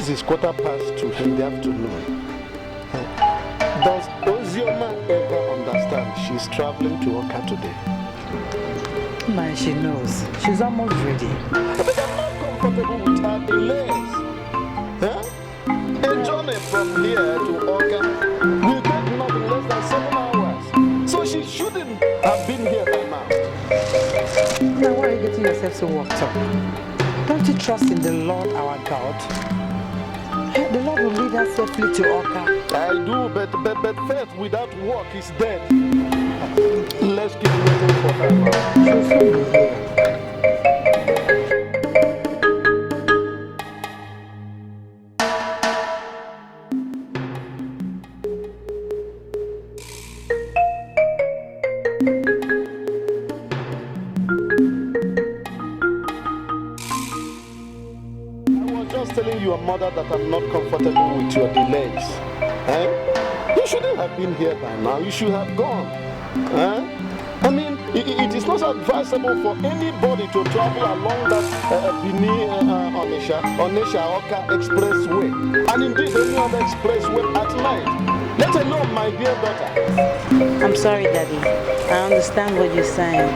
This is 2:15 in the afternoon. Does Ozioma ever understand she's traveling to Oka today? Man, she knows. She's almost ready. But I'm not comfortable with her delays. Huh? A journey from here to Oka will take nothing less than 7 hours. So she shouldn't have been here by now. Now, why are you getting yourself so worked up? Don't you trust in the Lord our God? The Lord will lead us safely to Oka. I do, but faith without work is dead. Let's keep waiting for her. She'll soon be here. Telling your mother that I'm not comfortable with your delays. Eh? You shouldn't have been here by now. You should have gone. Eh? I mean, it is not advisable for anybody to travel along that Onisha-Oka expressway. And indeed, any other expressway at night. Let alone my dear daughter. I'm sorry, Daddy. I understand what you're saying.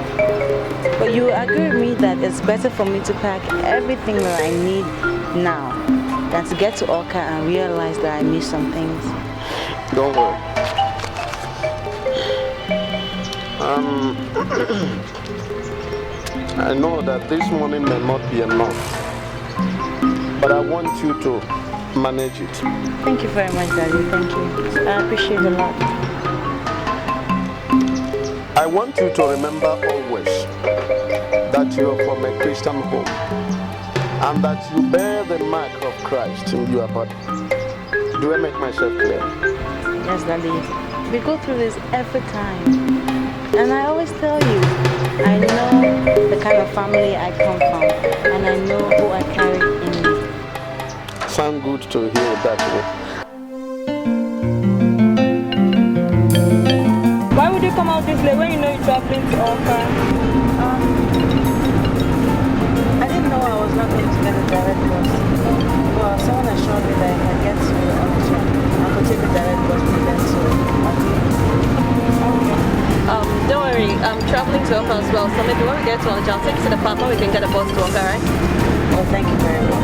But you agree with me that it's better for me to pack everything that I need now than to get to Oka and realize that I missed some things. Don't worry. I know that this morning may not be enough, but I want you to manage it. Thank you very much, Daddy. Thank you. I appreciate it a lot. I want you to remember always that you're from a Christian home and that you bear the mark of Christ in your body. Do I make myself clear? Yes, Daddy. We go through this every time. And I always tell you, I know the kind of family I come from, and I know who I carry in me. Sound good to hear it that way. Why would you come out this late when you know you're traveling to Oka? I didn't know I was not going to get a direct bus. Well, someone assured me that if I get to Onisha, I could take a direct bus to them to Don't worry, I'm traveling to Oka as well, so maybe when we get to Onisha, I'll take you to the park where we can get a bus to Oka, right? Oh, thank you very much.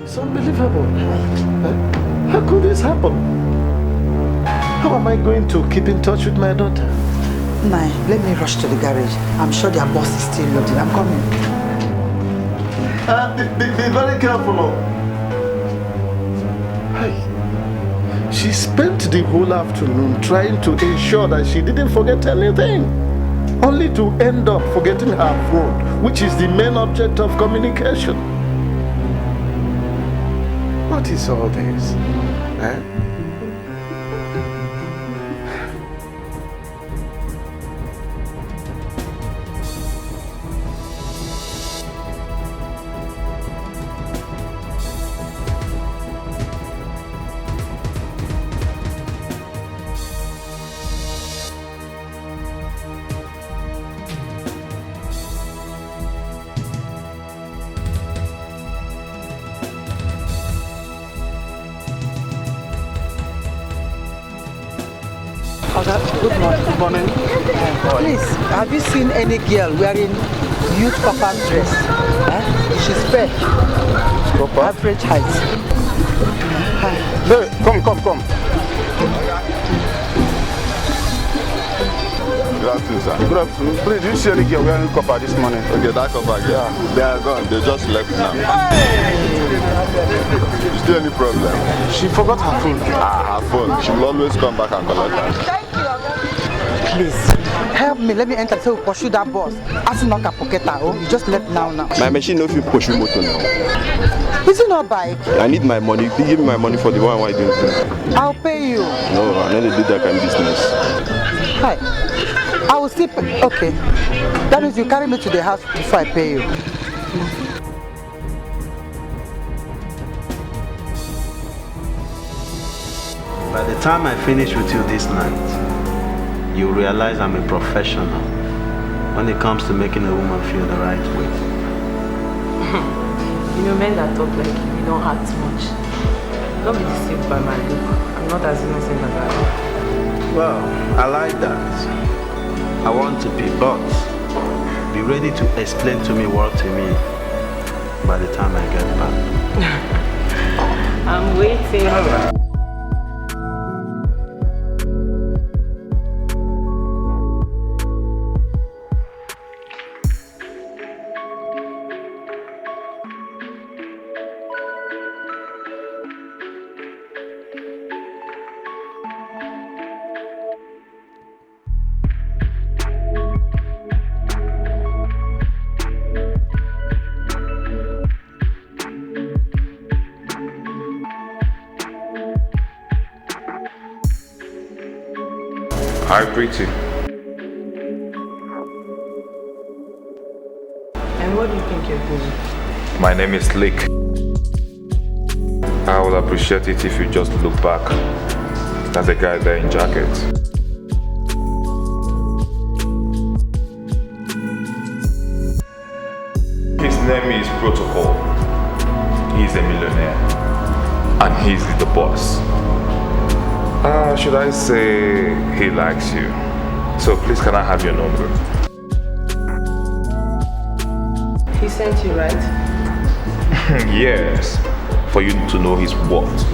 It's unbelievable. How could this happen? How am I going to keep in touch with my daughter? Nai, let me rush to the garage. I'm sure their boss is still loaded. I'm coming. Be very careful. Hey, she spent the whole afternoon trying to ensure that she didn't forget anything, only to end up forgetting her phone, which is the main object of communication. What is all this? Eh? Good morning. Good morning. Please, have you seen any girl wearing youth papa's dress? She's fair. Average height. Hey, come. Good afternoon, sir. Good afternoon. Please, did you see any girl wearing copper this morning? Okay, that cover again. Yeah. They are gone. They just left now. Is there any problem? She forgot her phone. Her phone. She will always come back and collect her. Please, help me. Let me enter so we pursue that boss. As not a pocket, you just left now. My machine no fit pursue motor now. Is it not bike? I need my money. You give me my money for the one. Why do it? I'll pay you. No, I never do that kind of business. Hi. I will still pay. Okay. That means you carry me to the house before I pay you. By the time I finish with you this night, you'll realize I'm a professional when it comes to making a woman feel the right way. You know, men that talk like you don't act much. Don't be deceived by my look. I'm not as innocent as I am. Well, I like that. I want to be, but be ready to explain to me what you mean by the time I get back. I'm waiting. All right. Hi, pretty. And what do you think you're doing? My name is Lick. I would appreciate it if you just look back. That's the guy there in jacket. His name is Protocol. He's a millionaire. And he's the boss. Should I say he likes you? So please, can I have your number? He sent you, right? Yes, for you to know his worth.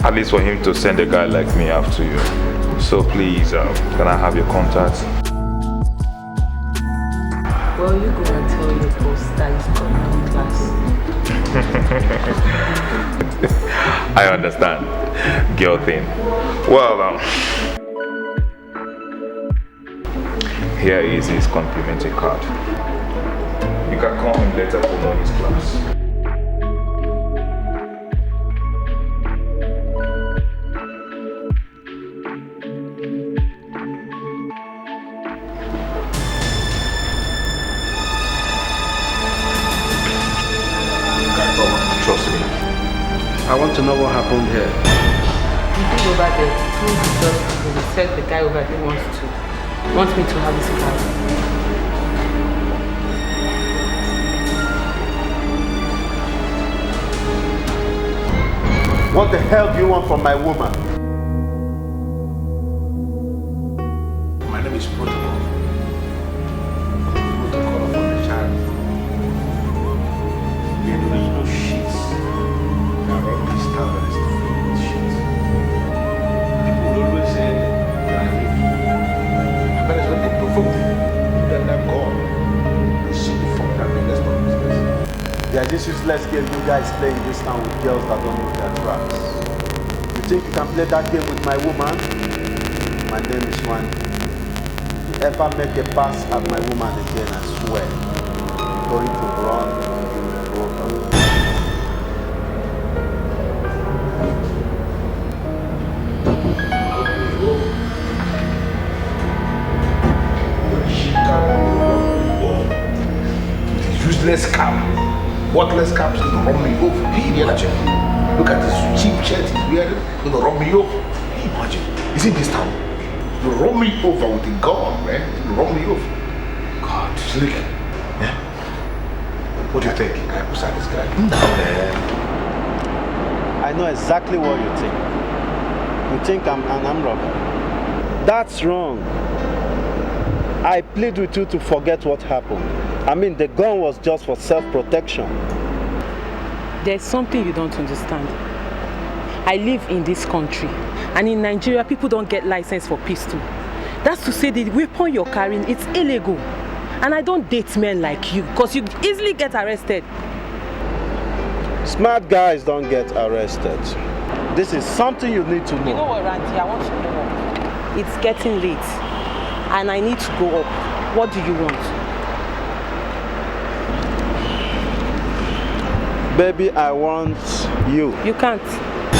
At least for him to send a guy like me after you. So please, can I have your contact? Well, you go and tell your boss that he's coming in class. I understand. Girl thing. Well, here is his complimentary card. You can call him later to know his class. Trust me. I want to know what happened here. You did over there. He said the guy over there wants me to have his car. What the hell do you want from my woman? My name is Protocol. Protocol of the child. We are doing no shit. We are all established with shit. People will always say, but it's when they provoke them, let them go. They shit the fuck out of them. Let's not business. They are this useless game you guys play in this town with girls that don't know their tracks. You think you can play that game with my woman? My name is Wani. If you ever make a pass at my woman again, I swear, you're going to run over. Useless scam. Worthless caps gonna run me over. Imagine. Look at this cheap shirt he's wearing. Gonna run me over. Imagine. Is in this town? You run me over with a gun, man. You run me over. God, slick. Yeah. What do you think? I beside this guy. No, man. I know exactly what you think. You think I'm an armed robber. That's wrong. I plead with you to forget what happened. I mean, the gun was just for self-protection. There's something you don't understand. I live in this country, and in Nigeria, people don't get license for pistol. That's to say the weapon you're carrying, it's illegal. And I don't date men like you, because you easily get arrested. Smart guys don't get arrested. This is something you need to know. You know what, Randy? I want to go up. It's getting late, and I need to go up. What do you want? Baby, I want you. You can't.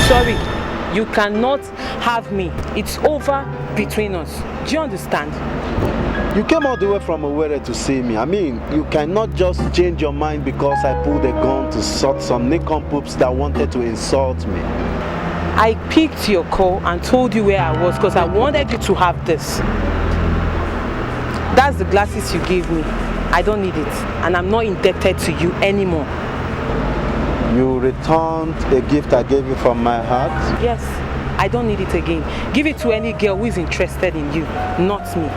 Sorry. You cannot have me. It's over between us. Do you understand? You came all the way from Owerri to see me. I mean, you cannot just change your mind because I pulled a gun to sort some nincompoops that wanted to insult me. I picked your call and told you where I was because I wanted you to have this. That's the glasses you gave me. I don't need it. And I'm not indebted to you anymore. You returned a gift I gave you from my heart? Yes. I don't need it again. Give it to any girl who is interested in you, not me.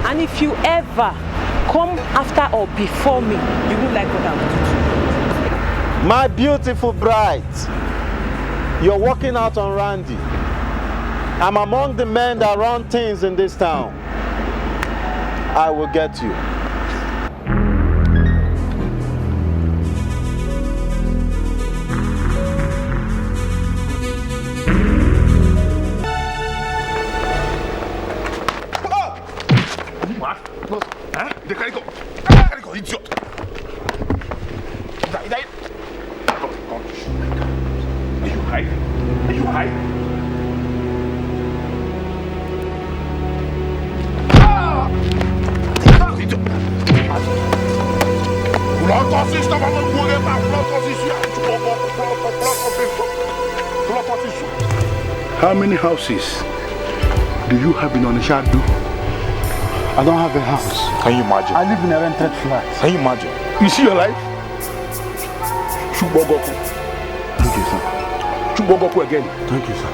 And if you ever come after or before me, you won't like what I will do. My beautiful bride, you're walking out on Randy. I'm among the men that run things in this town. I will get you. Idiot! Are you hiding? Are you hiding? How many houses do you have in Onishadu? I don't have a house. Can you imagine? I live in a rented flat. Can you imagine? You see your life? Chubogoku. Thank you, sir. Chubogoku again. Thank you, sir.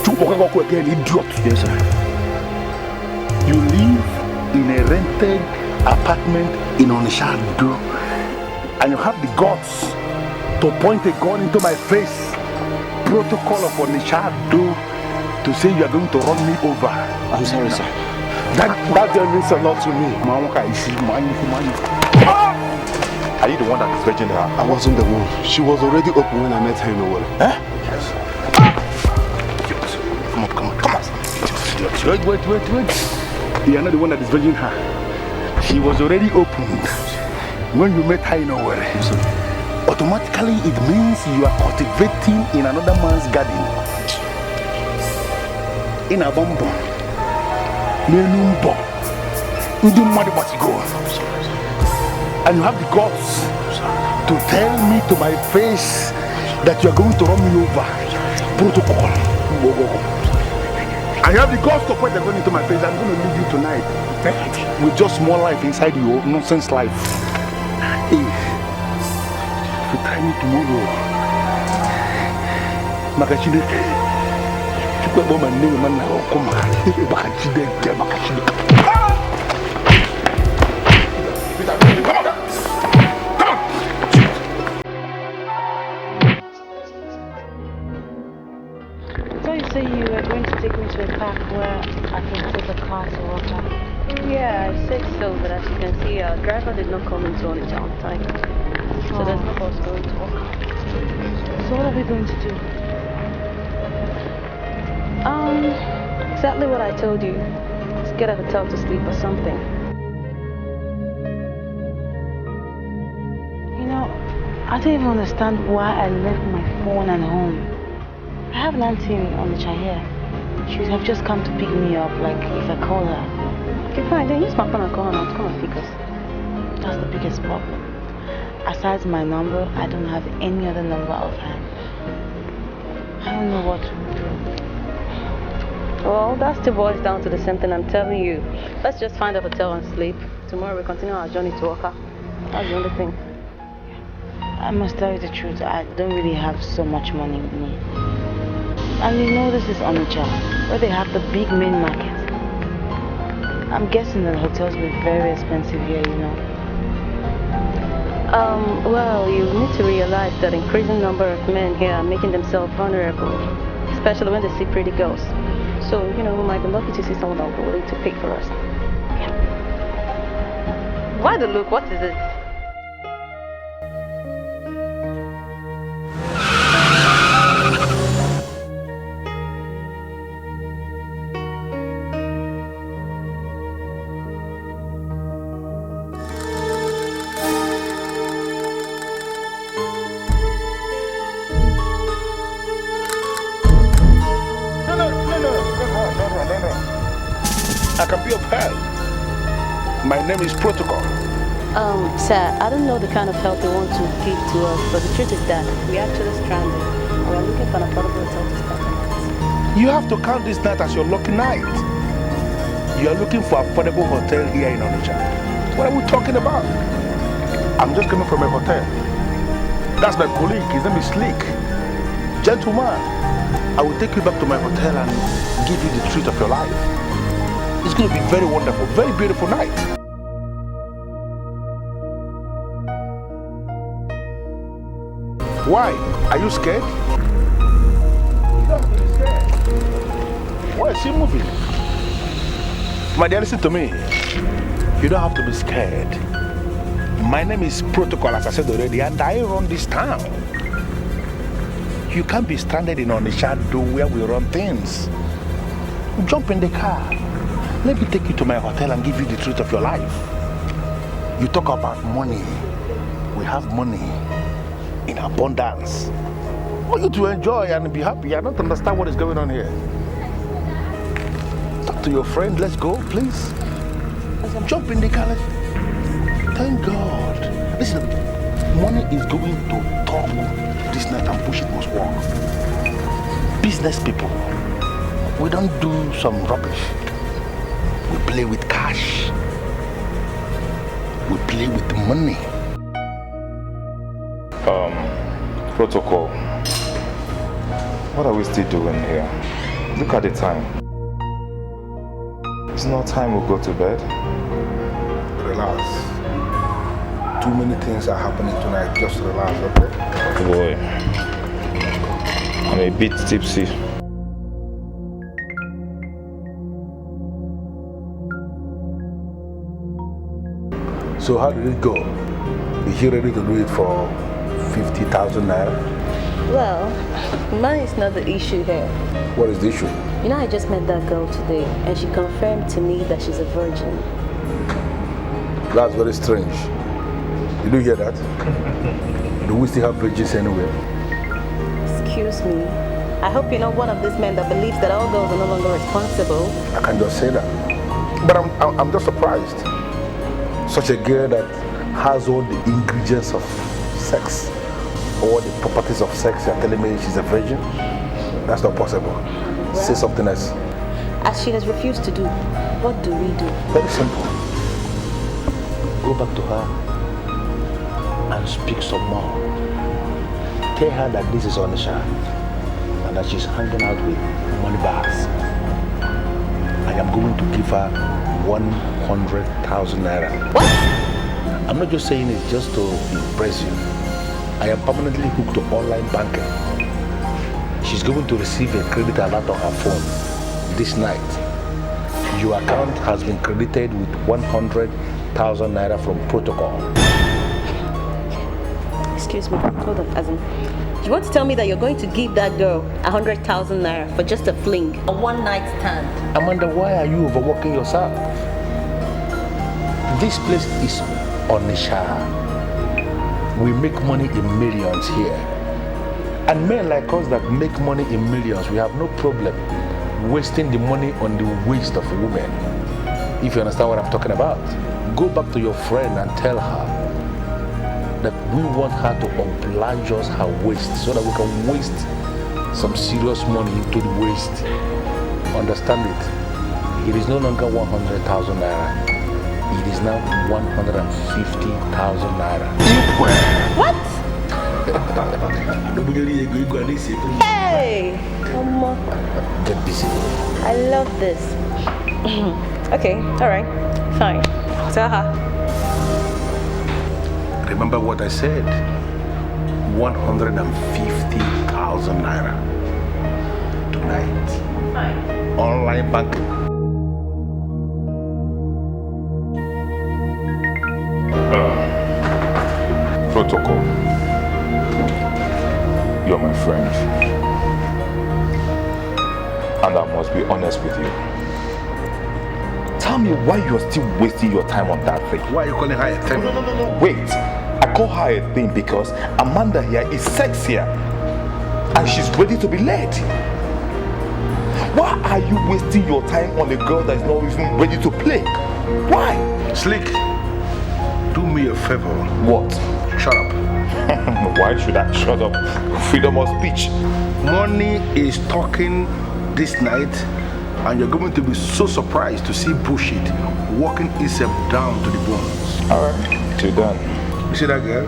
Chubogoku again, idiot. Yes, sir. You live in a rented apartment in Onishadu and you have the guts to point a gun into my face. Protocol of Onishadu to say you are going to run me over. I'm sorry, sir. That means a lot to me. Are you the one that is virgin her? I wasn't the one. She was already open when I met her in Owerri. Eh? Come on. Wait. You are not the one that is virgin her. She was already opened when you met her in Owerri. Automatically it means you are cultivating in another man's garden. In a bomb. And you have the guts to tell me to my face that you are going to run me over. Protocol. And you have the guts to point the gun into my face. I'm going to leave you tonight with just more life inside your nonsense life. Hey, if you try me tomorrow, So you say you were going to take me to a park where I can take a car to walk out? Yeah, I said so, but as you can see, our driver did not come into Onitsha on time. So there's no bus going to walk out. So what are we going to do? Exactly what I told you. Let's get a hotel to sleep or something. You know, I don't even understand why I left my phone at home. I have an auntie on the chair here. She would have just come to pick me up, like if I call her. Okay, fine. Then use my phone and call her now to come and pick us. That's the biggest problem. Aside my number, I don't have any other number offhand. I don't know what to do. Well, that still boils down to the same thing I'm telling you. Let's just find a hotel and sleep. Tomorrow we continue our journey to Oka. That's the only thing. I must tell you the truth, I don't really have so much money with me. And you know this is Onitsha, where they have the big main market. I'm guessing that hotels will be very expensive here, you know. Well, you need to realize that increasing number of men here are making themselves vulnerable, especially when they see pretty girls. So, you know, we might be lucky to see someone that will be willing to pay for us. Yeah. Why the look? What is it? I can be of help. My name is Protocol. Sir, I don't know the kind of help they want to give to us, but the truth is that we're actually stranded. And we're looking for an affordable hotel to spend the night. You have to count this night as your lucky night. You are looking for an affordable hotel here in Onitsha. What are we talking about? I'm just coming from a hotel. That's my colleague. His name is Slick. Gentleman, I will take you back to my hotel and give you the treat of your life. It's going to be very wonderful, very beautiful night. Why? Are you scared? You don't have to be scared. Why is she moving? My dear, listen to me. You don't have to be scared. My name is Protocol, as I said already, and I run this town. You can't be stranded in Onitsha where we run things. Jump in the car. Let me take you to my hotel and give you the truth of your life. You talk about money. We have money in abundance. I want you to enjoy and be happy. I don't understand what is going on here. Talk to your friend. Let's go, please. Jump in the car. Thank God. Listen, money is going to talk this night and push it must work. Business people, we don't do some rubbish. We play with cash. We play with money. Protocol. What are we still doing here? Look at the time. It's not time we go to bed. Relax. Too many things are happening tonight. Just relax, okay? Boy, I'm a bit tipsy. So how did it go? Is you ready to do it for 50,000 naira? Well, money is not the issue here. What is the issue? You know, I just met that girl today, and she confirmed to me that she's a virgin. That's very strange. Did you hear that? Do we still have virgins anywhere? Excuse me. I hope you're not one of these men that believes that all girls are no longer responsible. I can just say that. But I'm just surprised. Such a girl that has all the ingredients of sex, all the properties of sex, you're telling me she's a virgin? That's not possible. Well, say something else. As she has refused to do, what do we do? Very simple. Go back to her and speak some more. Tell her that this is Onitsha and that she's hanging out with money bars. I am going to give her 100,000 naira. What? I'm not just saying it just to impress you. I am permanently hooked to online banking. She's going to receive a credit alert on her phone this night. Your account has been credited with 100,000 naira from Protocol. Excuse me, hold on, as in, you want to tell me that you're going to give that girl 100,000 naira for just a fling, a one-night stand? Amanda, why are you overworking yourself? This place is Onitsha. We make money in millions here. And men like us that make money in millions, we have no problem wasting the money on the waste of women. If you understand what I'm talking about. Go back to your friend and tell her that we want her to oblige us her waste so that we can waste some serious money into the waste. Understand it? It is no longer 100,000 naira. It is now 150,000 naira. What? Hey! Get busy. I love this. Okay, alright, fine. Tell her. Remember what I said? 150,000 naira. Tonight. Fine. Online banking. Protocol. You're my friend. And I must be honest with you. Tell me why you're still wasting your time on that thing. Why are you calling her a thing? No. Wait. I call her a thing because Amanda here is sexier. And she's ready to be led. Why are you wasting your time on a girl that is not even ready to play? Why? Slick, do me a favor. What? Shut up. Why should I shut up? Freedom of speech. Money is talking this night, and you're going to be so surprised to see bullshit walking itself down to the bones. Alright, you're done. You see that girl?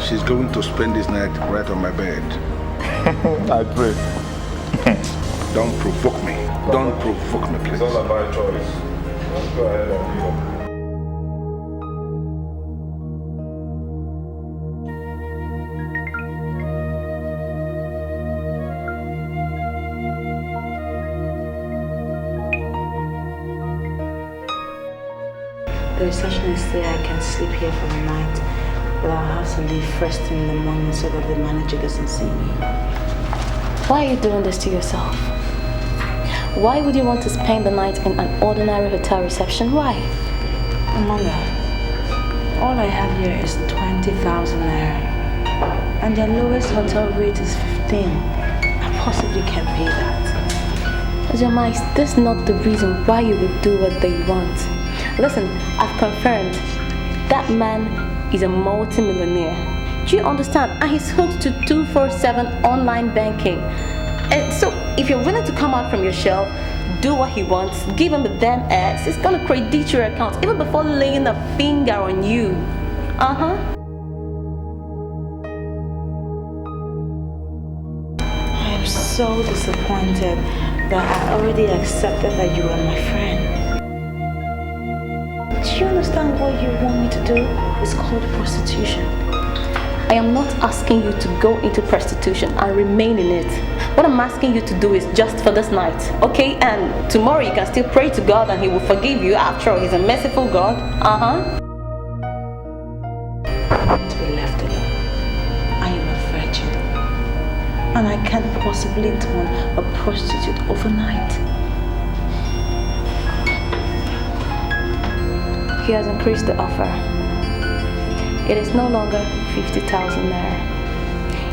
She's going to spend this night right on my bed. I pray. Don't provoke me. Don't provoke me, please. It's all about choice. Let's go ahead and do it. The receptionist said I can sleep here for the night, but I'll have to leave first thing in the morning so that the manager doesn't see me. Why are you doing this to yourself? Why would you want to spend the night in an ordinary hotel reception? Why? Amanda, all I have here is 20,000 naira, and their lowest hotel rate is 15. I possibly can't pay that. Jama, is this not the reason why you would do what they want? Listen, I've confirmed that man is a multi-millionaire. Do you understand? And he's hooked to 247 online banking. And so if you're willing to come out from your shell, do what he wants, give him a damn ass, it's gonna credit your account even before laying a finger on you. I am so disappointed that I already accepted that you are my friend. Do you understand what you want me to do? It's called prostitution. I am not asking you to go into prostitution and remain in it. What I'm asking you to do is just for this night, okay? And tomorrow you can still pray to God and He will forgive you. After all, He's a merciful God. To be left alone. I am a virgin. And I can't possibly turn a prostitute overnight. He has increased the offer. It is no longer 50,000 naira.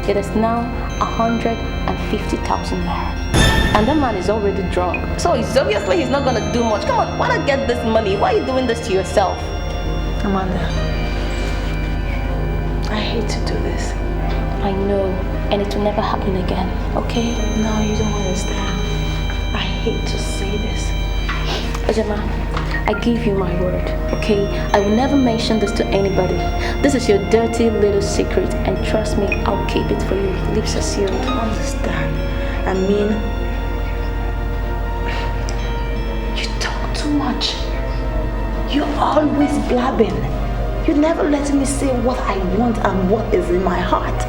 It is now 150,000 naira. And that man is already drunk. So it's obviously he's not gonna do much. Come on, why not get this money? Why are you doing this to yourself? Amanda, I hate to do this. I know, and it will never happen again, okay? No, you don't understand. I hate to say this. Ojama, I give you my word, okay? I will never mention this to anybody. This is your dirty little secret, and trust me, I'll keep it for you. Lips are sealed. I don't understand. I mean, you talk too much. You're always blabbing. You never let me say what I want and what is in my heart.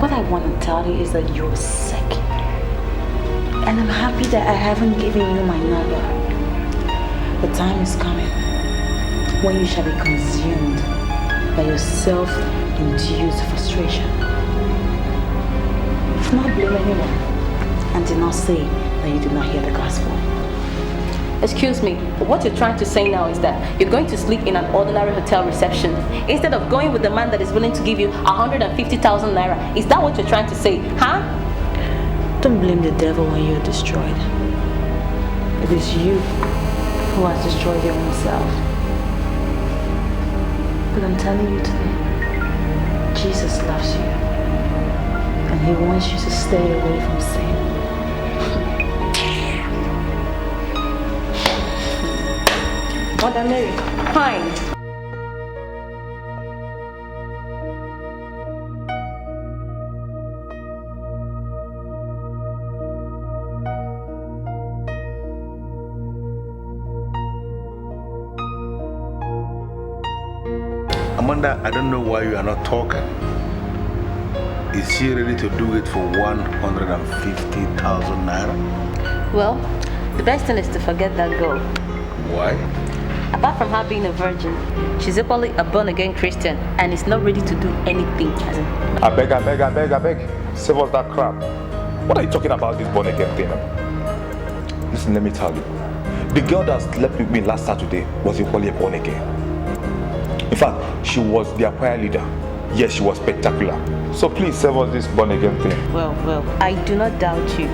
What I want to tell you is that you're sick. And I'm happy that I haven't given you my number. The time is coming when you shall be consumed by your self-induced frustration. Do not blame anyone and do not say that you did not hear the gospel. Excuse me, but what you're trying to say now is that you're going to sleep in an ordinary hotel reception instead of going with the man that is willing to give you 150,000 naira. Is that what you're trying to say, huh? Don't blame the devil when you're destroyed. It is you who has destroyed your own self. But I'm telling you today, Jesus loves you. And He wants you to stay away from sin. Mother Mary, fine. Amanda, I don't know why you are not talking. Is she ready to do it for 150,000 naira? Well, the best thing is to forget that girl. Why? Apart from her being a virgin, she's equally a born-again Christian and is not ready to do anything. As in, I beg. Save us that crap. What are you talking about, this born-again thing? Listen, let me tell you. The girl that slept with me last Saturday was equally born again. In fact, she was their choir leader. Yes, she was spectacular. So please serve us this born again thing. Well, I do not doubt you.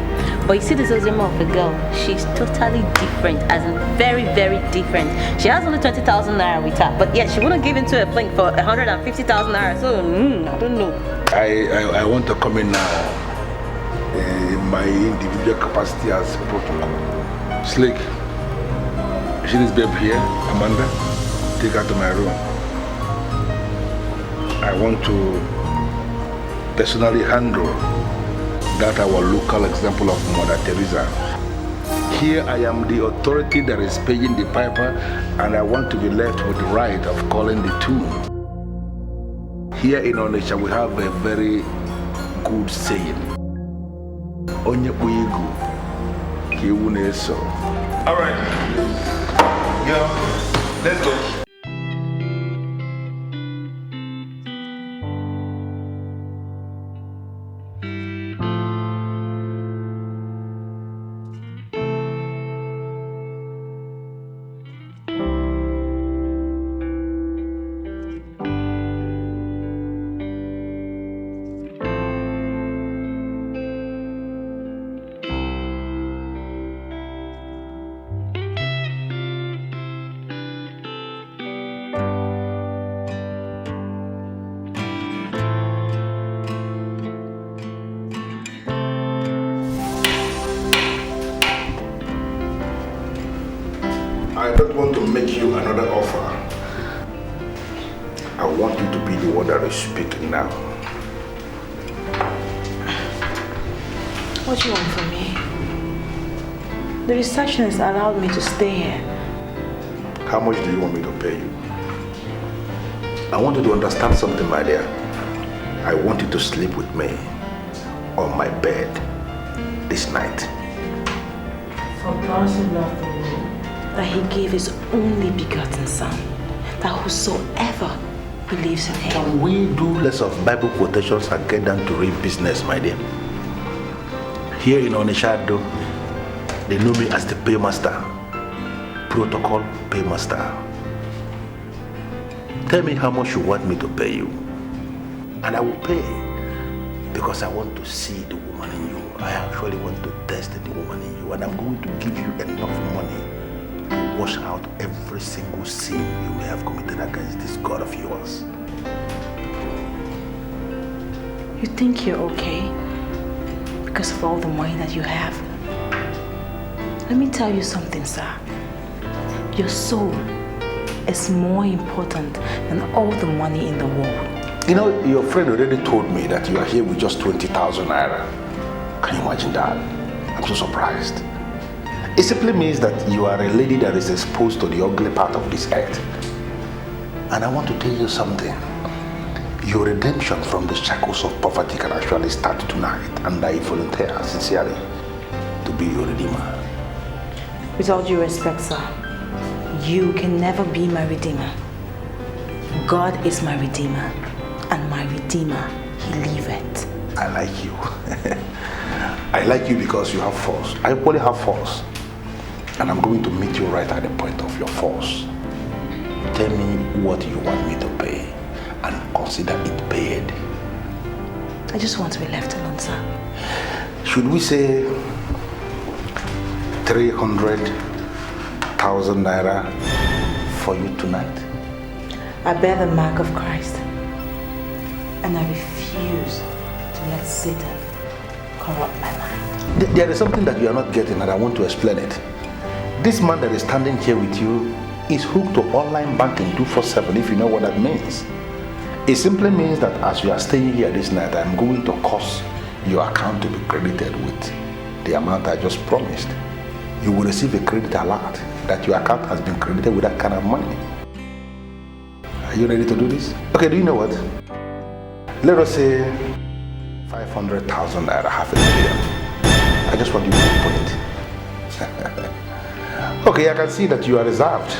But you see this Ozema of a girl, she's totally different, as in very, very different. She has only 20,000 naira with her, but yet she wouldn't give into a plank for 150,000 naira, so I don't know. I want to come in now in my individual capacity as protocol. Slick, you see this babe here, Amanda? Take her to my room. I want to personally handle that our local example of Mother Teresa. Here I am the authority that is paying the piper, and I want to be left with the right of calling the tune. Here in Onitsha we have a very good saying. Onye uigu kiune so. All right. Yeah, let's go. I don't want to make you another offer. I want you to be the one that is speaking now. What do you want from me? The receptionist allowed me to stay here. How much do you want me to pay you? I want you to understand something, my dear. I want you to sleep with me on my bed this night. For God so loved the world that he gave his only begotten Son, that whosoever believes in him. Can we do less of Bible quotations and get down to real business, my dear? Here in Onitsha, they know me as the paymaster. Protocol paymaster. Tell me how much you want me to pay you, and I will pay, because I want to see the woman in you. I actually want to test the woman in you, and I'm going to give you enough money to wash out every single sin you may have committed against this God of yours. You think you're okay because of all the money that you have? Let me tell you something, sir. Your soul is more important than all the money in the world. You know, your friend already told me that you are here with just 20,000 naira. Can you imagine that? I'm so surprised. It simply means that you are a lady that is exposed to the ugly part of this earth. And I want to tell you something. Your redemption from the shackles of poverty can actually start tonight, and I volunteer sincerely to be your redeemer. With all due respect, sir, you can never be my redeemer. God is my redeemer, and my redeemer, he liveth. I like you. I like you because you have force. I equally have force. And I'm going to meet you right at the point of your force. Tell me what you want me to pay, and consider it paid. I just want to be left alone, sir. Should we say 300,000 naira for you tonight? I bear the mark of Christ, and I refuse to let Satan corrupt my mind. There is something that you are not getting, and I want to explain it. This man that is standing here with you is hooked to online banking 24/7, if you know what that means. It simply means that as you are staying here this night, I'm going to cause your account to be credited with the amount I just promised. You will receive a credit alert that your account has been credited with that kind of money. Are you ready to do this? Okay, do you know what? Let us say 500,000 naira, half a million. I just want you to open it. Okay, I can see that you are reserved,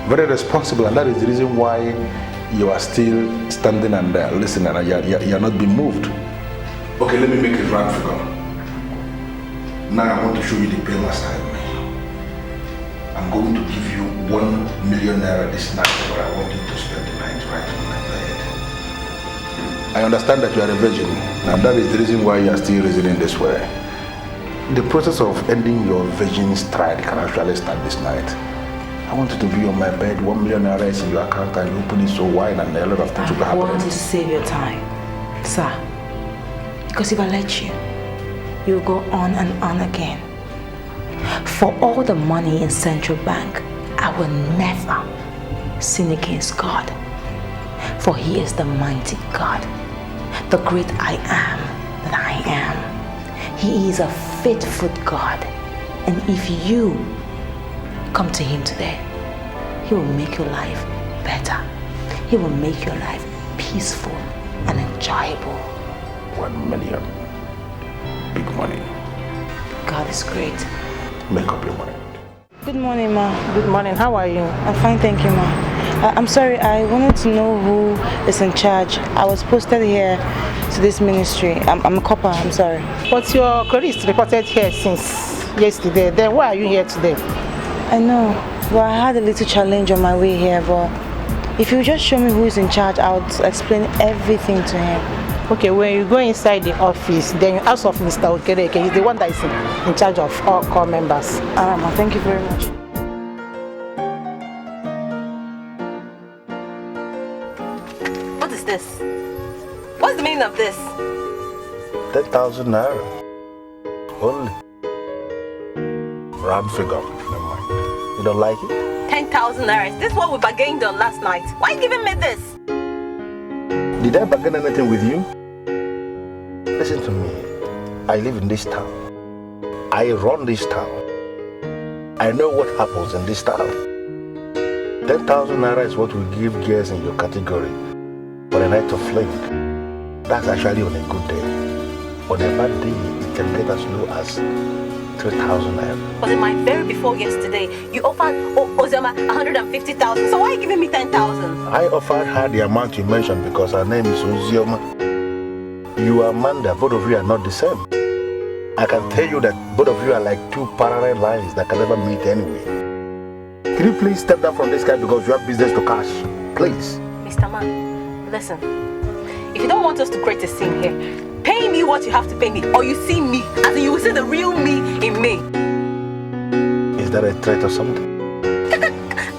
very responsible, and that is the reason why you are still standing and listening, and you are not being moved. Okay, let me make it round figure. Now I want to show you the payment style. I'm going to give you 1 million naira this night, but I want you to spend the night right on my bed. I understand that you are a virgin, and that is the reason why you are still reasoning this way. The process of ending your virgin stride can actually start this night. I want you to be on my bed, 1 million naira is in your account, and you open it so wide, and a lot of things will happen. I want you to save your time, sir. Because if I let you, you'll go on and on again. For all the money in Central Bank, I will never sin against God. For He is the mighty God, the great I am that I am. He is a faithful God. And if you come to Him today, He will make your life better. He will make your life peaceful and enjoyable. 1 million. Big money. God is great. Make up your money. Good morning, ma. Good morning. How are you? I'm fine, thank you, ma. I'm sorry, I wanted to know who is in charge. I was posted here to this ministry. I'm a copper, I'm sorry. But your colleague is reported here since yesterday. Then why are you here today? I know. Well, I had a little challenge on my way here, but if you just show me who is in charge, I'll explain everything to him. Okay, when you go inside the office, then you ask of Mr. Okereke. He's the one that is in charge of all core members. Alright, ma, thank you very much. What is this? What's the meaning of this? 10,000 naira. Only. Round figure. Never mind. You don't like it? 10,000 naira. Is this what we bargained on last night? Why are you giving me this? Did I bargain anything with you? Listen to me. I live in this town. I run this town. I know what happens in this town. 10,000 naira is what we give girls in your category for a night of fling. That's actually on a good day. On a bad day, it can get as low as 3,000 naira. But in my very before yesterday, you offered Ozema 150,000. So why are you giving me 10,000? I offered her the amount you mentioned because her name is Ozioma. You are Amanda. Both of you are not the same. I can tell you that both of you are like two parallel lines that can never meet anyway. Can you please step down from this guy because you have business to cash? Please. Mr. Man, listen. If you don't want us to create a scene here, pay me what you have to pay me, or you see me, as in you will see the real me in me. Is that a threat or something? Can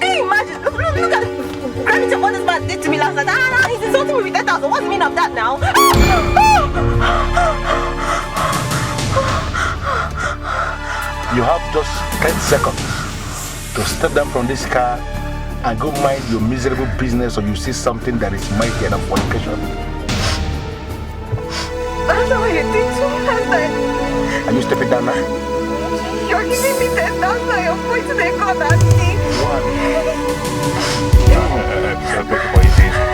you imagine? Look at the gravity of what this man did to me last night. He's insulting me with 10,000. What's the meaning of that now? You have just 10 seconds to step down from this car and go mind your miserable business, or you see something that is mighty enough for fornication. That's not what you did to me last night. Are you stepping down now? You're giving me 10,000. You're pointing a gun at me.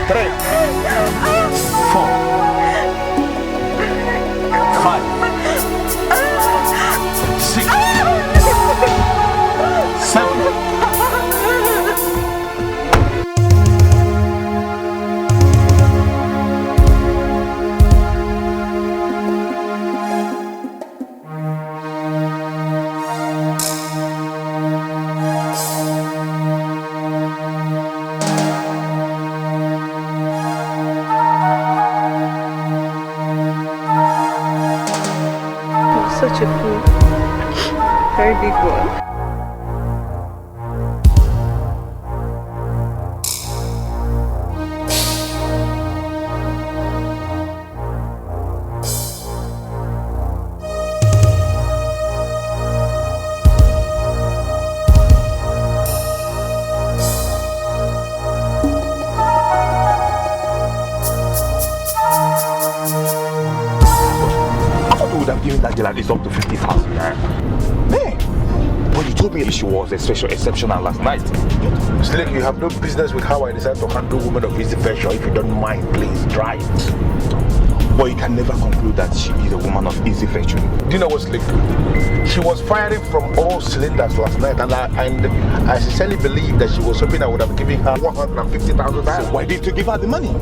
3, 4, 5, 6, 7. Such a fool. Very big one. That girl is up to 50,000 naira. Hey, but you told me she was exceptional last night. Slick, you have no business with how I decide to handle women of easy venture. If you don't mind, please try it. But you can never conclude that she is a woman of easy virtue. Do you know what, Slick? She was firing from all cylinders last night, and I sincerely believe that she was hoping I would have given her 150,000 naira. So why didn't you give her the money?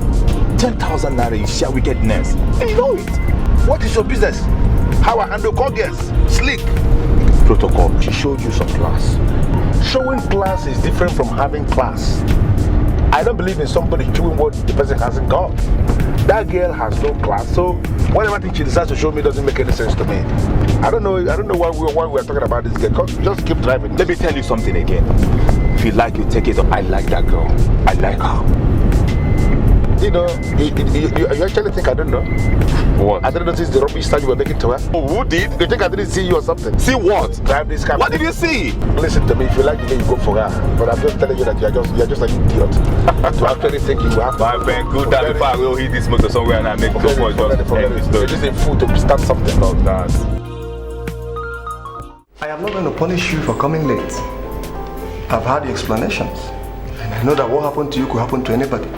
10,000 naira is sheer wickedness. And you know it. What is your business? How I handle call girls? Slick. Protocol. She showed you some class. Showing class is different from having class. I don't believe in somebody doing what the person hasn't got. That girl has no class, so whatever thing she decides to show me doesn't make any sense to me. I don't know why we're talking about this girl. Just keep driving. Let me tell you something again. If you like, you take it up. I like that girl. I like her. You know, you actually think I don't know? What? I didn't notice the rubbish style you were making to her. Oh, who did? You think I didn't see you or something? See what? Drive this car. What did you see? Listen to me, if you like the way you go for her. But I'm just telling you that you're just an idiot. To actually think you have to. My man, good that before I will hit this motor somewhere and I make so much You're just a fool to start something about that. I am not going to punish you for coming late. I've had the explanations. And I know that what happened to you could happen to anybody.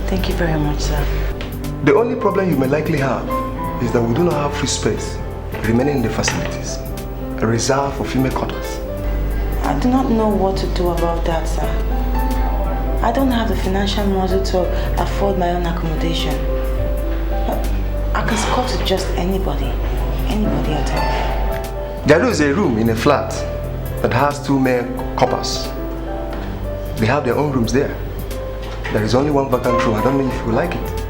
Thank you very much, sir. The only problem you may likely have is that we do not have free space remaining in the facilities reserved for female quarters. I do not know what to do about that, sir. I don't have the financial muscle to afford my own accommodation. I can score to just anybody at all. There is a room in a flat that has 2 male coppers. They have their own rooms there. There is only one vacant room. I don't know if you like it.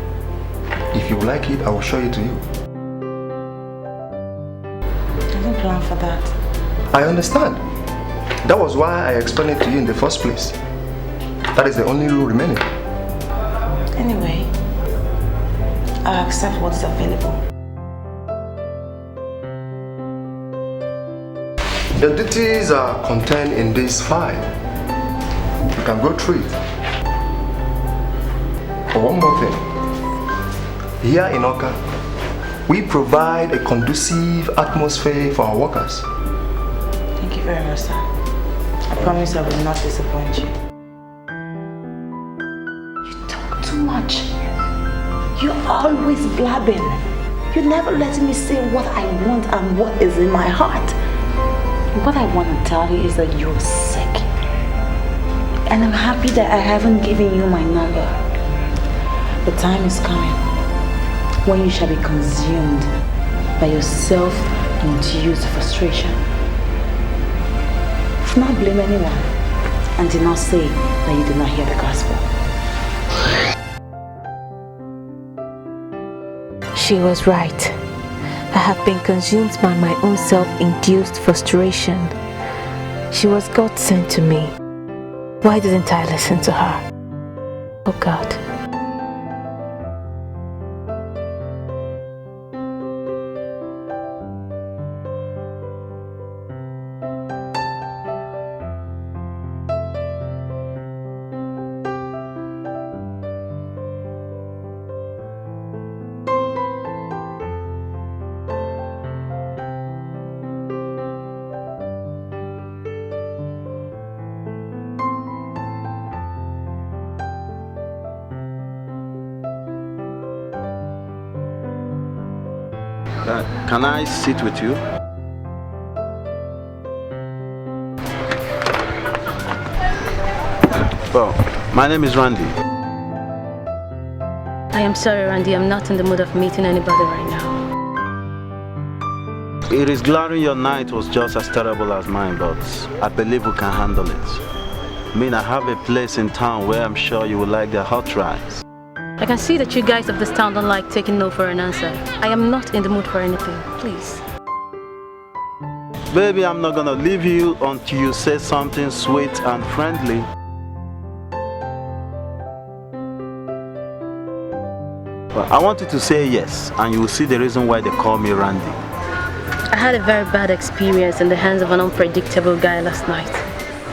If you like it, I will show it to you. I didn't plan for that. I understand. That was why I explained it to you in the first place. That is the only room remaining. Anyway, I accept what is available. The duties are contained in this file. You can go through it. For one more thing, here in Oka, we provide a conducive atmosphere for our workers. Thank you very much, sir. I promise I will not disappoint you. You talk too much. You're always blabbing. You're never letting me say what I want and what is in my heart. What I want to tell you is that you're sick. And I'm happy that I haven't given you my number. The time is coming when you shall be consumed by your self-induced frustration. Do not blame anyone and do not say that you did not hear the gospel. She was right. I have been consumed by my own self-induced frustration. She was God sent to me. Why didn't I listen to her? Oh God. Can I sit with you? Well, my name is Randy. I am sorry, Randy. I'm not in the mood of meeting anybody right now. It is glaring your night was just as terrible as mine, but I believe we can handle it. I mean, I have a place in town where I'm sure you will like the hot rice. I can see that you guys of this town don't like taking no for an answer. I am not in the mood for anything. Please. Baby, I'm not gonna leave you until you say something sweet and friendly. Well, I want you to say yes, and you will see the reason why they call me Randy. I had a very bad experience in the hands of an unpredictable guy last night.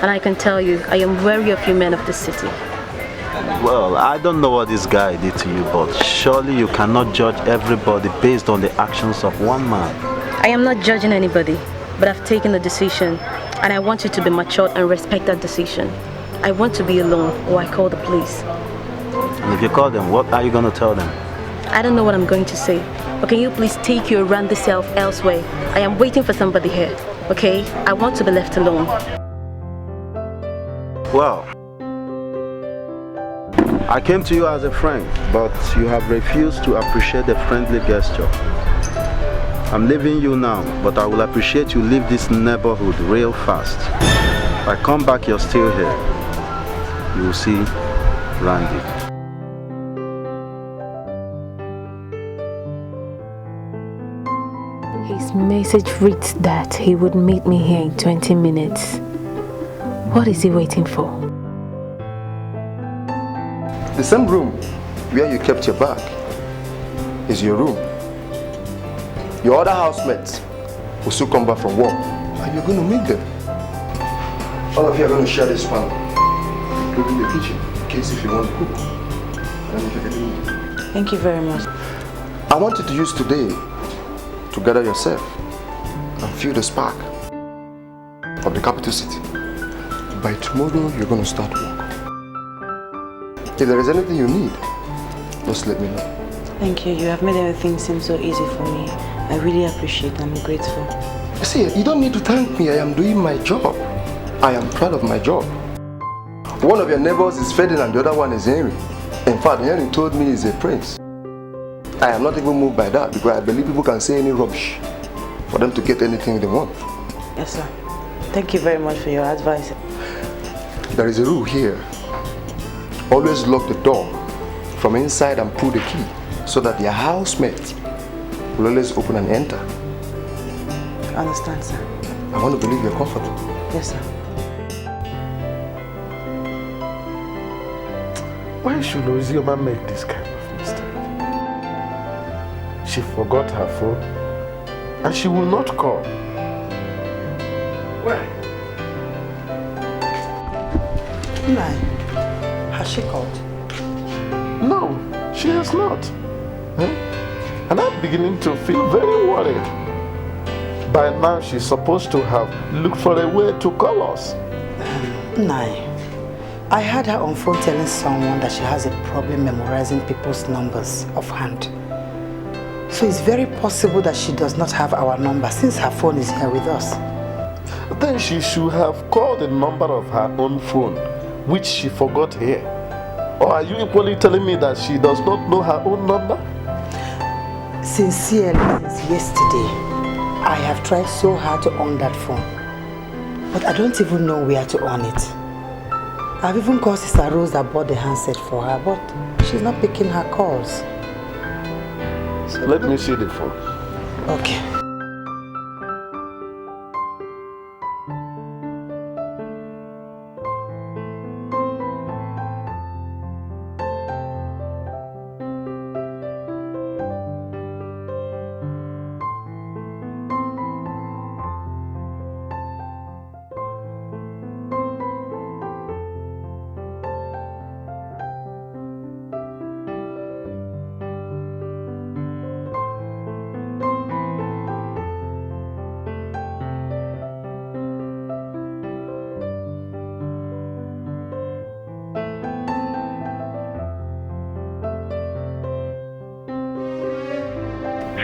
And I can tell you, I am wary of you men of the city. Well, I don't know what this guy did to you, but surely you cannot judge everybody based on the actions of one man. I am not judging anybody, but I've taken a decision, and I want you to be matured and respect that decision. I want to be alone, or I call the police. And if you call them, what are you going to tell them? I don't know what I'm going to say, but can you please take your Randy self elsewhere? I am waiting for somebody here, okay? I want to be left alone. Well, I came to you as a friend, but you have refused to appreciate the friendly gesture. I'm leaving you now, but I will appreciate you leave this neighborhood real fast. If I come back, you're still here. You will see Randy. His message reads that he would meet me here in 20 minutes. What is he waiting for? The same room where you kept your bag is your room. Your other housemates will soon come back from work and you're going to meet them. All of you are going to share this panel, including the kitchen, in case if you want to cook. Thank you very much. I want you to use today to gather yourself and feel the spark of the capital city. By tomorrow, you're going to start work. If there is anything you need, just let me know. Thank you. You have made everything seem so easy for me. I really appreciate it. I'm grateful. See, you don't need to thank me. I am doing my job. I am proud of my job. One of your neighbors is Ferdinand, the other one is Henry. In fact, Henry told me he's a prince. I am not even moved by that because I believe people can say any rubbish for them to get anything they want. Yes, sir. Thank you very much for your advice. There is a rule here. Always lock the door from inside and pull the key so that your housemate will always open and enter. I understand, sir. I want to believe you're comfortable. Yes, sir. Why should Ozioma make this kind of mistake? She forgot her phone and she will not call. Why? Nai, has she called? No, she has not. And I'm beginning to feel very worried. By now she's supposed to have looked for a way to call us. Nai, I heard her on phone telling someone that she has a problem memorizing people's numbers offhand. So it's very possible that she does not have our number since her phone is here with us. Then she should have called the number of her own phone, which she forgot here. Or are you equally telling me that she does not know her own number? Sincerely, since yesterday, I have tried so hard to on that phone. But I don't even know where to on it. I've even called Sister Rose that bought the handset for her, but she's not picking her calls. So let me see the phone. Okay.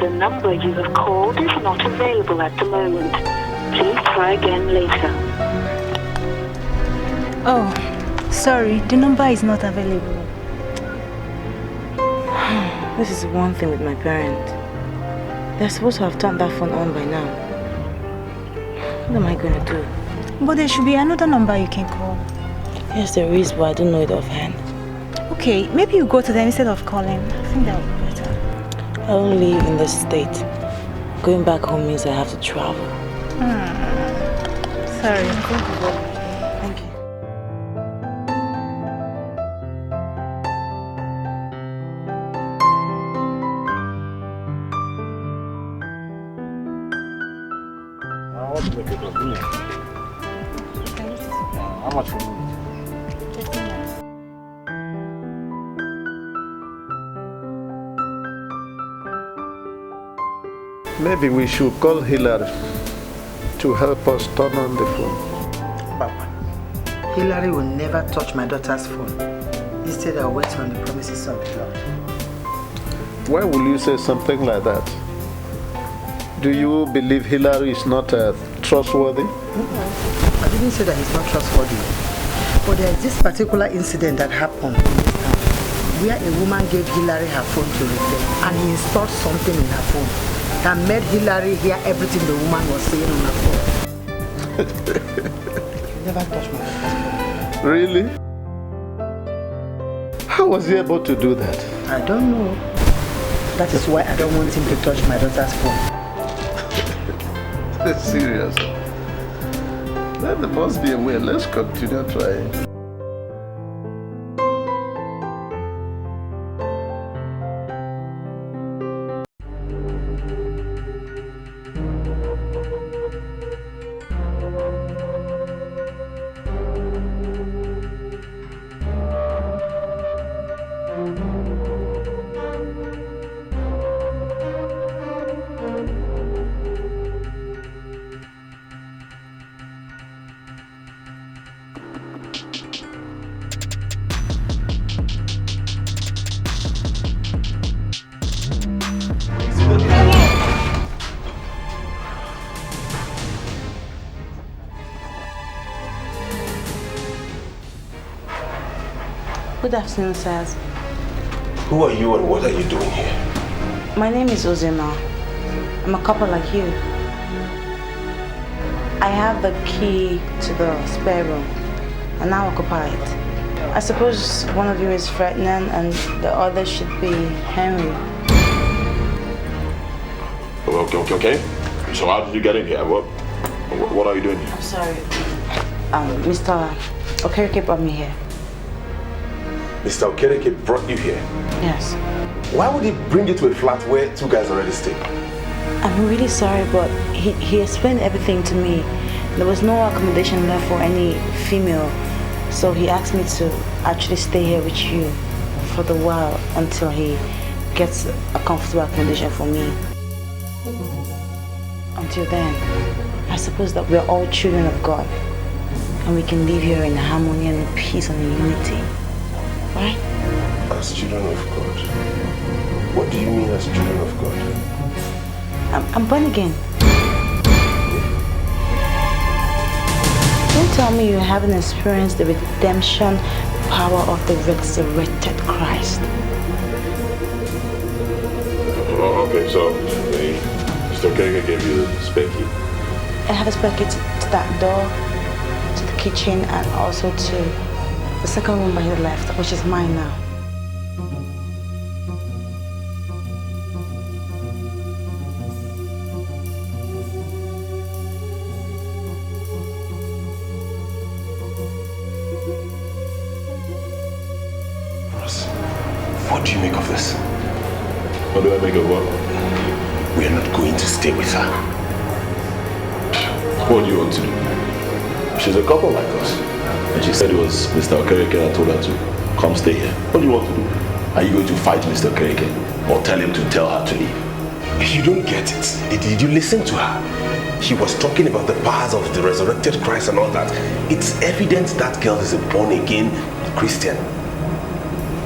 The number you have called is not available at the moment. Please try again later. Oh, sorry, the number is not available. This is one thing with my parents. They're supposed to have turned that phone on by now. What am I going to do? But there should be another number you can call. Yes, there is, but I don't know it offhand. Okay, maybe you go to them instead of calling. I think that would be better. I don't live in this state. Going back home means I have to travel. Sorry. Thank you. How much for me? Maybe we should call Hillary to help us turn on the phone. Papa, Hillary will never touch my daughter's phone. Instead, I'll wait on the promises of the Lord. Why will you say something like that? Do you believe Hillary is not trustworthy? I didn't say that he's not trustworthy. But there is this particular incident that happened in this town where a woman gave Hillary her phone to repair and he installed something in her phone that made Hillary hear everything the woman was saying on her phone. You never touch my phone. Really? How was he able to do that? I don't know. That is why I don't want him to touch my daughter's phone. Serious. There must be a way. Let's continue trying. Good afternoon, sirs. Who are you and what are you doing here? My name is Ozema. I'm a couple like you. I have the key to the spare room and now occupy it. I suppose one of you is Ferdinand and the other should be Henry. Okay. So how did you get in here? What are you doing here? I'm sorry. Mr. Okereke brought me here. Mr. Okereke brought you here? Yes. Why would he bring you to a flat where two guys already stay? I'm really sorry, but he explained everything to me. There was no accommodation left for any female, so he asked me to actually stay here with you for the while until he gets a comfortable accommodation for me. Until then, I suppose that we're all children of God and we can live here in harmony and peace and unity. Right? As children of God? What do you mean as children of God? I'm born again. Don't tell me you haven't experienced the redemption power of the resurrected Christ. Okay, so Mr. Okereke gave you the spare key. I have a spare key to that door, to the kitchen, and also to the second room by the left, which is mine now. Ross, what do you make of this? What do I make of what? We are not going to stay with her. What do you want to do? She's a couple like us. And she said it was Mr. Okereke that told her to come stay here. What do you want to do? Are you going to fight Mr. Okereke or tell him to tell her to leave? You don't get it. Did you listen to her? She was talking about the powers of the resurrected Christ and all that. It's evident that girl is a born-again Christian.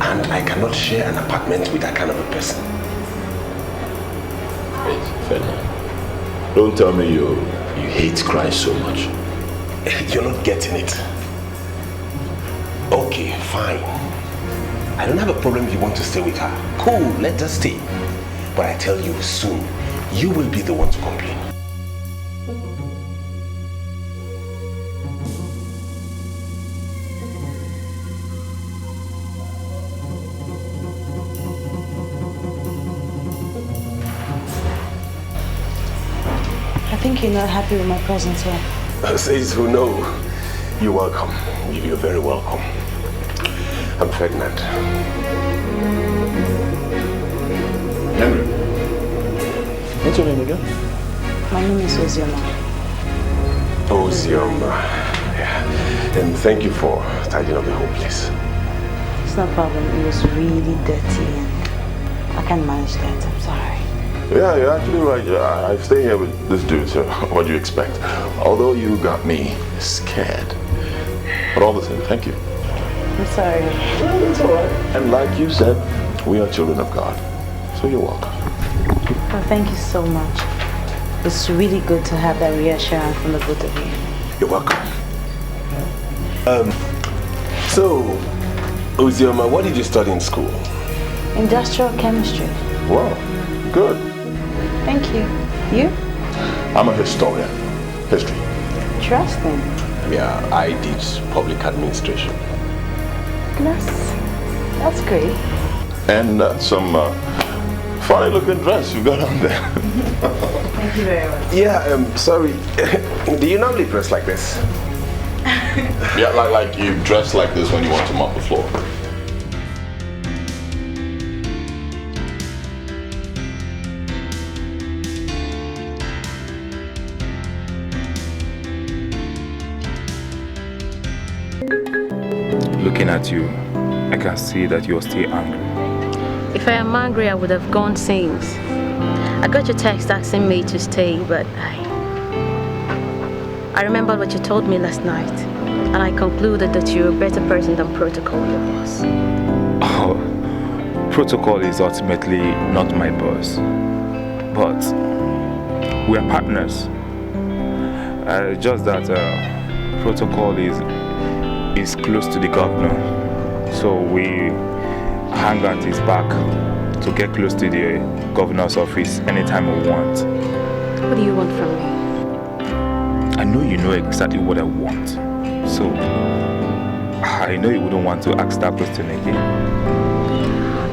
And I cannot share an apartment with that kind of a person. Wait, Ferdinand. Don't tell me you hate Christ so much. You're not getting it. Okay, fine. I don't have a problem if you want to stay with her. Cool, let her stay. But I tell you, soon, you will be the one to complain. I think you're not happy with my presence here. Says who know. You're welcome. You're very welcome. I'm Ferdinand. Henry. What's your name again? My name is Ozioma. Ozioma. Yeah. And thank you for tidying up the whole place. It's no problem. It was really dirty and I can't manage that. I'm sorry. Yeah, you're actually right. I stay here with this dude, so what do you expect? Although you got me scared. But all the same, thank you. I'm sorry. Well, it's all right. And like you said, we are children of God. So you're welcome. Well, thank you so much. It's really good to have that reassurance from the both of you. You're welcome. So, Ozioma, what did you study in school? Industrial chemistry. Wow, good. Thank you. You? I'm a historian. History. Interesting. Yeah, I did public administration. That's That's great. And some funny looking dress you got on there. Thank you very much. Yeah, sorry. Do you normally dress like this? Yeah, like you dress like this when you want to mop the floor. Looking at you, I can see that you're still angry. If I am angry, I would have gone since. I got your text asking me to stay, but I remembered what you told me last night, and I concluded that you're a better person than Protocol, your boss. Oh, Protocol is ultimately not my boss, but we are partners. Just that Protocol is close to the governor, so we hang at his back to get close to the governor's office anytime we want. What do you want from me? I know you know exactly what I want, so I know you wouldn't want to ask that question again.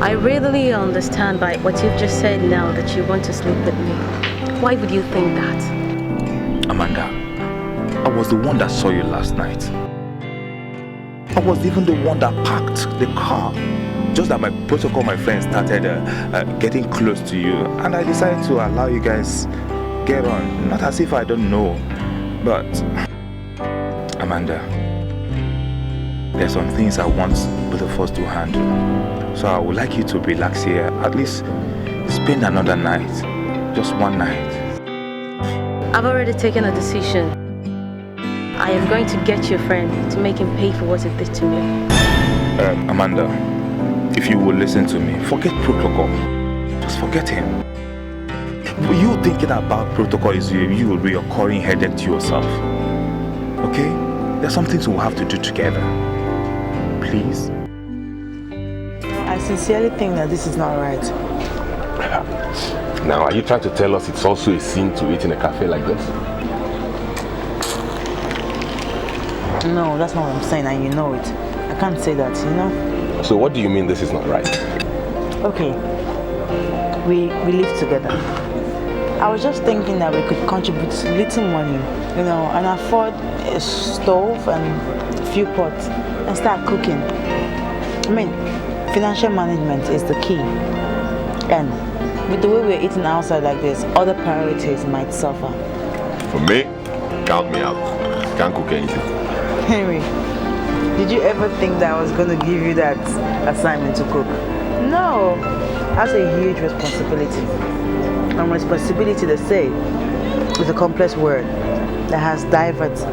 I readily understand by what you've just said now that you want to sleep with me. Why would you think that? Amanda, I was the one that saw you last night. I was even the one that parked the car. Just that my Protocol, my friend, started getting close to you, and I decided to allow you guys get on. Not as if I don't know, but Amanda, there's some things I want both of us to handle. So I would like you to relax here, at least spend another night, just one night. I've already taken a decision. I am going to get your friend to make him pay for what he did to me. Amanda, if you will listen to me, forget Protocol. Just forget him. You thinking about Protocol is you a reoccurring headache to yourself. Okay? There's some things we'll have to do together. Please. I sincerely think that this is not right. Now, are you trying to tell us it's also a sin to eat in a cafe like this? No, that's not what I'm saying, and you know it. I can't say that, you know? So what do you mean this is not right? Okay, we live together. I was just thinking that we could contribute little money, you know, and afford a stove and a few pots and start cooking. I mean, financial management is the key. And with the way we're eating outside like this, other priorities might suffer. For me, count me out. Can't cook anything. Henry, did you ever think that I was going to give you that assignment to cook? No, that's a huge responsibility. And responsibility, they say, is a complex word that has diverse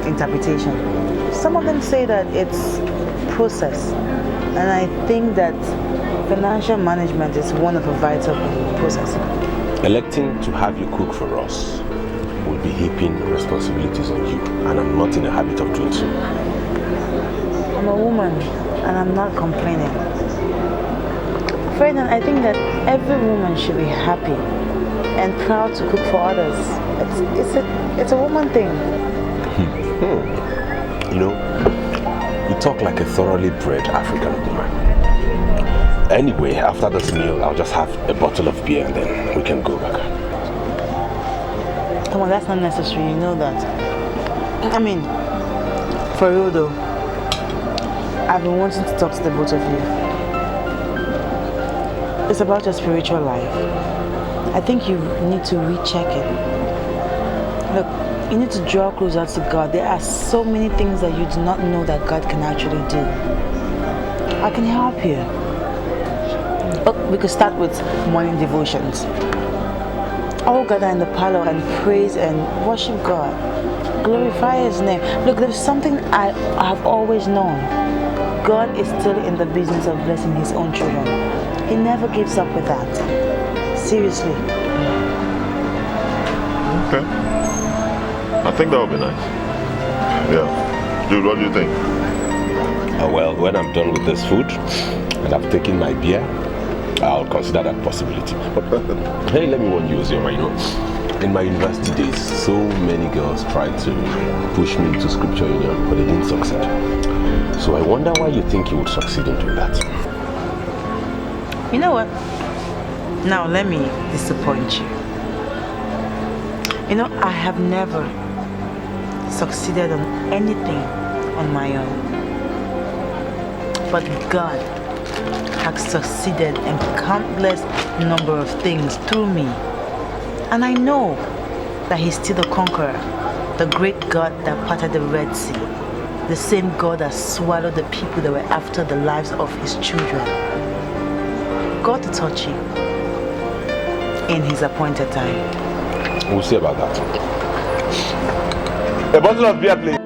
interpretation. Some of them say that it's process, and I think that financial management is one of a vital process. Electing to have you cook for us will be heaping responsibilities on you, and I'm not in the habit of doing so. I'm a woman, and I'm not complaining. Ferdinand, I think that every woman should be happy and proud to cook for others. It's a woman thing. You know, you talk like a thoroughly bred African woman. Anyway, after this meal, I'll just have a bottle of beer and then we can go back. Come on, that's not necessary, you know that. I mean, for real though, I've been wanting to talk to the both of you. It's about your spiritual life. I think you need to recheck it. Look, you need to draw closer to God. There are so many things that you do not know that God can actually do. I can help you. Oh, we could start with morning devotions. All gather in the parlor and praise and worship God. Glorify His name. Look, there's something I have always known. God is still in the business of blessing His own children. He never gives up with that. Seriously. Okay. I think that would be nice. Yeah. Dude, what do you think? Well, when I'm done with this food and I've taken my beer, I'll consider that possibility. But hey, let me warn you, Ozoma, you know, in my university days, so many girls tried to push me into scripture union, but they didn't succeed. So I wonder why you think you would succeed in doing that. You know what? Now let me disappoint you. You know, I have never succeeded on anything on my own. But God has succeeded in countless number of things through me. And I know that He's still the conqueror, the great God that parted the Red Sea, the same God that swallowed the people that were after the lives of His children. God to touch you in His appointed time. We'll see about that. A bottle of beer, please.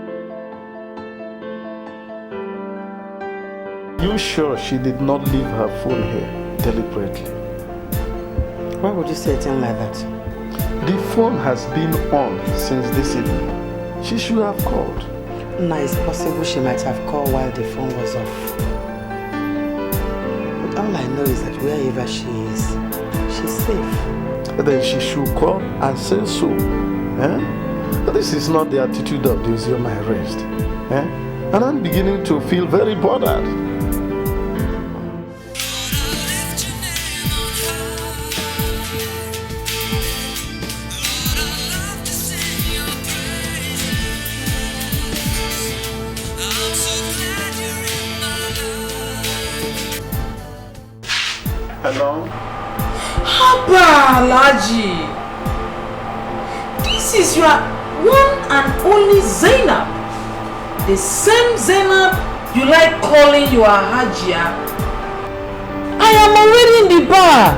You sure she did not leave her phone here deliberately? Why would you say a thing like that? The phone has been on since this evening. She should have called. No, it's possible she might have called while the phone was off. But all I know is that wherever she is, she's safe. Then she should call and say so. Eh? This is not the attitude of this your my rest. Eh? And I'm beginning to feel very bothered. Hello? Haba, Alhaji. This is your one and only Zainab. The same Zainab you like calling your Hajia. I am already in the bar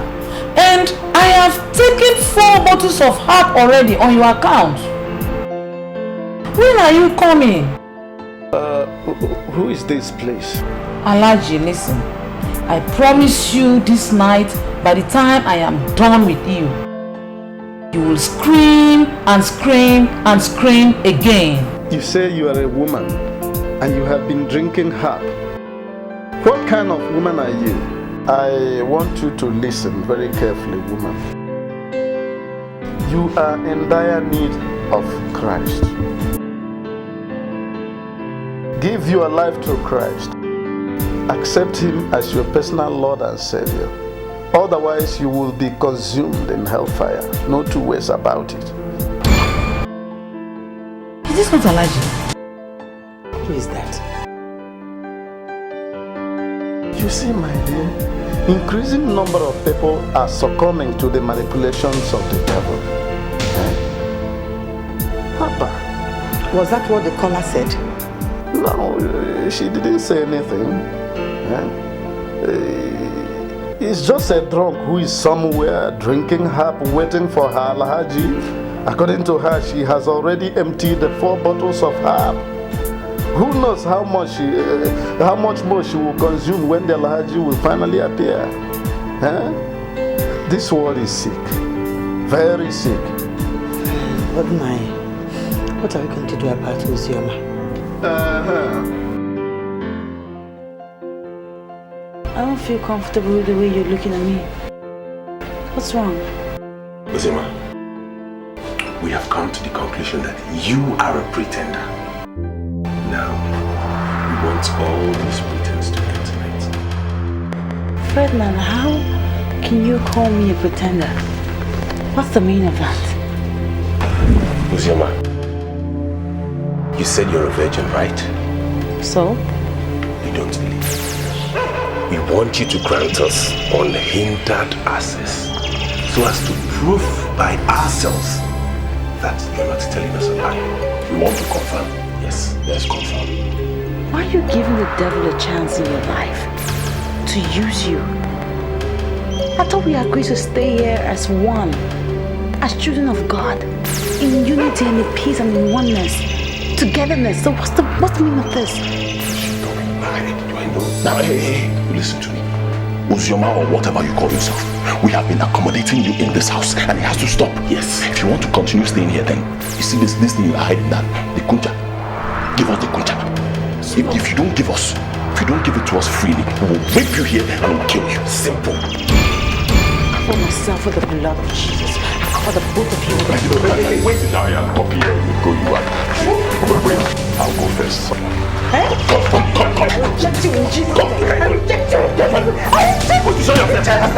and I have taken 4 bottles of herb already on your account. When are you coming? Who is this place? Alhaji, listen. I promise you this night, by the time I am done with you, you will scream and scream and scream again. You say you are a woman and you have been drinking herb. What kind of woman are you? I want you to listen very carefully, woman. You are in dire need of Christ. Give your life to Christ. Accept Him as your personal Lord and Savior. Otherwise, you will be consumed in hellfire. No two ways about it. Is this not Alhaji? Who is that? You see, my dear, increasing number of people are succumbing to the manipulations of the devil. Papa. Was that what the caller said? No, she didn't say anything. It's just a drunk who is somewhere drinking herb, waiting for her Alhaji. According to her, she has already emptied the 4 bottles of herb. Who knows how much more she will consume when the Alhaji will finally appear? This world is sick, very sick. What are we going to do about Uzioma? I don't feel comfortable with the way you're looking at me. What's wrong? Uzima, we have come to the conclusion that you are a pretender. Now, we want all these pretense to end tonight. Ferdinand, how can you call me a pretender? What's the meaning of that? Uzima, you said you're a virgin, right? So? You don't believe. We want you to grant us unhindered access so as to prove by ourselves that you're not telling us a lie. We want to confirm. Yes, let's confirm. Why are you giving the devil a chance in your life to use you? I thought we agreed to stay here as one, as children of God, in unity and in peace and in oneness, togetherness. So what's the meaning of this? Now, hey, listen to me. Uzioma or whatever you call yourself, we have been accommodating you in this house and it has to stop. Yes. If you want to continue staying here, then you see this thing you are hiding down, the kuncha. Give us the kuncha. If you don't give it to us freely, we will rape you here and we'll kill you. Simple. I cover myself with the blood of Jesus. I or the both of you. Wait now, yeah. Copy here. You go, you are. Wait. I'll go first. Come. I reject you in Jesus' name. I reject you. Position yourself.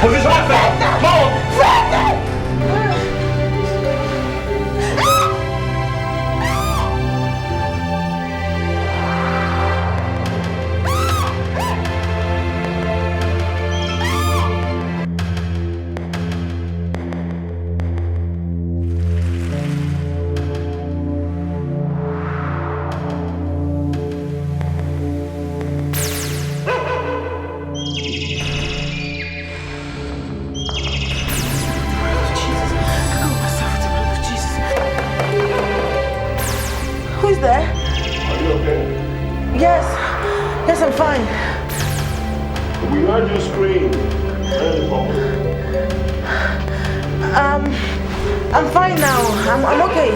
Position yourself. No. Yes, I'm fine. We heard you scream. I'm fine now. I'm okay.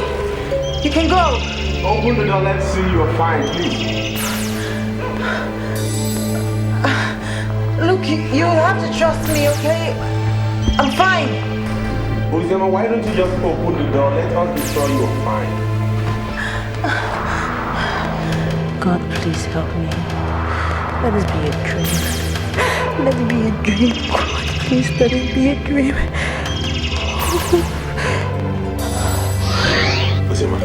You can go. Open the door, let's see you're fine, please. Look, you have to trust me, okay? I'm fine. Ozema, why don't you just open the door? Let us be sure you're fine. God, please help me. Let this be a dream. Let it be a dream. God, please let it be a dream. Ozema,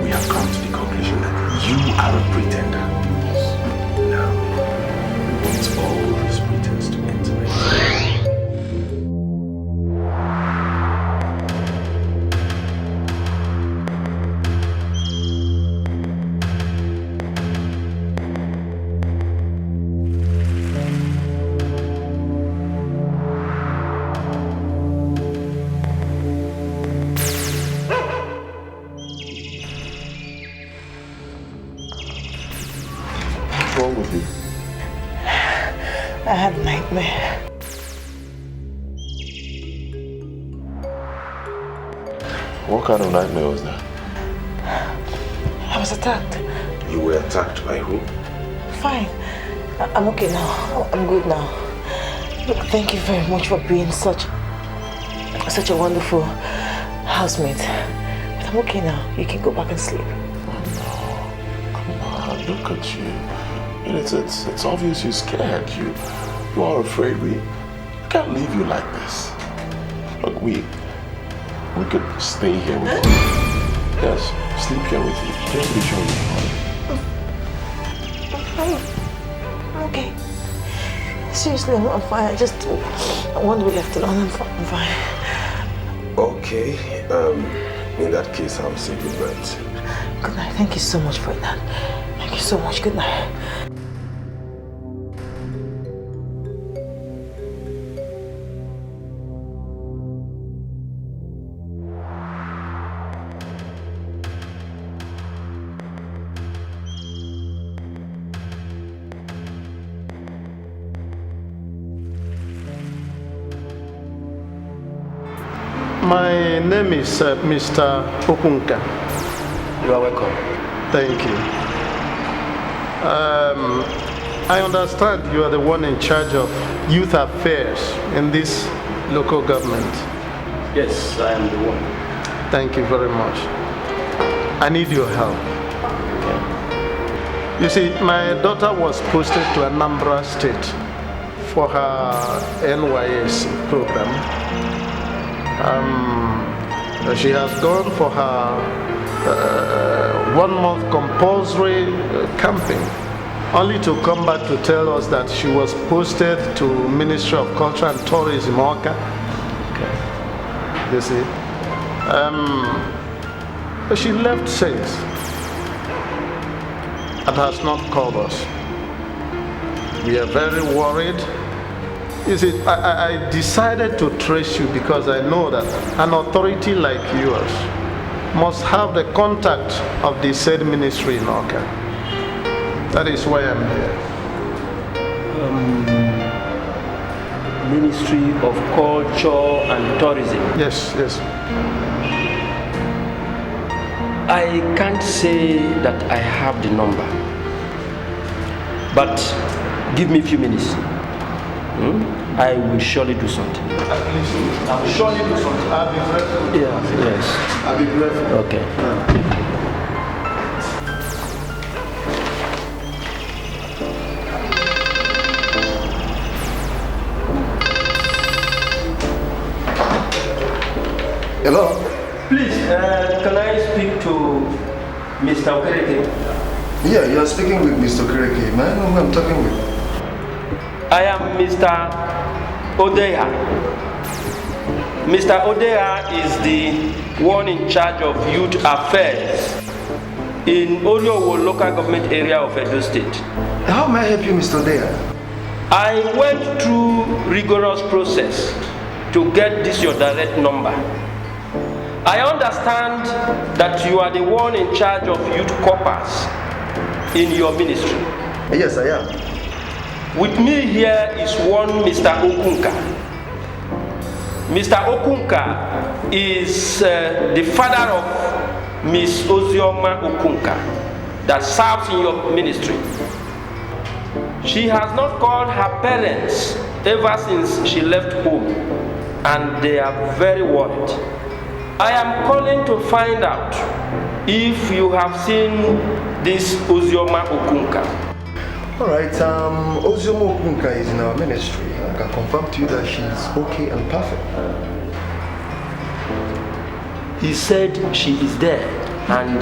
we have come to the conclusion that you are a pretender. Now, we want all this pretense to end tonight. I had a nightmare. What kind of nightmare was that? I was attacked. You were attacked by who? Fine. I'm okay now. I'm good now. Look, thank you very much for being such a wonderful housemate. But I'm okay now. You can go back and sleep. Oh, no. Come on, look at you. It's obvious you're scared. You are afraid. We can't leave you like this. Look, we could stay here with you. Yes, sleep here with you. Just be sure you're fine. I'm okay. Seriously, I'm fine. I want to be left alone. I'm fine. Okay. In that case, I'll say good night. Good night. Thank you so much for that. Thank you so much. Good night. My name is Mr. Okunka. You are welcome. Thank you. I understand you are the one in charge of youth affairs in this local government. Yes, I am the one. Thank you very much. I need your help. Okay. You see, my daughter was posted to Anambra State for her NYSC program. She has gone for her 1 month compulsory camping, only to come back to tell us that she was posted to Ministry of Culture and Tourism, Oka. Okay. You see, she left since and has not called us. We are very worried. You see, I decided to trace you because I know that an authority like yours must have the contact of the said ministry in Oka. That is why I'm here. Ministry of Culture and Tourism. Yes, yes. I can't say that I have the number, but give me a few minutes. I will surely do something. I will surely do something. I'll be grateful. Yes. I'll be grateful. Okay. Hello? Please, can I speak to Mr. Okereke? Yeah, you are speaking with Mr. Okereke. May I know who I'm talking with? I am Mr. Odeya. Mr. Odeya is the one in charge of youth affairs in Oriowo local government area of Edo State. How may I help you, Mr. Odeya? I went through rigorous process to get this your direct number. I understand that you are the one in charge of youth corpers in your ministry. Yes, I am. With me here is one Mr. Okunka. Mr. Okunka is the father of Miss Ozioma Okunka that serves in your ministry. She has not called her parents ever since she left home, and they are very worried. I am calling to find out if you have seen this Ozioma Okunka. Alright, Ozioma Okunka is in our ministry. I can confirm to you that she's okay and perfect. He said she is there and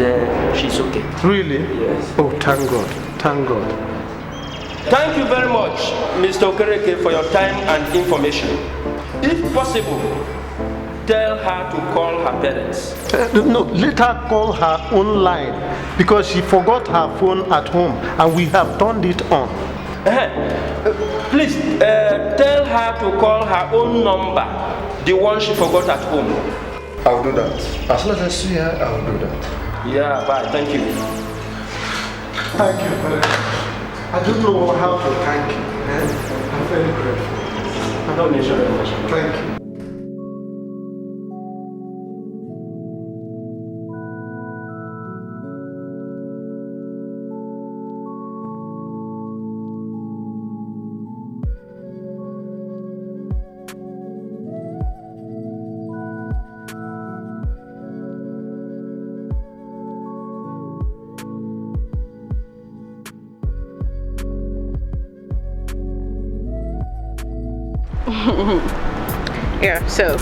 she's okay. Really? Yes. Oh, thank God. Thank God. Thank you very much, Mr. Okereke, for your time and information. If possible, tell her to call her parents. No, let her call her own line because she forgot her phone at home and we have turned it on. Please tell her to call her own number, the one she forgot at home. I'll do that. As soon as I see her, I'll do that. Yeah, bye. Thank you. Thank you very much. I don't know how to thank you. I'm very grateful. Don't mention very much. Thank you. Yeah, so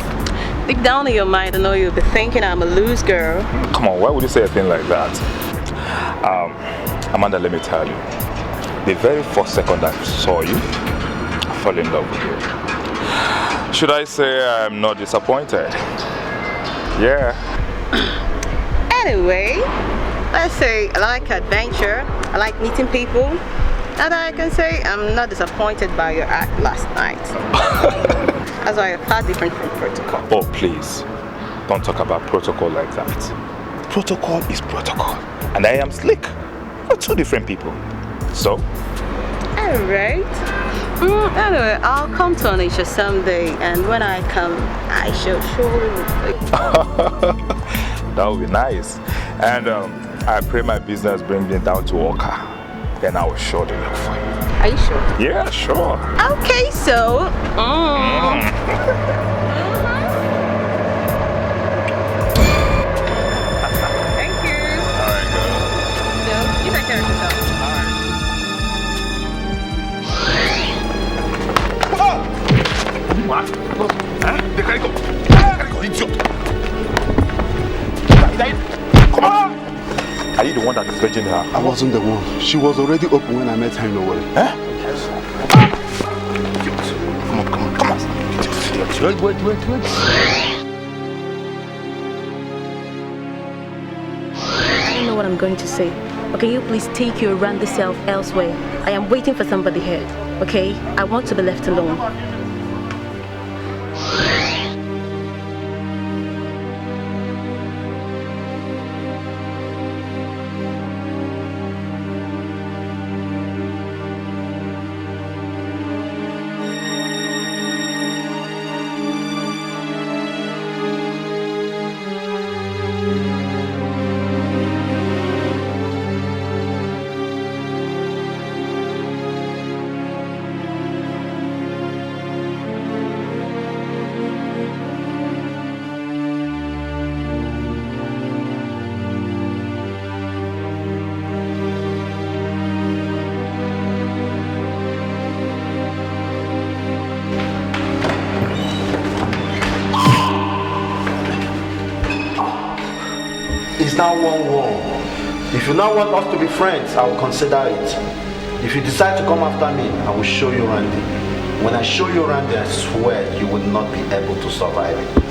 deep down in your mind, I know you'll be thinking I'm a loose girl. Come on, why would you say a thing like that? Amanda, let me tell you. The very first second I saw you, I fell in love with you. Should I say I'm not disappointed? Yeah. Anyway, let's say I like adventure, I like meeting people, and I can say I'm not disappointed by your act last night. That's why you're far different from protocol. Oh, please. Don't talk about protocol like that. Protocol is protocol. And I am slick. We're two different people. So? Alright. Anyway, I'll come to Onitsha someday, and when I come, I shall surely meet you. That would be nice. And I pray my business brings me down to Oka. Then I will surely look for you. Are you sure? Yeah, sure. Okay, so. Thank you. Alright, girl. So, you take care of yourself. What? Huh? They can't go. Idiot. Come on. Are you the one that is fetching her? I wasn't the one. She was already open when I met her in Owerri. Huh? Come on. Wait. I don't know what I'm going to say. But can you please take your randy self elsewhere? I am waiting for somebody here. Okay? I want to be left alone. now want war. If you now want us to be friends, I will consider it. If you decide to come after me, I will show you Randy. When I show you Randy, I swear you will not be able to survive it.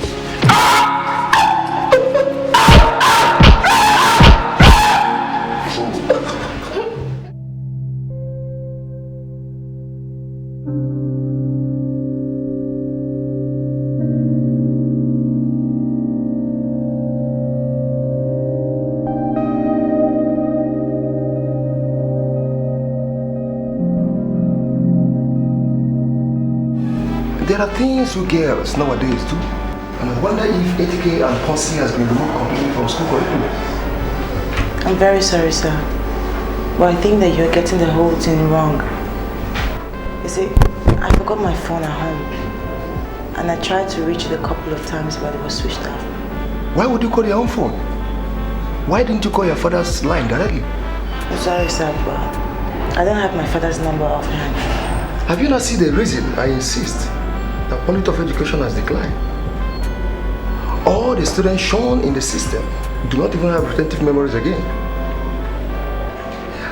There are things you girls nowadays do. And I wonder if ATK and Posse has been removed completely from school curriculum. I'm very sorry, sir. But I think that you're getting the whole thing wrong. You see, I forgot my phone at home. And I tried to reach it a couple of times, but it was switched off. Why would you call your own phone? Why didn't you call your father's line directly? I'm sorry, sir, but I don't have my father's number offhand. Have you not seen the reason I insist? The quality of education has declined. All the students shown in the system do not even have retentive memories again.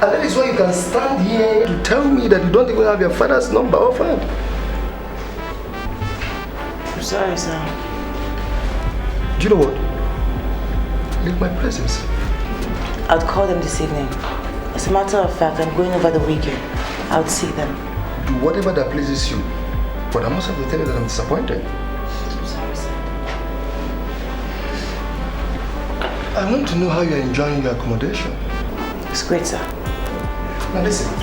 And that is why you can stand here to tell me that you don't even have your father's number offhand. I'm sorry, sir. Do you know what? Leave my presence. I'll call them this evening. As a matter of fact, I'm going over the weekend. I'll see them. Do whatever that pleases you. But I must have to tell you that I'm disappointed. I'm sorry, sir. I want to know how you're enjoying your accommodation. It's great, sir. Now listen.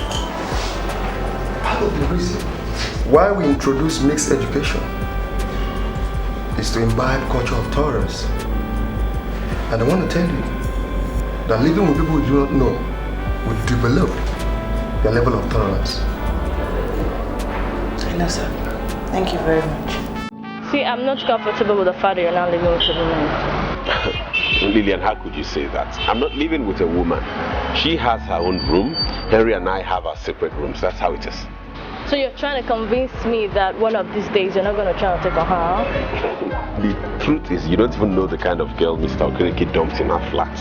Part of the reason why we introduce mixed education is to imbibe culture of tolerance. And I want to tell you that living with people you do not know will develop your level of tolerance. I know, sir. Thank you very much. See, I'm not comfortable with the fact that you're now living with a woman. Lillian, how could you say that? I'm not living with a woman. She has her own room. Henry and I have our separate rooms. That's how it is. So you're trying to convince me that one of these days you're not going to try to take her home? The truth is, you don't even know the kind of girl Mr. Okereke dumped in her flat.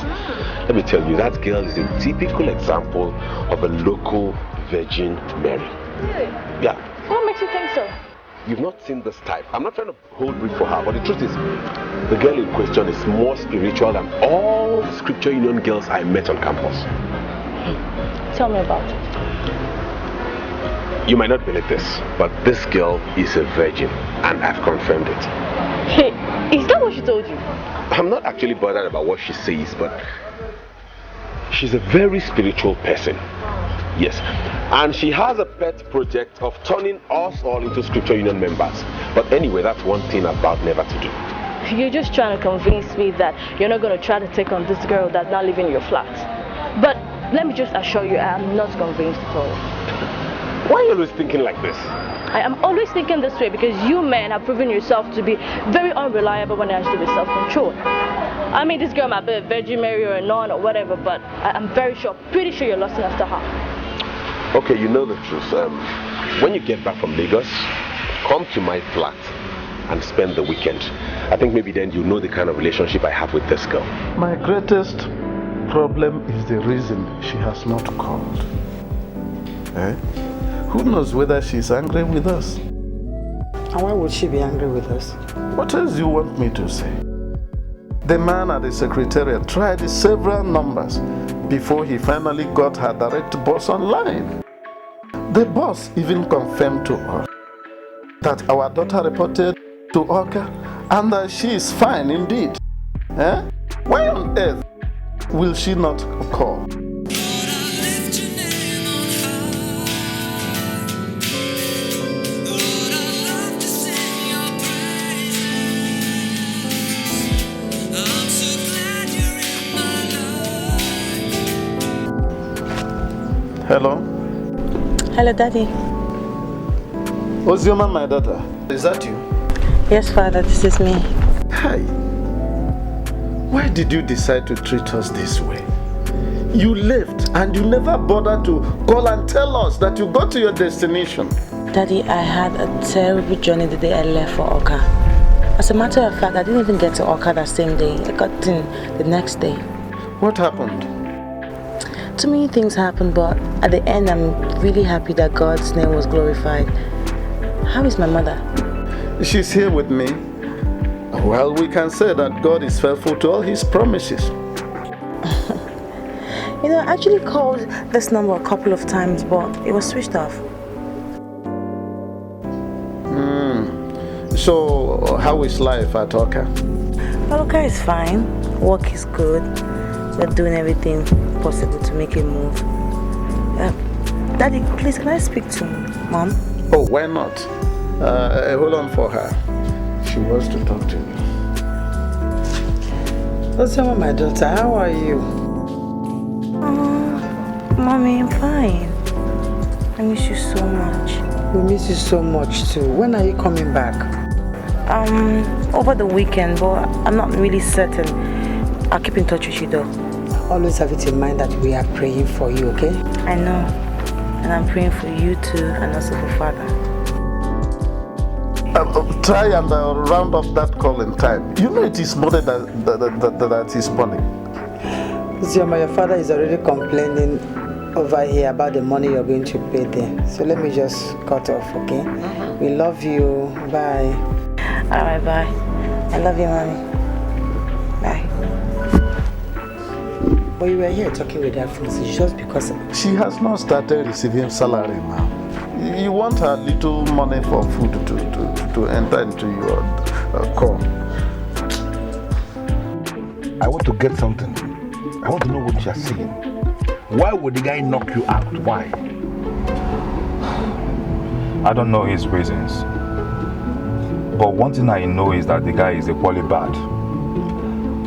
Let me tell you, that girl is a typical example of a local Virgin Mary. Really? Yeah. What makes you think so? You've not seen this type. I'm not trying to hold brief for her, but the truth is, the girl in question is more spiritual than all the Scripture Union girls I met on campus. Tell me about it. You might not believe this, but this girl is a virgin, and I've confirmed it. Hey, is that what she told you? I'm not actually bothered about what she says, but she's a very spiritual person. Yes, and she has a pet project of turning us all into Scripture Union members. But anyway, that's one thing I've vowed never to do. You're just trying to convince me that you're not going to try to take on this girl that's not living in your flat. But let me just assure you, I'm not convinced at all. Why are you always thinking like this? I am always thinking this way because you men have proven yourself to be very unreliable when it has to do with self-control. I mean, this girl might be a Virgin Mary or a nun or whatever, but I'm pretty sure you're lusting after her. Okay, you know the truth. When you get back from Lagos, come to my flat and spend the weekend. I think maybe then you know the kind of relationship I have with this girl. My greatest problem is the reason she has not called. Who knows whether she's angry with us? And why would she be angry with us? What else do you want me to say? The man at the secretariat tried several numbers before he finally got her direct boss online. The boss even confirmed to her that our daughter reported to Oka and that she is fine indeed. Why on earth will she not call? Hello? Hello, Daddy. Ozioma, my daughter. Is that you? Yes, Father, this is me. Hi. Why did you decide to treat us this way? You left and you never bothered to call and tell us that you got to your destination. Daddy, I had a terrible journey the day I left for Oka. As a matter of fact, I didn't even get to Oka that same day. I got in the next day. What happened? Too many things happened, but at the end, I'm really happy that God's name was glorified. How is my mother? She's here with me. Well, we can say that God is faithful to all his promises. You know, I actually called this number a couple of times, but it was switched off. So, how is life at Oka? Oka is fine. Work is good. We're doing everything possible to make it move. Daddy, please, can I speak to Mom? Oh, why not? Hold on for her. She wants to talk to you. Osama, my daughter, how are you? Mommy, I'm fine. I miss you so much. We miss you so much too. When are you coming back? Over the weekend, but I'm not really certain. I'll keep in touch with you though. Always have it in mind that we are praying for you, okay? I know. And I'm praying for you too, and also for Father. Try and round up that call in time. You know it is money that is money. Zioma, your father is already complaining over here about the money you're going to pay there. So let me just cut off, okay? We love you. Bye. Alright, bye. I love you, Mommy. Bye. But you were here talking with her friends. It's just because she has not started receiving salary now. You want a little money for food to enter into your call. I want to get something. I want to know what you're saying. Why would the guy knock you out? Why? I don't know his reasons. But one thing I know is that the guy is equally bad.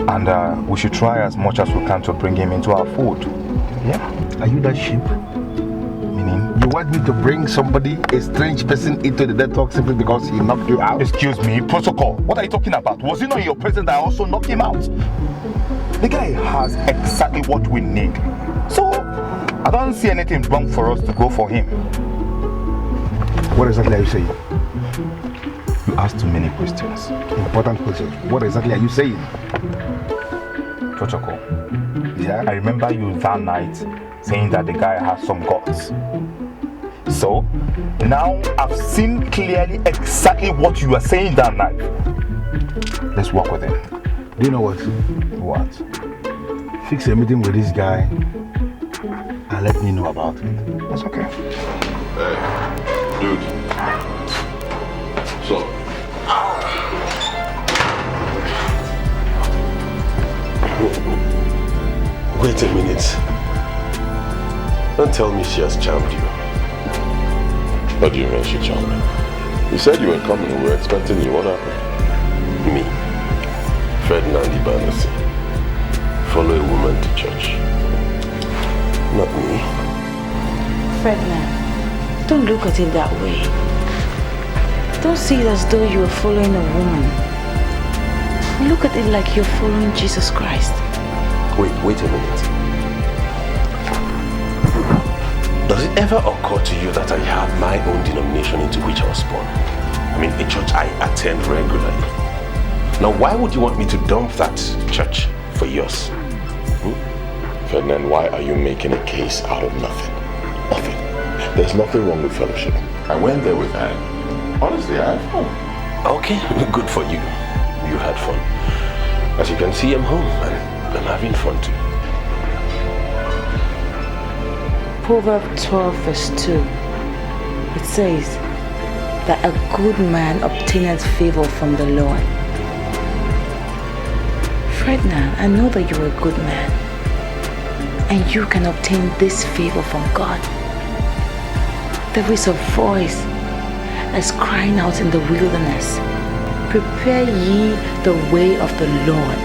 And we should try as much as we can to bring him into our fold. Yeah? Are you that sheep? Meaning? You want me to bring somebody, a strange person, into the network simply because he knocked you out? Excuse me, Protocol. What are you talking about? Was it not in your presence that I also knocked him out? The guy has exactly what we need. So, I don't see anything wrong for us to go for him. What exactly are you saying? You asked too many questions. Important questions. What exactly are you saying? Protocol. Yeah? I remember you that night saying that the guy has some guts. So, now I've seen clearly exactly what you were saying that night. Let's work with it. Do you know what? What? Fix a meeting with this guy and let me know about it. That's okay. Hey, dude. So. Wait a minute. Don't tell me she has charmed you. What do you mean she charmed me? You said you were coming. We were expecting you. What happened? Me, Ferdinand Ibanesi, follow a woman to church. Not me. Ferdinand, don't look at it that way. Don't see it as though you are following a woman. Look at it like you're following Jesus Christ. Wait a minute. Does it ever occur to you that I have my own denomination into which I was born? I mean, a church I attend regularly. Now, why would you want me to dump that church for yours? Ferdinand, why are you making a case out of nothing? Nothing. There's nothing wrong with fellowship. I went there with Anne. Honestly, I had fun. Okay, good for you. You had fun. As you can see, I'm home and I'm having fun too. Proverbs 12 verse 2. It says that a good man obtaineth favor from the Lord. Ferdinand, I know that you're a good man and you can obtain this favor from God. There is a voice that's crying out in the wilderness. Prepare ye the way of the Lord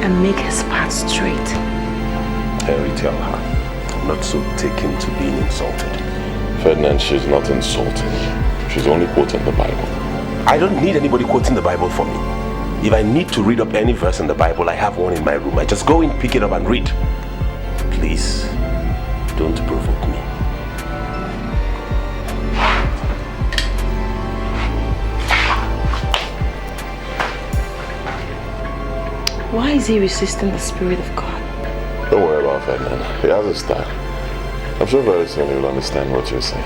and make his path straight. Henry, tell her, I'm not so taken to being insulted. Ferdinand, she's not insulting. She's only quoting the Bible. I don't need anybody quoting the Bible for me. If I need to read up any verse in the Bible, I have one in my room. I just go in, pick it up and read. Please, don't provoke me. Why is he resisting the Spirit of God? Ferdinand. He has a style. I'm sure very soon he will understand what you're saying.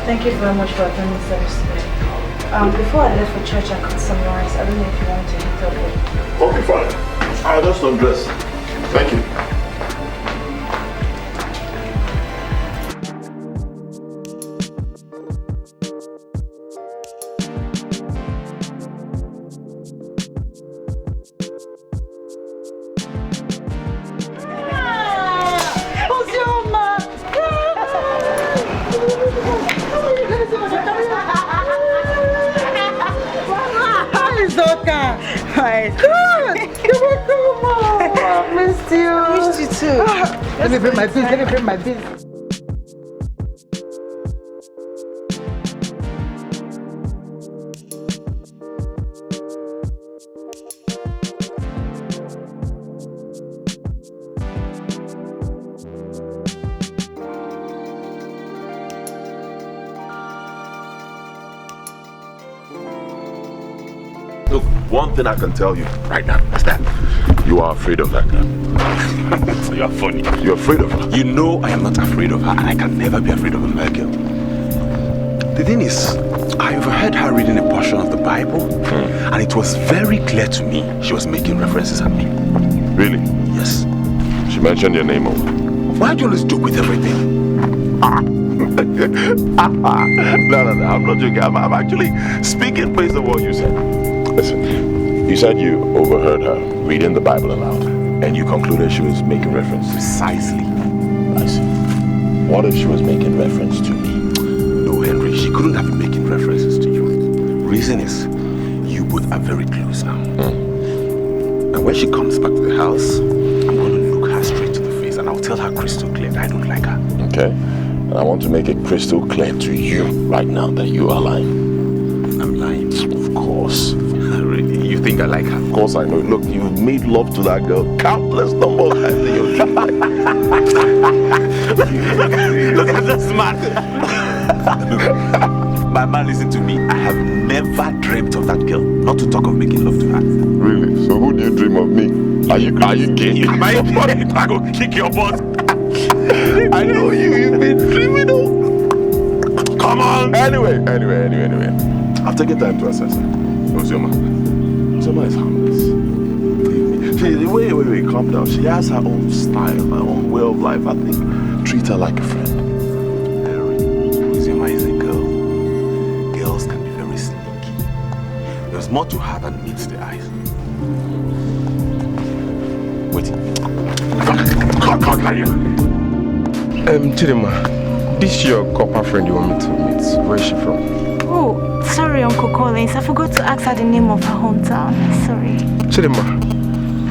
Thank you very much for attending service today. Before I left for church, I cooked some rice. I don't know if you want to eat up it. Okay, fine. I'll just undress. Thank you. Let me bring my beans. Look, one thing I can tell you right now is that you are afraid of that girl. You are funny. You're afraid of her. You know I am not afraid of her, and I can never be afraid of a girl. The thing is, I overheard her reading a portion of the Bible, and it was very clear to me she was making references at me. Really? Yes. She mentioned your name. Why do you always joke with everything? No, I'm not joking. I'm actually speaking based on what you said. Listen, you said you overheard her reading the Bible aloud, and you concluded she was making reference. Precisely. I see. What if she was making reference to me? No, Henry, she couldn't have been making references to you. Reason is, you both are very close now. And when she comes back to the house, I'm going to look her straight to the face, and I'll tell her crystal clear that I don't like her. Okay. And I want to make it crystal clear to you right now that you are lying. I'm lying? Of course. Really? You think I like her? Of course I know. Look, you've made love to that girl countless number of times in your life. Look at this man. My man, listen to me. I have never dreamt of that girl. Not to talk of making love to her. Really? So who do you dream of me? Are you gay? Am I funny? I go kick your butt. I know you've been dreaming of. Come on. Anyway. I've taken time to assess her. Ozoma is harmless. Believe me. Wait, calm down. She has her own style, her own way of life. I think treat her like a friend. Ozoma is a girl. Girls can be very sneaky. There's more to her than meets the eyes. Wait. Come here. Chidima, this is your copper friend you want me to meet. Where is she from? Oh, sorry, Uncle Collins. I forgot to ask her the name of her hometown. Sorry. Chidima,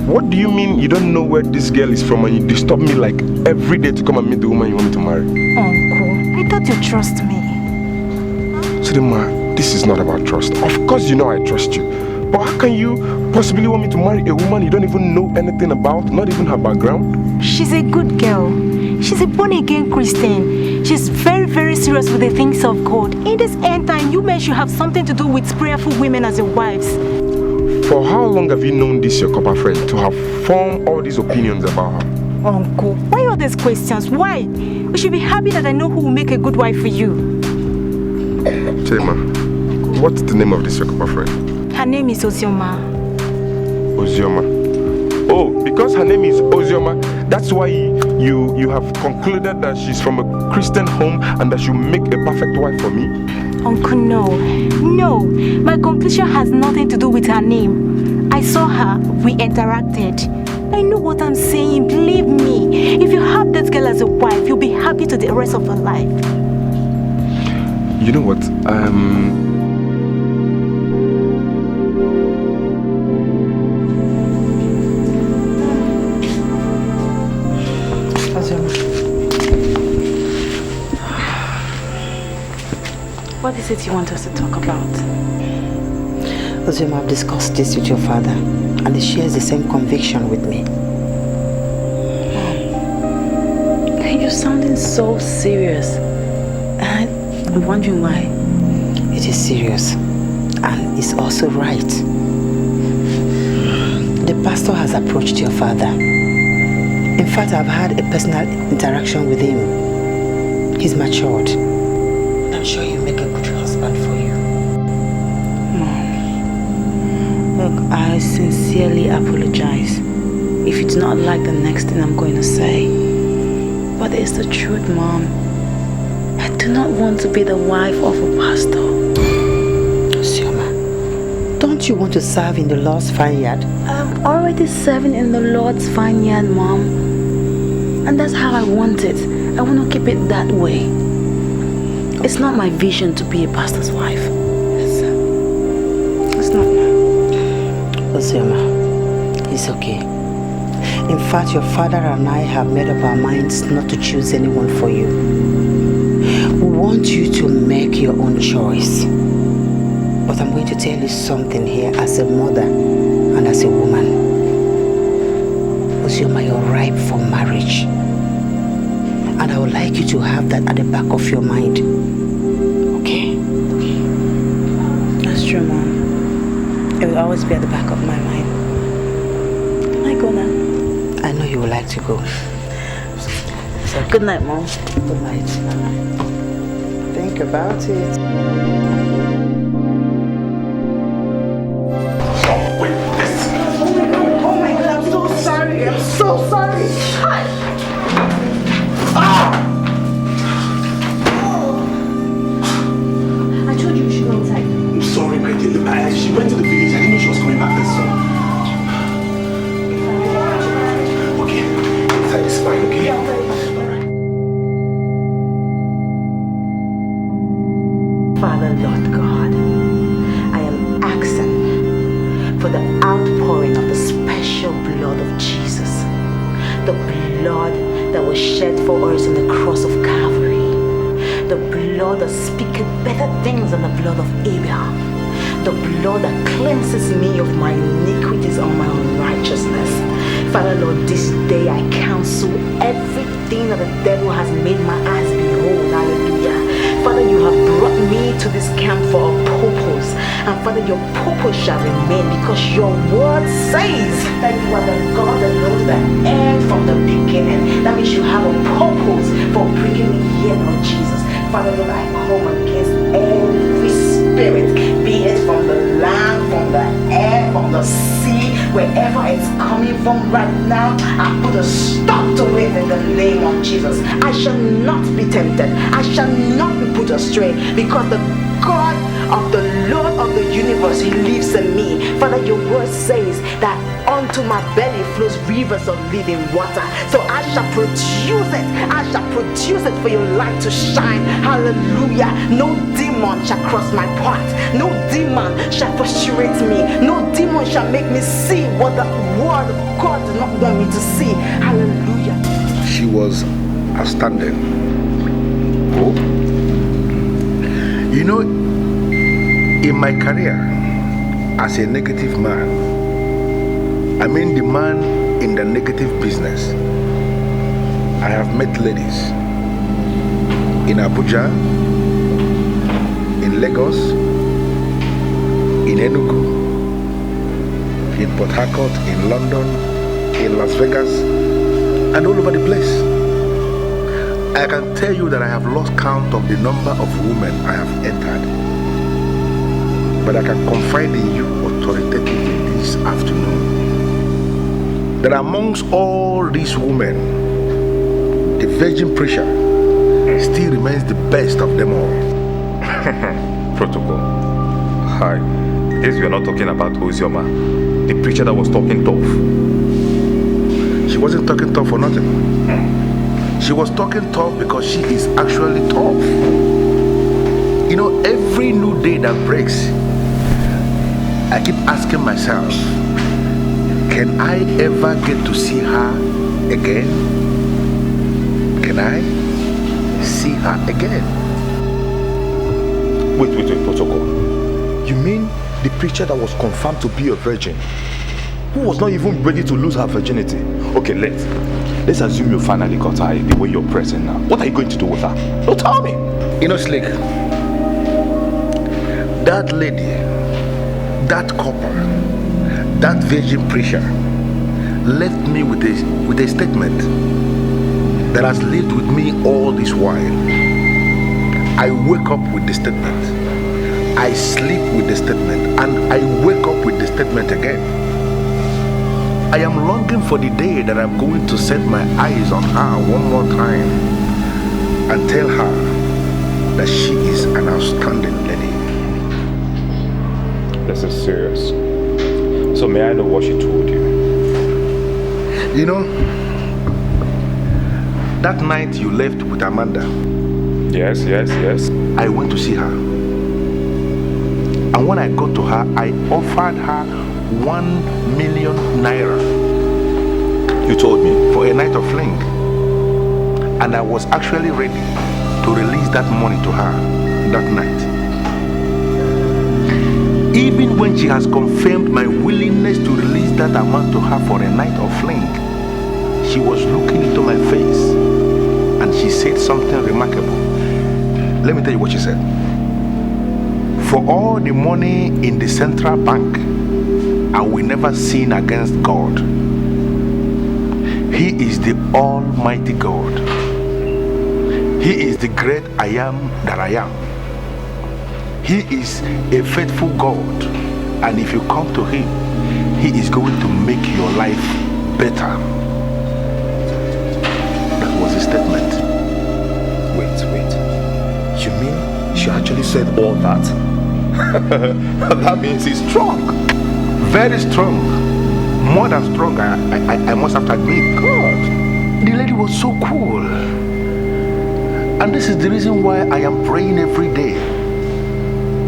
what do you mean you don't know where this girl is from and you disturb me like every day to come and meet the woman you want me to marry? Uncle, I thought you trust me. Chidima, this is not about trust. Of course you know I trust you. But how can you possibly want me to marry a woman you don't even know anything about, not even her background? She's a good girl. She's a born-again Christian. She's very, very serious with the things of God. In this end time, you men should have something to do with prayerful women as your wives. For how long have you known this your copper friend to have formed all these opinions about her? Uncle, why all these questions? Why? You should be happy that I know who will make a good wife for you. Chidima, what's the name of this your copper friend? Her name is Ozioma. Ozioma. Oh, because her name is Ozioma, that's why you have concluded that she's from a Christian home and that she'll make a perfect wife for me? Uncle, no. My conclusion has nothing to do with her name. I saw her, we interacted. I know what I'm saying, believe me. If you have this girl as a wife, you'll be happy to the rest of her life. You know what? What is it you want us to talk about? Ozioma, I've discussed this with your father, and he shares the same conviction with me. You're sounding so serious. I'm wondering why. It is serious, and it's also right. The pastor has approached your father. In fact, I've had a personal interaction with him. He's matured. I'm sure he'll make a good husband for you. Mom, look, I sincerely apologize if it's not like the next thing I'm going to say. But it's the truth, Mom. I do not want to be the wife of a pastor. Sioma, don't you want to serve in the Lord's vineyard? I'm already serving in the Lord's vineyard, Mom. And that's how I want it. I want to keep it that way. It's not my vision to be a pastor's wife. It's not. Sioma, it's okay. In fact, your father and I have made up our minds not to choose anyone for you. We want you to make your own choice. But I'm going to tell you something here as a mother and as a woman. Osioma, you're ripe for marriage. And I would like you to have that at the back of your mind. Okay? That's true, Mom. It will always be at the back of my mind. Can I go now? I know you would like to go. So, good night, Mom. Good night. Think about it. Oh my God, I'm so sorry. I'm so sorry. I told you should go inside. I'm sorry, my dear. She went to the village. I didn't know she was coming back this soon. Okay, inside is fine, okay? Father, Lord God, I am asking for the outpouring of the special blood of Jesus. The blood that was shed for us on the cross of Calvary. The blood that speaketh better things than the blood of Abel. The blood that cleanses me of my iniquities and my unrighteousness. Father, Lord, this day I cancel everything that the devil has made my eyes behold. Hallelujah. Father, you have brought me to this camp for a purpose. And Father, your purpose shall remain because your word says that you are the God that knows the end from the beginning. That means you have a purpose for bringing me here, Lord Jesus. Father, Lord, I come against every spirit, be it from the land, from the air, from the sea, wherever it's coming from right now, I put a stop to it in the name of Jesus. I shall not be tempted. I shall not be put astray because the God of the Lord of the universe, He lives in me. Father, your word says that unto my belly flows rivers of living water. So I shall produce it. I shall produce it for your light to shine. Hallelujah. No demon shall cross my path. No demon shall frustrate me. No demon shall make me see what the word of God does not want me to see. Hallelujah. She was outstanding. Oh. You know, in my career as a negative man, I mean the man in the negative business, I have met ladies in Abuja, in Lagos, in Enugu, in Port Harcourt, in London, in Las Vegas, and all over the place. I can tell you that I have lost count of the number of women I have entered. But I can confide in you authoritatively this afternoon that amongst all these women, the virgin preacher still remains the best of them all. Protocol. Hi. Yes, we are not talking about Osioma, the preacher that was talking tough. She wasn't talking tough for nothing. She was talking tough because she is actually tough. You know, every new day that breaks, I keep asking myself, can I ever get to see her again? Can I see her again? Wait, Protocol. You mean the preacher that was confirmed to be a virgin, who was not even ready to lose her virginity? Okay, let's assume you finally got her the way you're pressing now. What are you going to do with her? No, tell me. You know, Slick, that lady, that couple, that virgin preacher, left me with a statement that has lived with me all this while. I wake up with the statement. I sleep with the statement, and I wake up with the statement again. I am longing for the day that I'm going to set my eyes on her one more time and tell her that she is an outstanding lady. This is serious. So may I know what she told you? You know, that night you left with Amanda. Yes. I went to see her. And when I got to her, I offered her 1 million naira. You told me? For a night of fling. And I was actually ready to release that money to her that night. Even when she has confirmed my willingness to release that amount to her for a night of fling, she was looking into my face and she said something remarkable. Let me tell you what she said. For all the money in the central bank, I will never sin against God. He is the Almighty God. He is the great I am that I am. He is a faithful God, and if you come to Him, He is going to make your life better. That was the statement. Wait. You mean she actually said all that? That means he's strong. Very strong. More than strong, I must have to admit. God, the lady was so cool. And this is the reason why I am praying every day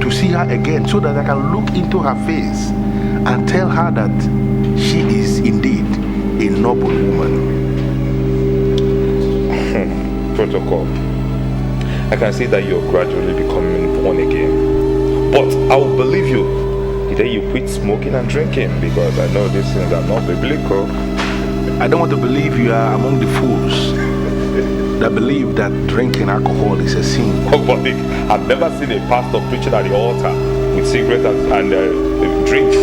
to see her again, so that I can look into her face and tell her that she is indeed a noble woman. Protocol. I can see that you're gradually becoming born again. But I will believe you the day you quit smoking and drinking, because I know these things are not biblical. I don't want to believe you are among the fools that believe that drinking alcohol is a sin. Oh, but I've never seen a pastor preaching at the altar with cigarettes and drinks.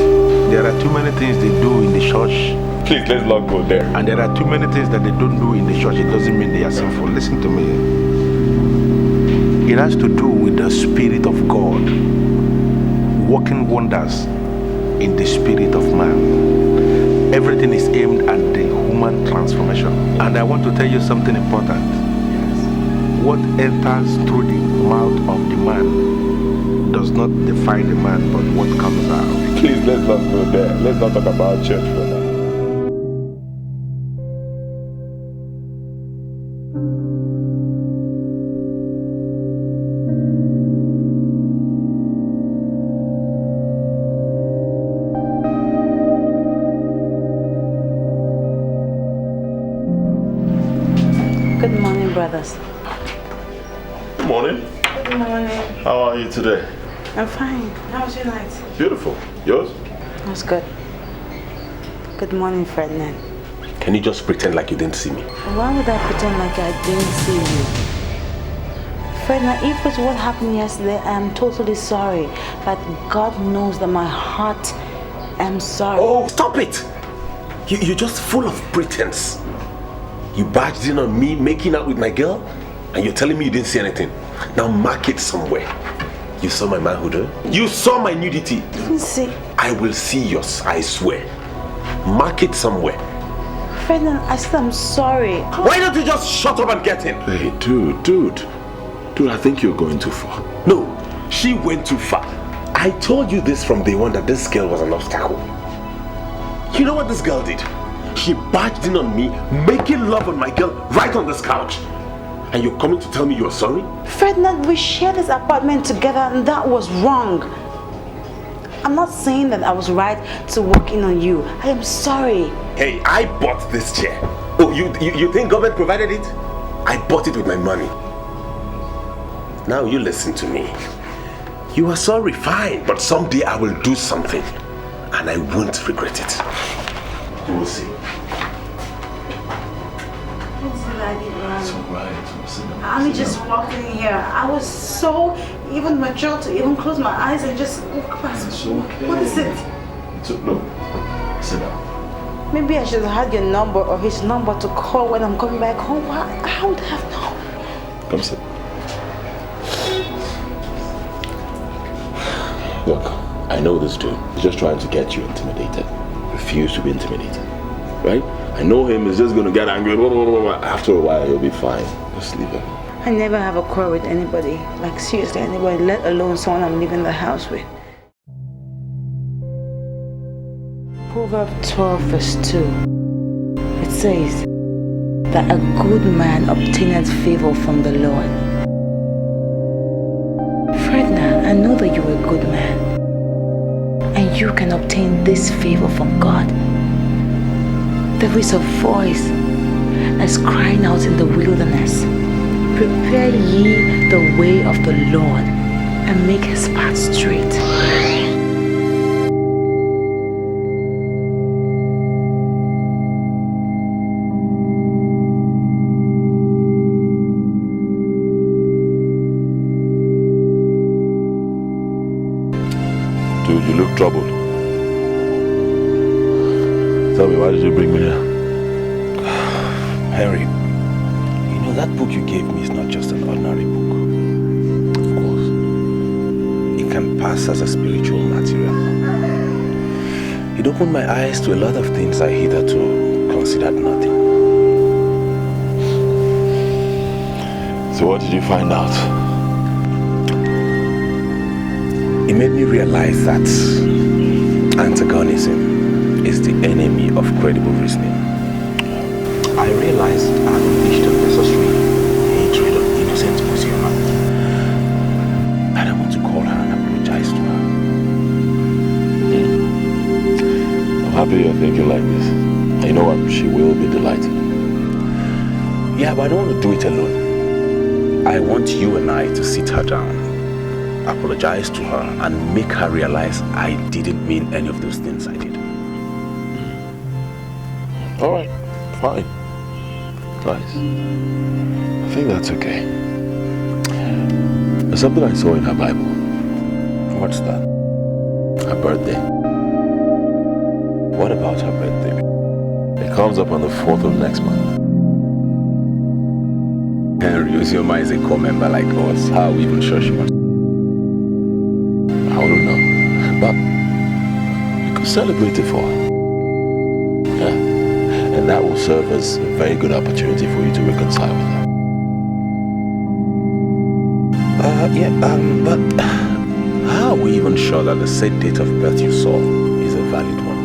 There are too many things they do in the church. Please, let's not go there. And there are too many things that they don't do in the church. It doesn't mean they are sinful. Listen to me. It has to do with the Spirit of God working wonders in the spirit of man. Everything is aimed at the human transformation. And I want to tell you something important. What enters through the mouth of the man does not define the man, but what comes out. Please, let's not go there. Let's not talk about church for now. Good morning, brothers. Good morning. Good morning. How are you today? I'm fine. How was your night? Beautiful. Yours? It was good. Good morning, Ferdinand. Can you just pretend like you didn't see me? Why would I pretend like I didn't see you? Ferdinand, if it's what happened yesterday, I am totally sorry. But God knows that my heart, I'm sorry. Oh, stop it! You're just full of pretense. You barged in on me making out with my girl, and you're telling me you didn't see anything. Now mark it somewhere. You saw my manhood, huh? You saw my nudity. Didn't see. I will see yours, I swear. Mark it somewhere. Ferdinand, I said I'm sorry. Why don't you just shut up and get in? Hey, dude, I think you're going too far. No, she went too far. I told you this from day one, that this girl was an obstacle. You know what this girl did? She barged in on me, making love on my girl right on this couch. And you're coming to tell me you're sorry? Ferdinand, we shared this apartment together and that was wrong. I'm not saying that I was right to walk in on you. I am sorry. Hey, I bought this chair. Oh, you think government provided it? I bought it with my money. Now you listen to me. You are sorry, fine, but someday I will do something and I won't regret it. You will see. It's alright. I'm just walking here. I was so even mature to even close my eyes and just walk past. It's okay. What is it? No. Sit down. Maybe I should have had your number or his number to call when I'm coming back home. I would have known. Come sit. Look, I know this dude. He's just trying to get you intimidated. Refuse to be intimidated. Right? I know him. He's just going to get angry. Blah, blah, blah, blah. After a while, he'll be fine. Just leave him. I never have a quarrel with anybody. Like, seriously, anybody, let alone someone I'm leaving the house with. Proverbs 12 verse 2. It says that a good man obtaineth favor from the Lord. Ferdinand, I know that you're a good man. And you can obtain this favor from God. There is a voice that's crying out in the wilderness. Prepare ye the way of the Lord and make his path straight. Dude, you look troubled. Tell me, why did you bring me here? Henry, you know that book you gave me is not just an ordinary book. Of course. It can pass as a spiritual material. It opened my eyes to a lot of things I hitherto considered nothing. So what did you find out? It made me realize that antagonism is the enemy of credible reasoning. I realized I had unleashed unnecessary hatred of innocent Osioma. And I want to call her and apologize to her. I'm happy you're thinking like this. You know what? She will be delighted. Yeah, but I don't want to do it alone. I want you and I to sit her down, apologize to her, and make her realize I didn't mean any of those things I did. All right, fine. Nice. I think that's okay. There's something I saw in her Bible. What's that? Her birthday. What about her birthday? It comes up on the 4th of next month. Henry Osioma is a core member like us. How are we even sure she wants? I don't know. But you could celebrate it for her. Yeah. And that will serve as a very good opportunity for you to reconcile with her. But how are we even sure that the said date of birth you saw is a valid one?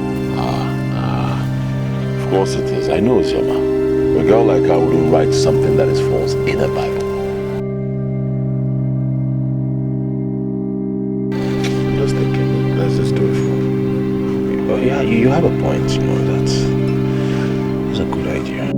Of course it is. I know Osioma. A girl like her wouldn't write something that is false in her Bible. I'm just thinking, let's just do it for her. Oh yeah, you have a point, you know, that's a good idea.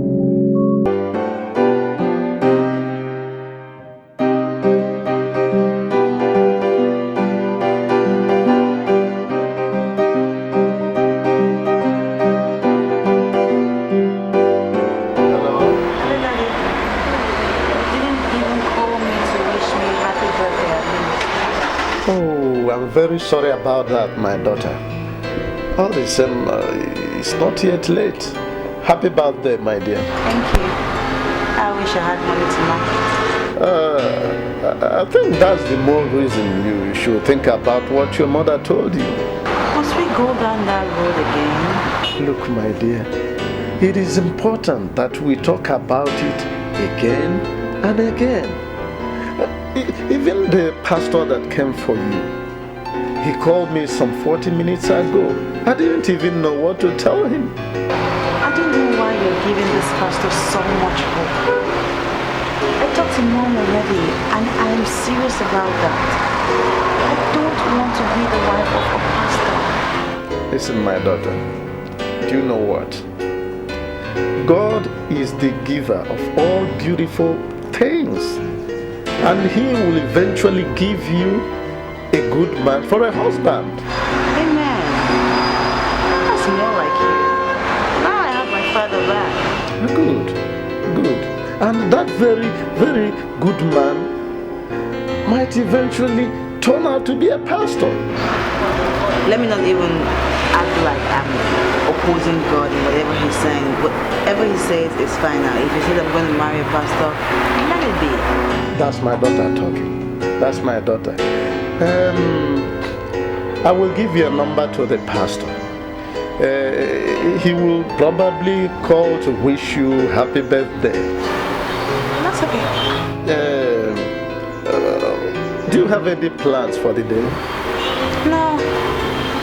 Very sorry about that, my daughter. All the same, it's not yet late. Happy birthday, my dear. Thank you. I wish I had money tonight. I think that's the more reason you should think about what your mother told you. Must we go down that road again? Look, my dear, it is important that we talk about it again and again. Even the pastor that came for you, he called me some 40 minutes ago. I didn't even know what to tell him. I don't know why you're giving this pastor so much hope. I talked to Mom already, and I am serious about that. I don't want to be the wife of a pastor. Listen, my daughter, do you know what? God is the giver of all beautiful things, and He will eventually give you a good man for a husband. Amen. That's more like you. Now I have my father back. Good. And that very, very good man might eventually turn out to be a pastor. Let me not even act like I'm opposing God in whatever he's saying. Whatever he says is fine now. If he says I'm going to marry a pastor, let it be. That's my daughter talking. That's my daughter. I will give you a number to the pastor. He will probably call to wish you happy birthday. That's okay. Do you have any plans for the day? No.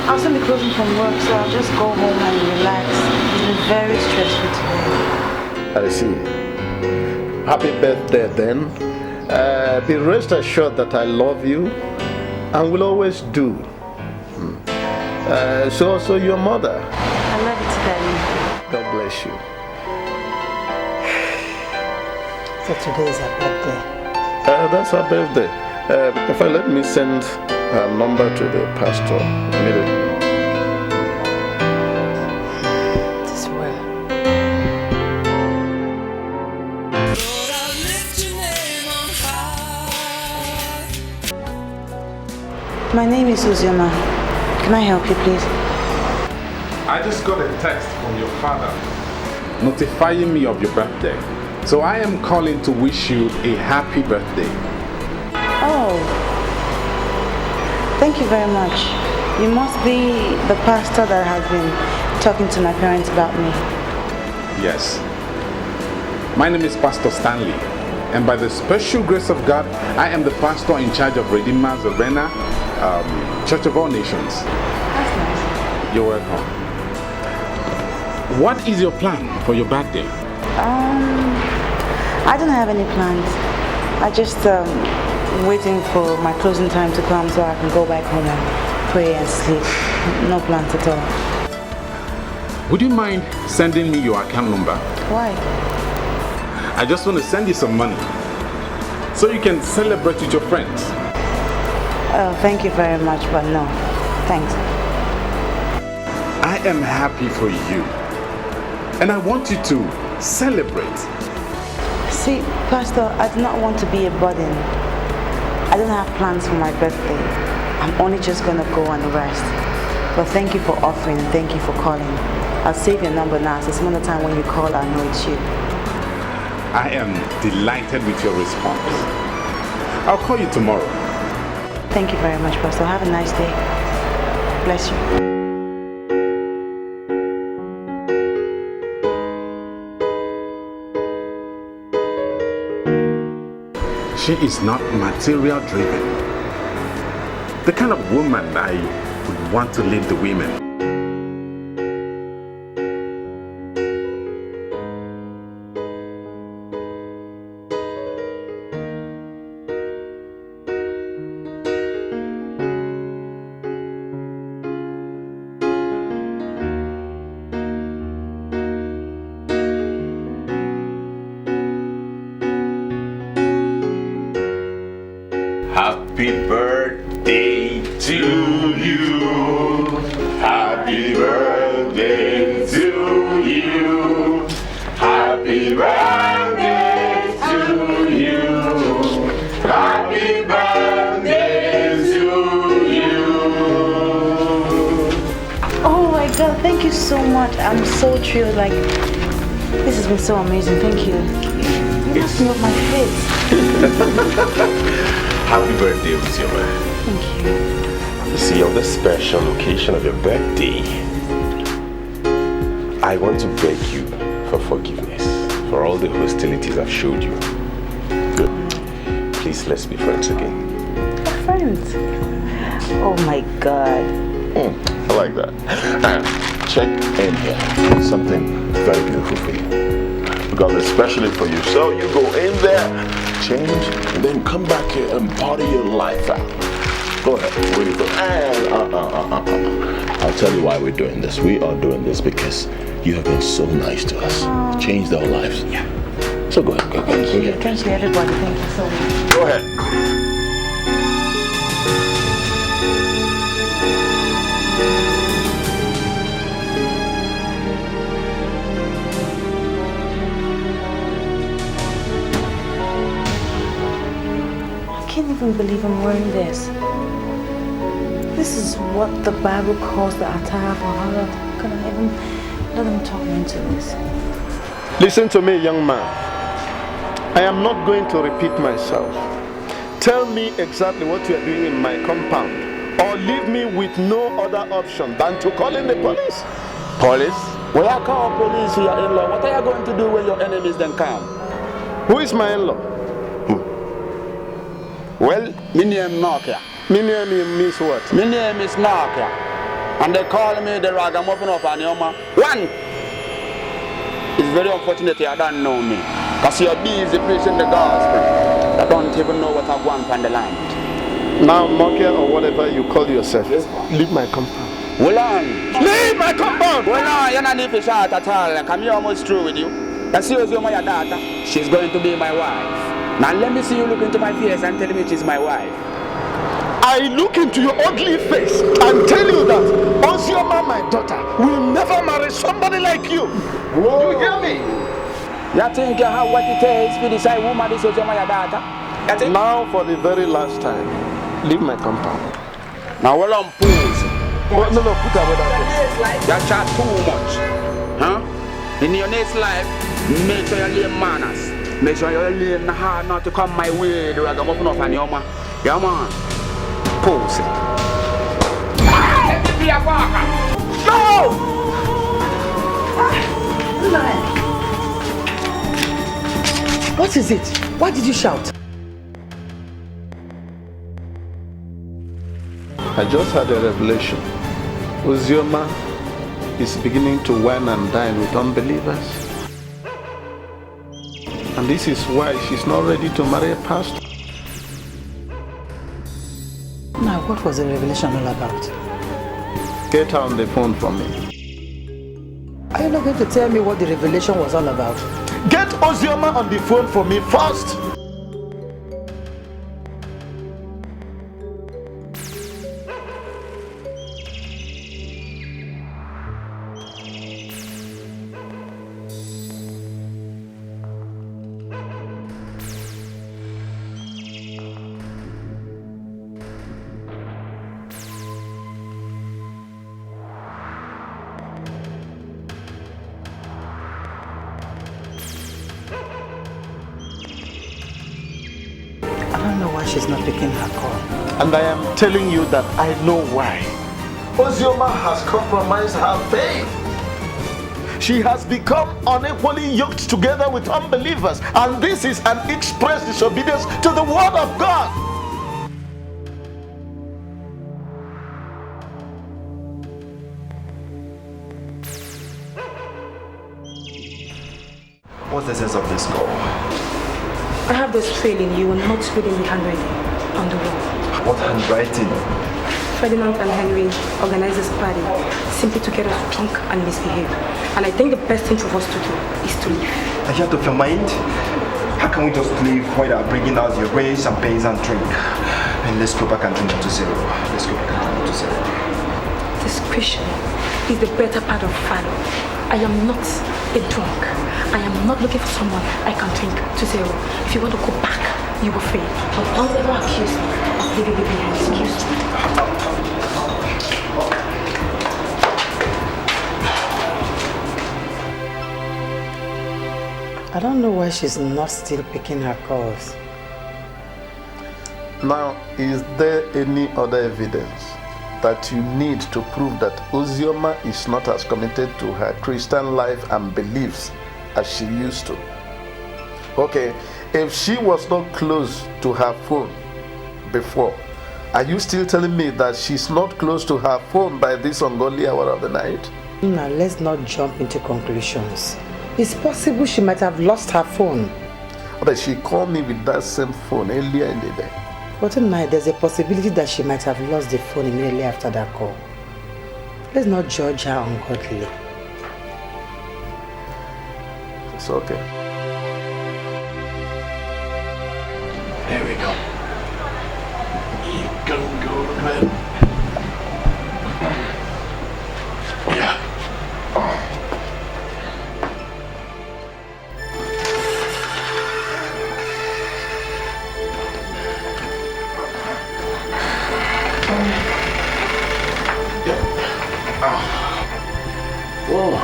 I'll soon be closing from work, so I'll just go home and relax. It's been very stressful today. I see. Happy birthday then. Be rest assured that I love you and will always do. So also your mother. I love you too, Daddy. God bless you. So today is her birthday. That's her birthday. If I let me send her number to the pastor immediately. This well. My name is Uzioma. Can I help you, please? I just got a text from your father notifying me of your birthday. So I am calling to wish you a happy birthday. Oh. Thank you very much. You must be the pastor that has been talking to my parents about me. Yes. My name is Pastor Stanley. And by the special grace of God, I am the pastor in charge of Redeemer's Arena, Church of All Nations. That's nice. You're welcome. What is your plan for your birthday? I don't have any plans. I just waiting for my closing time to come so I can go back home and pray and sleep. No plans at all. Would you mind sending me your account number? Why? I just want to send you some money so you can celebrate with your friends. Oh, thank you very much, but no. Thanks. I am happy for you. And I want you to celebrate. See, Pastor, I do not want to be a burden. I don't have plans for my birthday. I'm only just going to go and rest. But thank you for offering and thank you for calling. I'll save your number now, so some other time when you call, I know it's you. I am delighted with your response. I'll call you tomorrow. Thank you very much, Pastor. Have a nice day. Bless you. She is not material driven. The kind of woman I would want to lead the women. Happy birthday to you. Happy birthday to you. Happy birthday to you. Happy birthday to you. Oh my God, thank you so much. I'm so thrilled. Like, this has been so amazing. Thank you. You must me off my face. Happy birthday, Uzioma. Thank you. You see, on this special occasion of your birthday, I want to beg you for forgiveness for all the hostilities I've showed you. Good. Please, let's be friends again. Friends? Oh my God. I like that. Check in here. Something very beautiful for you. We got this specially for you. So you go in there, change, and then come back here and party your life out. Go ahead. Where you go? And I'll tell you why we're doing this. We are doing this because you have been so nice to us. Changed our lives. Yeah. So go ahead. Go Thank you. ahead. Thank you, everybody. Thank you so much. Go ahead. I can't even believe I'm wearing this. This is what the Bible calls the attire of a harlot. Can I even Let him talk me into this. Listen to me, young man. I am not going to repeat myself. Tell me exactly what you are doing in my compound, or leave me with no other option than to call in the police. Police? When I call police for your in-law, what are you going to do when your enemies then come? Who is my in-law? Well, my name Nokia. My name means what? My name is Nokia. And they call me the ragamuffin of Anioma. One! It's very unfortunate you don't know me. Because you're busy preaching the gospel. I don't even know what I want on the land. Now, Nokia or whatever you call yourself, leave my compound. Hold on. Leave my compound! Well, no, you're not need to shout at all. I'm almost through with you. That's your daughter. She's going to be my wife. Now let me see you look into my face and tell me she's my wife. I look into your ugly face and tell you that Ozioma, my daughter, will never marry somebody like you. Whoa. You hear me? You think you have what it takes for this woman, this Ozioma, your daughter? Now, for the very last time, leave my compound. Now, well, I'm pause. No, put away that. You chat too much. Huh? In your next life, make sure you learn manners. Make sure you learn hard not to come my way. The ragamuffin of Anioma. Yeah, man. Pause. Let me be a walker. No! What is it? Why did you shout? I just had a revelation. Ozioma is beginning to wine and dine with unbelievers. And this is why she's not ready to marry a pastor. Now, what was the revelation all about? Get her on the phone for me. Are you not going to tell me what the revelation was all about? Get Ozioma on the phone for me first. She's not picking her call. And I am telling you that I know why. Ozioma has compromised her faith. She has become unequally yoked together with unbelievers, and this is an express disobedience to the word of God. What's the sense of this call? I have this feeling you will not read in the handwriting on the wall. What handwriting? Ferdinand and Henry organized this party simply to get us drunk and misbehave. And I think the best thing for us to do is to leave. Are you out of your mind? How can we just leave while they are bringing out your way, champagne and drink? And let's go back and drink to zero. Let's go back and drink to zero. Discretion is the better part of valor. I am not a drunk. I am not looking for someone I can drink to zero. If you want to go back, you will fail. But don't ever accuse me of leaving you behind. Excuse me. I don't know why she's not still picking her calls. Now, is there any other evidence that you need to prove that Ozioma is not as committed to her Christian life and beliefs as she used to? Okay, if she was not close to her phone before, are you still telling me that she's not close to her phone by this ungodly hour of the night? Now, let's not jump into conclusions. It's possible she might have lost her phone. But she called me with that same phone earlier in the day. But tonight, there's a possibility that she might have lost the phone immediately after that call. Let's not judge her ungodly. It's okay. There we go. You can go to bed. Yeah. Whoa.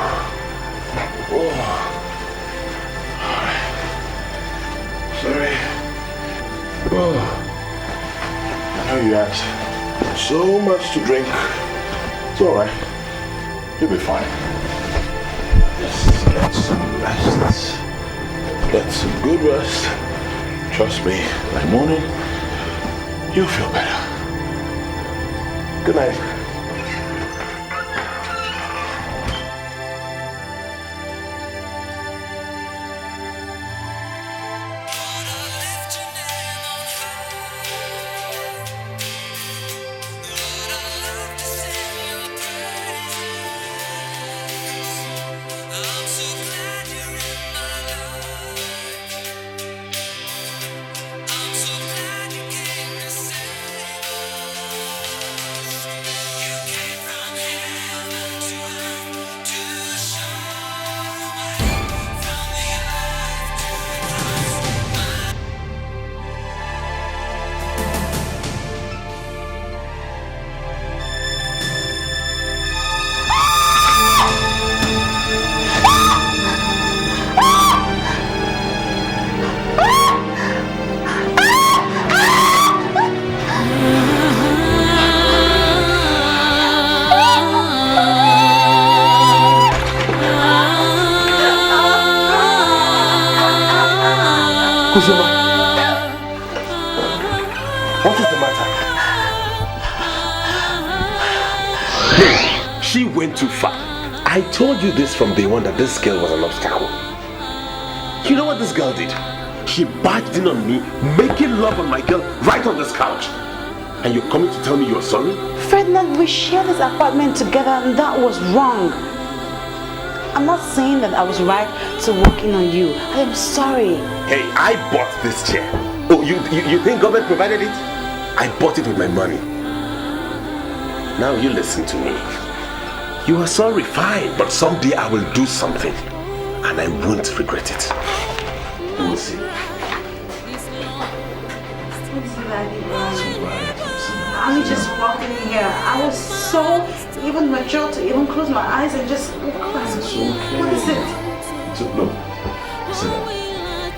Sorry. Oh, I know you had so much to drink. It's alright. You'll be fine. Just get some rest. Get some good rest. Trust me, by morning, you'll feel better. Good night. Uzoma, what is the matter? No, she went too far. I told you this from day one that this girl was an obstacle. You know what this girl did? She barged in on me, making love on my girl right on this couch. And you're coming to tell me you're sorry? Ferdinand, we shared this apartment together and that was wrong. I'm not saying that I was right to walk in on you. I am sorry. Hey, I bought this chair. Oh, you think government provided it? I bought it with my money. Now you listen to me. You are sorry, fine, but someday I will do something and I won't regret it. You will see. I'm just walking in here. I was so even mature to even close my eyes and just look back. What is it? No. Sit down.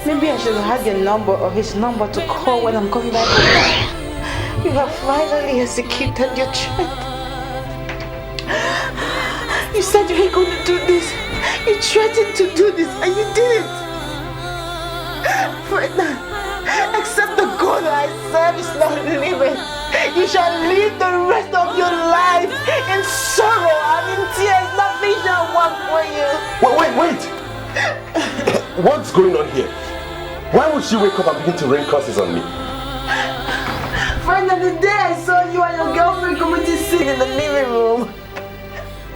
Maybe I should have had your number or his number to call when I'm coming back home. You have finally executed your threat. You said you ain't going to do this. You threatened to do this and you did it. Ferdinand, except the God I serve is not living. You shall live the rest of your life in sorrow and in tears. Nothing shall work for you. Wait! What's going on here? Why would she wake up and begin to rain curses on me? Friend, the day I saw you and your girlfriend committing sin in the living room,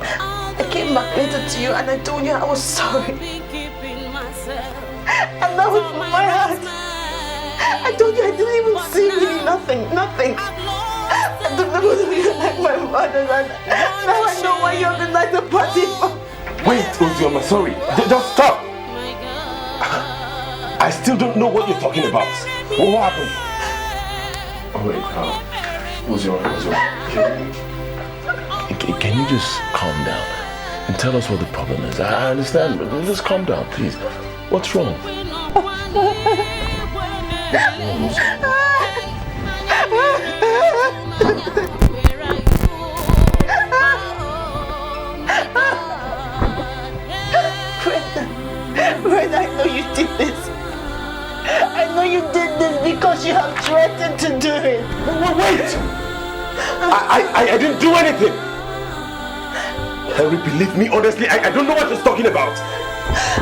I came back later to you and I told you I was sorry. And that was my heart. I told you I didn't even see really nothing. I took the both of you like my mother and now I know why you organized the party for. Wait, Uzoma, sorry. Just stop. I still don't know what you're talking about. What happened? Oh wait, Uzoma, can you just calm down and tell us what the problem is? I understand, but just calm down, please. What's wrong? Fred, I know you did this. I know you did this because you have threatened to do it. Wait! I didn't do anything. Henry, believe me, honestly, I don't know what he's talking about.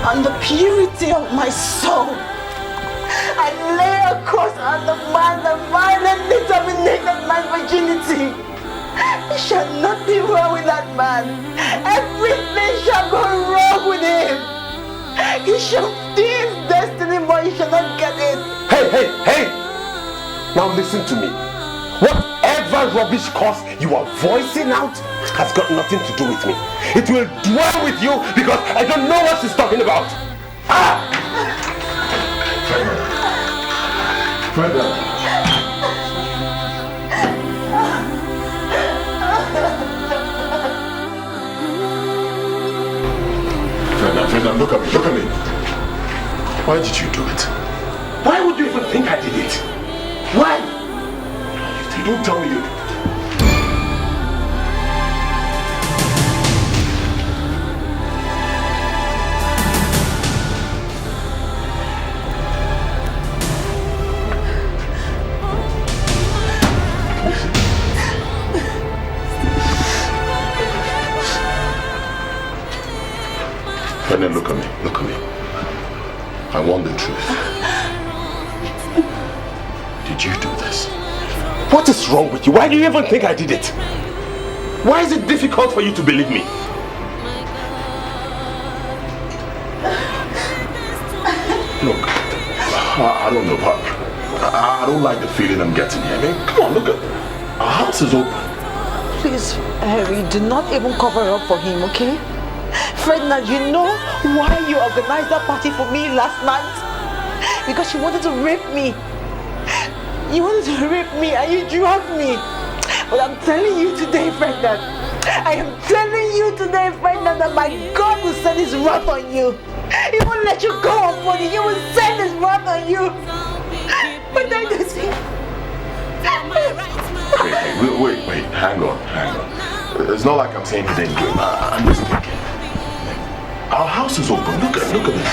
On the purity of my soul, I lay a curse on the man that violently terminated my virginity. It shall not be well with that man. Everything shall go wrong with him. He shall steal his destiny, but he shall not get it. Hey! Now listen to me. Whatever rubbish curse you are voicing out has got nothing to do with me. It will dwell with you because I don't know what she's talking about. Ferdinand. Zainab, look at me, look at me. Why did you do it? Why would you even think I did it? Why? You don't tell me you... Brennan, look at me, look at me. I want the truth. Did you do this? What is wrong with you? Why do you even think I did it? Why is it difficult for you to believe me? Look, I don't know, but I don't like the feeling I'm getting here. I mean, come on, look at... Our house is open. Please, Harry, do not even cover up for him, okay? Ferdinand, you know why you organized that party for me last night? Because you wanted to rape me. You wanted to rape me and you dragged me. But I'm telling you today, Ferdinand. I am telling you today, Ferdinand, that my God will send his wrath on you. He won't let you go on money. He will send his wrath on you. But I don't see. Wait, hang on. It's not like I'm saying you didn't do it. I'm just thinking. Our house is open. Look at this.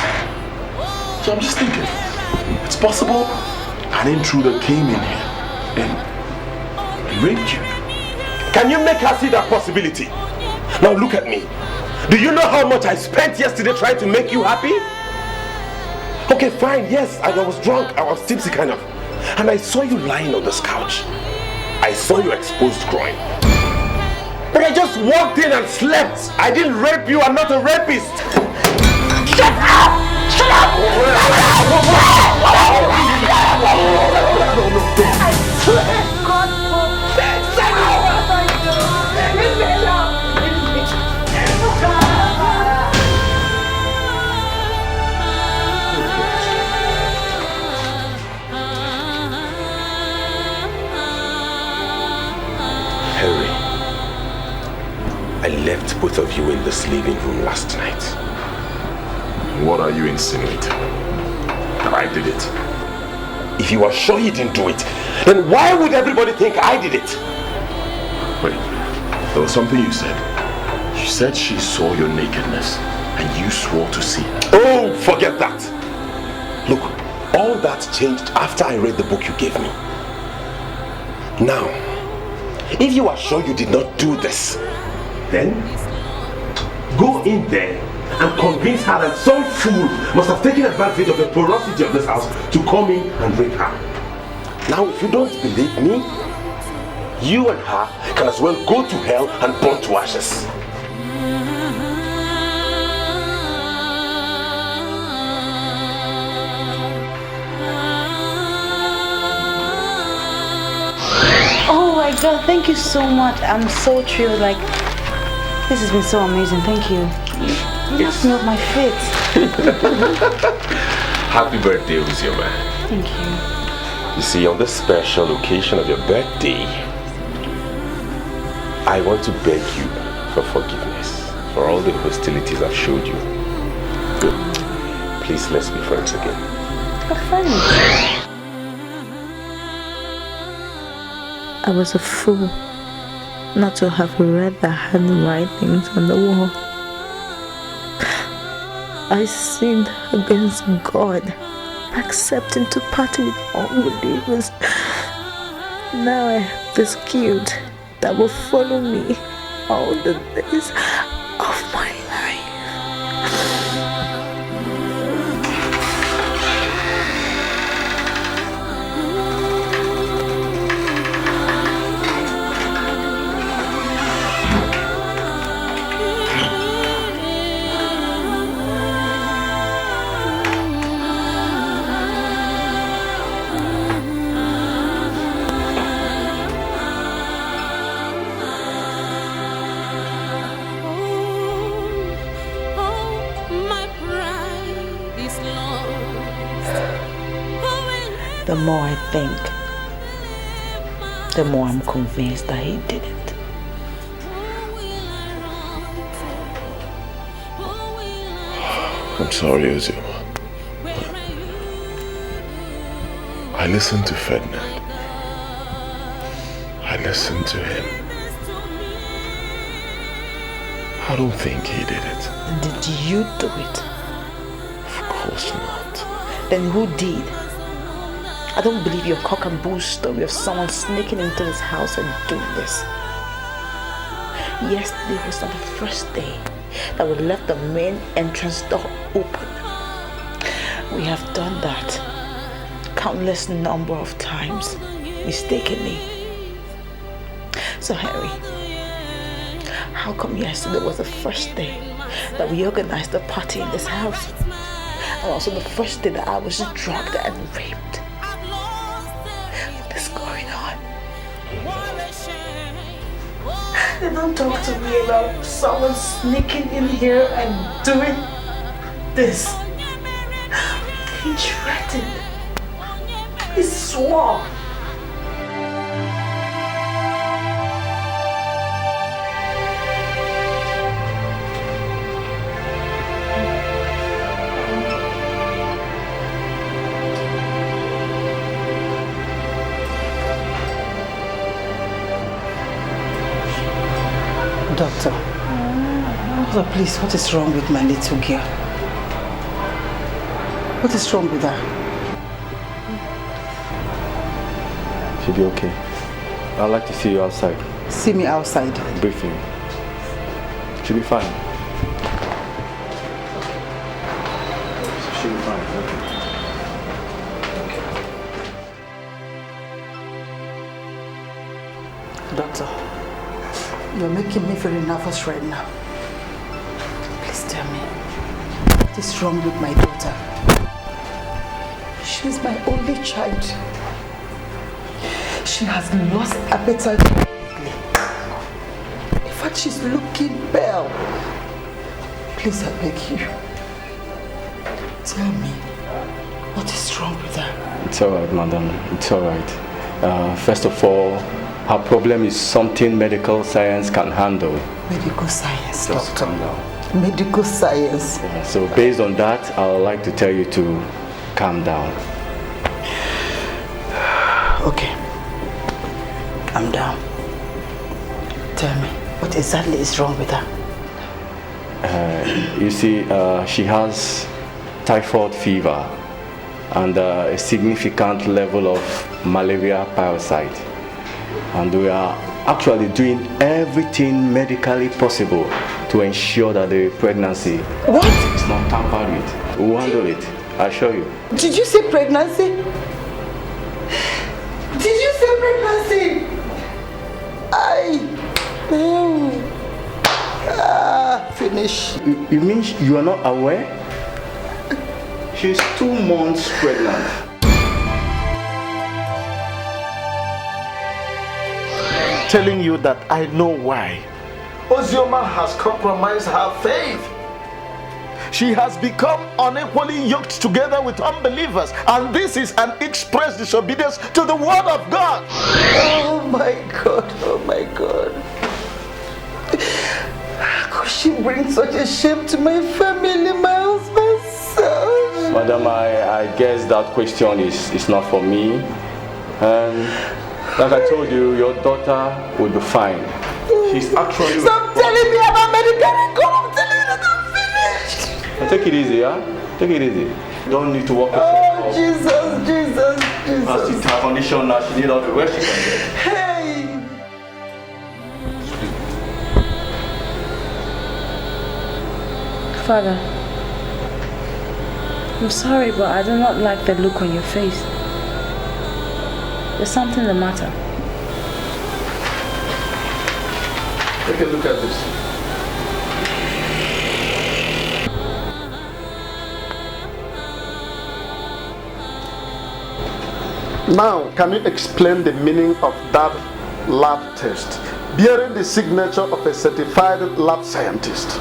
So I'm just thinking, it's possible an intruder came in here and raped you. Can you make her see that possibility? Now look at me. Do you know how much I spent yesterday trying to make you happy? Okay, fine, yes, I was drunk, I was tipsy kind of. And I saw you lying on this couch. I saw your exposed groin. But I just walked in and slept. I didn't rape you, I'm not a rapist. Shut up! Shut up! I swear God forbid. Send me wrath on you. Leave me alone. Harry, I left both of you in this living room last night. What are you insinuating? That I did it? If you are sure you didn't do it, then why would everybody think I did it? Wait, there was something you said. You said she saw your nakedness and you swore to see it. Oh, forget that. Look, all that changed after I read the book you gave me. Now, if you are sure you did not do this, then go in there and convince her that some fool must have taken advantage of the porosity of this house to come in and rape her. Now, if you don't believe me, you and her can as well go to hell and burn to ashes. Oh my God, thank you so much. I'm so thrilled. Like, this has been so amazing. Thank you. You knocked me off my feet. Happy birthday, Uzioma. Thank you. You see, on this special occasion of your birthday, I want to beg you for forgiveness for all the hostilities I've showed you. Good. Please, let's be friends again. We're friends. I was a fool not to have read the handwritings on the wall. I sinned against God, accepting to party with unbelievers. Now I have this guilt that will follow me all the days of my life. The more I think, the more I'm convinced that he did it. I'm sorry, Ozioma. I listened to Ferdinand. I listened to him. I don't think he did it. Did you do it? Of course not. Then who did? I don't believe your cock and bull story of someone sneaking into his house and doing this. Yesterday was not the first day that we left the main entrance door open. We have done that countless number of times, mistakenly. So Harry, how come yesterday was the first day that we organized the party in this house? And also the first day that I was drugged and raped? What's going on? They don't talk to me about someone sneaking in here and doing this. He threatened. He swore. Doctor, please, what is wrong with my little girl? What is wrong with her? She'll be okay. I'd like to see you outside. See me outside? Briefly. She'll be fine. She'll be fine, okay. Doctor, you're making me very nervous right now. Please tell me, what is wrong with my daughter? She's my only child. She has lost appetite. In fact, she's looking pale. Please, I beg you. Tell me, what is wrong with her? It's alright, madam. It's alright. First of all, her problem is something medical science can handle. Medical science, Just doctor. calm down. Medical science. Yeah, so based on that, I would like to tell you to calm down. Okay. I'm down. Tell me, what exactly is wrong with her? You see, she has typhoid fever and a significant level of malaria parasite. And we are actually doing everything medically possible to ensure that the pregnancy is not tampered with. We'll handle it, I assure you. Did you say pregnancy? Did you say pregnancy? Finish. You mean you are not aware? She's 2 months pregnant. Telling you that I know why. Ozioma has compromised her faith. She has become unequally yoked together with unbelievers, and this is an express disobedience to the word of God. Oh my God, oh my God. How could she bring such a shame to my family, my husband's son? Madam, I guess that question is not for me. And like I told you, your daughter will be fine. She's actually... Stop telling me about medical record. I'm telling you that I'm finished. Take it easy, huh? Take it easy. Don't need to walk yourself Oh, Jesus, Jesus, Jesus. As it's her condition now, she needs all the rest she can get. Hey! Father, I'm sorry, but I do not like the look on your face. There's something the matter. Take a look at this. Now, can you explain the meaning of that lab test bearing the signature of a certified lab scientist?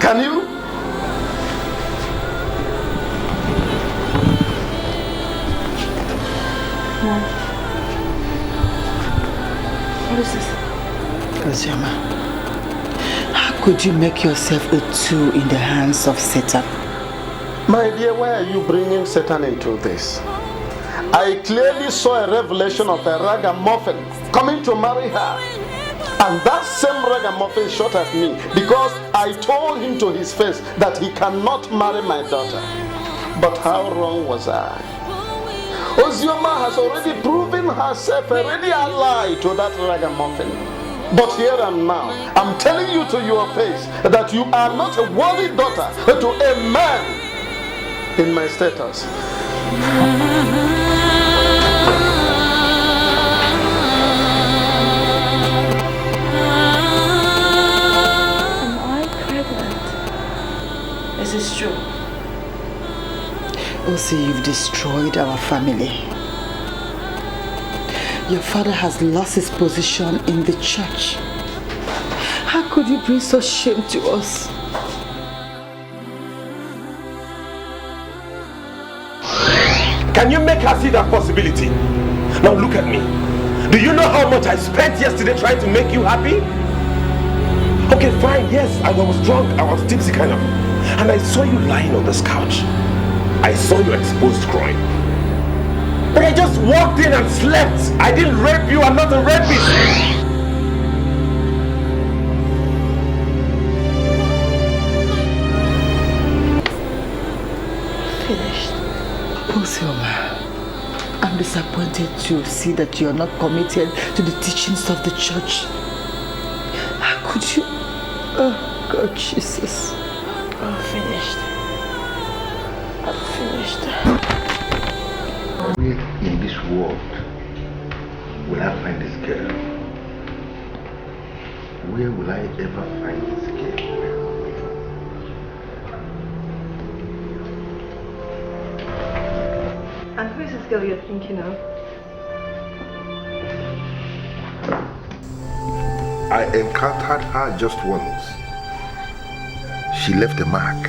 Can you? No. What is this? Ozioma, how could you make yourself a tool in the hands of Satan? My dear, why are you bringing Satan into this? I clearly saw a revelation of a ragamuffin coming to marry her. And that same ragamuffin shot at me because I told him to his face that he cannot marry my daughter. But how wrong was I? Ozioma has already proven herself a ready ally to that ragamuffin. But here and now, I'm telling you to your face that you are not a worthy daughter to a man in my status. This is true. Also, you've destroyed our family. Your father has lost his position in the church. How could you bring such shame to us? Can you make her see that possibility? Now look at me. Do you know how much I spent yesterday trying to make you happy? Okay, fine, yes, I was drunk, I was tipsy kind of. And I saw you lying on this couch. I saw your exposed groin. But I just walked in and slept. I didn't rape you, I'm not a rapist. Finished. Ozioma, I'm disappointed to see that you're not committed to the teachings of the church. How could you? Oh, God, Jesus. I'm finished. I'm finished. Where in this world will I find this girl? Where will I ever find this girl? And who is this girl you're thinking of? I encountered her just once. She left a mark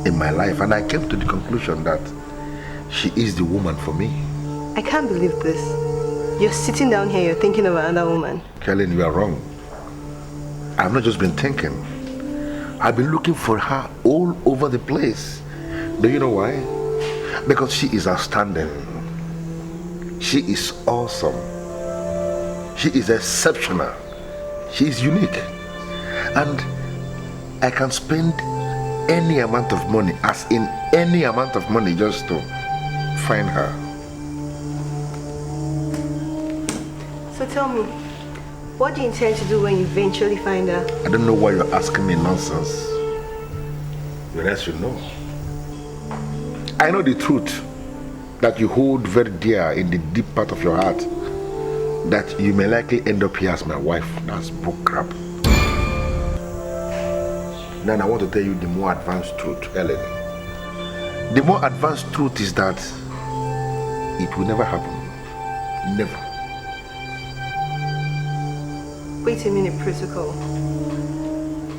in my life, and I came to the conclusion that she is the woman for me. I can't believe this. You're sitting down here, you're thinking of another woman. Helen, you are wrong. I've not just been thinking. I've been looking for her all over the place. Do you know why? Because she is outstanding. She is awesome. She is exceptional. She is unique. And I can spend any amount of money, as in any amount of money, just to find her. So tell me, what do you intend to do when you eventually find her? I don't know why you're asking me nonsense. The rest you know. I know the truth that you hold very dear in the deep part of your heart, that you may likely end up here as my wife. That's bull crap. Then I want to tell you the more advanced truth, Ellen. The more advanced truth is that it will never happen. Never. Wait a minute, Protocol.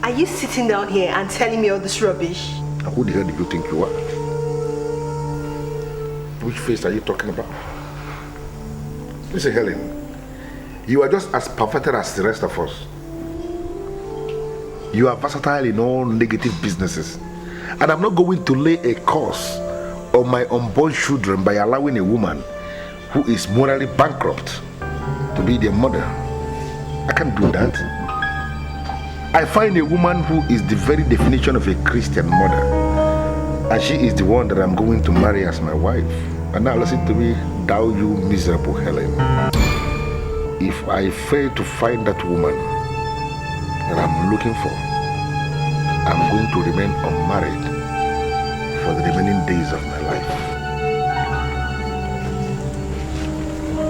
Are you sitting down here and telling me all this rubbish? And who the hell do you think you are? Which face are you talking about? Listen, Helen, you are just as perfected as the rest of us. You are versatile in all negative businesses. And I'm not going to lay a curse on my unborn children by allowing a woman who is morally bankrupt to be their mother. I can't do that. I find a woman who is the very definition of a Christian mother, and she is the one that I'm going to marry as my wife. And now listen to me, thou you miserable Helen. If I fail to find that woman that I'm looking for, I'm going to remain unmarried for the remaining days of my life.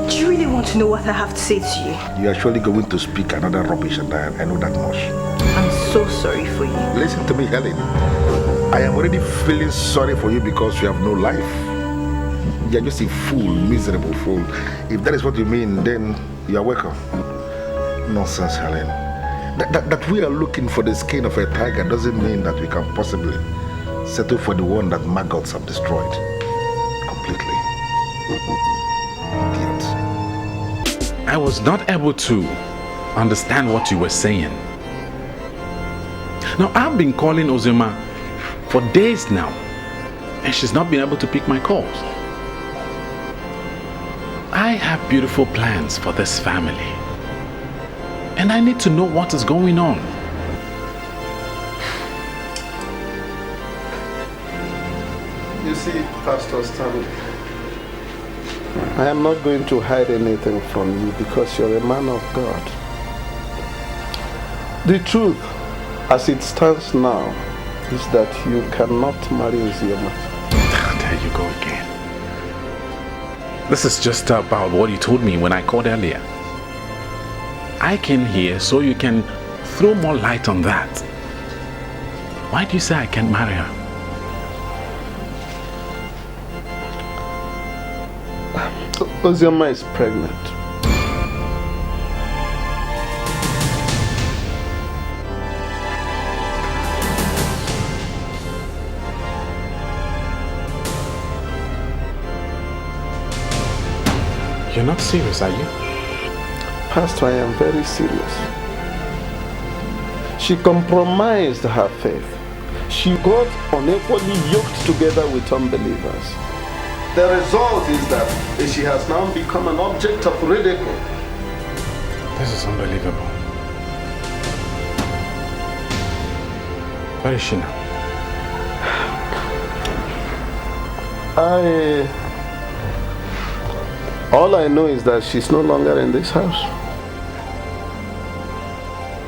Do you really want to know what I have to say to you? You are surely going to speak another rubbish, and I know that much. I'm so sorry for you. Listen to me, Helen. I am already feeling sorry for you because you have no life. You are just a fool, miserable fool. If that is what you mean, then you are welcome. Nonsense, Helen. That we are looking for the skin of a tiger doesn't mean that we can possibly settle for the one that maggots have destroyed completely. Idiot. I was not able to understand what you were saying. Now, I've been calling Ozioma for days now, and she's not been able to pick my calls. I have beautiful plans for this family, and I need to know what is going on. You see, Pastor Stanley, I am not going to hide anything from you because you're a man of God. The truth, as it stands now, is that you cannot marry Uzioma. There you go again. This is just about what you told me when I called earlier. I came here so you can throw more light on that. Why do you say I can't marry her? Uzioma is pregnant. You're not serious, are you? Pastor, I am very serious. She compromised her faith. She got unequally yoked together with unbelievers. The result is that she has now become an object of ridicule. This is unbelievable. Where is she now? All I know is that she's no longer in this house.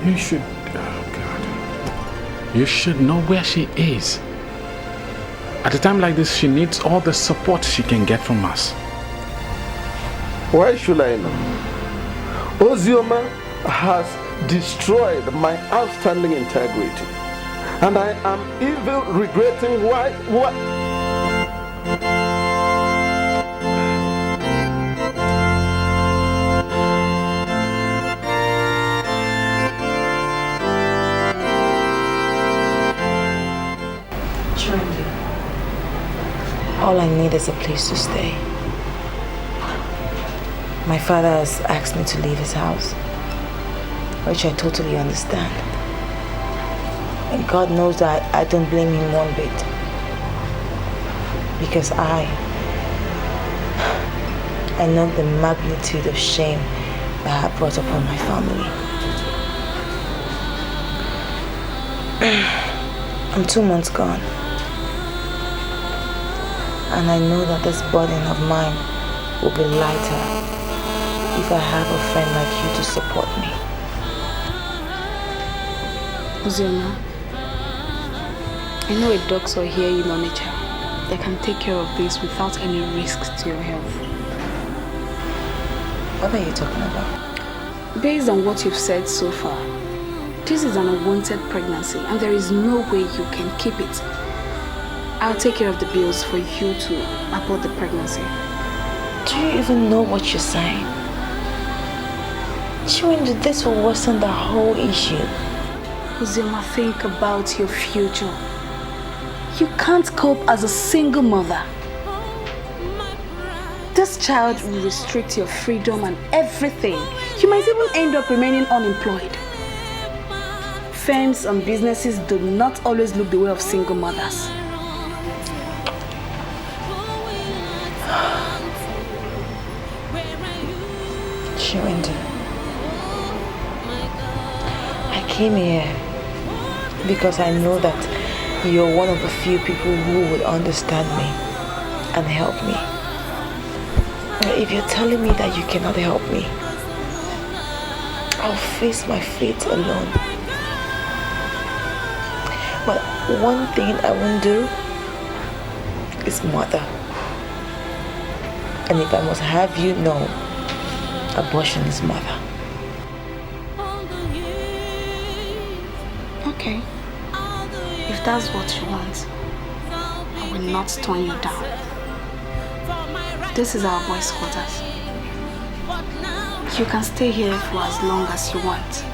You should... Oh God. You should know where she is. At a time like this, she needs all the support she can get from us. Why should I know? Uzioma has destroyed my outstanding integrity. And I am even regretting why... All I need is a place to stay. My father has asked me to leave his house, which I totally understand. And God knows that I don't blame him one bit. Because I know the magnitude of shame that I have brought upon my family. I'm 2 months gone. And I know that this burden of mine will be lighter if I have a friend like you to support me. Uzioma, I know a doctor here in Onitsha that can take care of this without any risks to your health. What are you talking about? Based on what you've said so far, this is an unwanted pregnancy and there is no way you can keep it. I'll take care of the bills for you to abort the pregnancy. Do you even know what you're saying? Chewing, this will worsen the whole issue. Uzioma, think about your future. You can't cope as a single mother. This child will restrict your freedom and everything. You might even end up remaining unemployed. Firms and businesses do not always look the way of single mothers. I came here because I know that you're one of the few people who would understand me and help me. But if you're telling me that you cannot help me, I'll face my fate alone. But one thing I won't do is mother. And if I must have you know, abortion is mother. Okay. If that's what you want, I will not turn you down. This is our boys' quarters. You can stay here for as long as you want.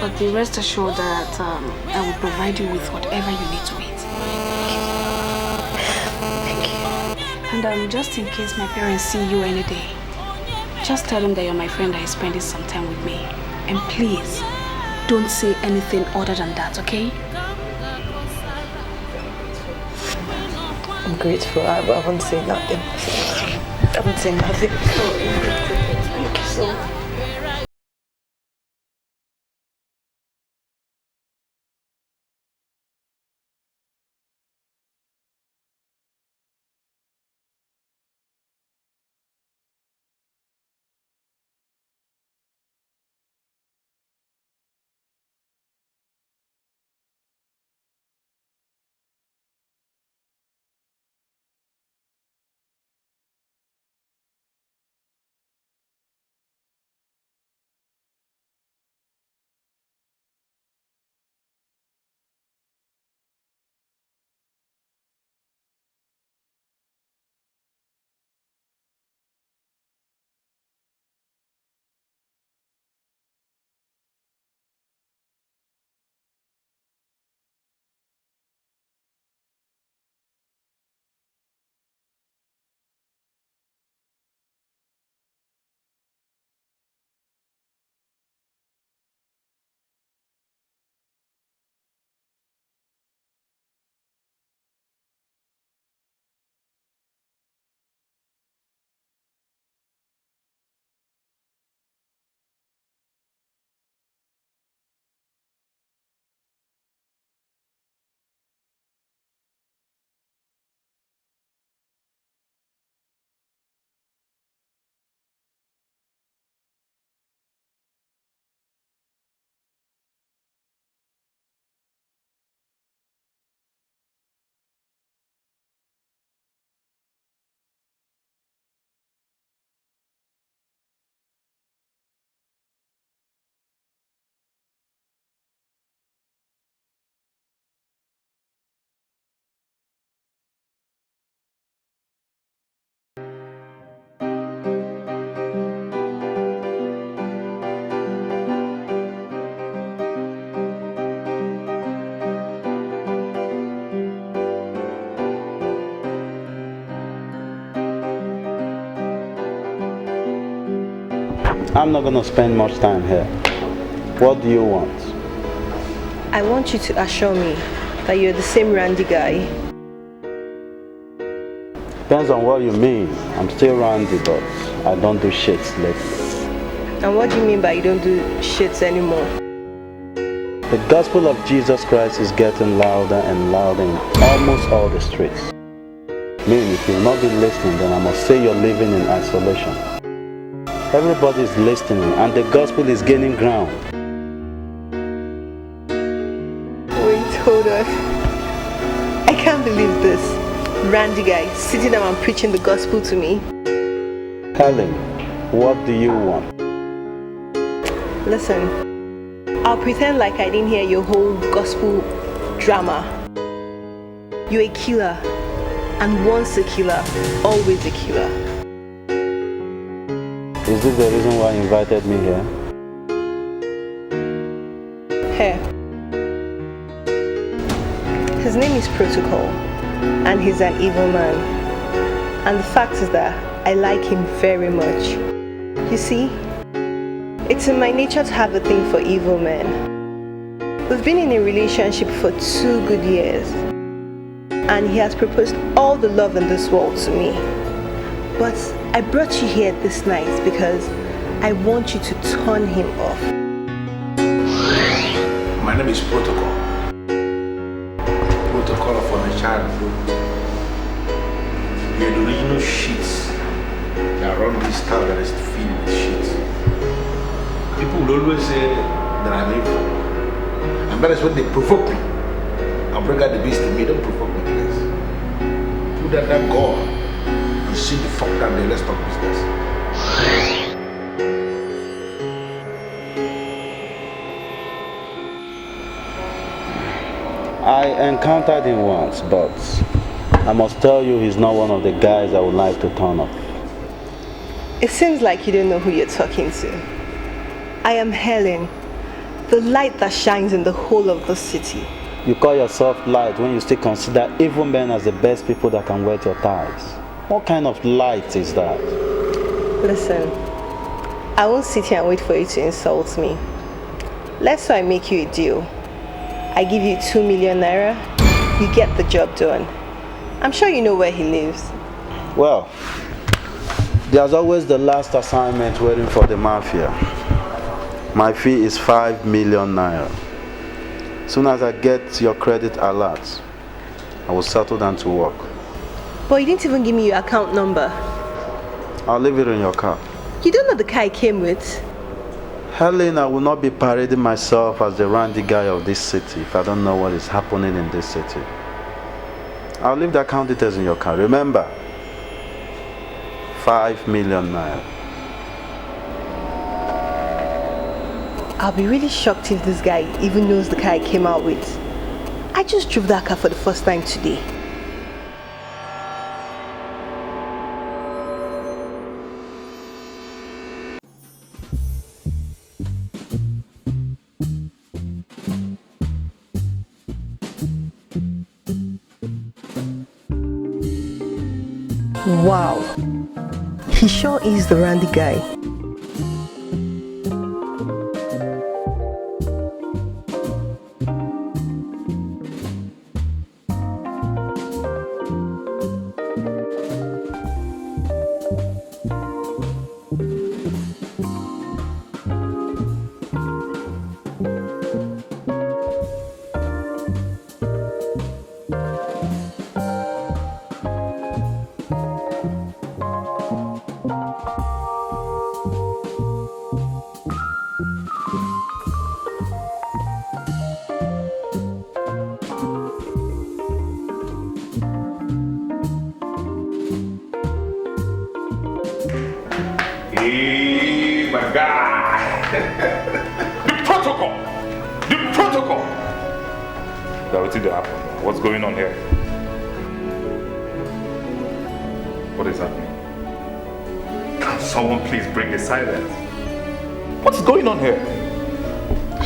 But be rest assured that I will provide you with whatever you need to eat. And just in case my parents see you any day, just tell them that you're my friend that is spending some time with me. And please, don't say anything other than that, okay? I'm grateful. I won't say nothing. I won't say nothing. Thank you so much. I'm not gonna spend much time here. What do you want? I want you to assure me that you're the same Randy guy. Depends on what you mean. I'm still Randy, but I don't do shits lately. And what do you mean by you don't do shits anymore? The gospel of Jesus Christ is getting louder and louder in almost all the streets. I mean, if you'll not be listening, then I must say you're living in isolation. Everybody is listening and the gospel is gaining ground. Wait, hold on. I can't believe this. Randy guy sitting down and preaching the gospel to me. Helen, what do you want? Listen, I'll pretend like I didn't hear your whole gospel drama. You're a killer, and once a killer, always a killer. Is this the reason why you invited me here? Here. His name is Protocol, and he's an evil man. And the fact is that I like him very much. You see, it's in my nature to have a thing for evil men. We've been in a relationship for 2 good years, and he has proposed all the love in this world to me. But I brought you here this night because I want you to turn him off. My name is Protocol. Protocol for the childhood. We are the original sheets that run this town that is filled with sheets. People will always say that I'm evil. And that is when they provoke me. I'll bring out the beast in me, don't provoke me, please. Put that God. See the fuck down there, let's talk business. I encountered him once, but I must tell you he's not one of the guys I would like to turn off. It seems like you don't know who you're talking to. I am Helen, the light that shines in the whole of the city. You call yourself light when you still consider evil men as the best people that can wet your ties. What kind of light is that? Listen, I won't sit here and wait for you to insult me. Let's say I make you a deal. I give you 2 million naira, you get the job done. I'm sure you know where he lives. Well, there's always the last assignment waiting for the mafia. My fee is 5 million naira. Soon as I get your credit alert, I will settle down to work. But you didn't even give me your account number. I'll leave it in your car. You don't know the car I came with. Helen, I will not be parading myself as the randy guy of this city if I don't know what is happening in this city. I'll leave the account details in your car. Remember, 5 million naira. I'll be really shocked if this guy even knows the car I came out with. I just drove that car for the first time today. Wow, he sure is the randy guy. Hey, my guy! The protocol! The protocol! Now, what did happen? What's going on here? What is happening? Can someone please break the silence? What's going on here?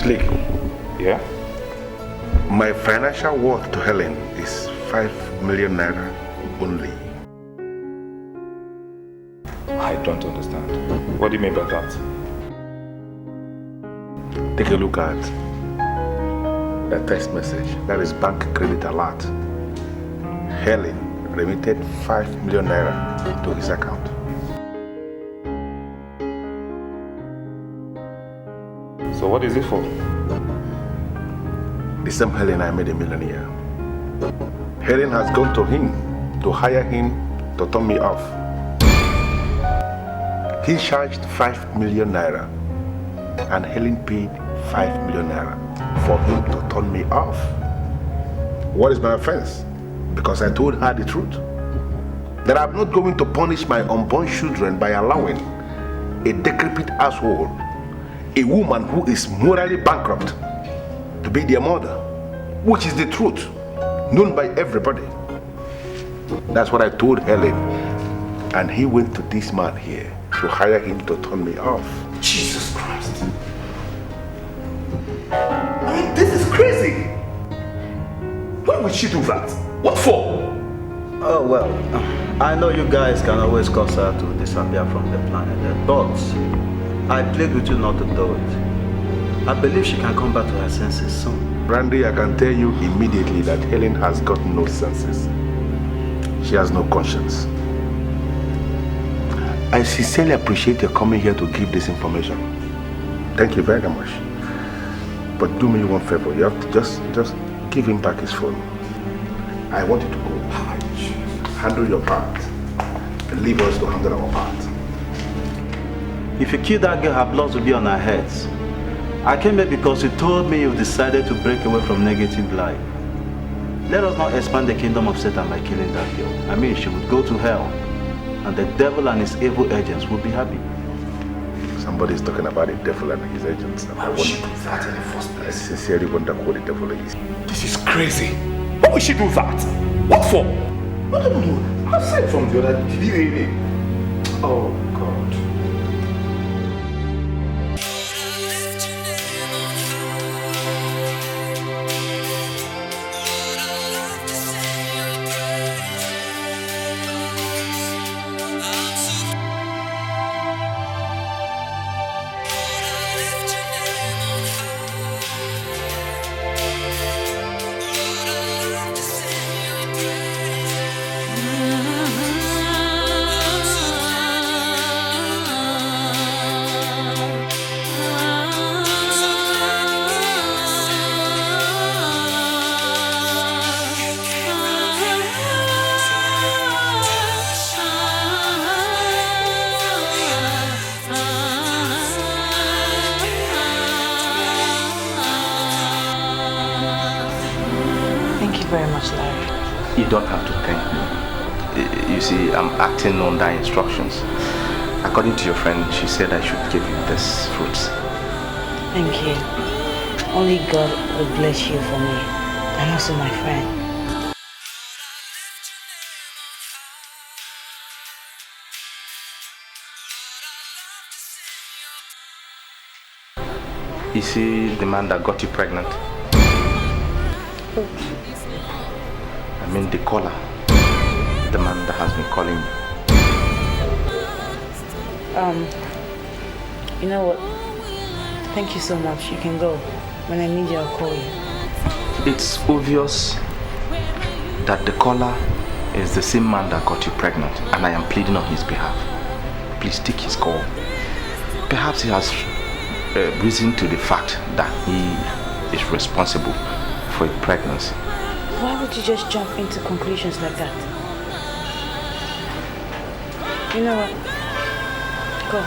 Slick. Yeah? My financial worth to Helen is 5 million naira only. I don't understand. What do you mean by that? Take a look at the text message. That is bank credit alert. Helen remitted 5 million naira to his account. So what is it for? The same Helen I made a millionaire. Helen has gone to him to hire him to turn me off. He charged 5 million naira and Helen paid 5 million naira for him to turn me off. What is my offense? Because I told her the truth. That I'm not going to punish my unborn children by allowing a decrepit asshole, a woman who is morally bankrupt, to be their mother, which is the truth, known by everybody. That's what I told Helen. And he went to this man here to hire him to turn me off. Jesus Christ. I mean, this is crazy. Why would she do that? What for? Oh, well, I know you guys can always cause her to disappear from the planet, but I plead with you not to do it. I believe she can come back to her senses soon. Randy, I can tell you immediately that Helen has got no senses. She has no conscience. I sincerely appreciate your coming here to give this information. Thank you very much. But do me one favor. You have to just give him back his phone. I want you to go. Handle your part. And leave us to handle our part. If you kill that girl, her blood will be on her heads. I came here because you told me you've decided to break away from negative life. Let us not expand the kingdom of Satan by killing that girl. I mean, she would go to hell, and the devil and his evil agents would be happy. Somebody's talking about the devil and his agents. Why would she do that in the first place? I sincerely wonder who the devil is. This is crazy. Why would she do that? What for? I don't know. Aside from the other lady. Oh, God. very much, Larry. You don't have to thank me. You see, I'm acting on thy instructions. According to your friend, she said I should give you this fruits. Thank you. Only God will bless you for me, and also my friend. You see the man that got you pregnant? I mean the caller. The man that has been calling you. You know what? Thank you so much. You can go. When I need you, I'll call you. It's obvious that the caller is the same man that got you pregnant, and I am pleading on his behalf. Please take his call. Perhaps he has reason to the fact that he is responsible for a pregnancy. Why would you just jump into conclusions like that? You know what? Go.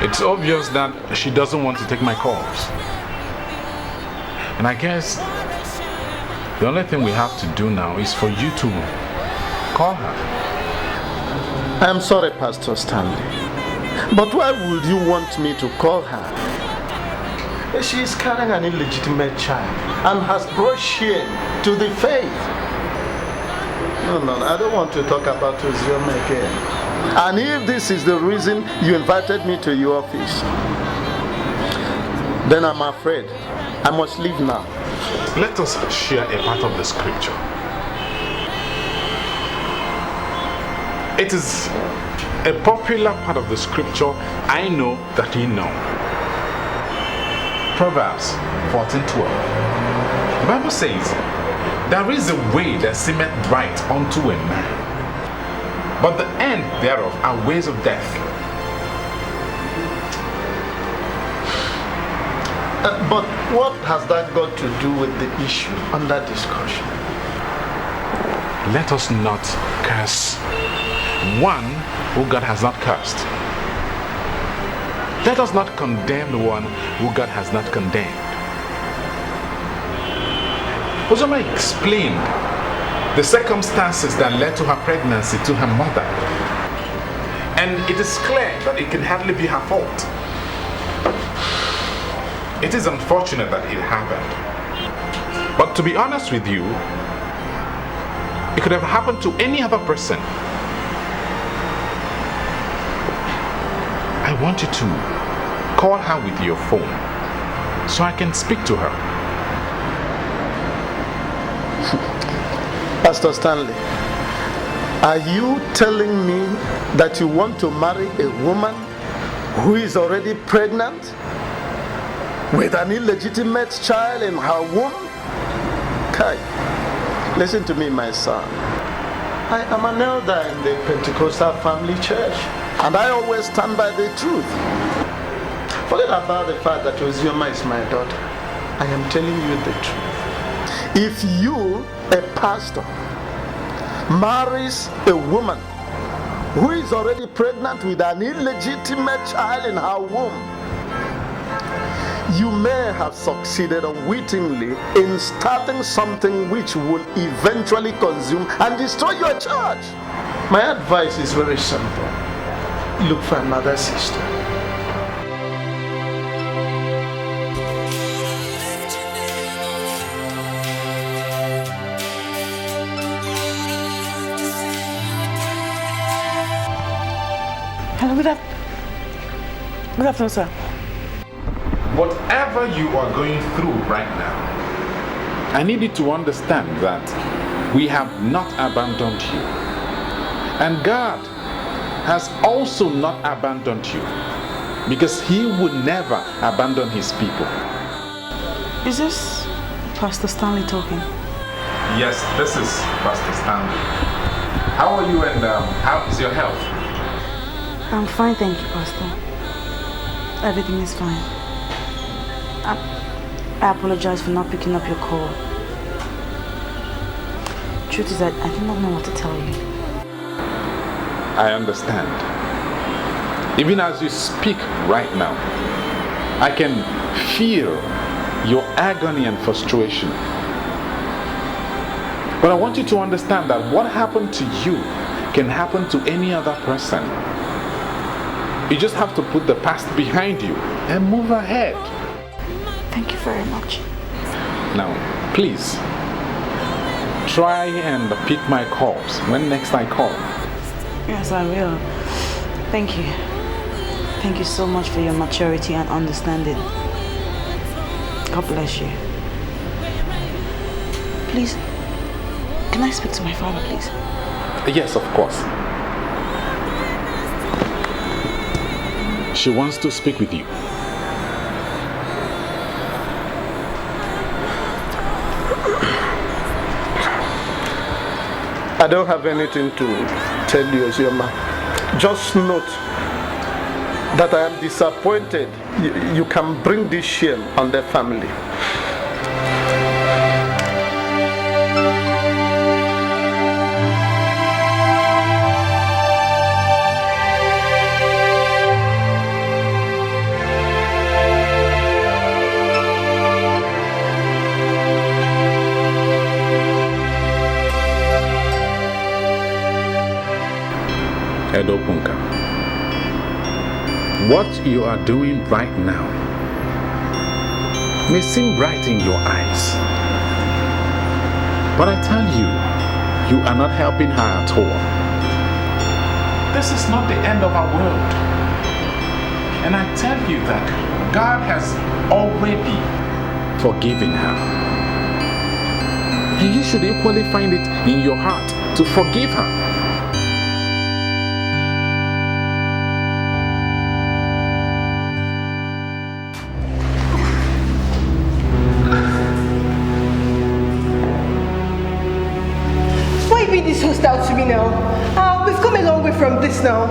It's obvious that she doesn't want to take my calls. And I guess the only thing we have to do now is for you to call her. I'm sorry, Pastor Stanley, but why would you want me to call her? She is carrying an illegitimate child and has brought shame to the faith. No, I don't want to talk about Ozioma again. And if this is the reason you invited me to your office, then I'm afraid I must leave now. Let us share a part of the scripture. It is a popular part of the scripture. I know that you know. Proverbs 14:12. The Bible says, there is a way that seemeth right unto a man, but the end thereof are ways of death. But what has that got to do with the issue under discussion? Let us not curse one who God has not cursed. Let us not condemn the one who God has not condemned. Ozioma explained the circumstances that led to her pregnancy to her mother. And it is clear that it can hardly be her fault. It is unfortunate that it happened. But to be honest with you, it could have happened to any other person. I want you to call her with your phone so I can speak to her. Pastor Stanley, are you telling me that you want to marry a woman who is already pregnant with an illegitimate child in her womb? Kai, listen to me, my son. I am an elder in the Pentecostal family church, and I always stand by the truth. Forget about the fact that Ozioma is my daughter. I am telling you the truth. If you, a pastor, marries a woman who is already pregnant with an illegitimate child in her womb, you may have succeeded unwittingly in starting something which will eventually consume and destroy your church. My advice is very simple. Look for another sister. Hello, good afternoon, sir. Whatever you are going through right now, I need you to understand that we have not abandoned you. And God has also not abandoned you, because He would never abandon His people. Is this Pastor Stanley talking? Yes, this is Pastor Stanley. How are you and how is your health? I'm fine, thank you, Pastor. Everything is fine. I apologize for not picking up your call. Truth is that I do not know what to tell you. I understand. Even as you speak right now, I can feel your agony and frustration. But I want you to understand that what happened to you can happen to any other person. You just have to put the past behind you and move ahead. Thank you very much. Now, please, try and pick my calls when next I call. Yes, I will. Thank you. Thank you so much for your maturity and understanding. God bless you. Please, can I speak to my father, please? Yes, of course. She wants to speak with you. I don't have anything to tell you, Ozioma. Just note that I am disappointed you can bring this shame on the family. Edopunka, what you are doing right now may seem bright in your eyes, but I tell you, you are not helping her at all. This is not the end of our world. And I tell you that God has already forgiven her. And you should equally find it in your heart to forgive her. This hostile to me now. We've come a long way from this now.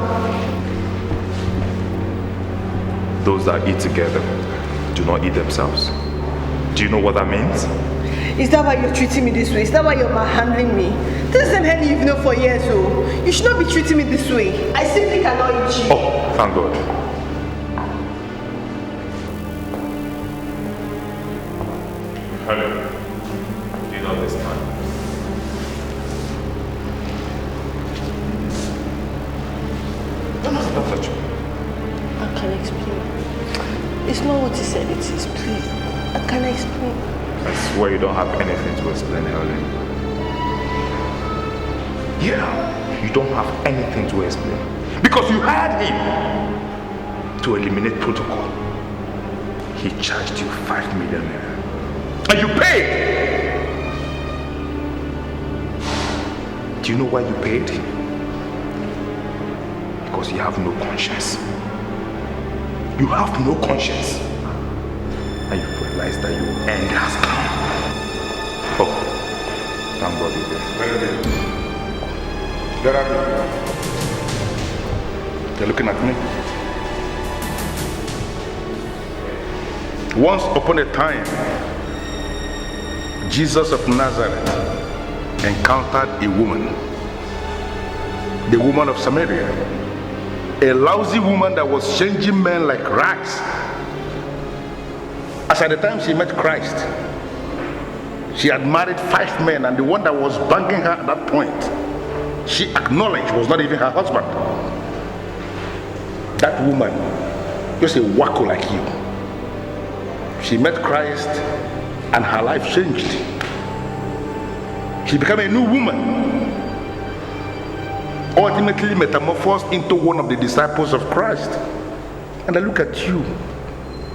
Those that eat together do not eat themselves. Do you know what that means? Is that why you're treating me this way? Is that why you're manhandling me? This is the same Henny you've known for years, so you should not be treating me this way. I simply cannot eat you. Oh, thank God. Hello. Do you know this man? Don't touch me. I can explain. It's not what you said it is, please. I can explain. I swear you don't have anything to explain, Helen. Yeah, you don't have anything to explain. Because you hired him to eliminate protocol. He charged you 5 million naira. And you paid! Do you know why you paid? Because you have no conscience. You have no conscience. And you realize that your end has come. Oh, thank God you're there. There are you. You're looking at me. Once upon a time, Jesus of Nazareth encountered a woman, the woman of Samaria. A lousy woman that was changing men like rags. As at the time she met Christ, she had married 5 men, and the one that was banging her at that point, she acknowledged was not even her husband. That woman, just a wacko like you, she met Christ and her life changed. She became a new woman, ultimately metamorphosed into one of the disciples of Christ. And I look at you,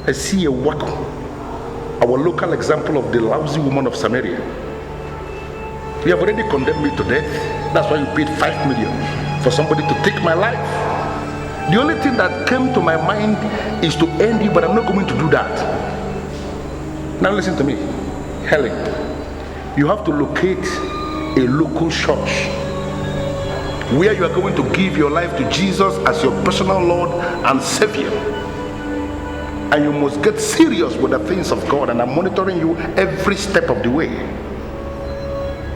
I see a wacko, our local example of the lousy woman of Samaria. You have already condemned me to death. That's why you paid 5 million for somebody to take my life. The only thing that came to my mind is to end you, but I'm not going to do that. Now listen to me, Helen. You have to locate a local church where you are going to give your life to Jesus as your personal Lord and Savior. And you must get serious with the things of God, and I'm monitoring you every step of the way.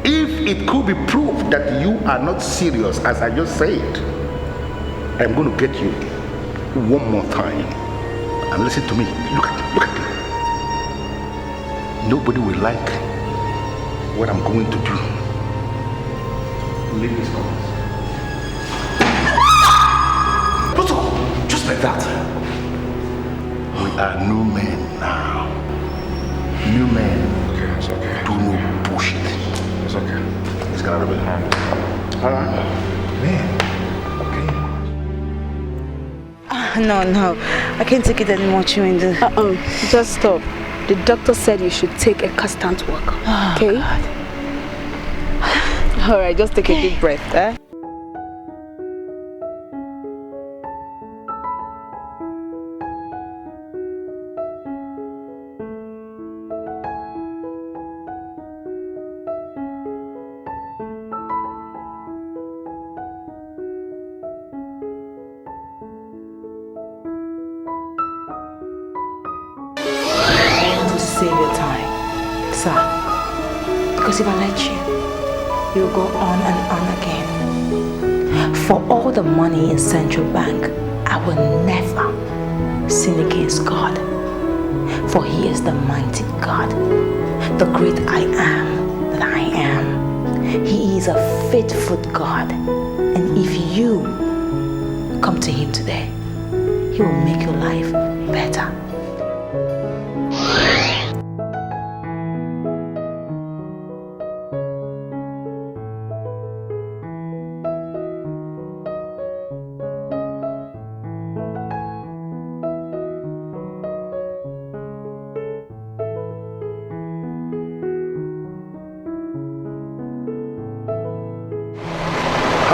If it could be proved that you are not serious, as I just said, I'm going to get you one more time. And listen to me. Look at me. Nobody will like what I'm going to do. Leave this comment. Just like that. We are new men now. New men. Okay, it's okay. Do no bullshit. It's okay. It's gonna be hard. Man. No. I can't take it anymore, Chiwindu. Just stop. The doctor said you should take a constant walk. Okay? Alright, just take a deep breath, eh? Save your time, sir. Because if I let you, you'll go on and on again. For all the money in Central Bank, I will never sin against God. For He is the mighty God, the great I am that I am. He is a faithful God. And if you come to Him today, He will make your life better.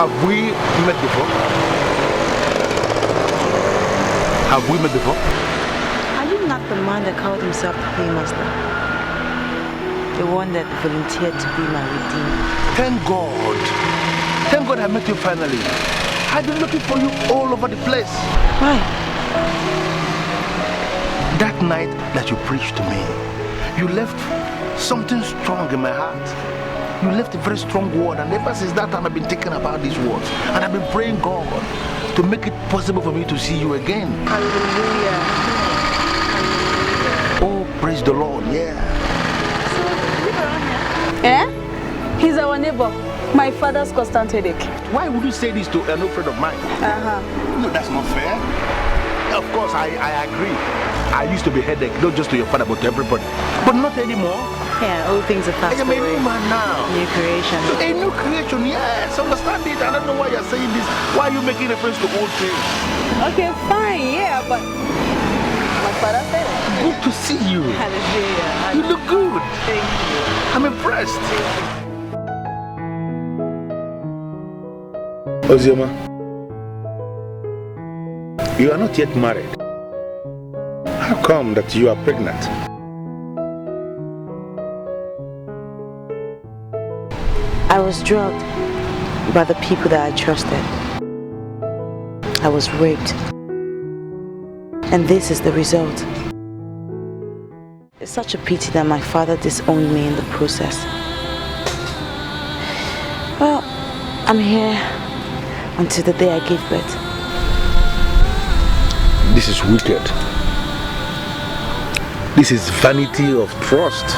Have we met before? Have we met before? Are you not the man that called himself the paymaster? The one that volunteered to be my redeemer? Thank God. Thank God I met you finally. I've been looking for you all over the place. Why? That night that you preached to me, you left something strong in my heart. You left a very strong word, and ever since that time I've been thinking about these words, and I've been praying God to make it possible for me to see you again. Hallelujah. Oh, praise the Lord, yeah. Eh? He's our neighbor. My father's constant headache. Why would you say this to an old friend of mine? No, that's not fair. Of course, I agree. I used to be headache, not just to your father, but to everybody. But not anymore. Yeah, all things are passed away. I am a new man now. New creation. A new creation, yes. Understand it. I don't know why you're saying this. Why are you making reference to old things? Okay, fine, yeah, but my father said it. Good to see you. Hallelujah. You look good. Thank you. I'm impressed. Ozioma, you are not yet married. How come that you are pregnant? I was drugged by the people that I trusted. I was raped. And this is the result. It's such a pity that my father disowned me in the process. Well, I'm here until the day I gave birth. This is wicked. This is vanity of trust.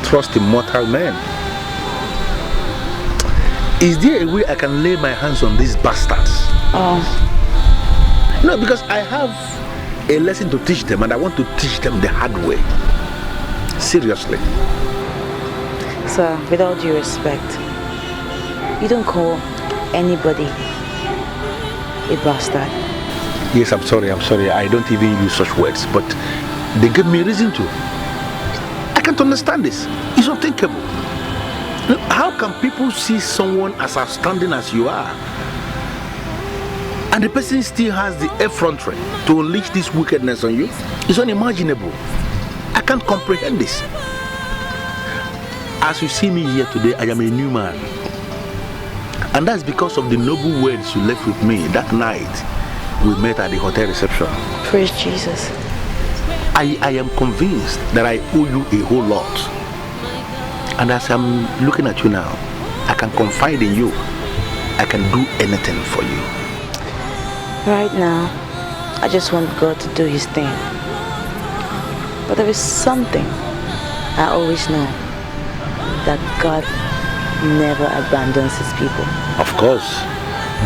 Trust in mortal men. Is there a way I can lay my hands on these bastards? No, because I have a lesson to teach them, and I want to teach them the hard way. Seriously. Sir, with all due respect, you don't call anybody a bastard. Yes, I'm sorry. I don't even use such words, but they give me reason to. I can't understand this. It's unthinkable. How can people see someone as outstanding as you are, and the person still has the effrontery to unleash this wickedness on you? It's unimaginable. I can't comprehend this. As you see me here today, I am a new man. And that's because of the noble words you left with me that night we met at the hotel reception. Praise Jesus. I am convinced that I owe you a whole lot. And as I'm looking at you now, I can confide in you. I can do anything for you. Right now, I just want God to do his thing. But there is something I always know, that God never abandons his people. Of course,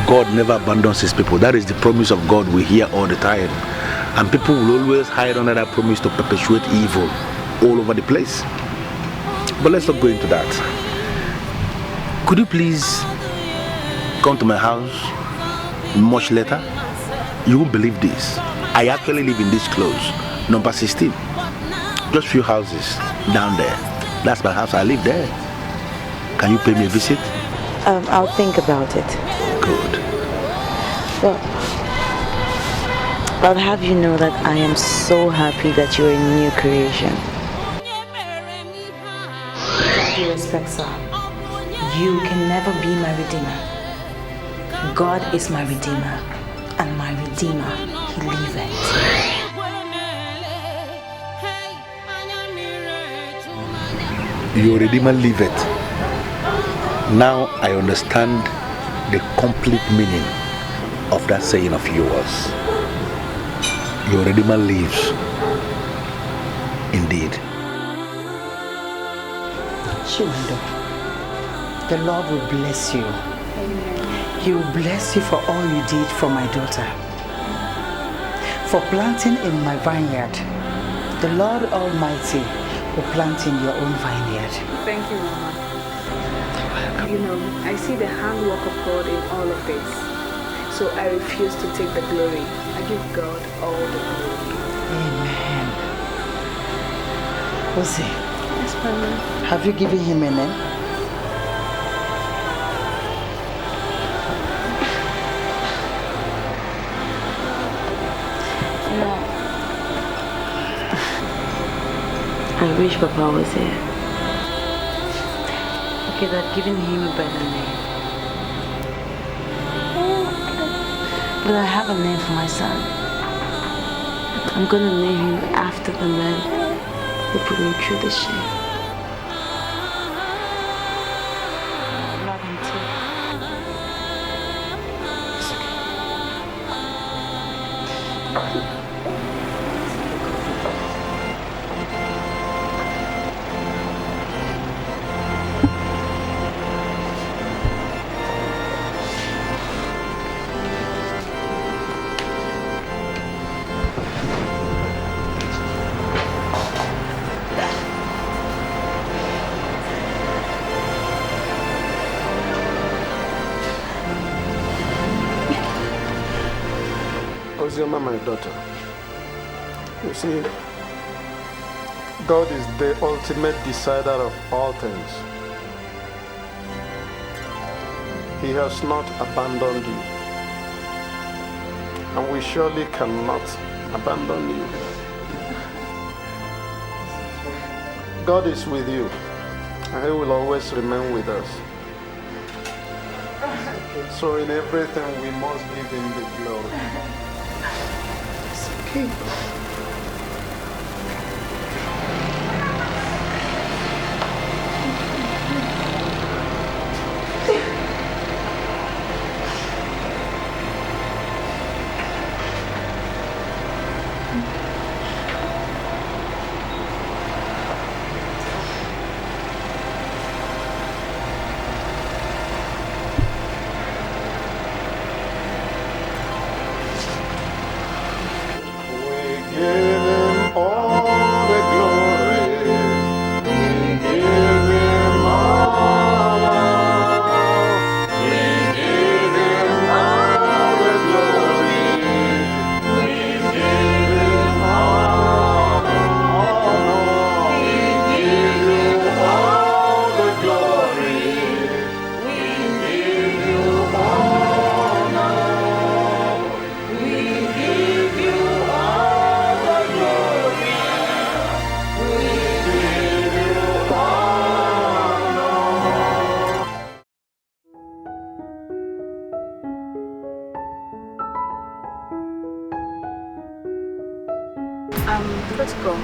God never abandons his people. That is the promise of God we hear all the time. And people will always hide under that promise to perpetuate evil all over the place. But let's not go into that. Could you please come to my house much later? You won't believe this. I actually live in this close, number 16. Just few houses down there. That's my house. I live there. Can you pay me a visit? I'll think about it. Good. Well, I'll have you know that I am so happy that you're a new creation. Due respect, sir. You can never be my redeemer. God is my redeemer, and my redeemer, he liveth. Your redeemer liveth. Now I understand the complete meaning of that saying of yours. Your redeemer lives. Indeed. Chiwando, the Lord will bless you. He will bless you for all you did for my daughter. For planting in my vineyard, the Lord Almighty will plant in your own vineyard. Thank you, Mama. You know, I see the handwork of God in all of this. So I refuse to take the glory. I give God all the glory. Amen. Jose, yes, Mama. Have you given him a name? No. I wish Papa was here. Okay, I've given him a better name. But I have a name for my son. I'm gonna name him after the man who put me through the shame. I love him too. Ozioma, my daughter, you see, God is the ultimate decider of all things. He has not abandoned you, and we surely cannot abandon you. God is with you, and He will always remain with us. So in everything we must give Him the glory. Okay. Protocol.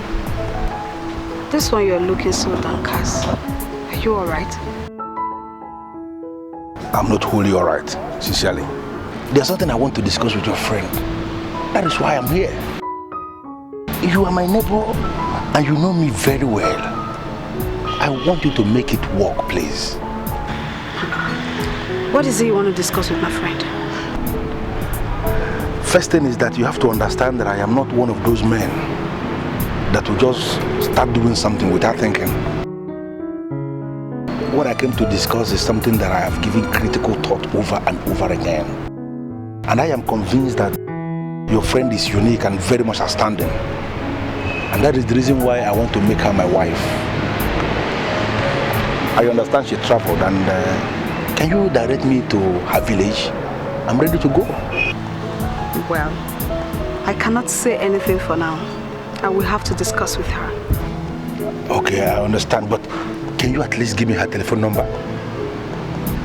This one you're looking so downcast. Are you alright? I'm not wholly alright, sincerely. There's something I want to discuss with your friend. That is why I'm here. You are my neighbor and you know me very well. I want you to make it work, please. What is it you want to discuss with my friend? First thing is that you have to understand that I am not one of those men that will just start doing something without thinking. What I came to discuss is something that I have given critical thought over and over again. And I am convinced that your friend is unique and very much outstanding. And that is the reason why I want to make her my wife. I understand she traveled and can you direct me to her village? I'm ready to go. Well, I cannot say anything for now. I will have to discuss with her. Okay, I understand, but can you at least give me her telephone number?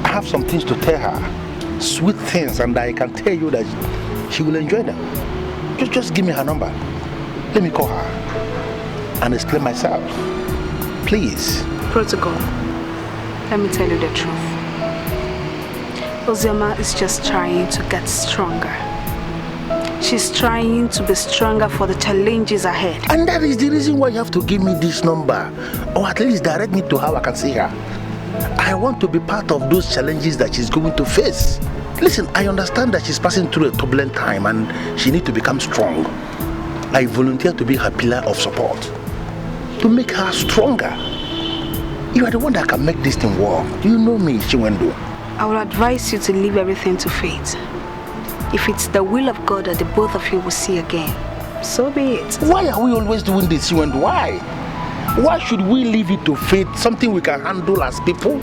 I have some things to tell her. Sweet things, and I can tell you that she will enjoy them. Just give me her number. Let me call her and explain myself. Please. Protocol, let me tell you the truth. Ozioma is just trying to get stronger. She's trying to be stronger for the challenges ahead. And that is the reason why you have to give me this number. Or at least direct me to how I can see her. I want to be part of those challenges that she's going to face. Listen, I understand that she's passing through a turbulent time and she needs to become strong. I volunteer to be her pillar of support. To make her stronger. You are the one that can make this thing work. Do you know me, Chiwendo? I will advise you to leave everything to fate. If it's the will of God that the both of you will see again, so be it. Why are we always doing this, you and why? Why should we leave it to fate, something we can handle as people?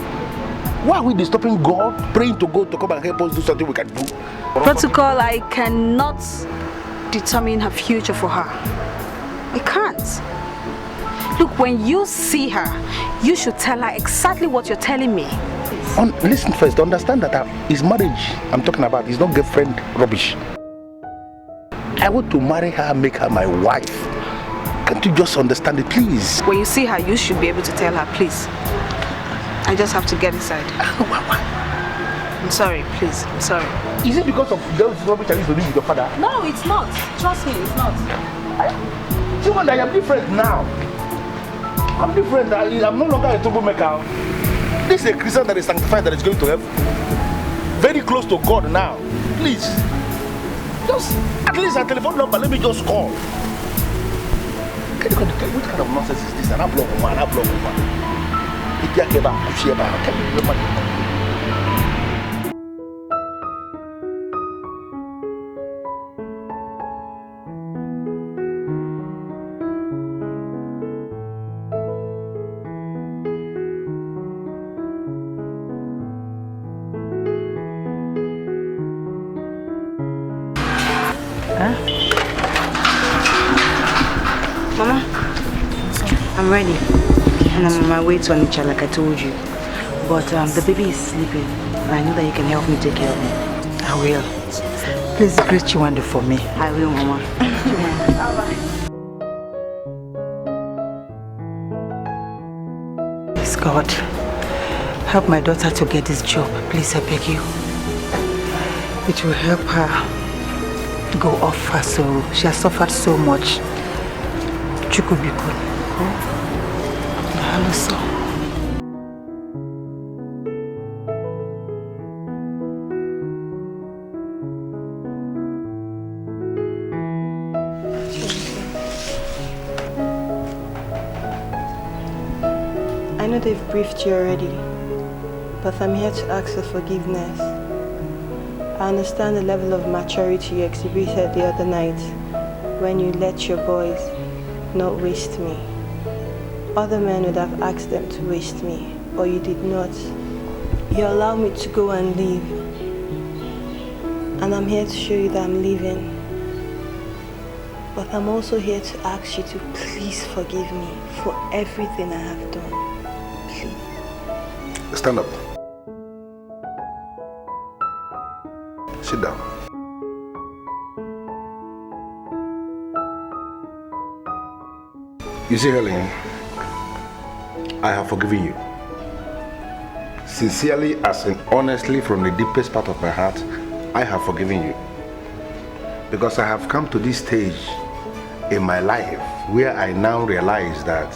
Why are we disturbing God, praying to God to come and help us do something we can do? Protocol, I cannot determine her future for her. I can't. Look, when you see her, you should tell her exactly what you're telling me. Listen first, understand that his marriage I'm talking about is not girlfriend rubbish. I want to marry her, make her my wife. Can't you just understand it, please? When you see her, you should be able to tell her, please. I just have to get inside. I'm sorry, please. I'm sorry. Is it because of those rubbish I used to do with your father? No, it's not. Trust me, it's not. See, when I am different now. I'm different. I'm no longer a troublemaker. This is a Christian that is sanctified, that is going to heaven. Very close to God now. Please. Just at least a telephone number. Let me just call. What kind of nonsense is this? An upload one, upload one. Can you remember? Mama, I'm ready and I'm on my way to Onitsha like I told you. But the baby is sleeping. I know that you can help me take care of him. I will. Please greet Chiwando for me. I will, Mama. Please God, help my daughter to get this job. Please, I beg you. It will help her go off her sorrow. She has suffered so much. Chukwu biko. Hello, sir. I know they've briefed you already, but I'm here to ask for forgiveness. I understand the level of maturity you exhibited the other night when you let your boys not waste me. Other men would have asked them to waste me, but you did not. You allowed me to go and leave. And I'm here to show you that I'm leaving. But I'm also here to ask you to please forgive me for everything I have done. Please. Stand up. Sit down. You see, Helen, I have forgiven you. Sincerely, as in honestly, from the deepest part of my heart, I have forgiven you. Because I have come to this stage in my life where I now realize that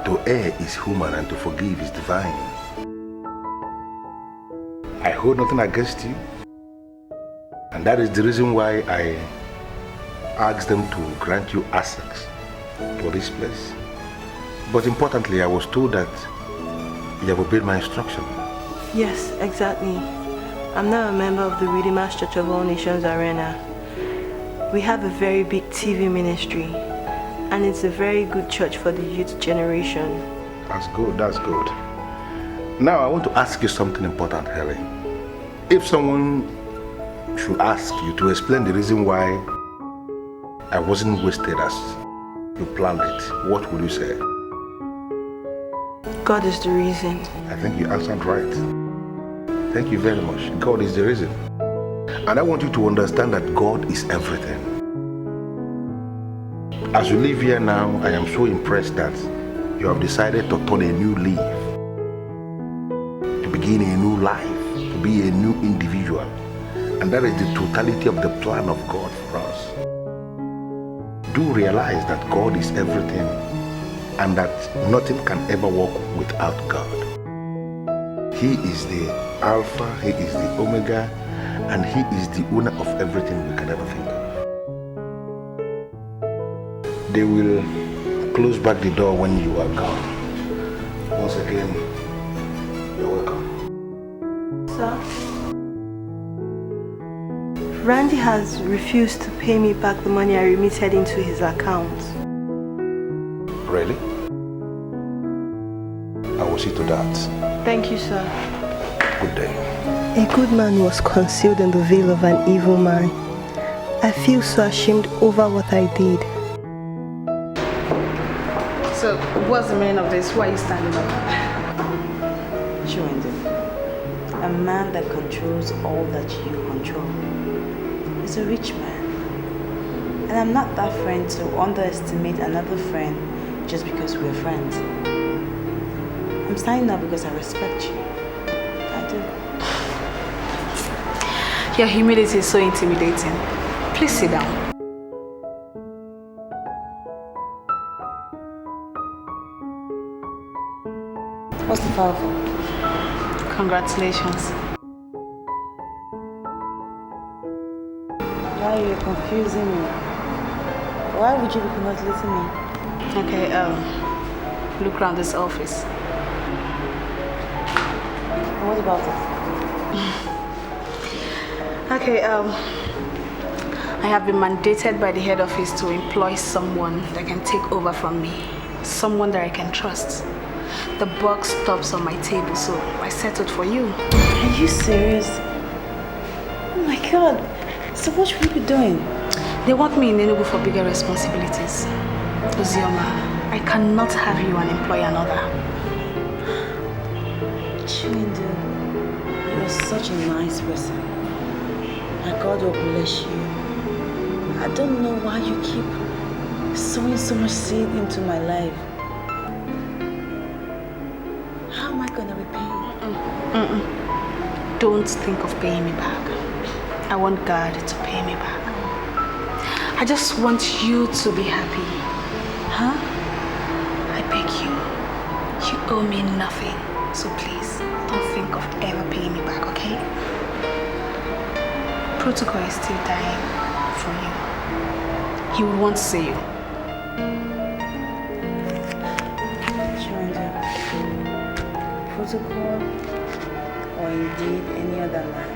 to err is human and to forgive is divine. I hold nothing against you, and that is the reason why I asked them to grant you access to this place. But importantly, I was told that you have obeyed my instruction. Yes, exactly. I'm now a member of the Redeemer's Church of All Nations Arena. We have a very big TV ministry, and it's a very good church for the youth generation. That's good, that's good. Now I want to ask you something important, Helen. If someone should ask you to explain the reason why I wasn't wasted as you planned it, what would you say? God is the reason. I think you answered right. Thank you very much. God is the reason. And I want you to understand that God is everything. As you live here now, I am so impressed that you have decided to turn a new leaf, to begin a new life, to be a new individual. And that is the totality of the plan of God for us. Do realize that God is everything and that nothing can ever work without God. He is the Alpha, He is the Omega, and He is the owner of everything we can ever think of. They will close back the door when you are gone. Once again, you're welcome. Sir? Randy has refused to pay me back the money I remitted into his account. Really? I will see to that. Thank you, sir. Good day. A good man was concealed in the veil of an evil man. I feel so ashamed over what I did. So, what's the meaning of this? Why are you standing up? Chewendel, a man that controls all that you control is a rich man. And I'm not that friend to underestimate another friend just because we're friends. I'm standing up because I respect you. I do. Your humility is so intimidating. Please sit down. What's the file for? Congratulations. Why are you confusing me? Why would you be congratulating me? Okay, look around this office. What about it? Okay, I have been mandated by the head office to employ someone that can take over from me. Someone that I can trust. The buck stops on my table, so I settled for you. Are you serious? Oh my God. So what should we be doing? They want me in Enugu for bigger responsibilities. Ozioma, I cannot have you and employ another. Chewendel, you're such a nice person. And God will bless you. I don't know why you keep sowing so much seed into my life. How am I going to repay you? Don't think of paying me back. I want God to pay me back. I just want you to be happy. Huh? I beg you. You owe me nothing. So please, don't think of ever paying me back, okay? Protocol is still dying for you. He would want to see you. Protocol, or indeed any other man,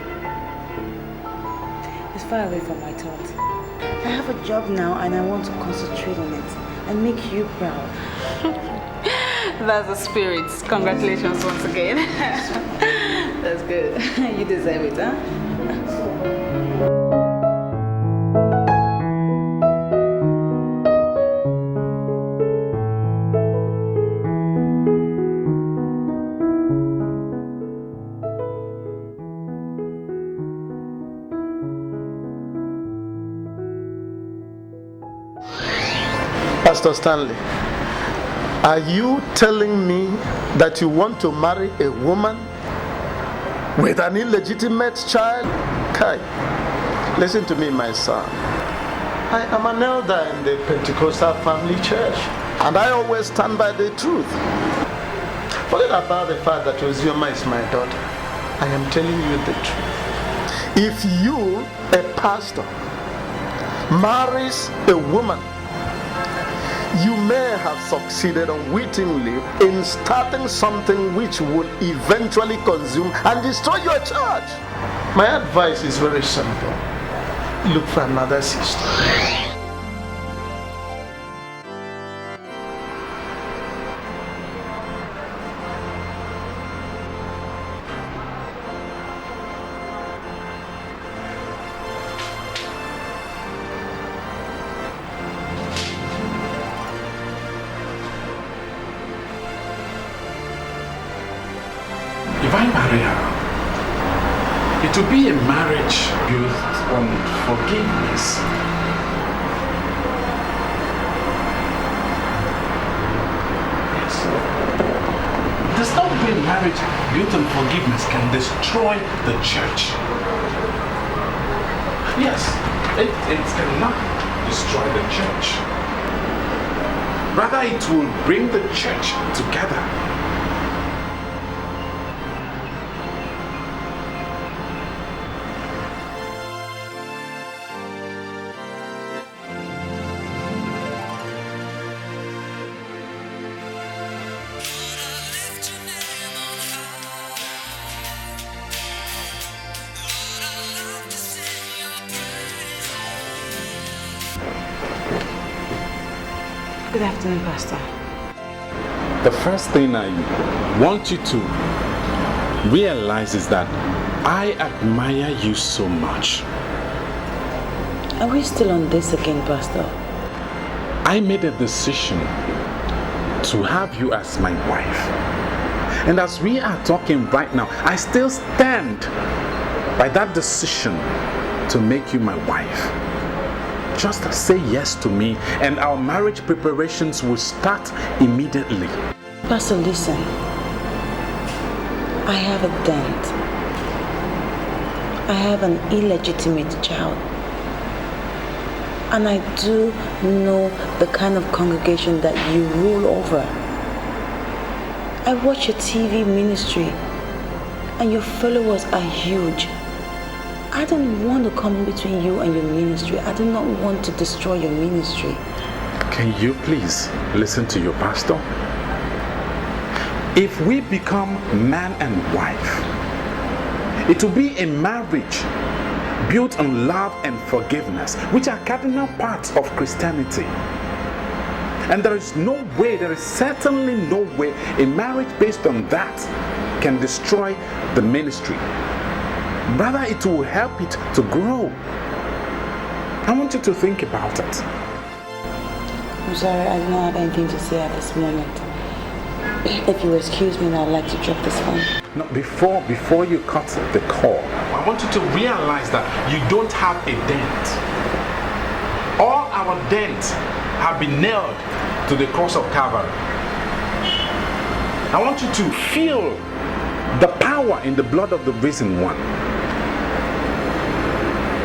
it's far away from my thoughts. I have a job now and I want to concentrate on it and make you proud. That's the spirit. Congratulations once again. That's good. You deserve it, huh? Pastor Stanley, are you telling me that you want to marry a woman with an illegitimate child? Kai, listen to me, my son. I am an elder in the Pentecostal family church, and I always stand by the truth. Forget about the fact that Ozioma is my daughter. I am telling you the truth. If you, a pastor, marries a woman, you may have succeeded unwittingly in starting something which will eventually consume and destroy your church. My advice is very simple. Look for another sister. If I marry her, it will be a marriage built on forgiveness. Yes. There's no way marriage built on forgiveness can destroy the church. Yes, it cannot destroy the church. Rather, it will bring the church together. Good afternoon, Pastor. The first thing I want you to realize is that I admire you so much. Are we still on this again, Pastor? I made a decision to have you as my wife. And as we are talking right now, I still stand by that decision to make you my wife. Just say yes to me and our marriage preparations will start immediately. Pastor, listen. I have a dent. I have an illegitimate child. And I do know the kind of congregation that you rule over. I watch your TV ministry and your followers are huge. I don't want to come in between you and your ministry. I do not want to destroy your ministry. Can you please listen to your pastor? If we become man and wife, it will be a marriage built on love and forgiveness, which are cardinal parts of Christianity. And there is certainly no way a marriage based on that can destroy the ministry. Rather, it will help it to grow. I want you to think about it. I'm sorry, I do not have anything to say at this moment. If you excuse me, I'd like to drop this phone. No, before you cut the call, I want you to realize that you don't have a dent. All our dents have been nailed to the cross of Calvary. I want you to feel the power in the blood of the risen one.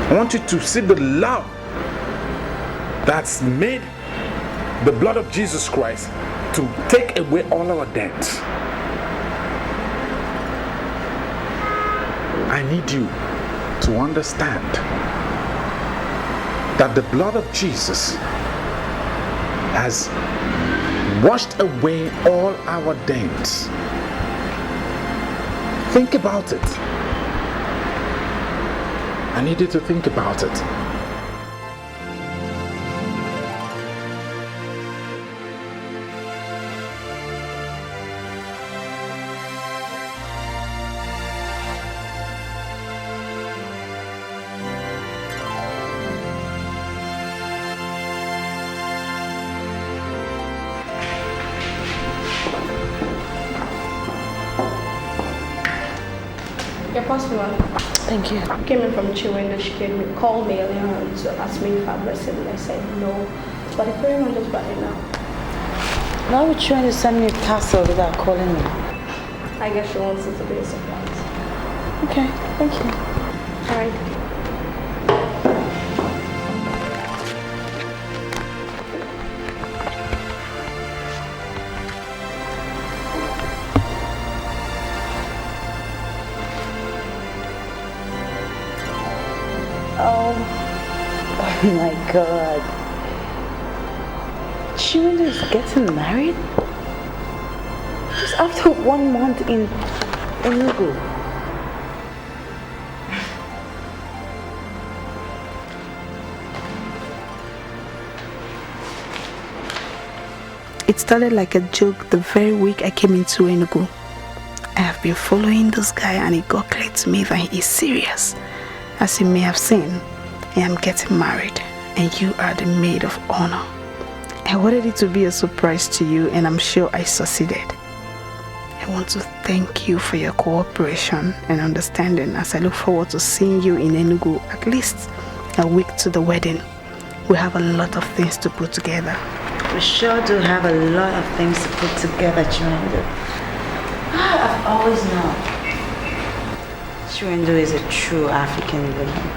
I want you to see the love that's made the blood of Jesus Christ to take away all our debts. I need you to understand that the blood of Jesus has washed away all our debts. Think about it. I need you to think about it. Your customer. Thank you. Came in from Chiwendo. She called me earlier on to ask me if I've rested, and I said no. But the courier just brought it now. Now you're trying to send me a parcel without calling me. I guess she wants it to be a surprise. Okay, thank you. All right. Oh my God. Chiwendo is getting married? Just after 1 month in Enugu. It started like a joke the very week I came into Enugu. I have been following this guy and it got clear to me that he is serious. As you may have seen, I am getting married and you are the maid of honor. I wanted it to be a surprise to you and I'm sure I succeeded. I want to thank you for your cooperation and understanding as I look forward to seeing you in Enugu at least a week to the wedding. We have a lot of things to put together. We sure do have a lot of things to put together, Chiwendo. I've always known Chiwendo is a true African woman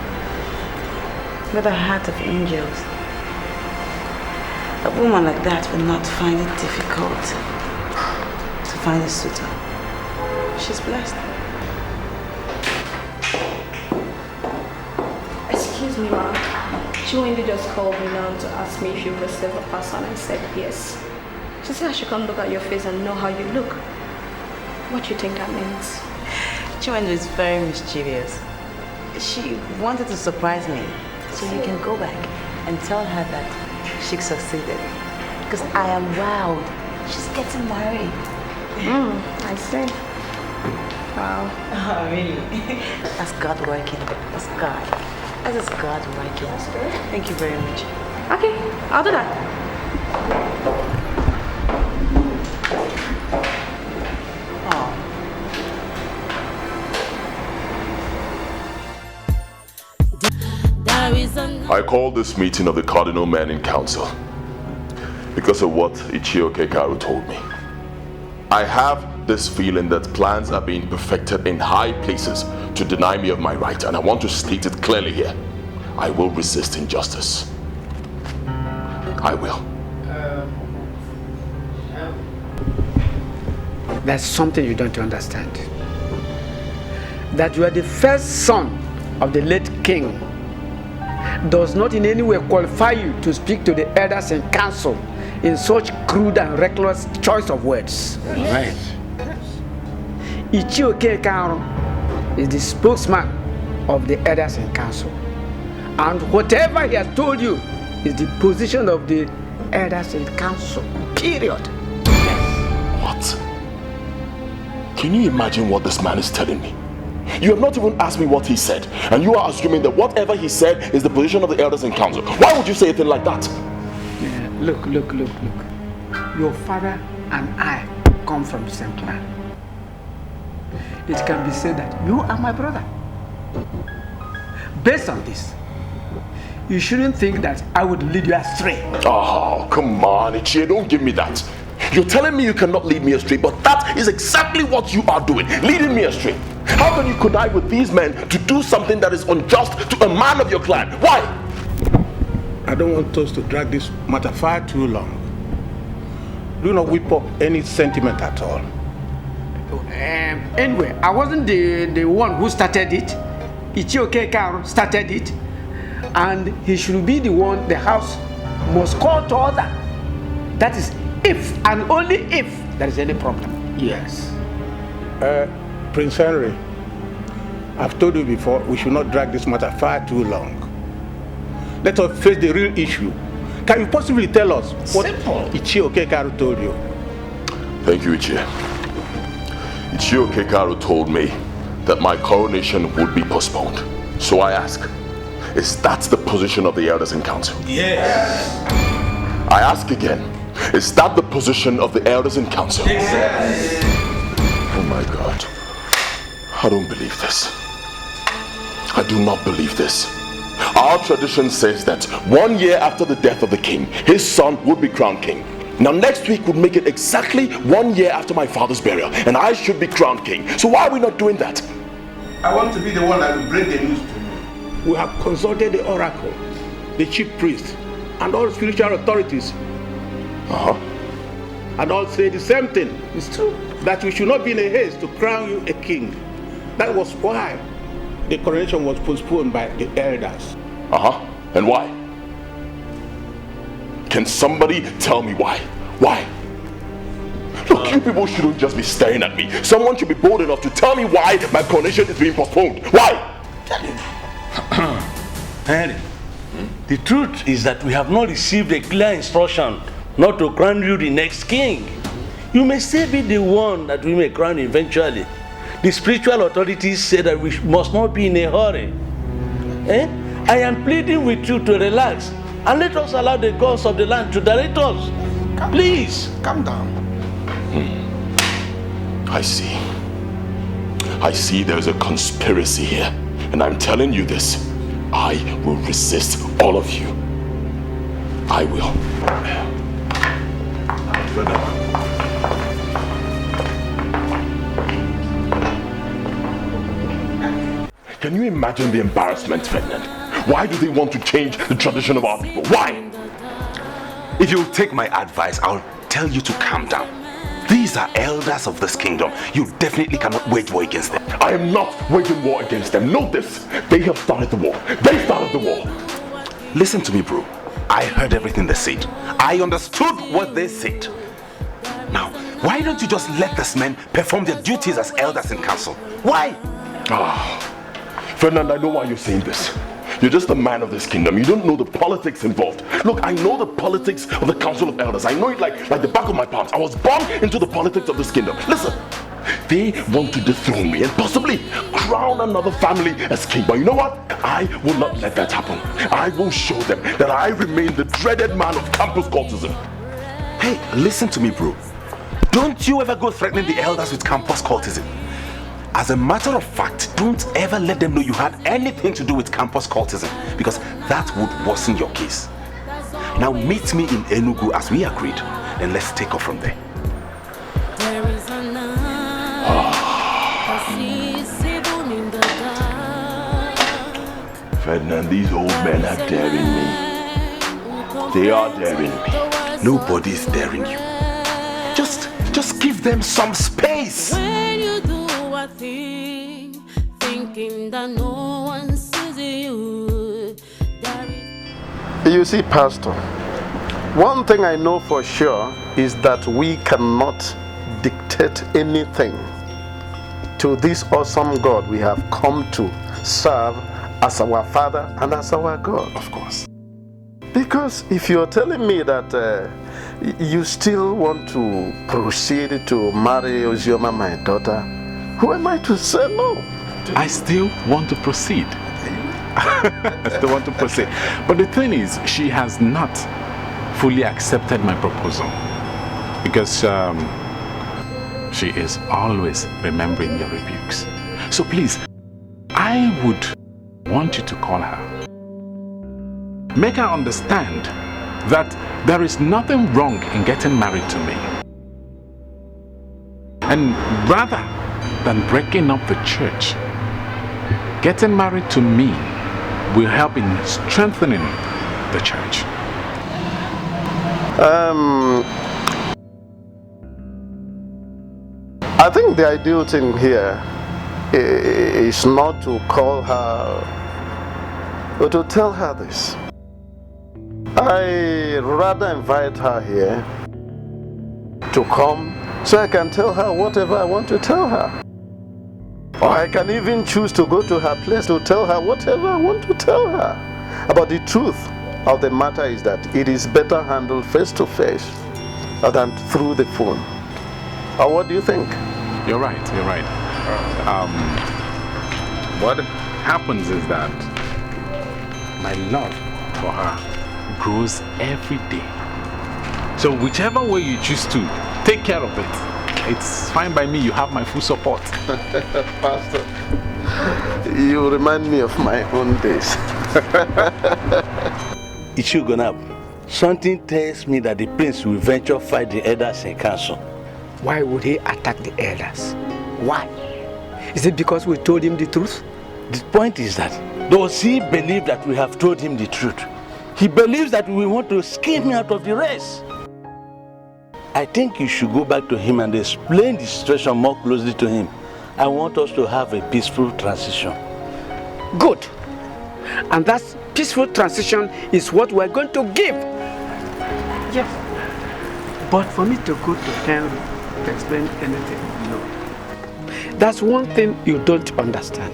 with a heart of angels. A woman like that will not find it difficult to find a suitor. She's blessed. Excuse me, ma'am. Chiwendo just called me now to ask me if you received a parcel, and I said yes. She said I should come look at your face and know how you look. What do you think that means? Chiwendo is very mischievous. She wanted to surprise me, so you can go back and tell her that she succeeded. Because I am wowed. She's getting married. I see. Wow. Oh, really? That's God working. That's God. That is God working. That's good. Thank you very much. Okay, I'll do that. I called this meeting of the cardinal men in council because of what Ichioke Karu told me. I have this feeling that plans are being perfected in high places to deny me of my right, and I want to state it clearly here. I will resist injustice. I will. There's something you don't understand. That you are the first son of the late king does not in any way qualify you to speak to the elders and council in such crude and reckless choice of words. Right. Ichioke Karu is the spokesman of the elders and council. And whatever he has told you is the position of the elders and council. Period. What? Can you imagine what this man is telling me? You have not even asked me what he said, and you are assuming that whatever he said is the position of the elders in council. Why would you say a thing like that? Yeah, look. Your father and I come from the same clan. It can be said that you are my brother. Based on this, you shouldn't think that I would lead you astray. Oh, come on, Ichie, don't give me that. You're telling me you cannot lead me astray, but that is exactly what you are doing, leading me astray. How can you connive with these men to do something that is unjust to a man of your clan? Why? I don't want us to drag this matter far too long. Do not whip up any sentiment at all. Anyway, I wasn't the one who started it. Ichioke Karu started it. And he should be the one the house must call to order. That is if and only if there is any problem. Yes. Prince Henry, I've told you before, we should not drag this matter far too long. Let us face the real issue. Can you possibly tell us what Ichioke Karu told you? Thank you, Ichie. Ichioke Karu told me that my coronation would be postponed. So I ask, is that the position of the elders in council? Yes. I ask again, is that the position of the elders in council? Yes. Oh my God. I don't believe this. I do not believe this. Our tradition says that 1 year after the death of the king, his son would be crowned king. Now next week would make it exactly 1 year after my father's burial, and I should be crowned king. So why are we not doing that? I want to be the one that will bring the news to you. We have consulted the oracle, the chief priest, and all spiritual authorities. And all say the same thing. It's true. That we should not be in a haste to crown you a king. That was why the coronation was postponed by the elders. And why? Can somebody tell me why? Why? Look, you people shouldn't just be staring at me. Someone should be bold enough to tell me why my coronation is being postponed. Why? Henry, the truth is that we have not received a clear instruction not to crown you the next king. You may still be the one that we may crown eventually. The spiritual authorities say that we must not be in a hurry. I am pleading with you to relax and let us allow the gods of the land to direct us. Please. Calm down. I see. I see there's a conspiracy here. And I'm telling you this. I will resist all of you. I will. Can you imagine the embarrassment, Ferdinand? Why do they want to change the tradition of our people? Why? If you'll take my advice, I'll tell you to calm down. These are elders of this kingdom. You definitely cannot wage war against them. I am not waging war against them. Know this. They have started the war. They started the war. Listen to me, bro. I heard everything they said. I understood what they said. Now, why don't you just let these men perform their duties as elders in council? Why? Ferdinand, I know why you're saying this. You're just a man of this kingdom. You don't know the politics involved. Look, I know the politics of the Council of Elders. I know it like the back of my palms. I was born into the politics of this kingdom. Listen, they want to dethrone me and possibly crown another family as king. But you know what? I will not let that happen. I will show them that I remain the dreaded man of campus cultism. Hey, listen to me, bro. Don't you ever go threatening the elders with campus cultism. As a matter of fact, don't ever let them know you had anything to do with campus cultism, because that would worsen your case. Now meet me in Enugu as we agreed, and let's take off from there. Ferdinand, these old men are daring me. They are daring me. Nobody's daring you. Just give them some space. When you do a thing, thinking that no one sees you. You see, Pastor, one thing I know for sure is that we cannot dictate anything to this awesome God we have come to serve as our Father and as our God. Of course. Because if you're telling me that you still want to proceed to marry Ozioma, my daughter, who am I to say no? I still want to proceed. I still want to proceed. But the thing is, she has not fully accepted my proposal. Because she is always remembering your rebukes. So please, I would want you to call her. Make her understand that there is nothing wrong in getting married to me. And rather than breaking up the church, getting married to me will help in strengthening the church. I think the ideal thing here is not to call her, but to tell her this. I rather invite her here to come so I can tell her whatever I want to tell her. Or I can even choose to go to her place to tell her whatever I want to tell her. But the truth of the matter is that it is better handled face to face than through the phone. Or what do you think? You're right, you're right. What happens is that my love for her grows every day. So whichever way you choose to, take care of it. It's fine by me. You have my full support. Pastor, You remind me of my own days. It should go up. Something tells me that the prince will venture fight the elders in council. Why would he attack the elders? Why? Is it because we told him the truth? The point is that, does he believe that we have told him the truth? He believes that we want to skip him out of the race. I think you should go back to him and explain the situation more closely to him. I want us to have a peaceful transition. Good. And that peaceful transition is what we're going to give. Yes. But for me to go to Henry to explain anything, no. That's one thing you don't understand.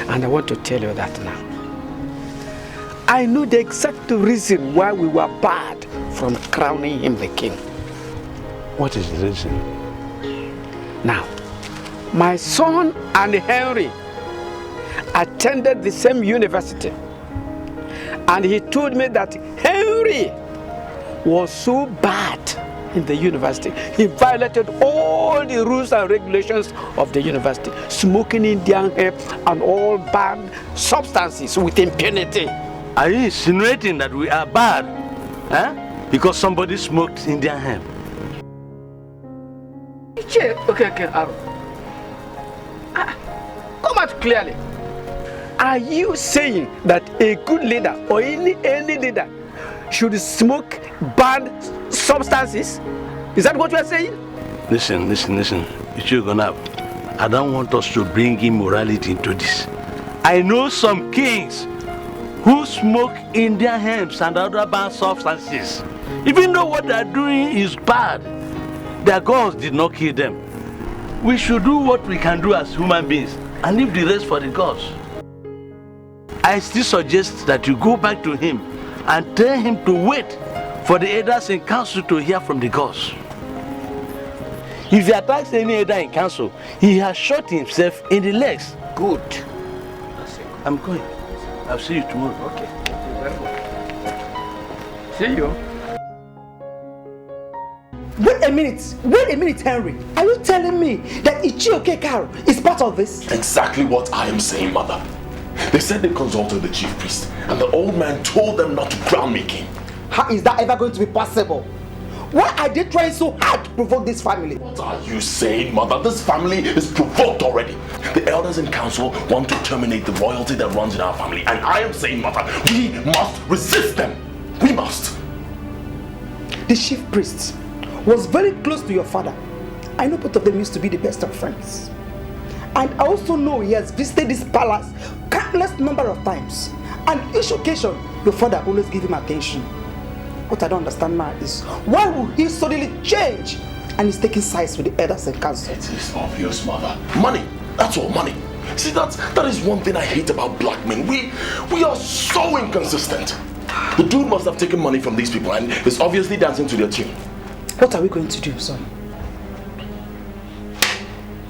And I want to tell you that now. I know the exact reason why we were barred from crowning him the king. What is the reason? Now, my son and Henry attended the same university. And he told me that Henry was so bad in the university. He violated all the rules and regulations of the university, smoking Indian hemp and all banned substances with impunity. Are you insinuating that we are bad? Because somebody smoked Indian hemp? Okay, Aaron. Come out clearly. Are you saying that a good leader or any leader should smoke banned substances? Is that what you are saying? Listen. Ichiogonab, I don't want us to bring immorality into this. I know some kings who smoke Indian hemps and other banned substances. Even though what they are doing is bad, their gods did not kill them. We should do what we can do as human beings and leave the rest for the gods. I still suggest that you go back to him and tell him to wait for the elders in council to hear from the gods. If he attacks any elder in council, he has shot himself in the legs. Good. I'm going. I'll see you tomorrow. Okay. Very good. See you. Wait a minute, Henry. Are you telling me that Ichioke Karo is part of this? Exactly what I am saying, mother. They said they consulted the chief priest, and the old man told them not to crown me king. How is that ever going to be possible? Why are they trying so hard to provoke this family? What are you saying, mother? This family is provoked already. The elders in council want to terminate the royalty that runs in our family, and I am saying, mother, we must resist them. We must. The chief priest was very close to your father. I know both of them used to be the best of friends. And I also know he has visited this palace countless number of times. And each occasion, your father always give him attention. What I don't understand now is, why would he suddenly change and he's taking sides with the elders and council? It is obvious, mother. Money. That's all, money. See, that is one thing I hate about black men. We are so inconsistent. The dude must have taken money from these people and is obviously dancing to their tune. What are we going to do, son?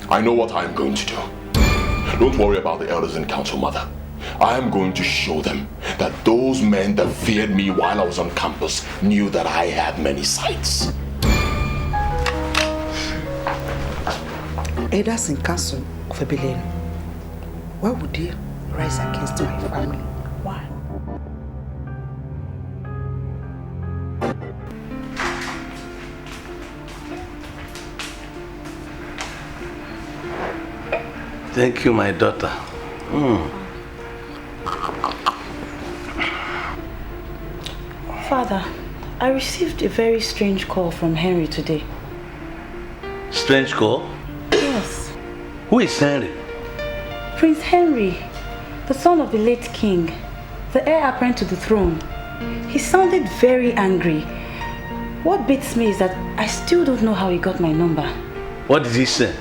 I know what I am going to do. Don't worry about the elders in council, mother. I am going to show them that those men that feared me while I was on campus knew that I had many sides. Elders in council of Ebelenu, why would they rise against my family? Why? Thank you, my daughter. Father, I received a very strange call from Henry today. Strange call? Yes. Who is Henry? Prince Henry, the son of the late king, the heir apparent to the throne. He sounded very angry. What beats me is that I still don't know how he got my number. What did he say?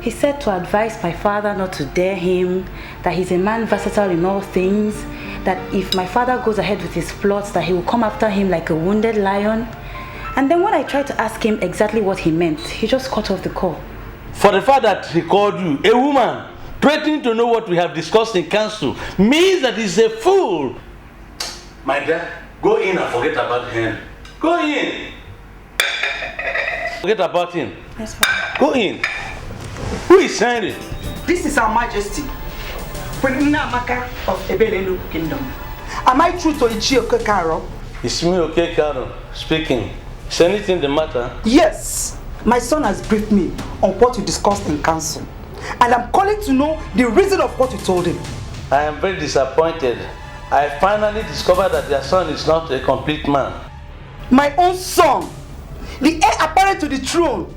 He said to advise my father not to dare him, that he's a man versatile in all things, that if my father goes ahead with his plots, that he will come after him like a wounded lion. And then when I tried to ask him exactly what he meant, he just cut off the call. For the fact that he called you a woman, threatening to know what we have discussed in council, means that he's a fool. My dear, go in and forget about him. Go in. Forget about him. Yes, Father. Go in. Who is Henry? this is Her Majesty, Queen Nnamaka of Ebelelu Kingdom. Am I true to Ichie Okekaro? It's me, Okekaro, speaking. Is anything the matter? Yes. My son has briefed me on what you discussed in council. And I'm calling to know the reason of what you told him. I am very disappointed. I finally discovered that your son is not a complete man. My own son, the heir apparent to the throne.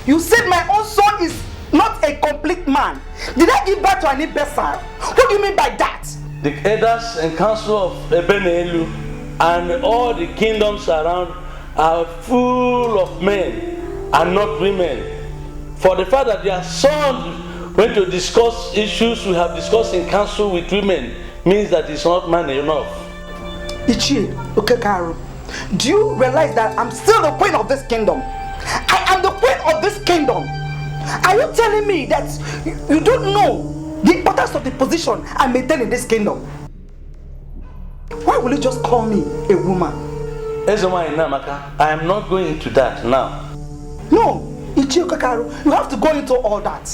You said my own son is not a complete man. Did I give birth to an imbecile? What do you mean by that? The elders and council of Ebenelu and all the kingdoms around are full of men and not women. For the fact that their son went to discuss issues we have discussed in council with women means that he's not man enough. Ichie Okekaro, do you realize that I'm still the queen of this kingdom? I am the queen of this kingdom. Are you telling me that you don't know the importance of the position I maintain in this kingdom? Why will you just call me a woman? I am not going into that now. No, Ichie Okekaro, you have to go into all that.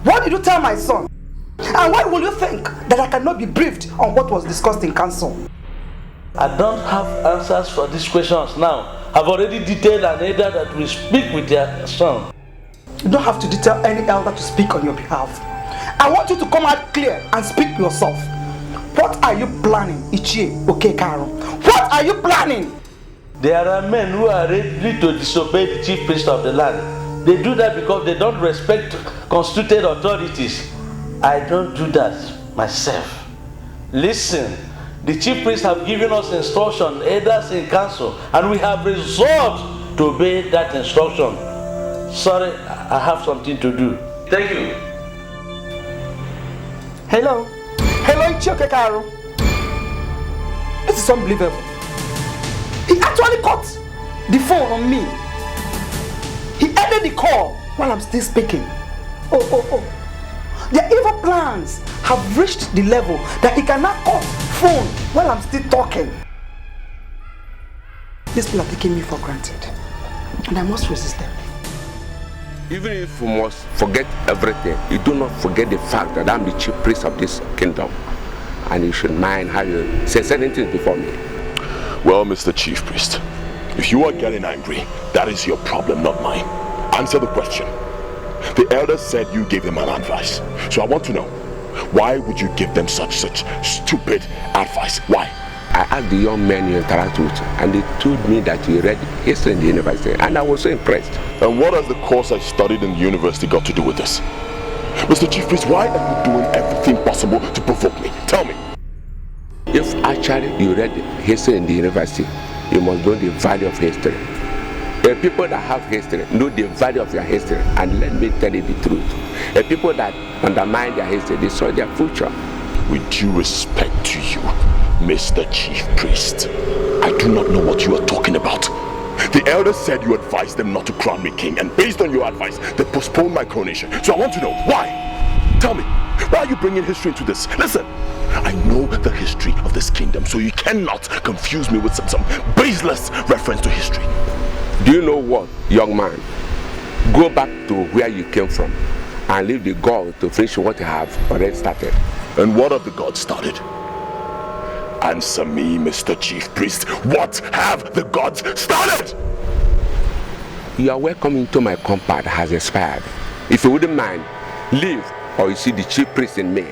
What did you tell my son? And why will you think that I cannot be briefed on what was discussed in council? I don't have answers for these questions now. I've already detailed an elder that will speak with their son. You don't have to detail any elder to speak on your behalf. I want you to come out clear and speak yourself. What are you planning, Ichie Okekaro? What are you planning? There are men who are ready to disobey the chief priest of the land. They do that because they don't respect constituted authorities. I don't do that myself. Listen, the chief priests have given us instruction, elders in council, and we have resolved to obey that instruction. Sorry, I have something to do. Thank you. Hello? Hello, Ichie Okekaro. This is unbelievable. He actually cut the phone on me. He ended the call while I'm still speaking. Oh. Their evil plans have reached the level that he cannot cut phone while I'm still talking. These people are taking me for granted, and I must resist them. Even if you must forget everything, you do not forget the fact that I'm the chief priest of this kingdom, and you should mind how you say certain things before me. Well, Mr. Chief Priest, if you are getting angry, that is your problem, not mine. Answer the question. The elders said you gave them an advice. So I want to know, why would you give them such stupid advice? Why? I asked the young men you interact with, and they told me that you read history in the university, and I was so impressed. And what has the course I studied in the university got to do with this? Mr. Chief Priest, why are you doing everything possible to provoke me? Tell me. If actually you read history in the university, you must know the value of history. The people that have history know the value of your history, and let me tell you the truth. The people that undermine their history destroy their future. With due respect to you, Mr. Chief Priest, I do not know what you are talking about. The elders said you advised them not to crown me king, and based on your advice, they postponed my coronation. So I want to know, why? Tell me, why are you bringing history into this? Listen, I know the history of this kingdom, so you cannot confuse me with some baseless reference to history. Do you know what, young man? Go back to where you came from and leave the God to finish what you have already started. And what have the gods started? Answer me, Mr. Chief Priest. What have the gods started? Your welcome into my compound has expired. If you wouldn't mind, leave, or you see the chief priest in me.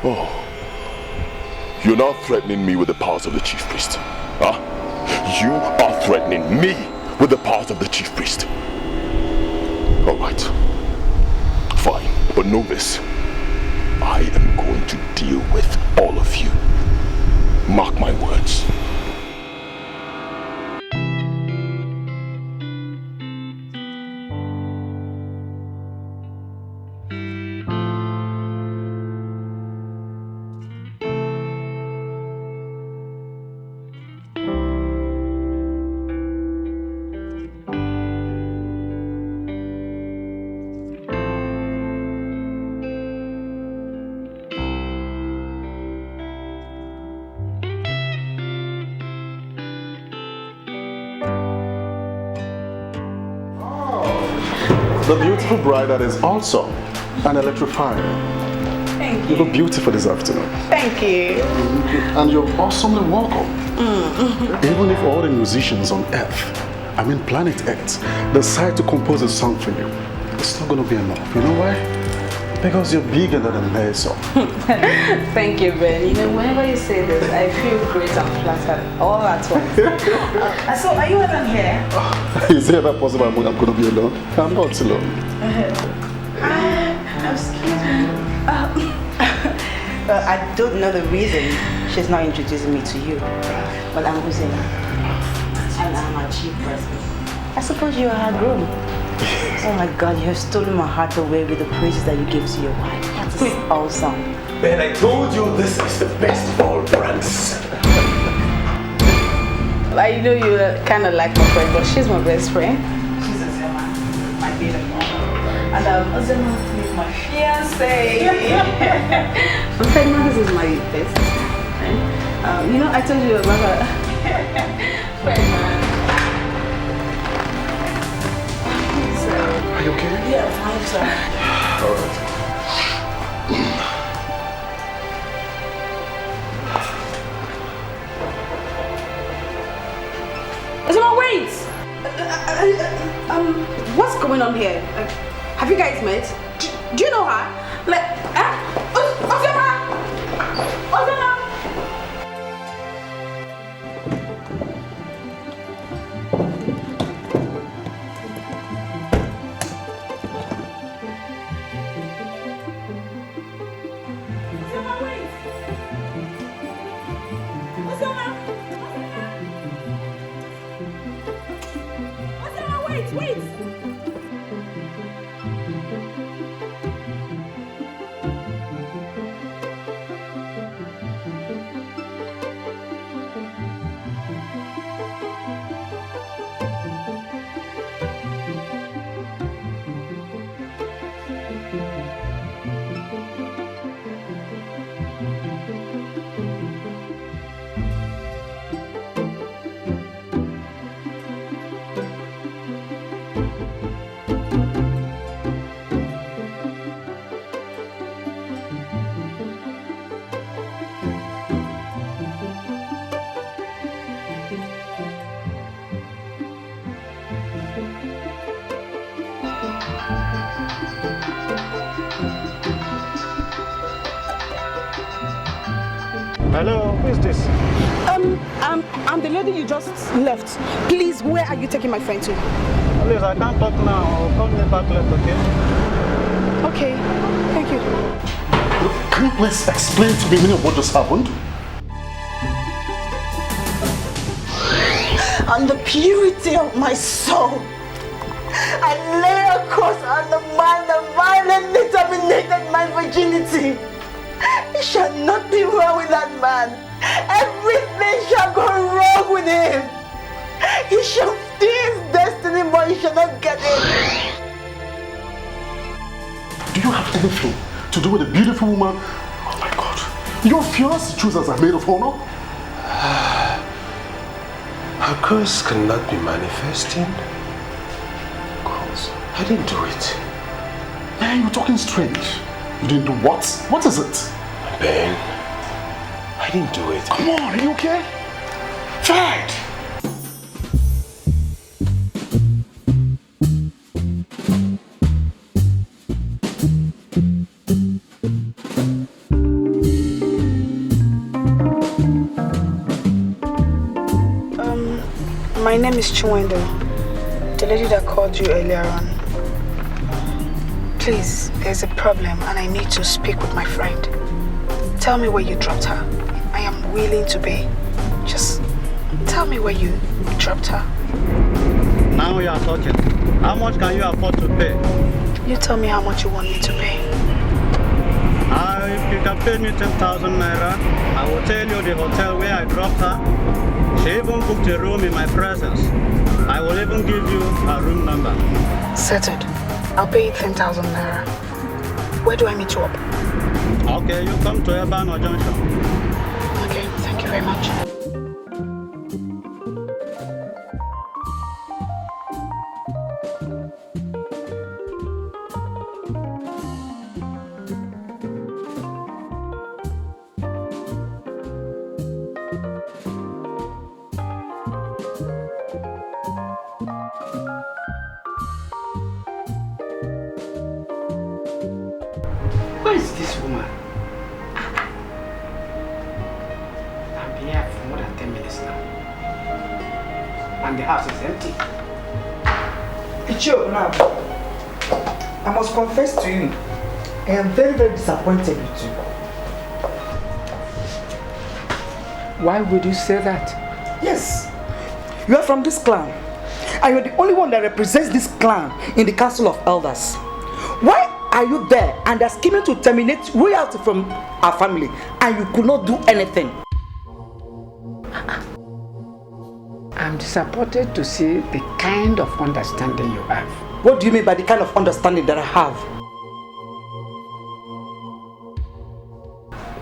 Oh, you're now threatening me with the powers of the chief priest. Huh? You are threatening me with the powers of the chief priest. Alright. Fine. But know this. I am going to deal with all of you. Mark my words. The beautiful bride that is also and electrifying. Thank You look beautiful this afternoon. Thank you. And you're awesomely welcome. Even if all the musicians on Earth, I mean planet Earth, decide to compose a song for you, it's not going to be enough. You know why? Because you're bigger than a mess. Thank you, Ben. You know, whenever you say this, I feel great and flattered all at once. So, are you alone here? Is it ever possible I'm going to be alone? I'm not alone. Excuse me. Well, I don't know the reason she's not introducing me to you, but I'm Uzema, and I'm a chief person. I suppose you are her groom. Oh my God, you have stolen my heart away with the praises that you gave to your wife. That is awesome. Ben, I told you this is the best of all brands. I know you kind of like my friend, but she's my best friend. She's Uzema, my beautiful. And Uzema is my fiancé. This is my best friend. You know, I told you about her friend. Are you okay? Yeah, fine, sir. All right. Uzema, wait! What's going on here? Have you guys met? Do you know her? Uzema! Uzema! Wait! Hello, who is this? I'm the lady you just left. Please, where are you taking my friend to? Please, I can't talk now. I'll call me back later, okay? Okay, thank you. Can you please explain to me what just happened? On the purity of my soul, I lay across on the man that violently terminated my virginity. It shall not be well with that man. Everything shall go wrong with him. He shall do his destiny, but he shall not get it. Do you have anything to do with a beautiful woman? Oh my God. Your fiancé chooses a maid of honor? Her curse cannot be manifesting. I didn't do it. Man, you're talking strange. You didn't do what? What is it? Ben, I didn't do it. Come on, are you okay? Fight! My name is Chiwendo, the lady that called you earlier on. Please, there's a problem and I need to speak with my friend. Tell me where you dropped her. I am willing to pay. Just tell me where you dropped her. Now you are talking. How much can you afford to pay? You tell me how much you want me to pay. If you can pay me 10,000 naira, I will tell you the hotel where I dropped her. She even booked a room in my presence. I will even give you her room number. Settled. I'll pay you 10,000 naira. Where do I meet you up? Okay, you come to Ebano Junction. Okay, thank you very much. 10 minutes now. And the house is empty. Ichio, now, I must confess to you, I am very, very disappointed with you. Why would you say that? Yes, you are from this clan, and you're the only one that represents this clan in the Council of Elders. Why are you there and they're scheming to terminate royalty from our family, and you could not do anything? I'm disappointed to see the kind of understanding you have. What do you mean by the kind of understanding that I have?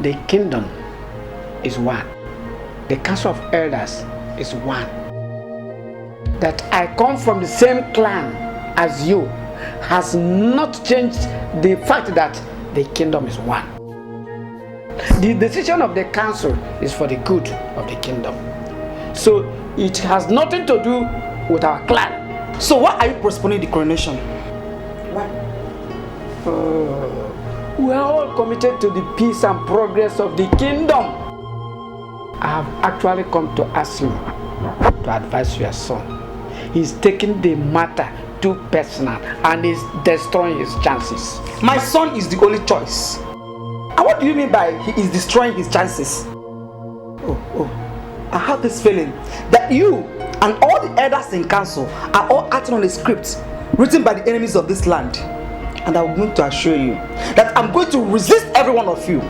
The kingdom is one. The Council of Elders is one. That I come from the same clan as you has not changed the fact that the kingdom is one. The decision of the council is for the good of the kingdom. So it has nothing to do with our clan. So why are you postponing the coronation? Why? We are all committed to the peace and progress of the kingdom. I have actually come to ask you to advise your son. He's taking the matter too personal and is destroying his chances. My son is the only choice. And what do you mean by he is destroying his chances? I have this feeling that you and all the elders in council are all acting on a script written by the enemies of this land. And I'm going to assure you that I'm going to resist every one of you.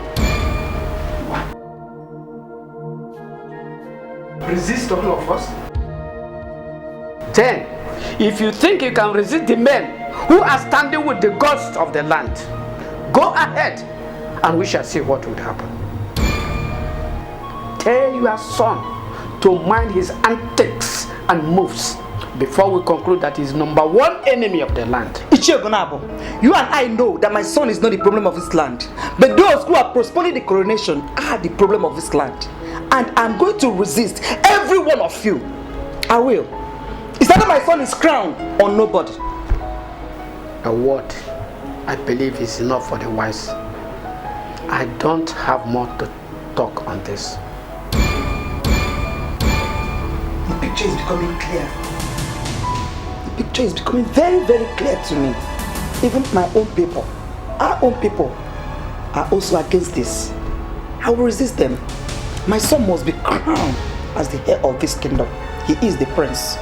Resist all of us? Then, if you think you can resist the men who are standing with the gods of the land, go ahead and we shall see what would happen. Tell your son to mind his antics and moves before we conclude that he's #1 enemy of the land. Ichio Gonabo, you and I know that my son is not the problem of this land, but those who are postponing the coronation are the problem of this land. And I'm going to resist every one of you. I will. It's either my son is crowned or nobody. A word, I believe, is enough for the wise. I don't have more to talk on this. The picture is becoming clear. The picture is becoming very, very clear to me. Even my own people, our own people, are also against this. I will resist them. My son must be crowned as the heir of this kingdom. He is the prince.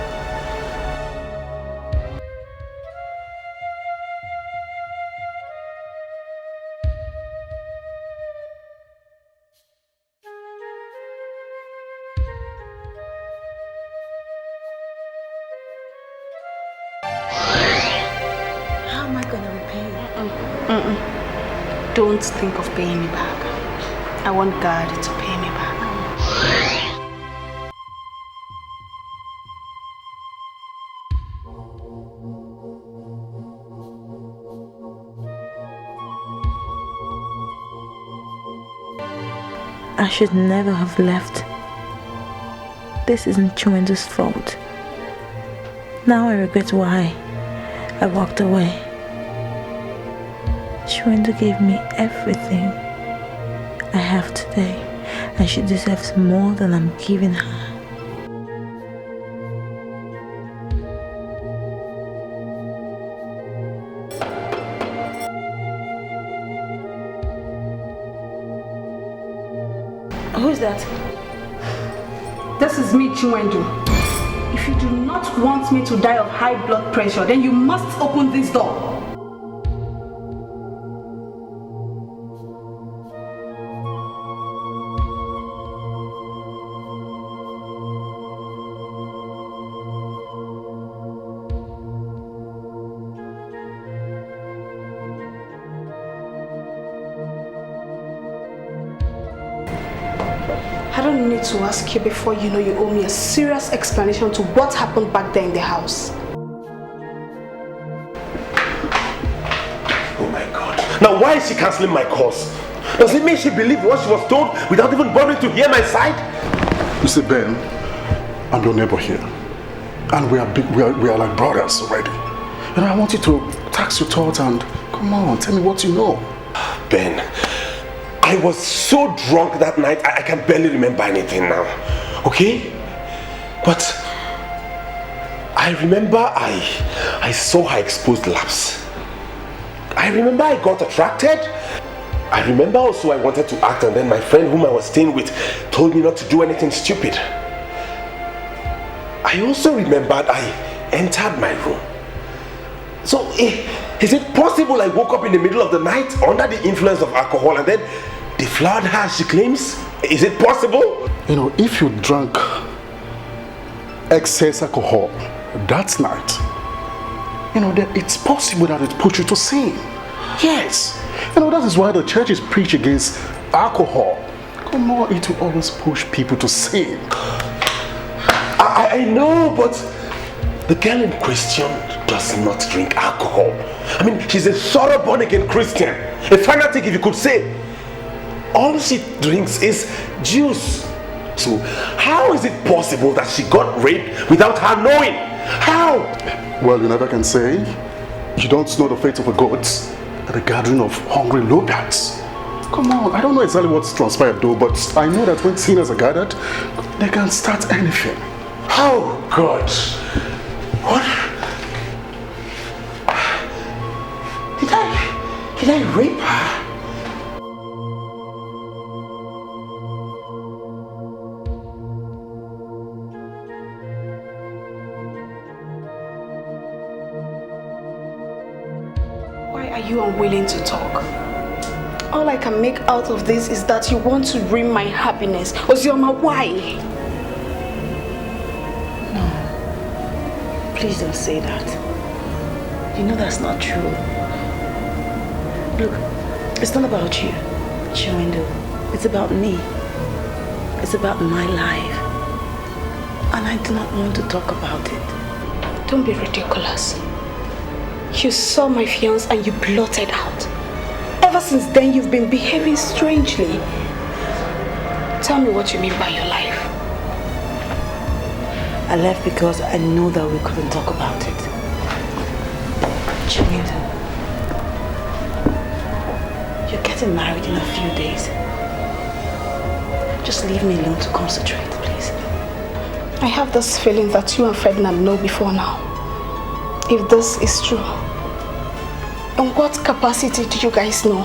How am I going to repay you? Don't think of paying me back. I want God to pay me back. I should never have left. This isn't Chiwendu's fault. Now I regret why I walked away. Chiwendu gave me everything I have today, and she deserves more than I'm giving her. Who's that? This is me, Chiwendu. If you do not want me to die of high blood pressure, then you must open this door. I don't need to ask you before you know you owe me a serious explanation to what happened back there in the house. Oh my God. Now why is she cancelling my course? Does it mean she believed what she was told without even bothering to hear my side? You see, Ben, I'm your neighbor here. And we are like brothers already. You know, I want you to tax your thoughts and come on, tell me what you know. Ben, I was so drunk that night, I can barely remember anything now. Okay? But I remember I saw her exposed lapse. I remember I got attracted. I remember also I wanted to act, and then my friend whom I was staying with told me not to do anything stupid. I also remembered I entered my room. So is it possible I woke up in the middle of the night under the influence of alcohol and then deflowered her as she claims? Is it possible? You know, if you drank excess alcohol that night, you know, then it's possible that it put you to sin. Yes. You know, that is why the churches preach against alcohol. Come on, it will always push people to sin. I know, but the girl in question does not drink alcohol. I mean, she's a thorough born-again Christian. A fanatic, if you could say. All she drinks is juice. So how is it possible that she got raped without her knowing? How? Well, you never can say. You don't know the fate of the gods at a gathering of hungry lowcats. Come on, I don't know exactly what's transpired though, but I know that when sinners are gathered, they can start anything. Oh God! What? Did I rape her? Why are you unwilling to talk? All I can make out of this is that you want to ruin my happiness. Ozioma, why? No. Please don't say that. You know that's not true. Look, it's not about you, Chiwendo. It's about me. It's about my life. And I do not want to talk about it. Don't be ridiculous. You saw my fiancé and you blotted out. Ever since then, you've been behaving strangely. Tell me what you mean by your life. I left because I know that we couldn't talk about it. Chiwendo, you're getting married in a few days. Just leave me alone to concentrate, please. I have this feeling that you and Ferdinand know before now. If this is true, in what capacity do you guys know?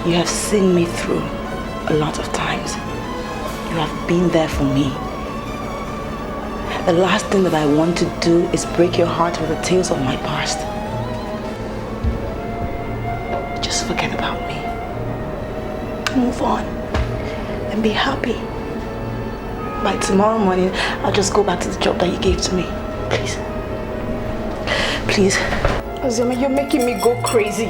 You have seen me through a lot of times. You have been there for me. The last thing that I want to do is break your heart with the tales of my past. Just forget about me. Move on and be happy. By tomorrow morning, I'll just go back to the job that you gave to me. Please. Please. Ozioma, you're making me go crazy.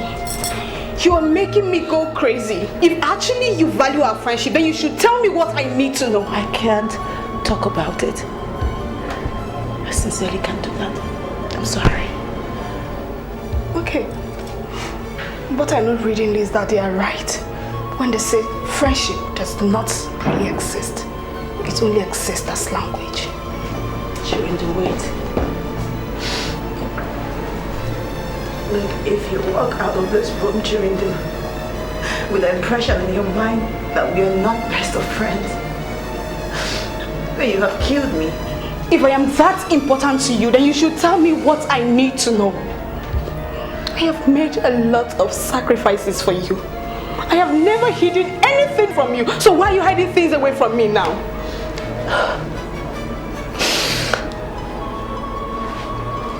You are making me go crazy. If actually you value our friendship, then you should tell me what I need to know. I can't talk about it. I sincerely can't do that. I'm sorry. Okay. What I'm not reading is that they are right when they say friendship does not really exist. It only exists as language. Chiwendo, wait. Look, if you walk out of this room, Chiwendo, with the impression in your mind that we are not best of friends, then you have killed me. If I am that important to you, then you should tell me what I need to know. I have made a lot of sacrifices for you. I have never hidden anything from you. So why are you hiding things away from me now?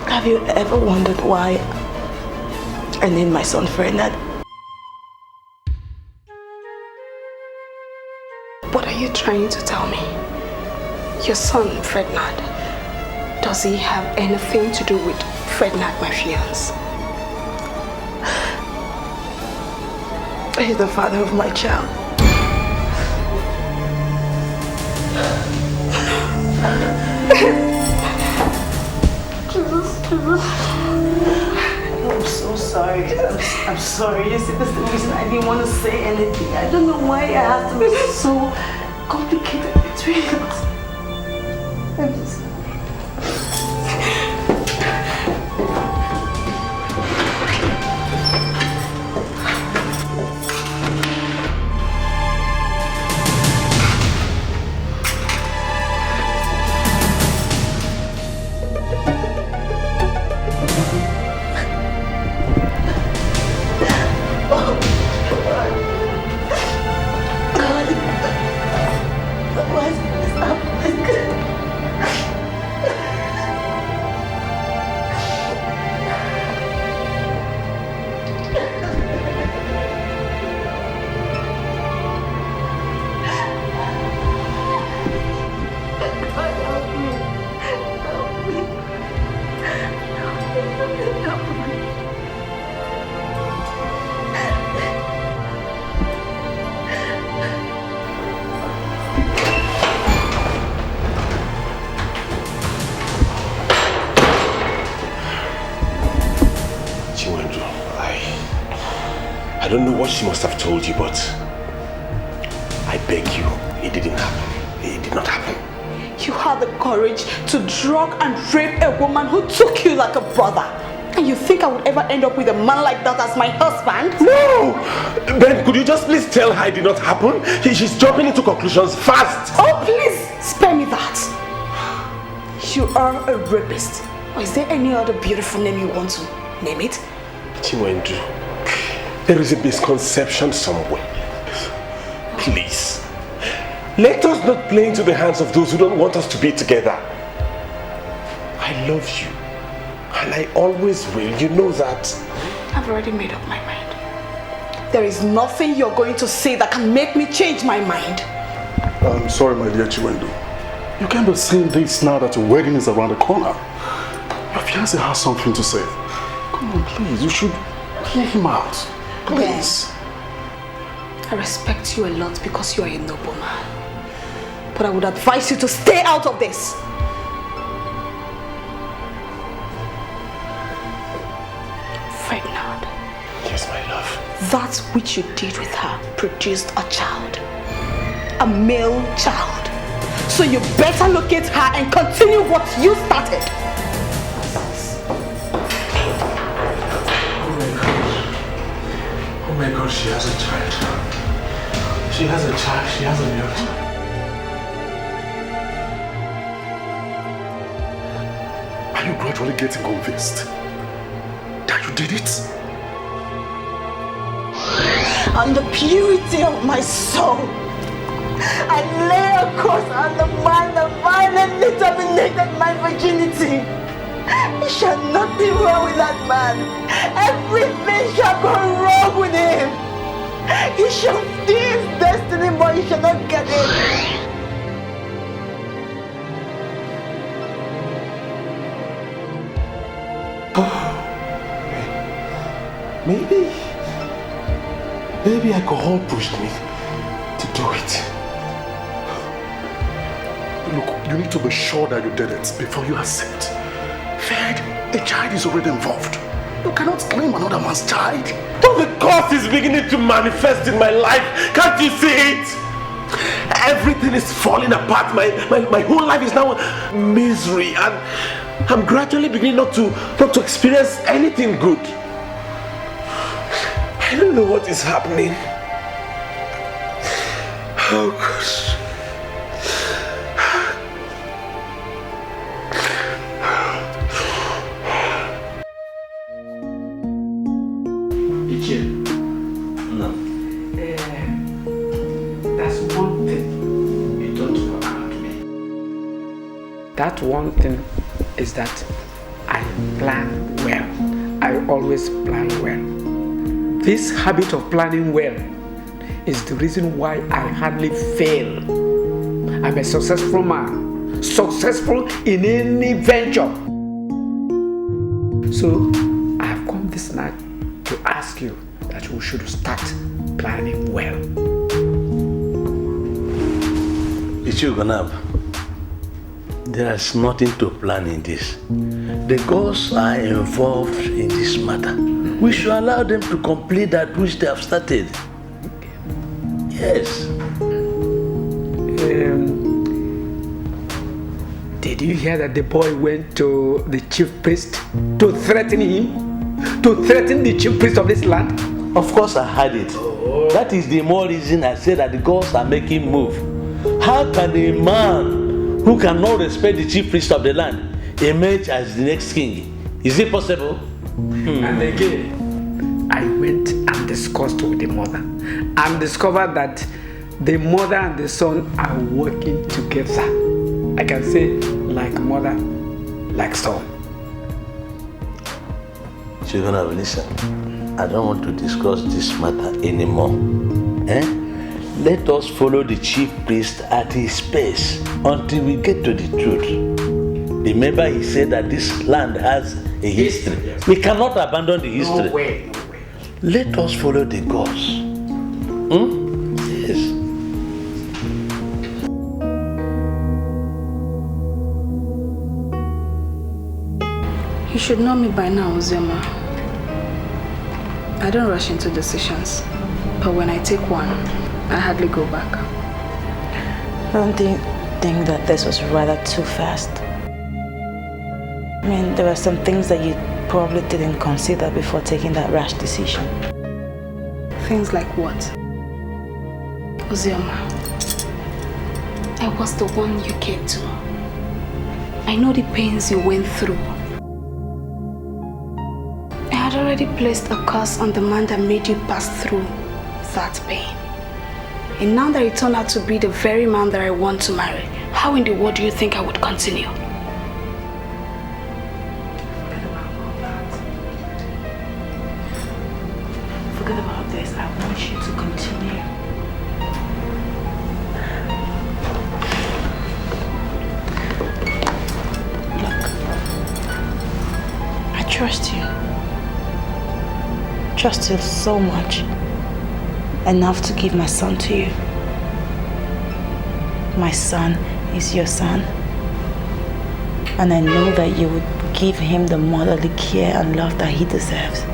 Have you ever wondered why I named my son Ferdinand? What are you trying to tell me? Your son, Ferdinand, does he have anything to do with Ferdinand, my fiancé? He's the father of my child. Jesus. I'm so sorry. I'm sorry. You see, that's the reason I didn't want to say anything. I don't know why I have to be so complicated between us. I'm just... Chinwendu, I don't know what she must have told you, but I beg you, it didn't happen. It did not happen. You had the courage to drug and rape a woman who took you like a brother. And you think I would ever end up with a man like that as my husband? No! Ben, could you just please tell her it did not happen? She's jumping into conclusions fast. Oh, please, spare me that. You are a rapist. Or is there any other beautiful name you want to name it? Chinwendu, there is a misconception somewhere. Please, let us not play into the hands of those who don't want us to be together. I love you, and I always will. You know that. I've already made up my mind. There is nothing you're going to say that can make me change my mind. I'm sorry, my dear Chinwendu. You can't be saying this now that your wedding is around the corner. Your fiancé has something to say. Come on, please. You should hear him out. Please. Ben, I respect you a lot because you are a noble man. But I would advise you to stay out of this. Ferdinand. Yes, my love. That which you did with her produced a child. A male child. So you better locate her and continue what you started. Oh my God, she has a child. She has a child. She has a male child. Are you gradually getting convinced that you did it? On the purity of my soul, I lay a curse on the man that violently terminated my virginity. It shall not be well with that man. Everything shall go wrong with him. He shall steal his destiny, but he shall not get it. Maybe alcohol pushed me to do it. Look, you need to be sure that you did it before you accept. Fed, a child is already involved. You cannot claim another man's child. But the curse is beginning to manifest in my life. Can't you see it? Everything is falling apart. My whole life is now misery, and I'm gradually beginning not to experience anything good. I don't know what is happening. Oh gosh. That's one thing you don't know about me. That one thing is that I plan well. I always plan well. This habit of planning well is the reason why I hardly fail. I'm a successful man, successful in any venture. So I have come this night to ask you that we should start planning well. Ichugonab, there is nothing to plan in this. The gods are involved in this matter. We should allow them to complete that which they have started. Yes. Did you hear that the boy went to the chief priest to threaten him? To threaten the chief priest of this land? Of course I heard it. That is the more reason I said that the gods are making move. How can a man who cannot respect the chief priest of the land emerge as the next king? Is it possible? And again, I went and discussed with the mother and discovered that the mother and the son are working together. I can say like mother, like son. Children, listen. I don't want to discuss this matter anymore. Let us follow the chief priest at his pace until we get to the truth. Remember, he said that this land has a history. Yes. We cannot abandon the history. No way. Let us follow the gods. Yes. You should know me by now, Zema. I don't rush into decisions, but when I take one, I hardly go back. Don't you think that this was rather too fast? I mean, there were some things that you probably didn't consider before taking that rash decision. Things like what? Ozioma, I was the one you came to. I know the pains you went through. I had already placed a curse on the man that made you pass through that pain. And now that it turned out to be the very man that I want to marry, how in the world do you think I would continue? Forget about this. I want you to continue. Look, I trust you. Trust you so much. Enough to give my son to you. My son is your son. And I know that you would give him the motherly care and love that he deserves.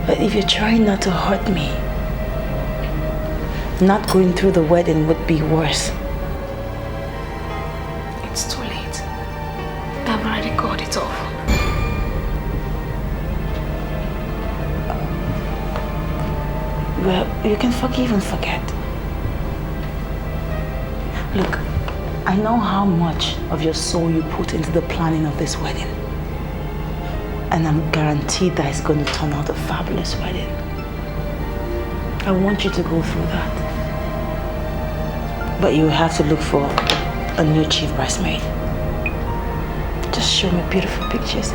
But if you're trying not to hurt me, not going through the wedding would be worse. It's too late. I've already got it off. Well, you can forgive and forget. Look, I know how much of your soul you put into the planning of this wedding. And I'm guaranteed that it's going to turn out a fabulous wedding. I want you to go through that. But you have to look for a new chief bridesmaid. Just show me beautiful pictures.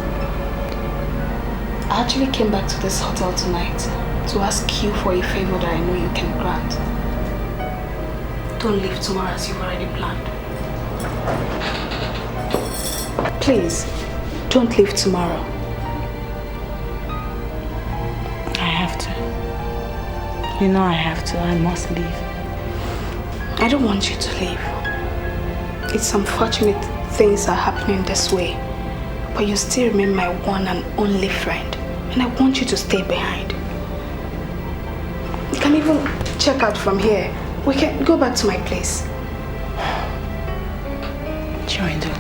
I actually came back to this hotel tonight to ask you for a favor that I know you can grant. Don't leave tomorrow as you've already planned. Please, don't leave tomorrow. I have to. You know I have to. I must leave. I don't want you to leave. It's unfortunate things are happening this way, but you still remain my one and only friend, and I want you to stay behind. You can even check out from here. We can go back to my place. Chirindu,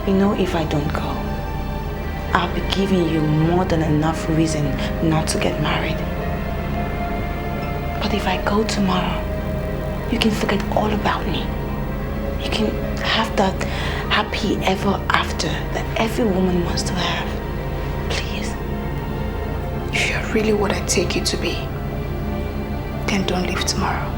you know if I don't go, I'll be giving you more than enough reason not to get married. But if I go tomorrow, you can forget all about me. You can have that happy ever after that every woman wants to have. Please. If you're really what I take you to be, then don't leave tomorrow.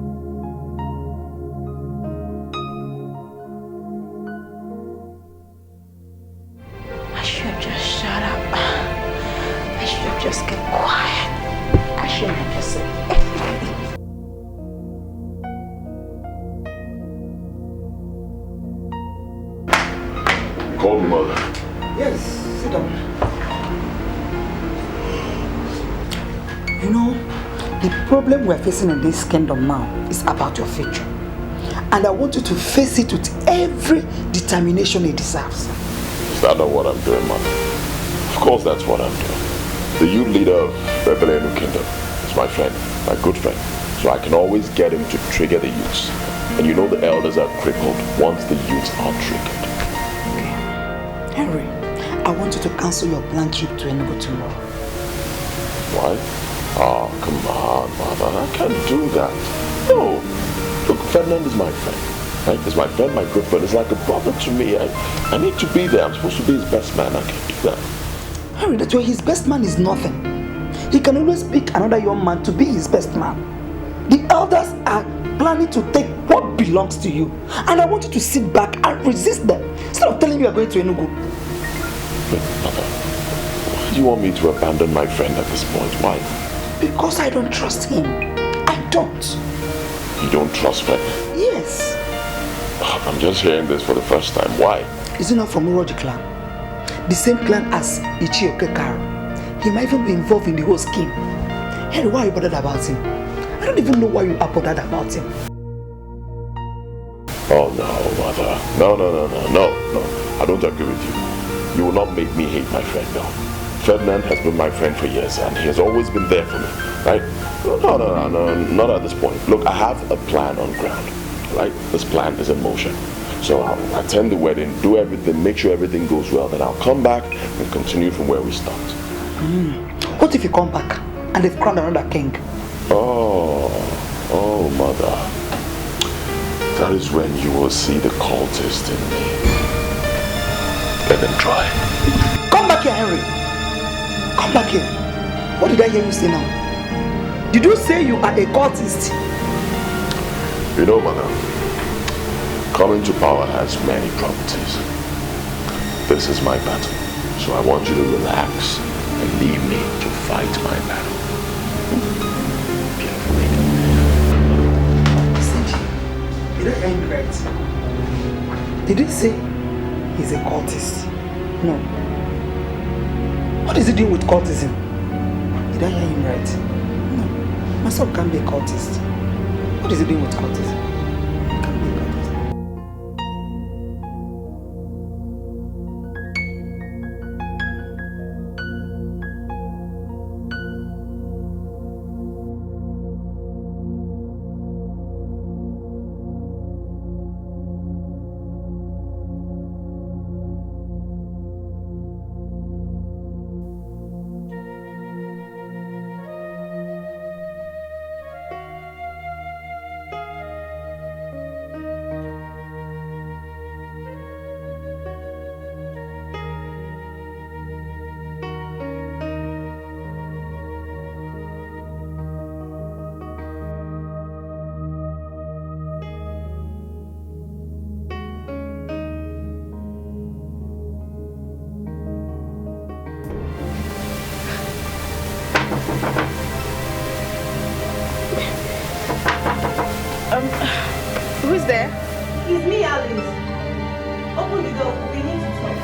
I should have just shut up. I should have just kept quiet. I shouldn't have just said anything. Call me mother. Yes, sit down. You know, the problem we're facing in this kingdom now is about your future. And I want you to face it with every determination it deserves. Is that not what I'm doing, mother? Of course that's what I'm doing. The youth leader of Rebellion Kingdom is my friend, my good friend. So I can always get him to trigger the youths. And you know the elders are crippled once the youths are triggered. Henry, I want you to cancel your planned trip to Enugu tomorrow. Why? Oh, come on, mother. I can't do that. No. Look, Ferdinand is my friend. Right? He's my friend, my good friend. He's like a brother to me. I need to be there. I'm supposed to be his best man. I can't do that. Henry, that way his best man is nothing. He can always pick another young man to be his best man. The elders are planning to take what belongs to you. And I want you to sit back and resist them. Instead of telling you are going to Enugu. But, mother, why do you want me to abandon my friend at this point? Why? Because I don't trust him. I don't. You don't trust me? Yes. I'm just hearing this for the first time. Why? Is he not from Uroji clan? The same clan as Ichioke Karo. He might even be involved in the whole scheme. Henry, why are you bothered about him? I don't even know why you are bothered about him. Oh no, mother. No. I don't agree with you. You will not make me hate my friend, no. Ferdinand has been my friend for years and he has always been there for me, right? No, not at this point. Look, I have a plan on ground, right? This plan is in motion. So I'll attend the wedding, do everything, make sure everything goes well, then I'll come back and continue from where we stopped. What if you come back and they've crowned another king? Oh, mother. That is when you will see the cultist in me. Let them try. Come back here, Henry. Come back here. What did I hear you say now? Did you say you are a cultist? You know, mother, coming to power has many properties. This is my battle. So I want you to relax and leave me to fight my battle. Did I hear him right? Did he say he's a cultist? No. What is he doing with cultism? Did I hear him right? No. My son can't be a cultist. What is he doing with cultism? He can't be a cultist. Who's there? It's me, Alice. Open the door. We need to talk.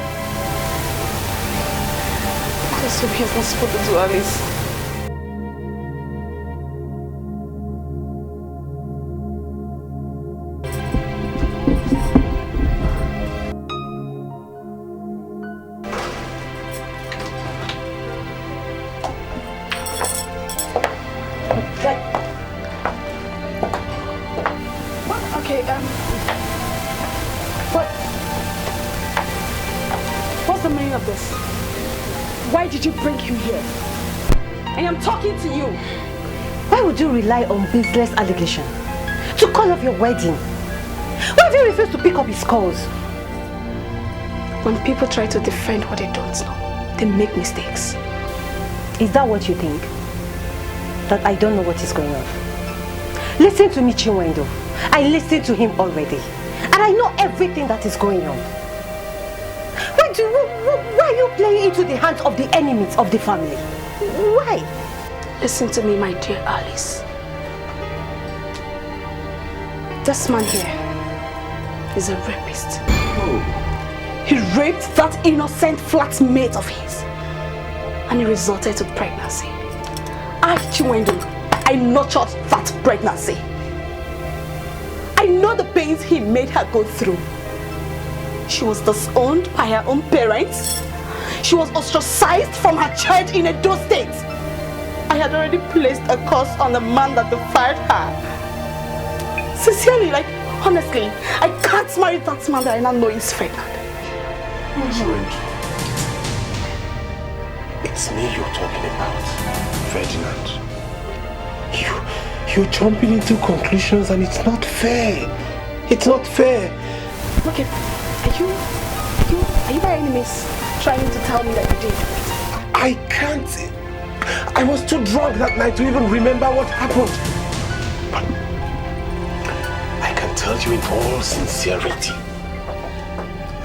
Just hope he has not spoken to Alice. What's the meaning of this? Why did you bring him here? I am talking to you. Why would you rely on baseless allegation to call off your wedding? Why do you refuse to pick up his calls? When people try to defend what they don't know, they make mistakes. Is that what you think? That I don't know what is going on? Listen to me, Chinwendo. I listened to him already. And I know everything that is going on. Why are you playing into the hands of the enemies of the family? Why? Listen to me, my dear Alice. This man here is a rapist. Oh. He raped that innocent flatmate of his. And it resulted to pregnancy. I, Chinwendo, I nurtured that pregnancy. I know the pains he made her go through. She was disowned by her own parents. She was ostracized from her church in Edo State. I had already placed a curse on the man that defied her. Sincerely, like, honestly, I can't marry that man that I now know is Ferdinand. It's me you're talking about, Ferdinand. You're jumping into conclusions and it's not fair. It's not fair. Okay, are you by any means trying to tell me that you did it? I can't. I was too drunk that night to even remember what happened. But I can tell you in all sincerity,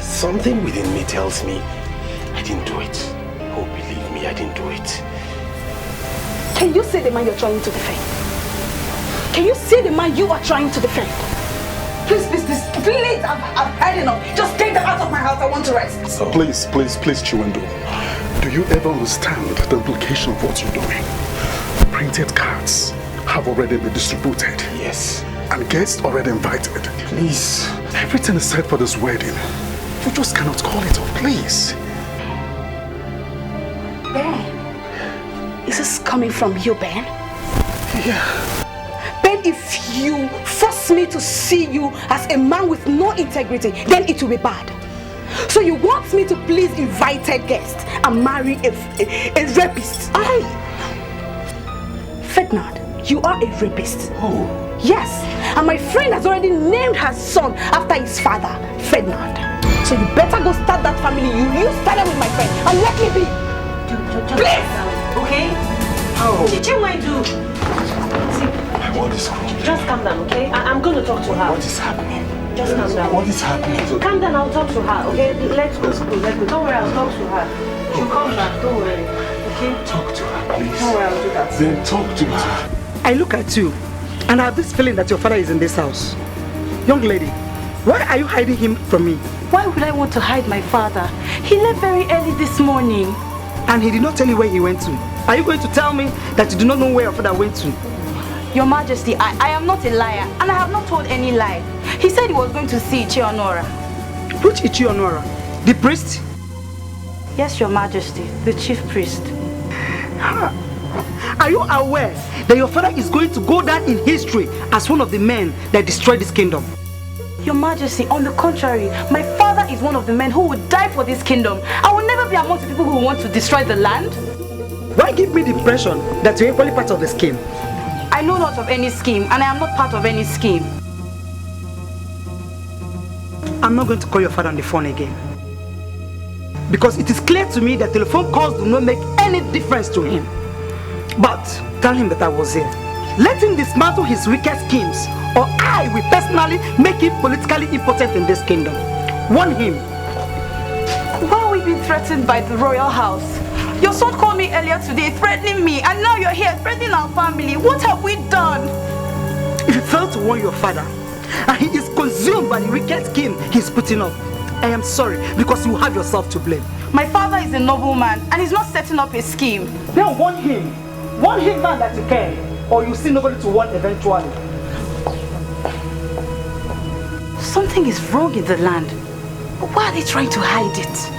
something within me tells me I didn't do it. Oh, believe me, I didn't do it. Can you see the man you're trying to defend? Can you see the man you are trying to defend? Please, I've had enough. Just take them out of my house. I want to rest. Please, Chiwendo. Do you ever understand the implication of what you're doing? Printed cards have already been distributed. Yes. And guests already invited. Please. Everything is set for this wedding. You just cannot call it off, please. this coming from you, Ben? Yeah. Ben, if you force me to see you as a man with no integrity, then it will be bad. So you want me to please invited guests and marry a rapist? Ferdinand, you are a rapist. Oh. Yes, and my friend has already named her son after his father, Ferdinand. So you better go start that family. You started with my friend and let me be. Please! Okay? How? What might do? What is wrong? Just calm down, okay? I'm going to talk to her. What is happening? Just calm down. What is happening? Calm down, I'll talk to her, okay? Let's go. Don't worry, I'll talk to her. She'll come back, don't worry. Okay? Talk to her, please. Don't worry, I'll do that. Then talk to her. I look at you and I have this feeling that your father is in this house. Young lady, why are you hiding him from me? Why would I want to hide my father? He left very early this morning. And he did not tell you where he went to. Are you going to tell me that you do not know where your father went to? Your Majesty, I am not a liar, and I have not told any lie. He said he was going to see Ichionora. Which Ichionora? The priest? Yes, Your Majesty, the chief priest. Are you aware that your father is going to go down in history as one of the men that destroyed this kingdom? Your Majesty, on the contrary, my father is one of the men who would die for this kingdom. I will never be among the people who want to destroy the land. Why give me the impression that you're equally part of the scheme? I know not of any scheme, and I am not part of any scheme. I'm not going to call your father on the phone again. Because it is clear to me that telephone calls do not make any difference to him. But tell him that I was here. Let him dismantle his wicked schemes, or I will personally make him politically impotent in this kingdom. Warn him. Why are we being threatened by the royal house? Your son called me earlier today threatening me, and now you're here threatening our family. What have we done? If you fail to warn your father, and he is consumed by the wicked scheme he's putting up, I am sorry, because you have yourself to blame. My father is a noble man, and he's not setting up a scheme. Then warn him. Warn him now that you can, or you see nobody to warn eventually. Something is wrong in the land. Why are they trying to hide it?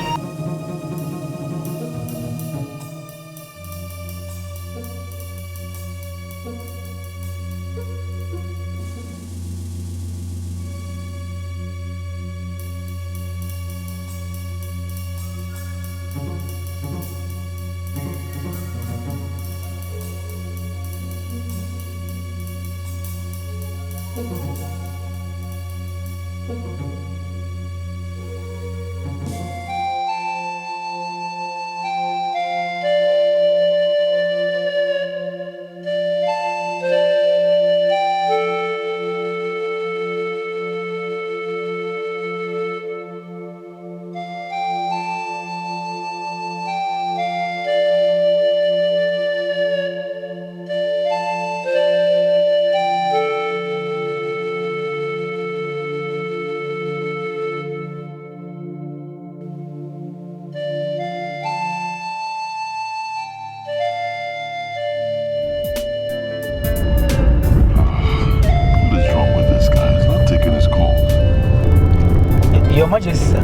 Your Majesty, sir.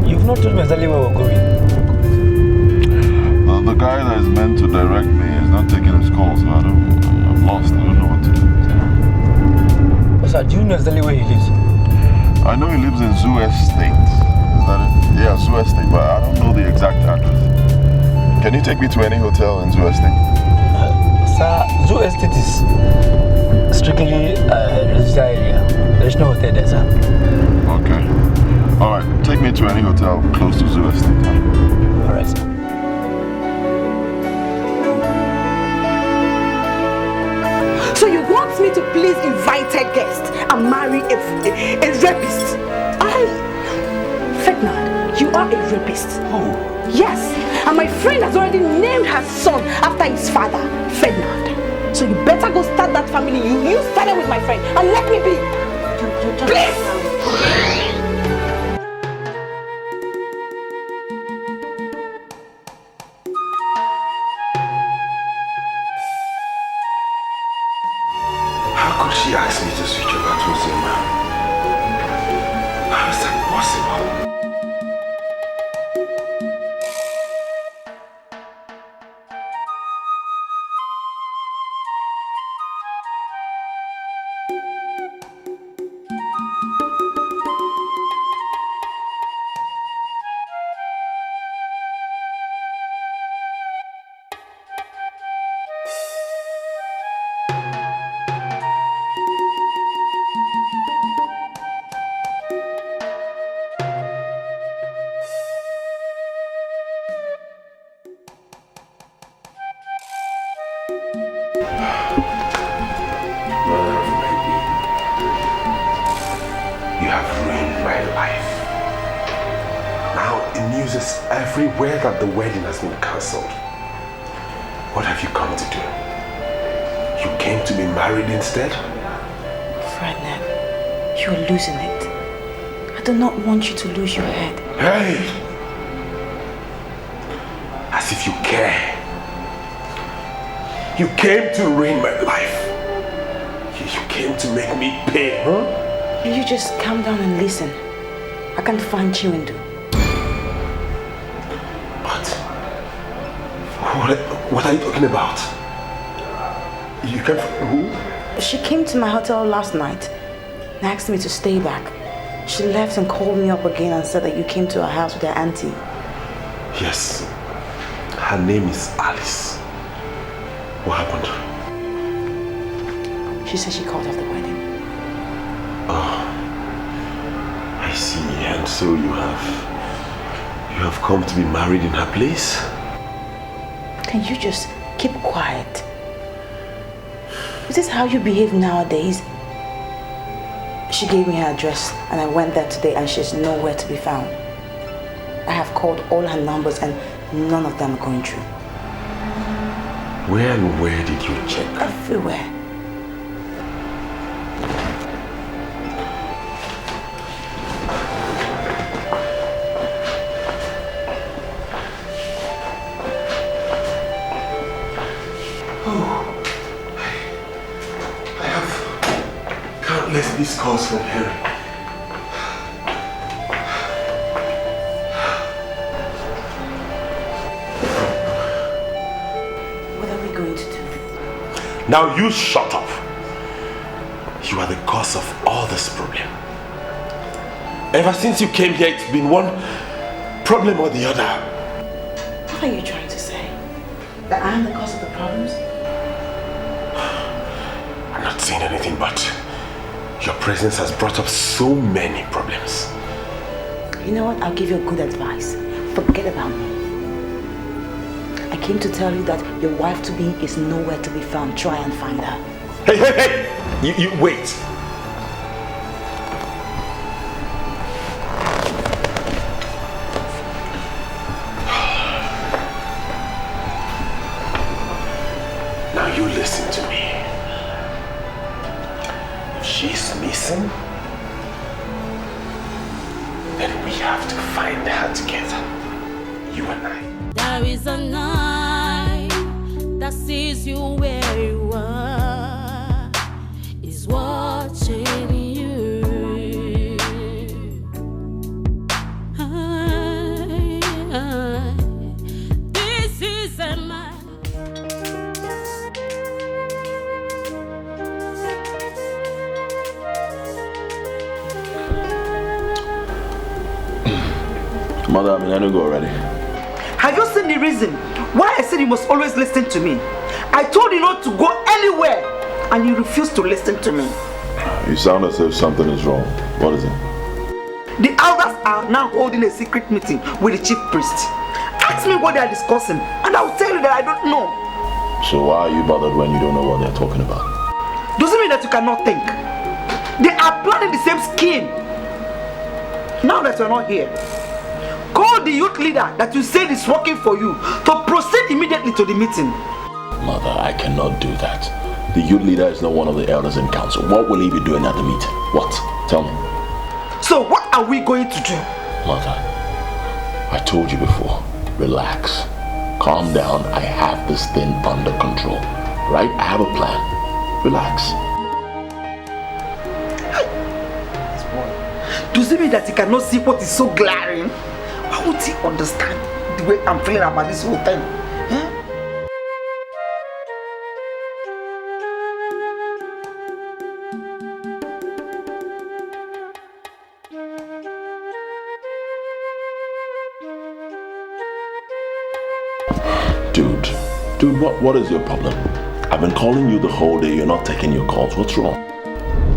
You've not told me exactly where we're going. Well, the guy that is meant to direct me is not taking his calls, so I'm lost. I don't know what to do. Oh, sir, do you know exactly where he lives? I know he lives in Zoo Estate. Is that it? Yeah, Zoo Estate, but I don't know the exact address. Can you take me to any hotel in Zoo Estate? Sir, Zoo Estate is strictly a residential area. There's no hotel there, sir. Okay. Alright, take me to any hotel close to Zoo Estate. Alright, sir. So you want me to please invited guests and marry a rapist? Ferdinand, you are a rapist. Oh. Yes, and my friend has already named her son after his father, Ferdinand. So you better go start that family. You started with my friend and let me be. Please! How could she ask me to switch over to Zuma? How is that possible? The news is everywhere that the wedding has been cancelled. What have you come to do? You came to be married instead? Ferdinand, you're losing it. I do not want you to lose your head. Hey! As if you care. You came to ruin my life. You came to make me pay, huh? You just calm down and listen. I can't find Chiwendu. What are you talking about? You came from who? She came to my hotel last night and asked me to stay back. She left and called me up again and said that you came to her house with her auntie. Yes. Her name is Alice. What happened? She said she called off the wedding. Oh, I see. And so you have come to be married in her place? Can you just keep quiet? Is this how you behave nowadays? She gave me her address and I went there today and she's nowhere to be found. I have called all her numbers and none of them are going through. Where and where did you check? Everywhere. These calls from Harry. What are we going to do? Now you shut up. You are the cause of all this problem. Ever since you came here, it's been one problem or the other. What are you trying to say? That I am the cause of the problems? I'm not saying anything, but your presence has brought up so many problems. You know what? I'll give you a good advice. Forget about me. I came to tell you that your wife-to-be is nowhere to be found. Try and find her. Hey! You wait. Now you listen to me. She's missing, then we have to find her together, you and I. There is a night that sees you where you are, is watching you. This is a man. Mother, I don't go already. Have you seen the reason why I said you must always listen to me? I told you not to go anywhere and you refused to listen to me. You sound as if something is wrong. What is it? The elders are now holding a secret meeting with the chief priest. Ask me what they are discussing and I will tell you that I don't know. So why are you bothered when you don't know what they're talking about? Doesn't mean that you cannot think. They are planning the same scheme. Now that you're not here, call the youth leader that you said is working for you to proceed immediately to the meeting. Mother, I cannot do that. The youth leader is not one of the elders in council. What will he be doing at the meeting? What? Tell me. So what are we going to do? Mother, I told you before, relax. Calm down. I have this thing under control. Right? I have a plan. Relax. Does it mean that he cannot see what is so glaring? Why would he understand the way I'm feeling about this whole thing? Huh? Dude, what is your problem? I've been calling you the whole day. You're not taking your calls. What's wrong?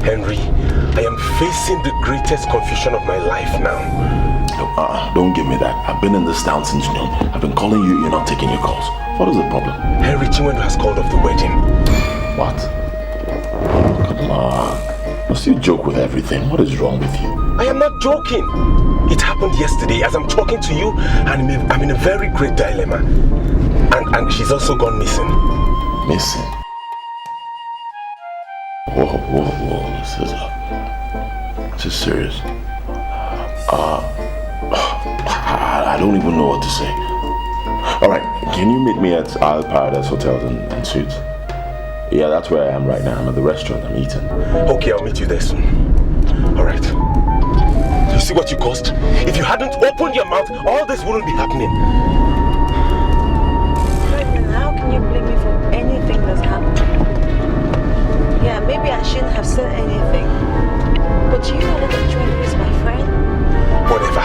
Henry, I am facing the greatest confusion of my life now. Don't give me that. I've been in this town since noon. I've been calling you. You're not taking your calls. What is the problem? Henry, Chiwendu has called off the wedding. What? Oh, come on. Must you joke with everything? What is wrong with you? I am not joking. It happened yesterday as I'm talking to you, and I'm in a very great dilemma. And she's also gone missing. Missing? Whoa, this is serious. I don't even know what to say. Alright, can you meet me at Isle Paradise Hotels and Suites? Yeah, that's where I am right now. I'm at the restaurant, I'm eating. Okay, I'll meet you there soon. Alright. You see what you caused? If you hadn't opened your mouth, all this wouldn't be happening. How can you blame me for anything that's happened? Yeah, maybe I shouldn't have said anything. But you know that Johnny is my friend? Whatever.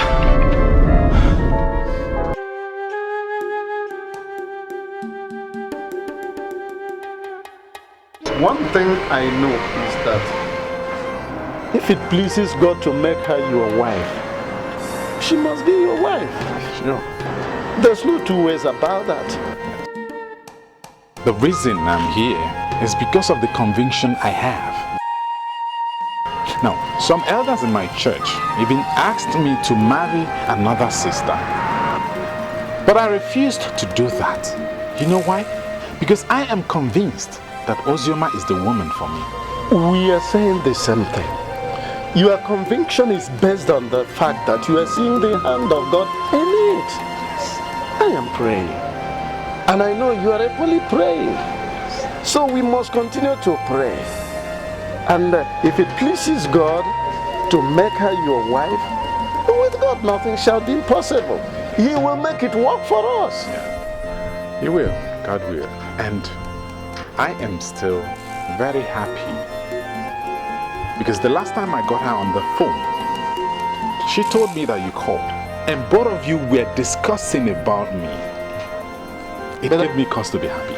One thing I know is that if it pleases God to make her your wife, she must be your wife. Sure. There's no two ways about that. The reason I'm here is because of the conviction I have. Now, some elders in my church even asked me to marry another sister. But I refused to do that. You know why? Because I am convinced that Ozioma is the woman for me. We are saying the same thing. Your conviction is based on the fact that you are seeing the hand of God in it. I am praying. And I know you are equally praying. So we must continue to pray. And if it pleases God to make her your wife, with God nothing shall be impossible. He will make it work for us. Yeah. He will. God will. And I am still very happy because the last time I got her on the phone, she told me that you called and both of you were discussing about me. It gave me cause to be happy.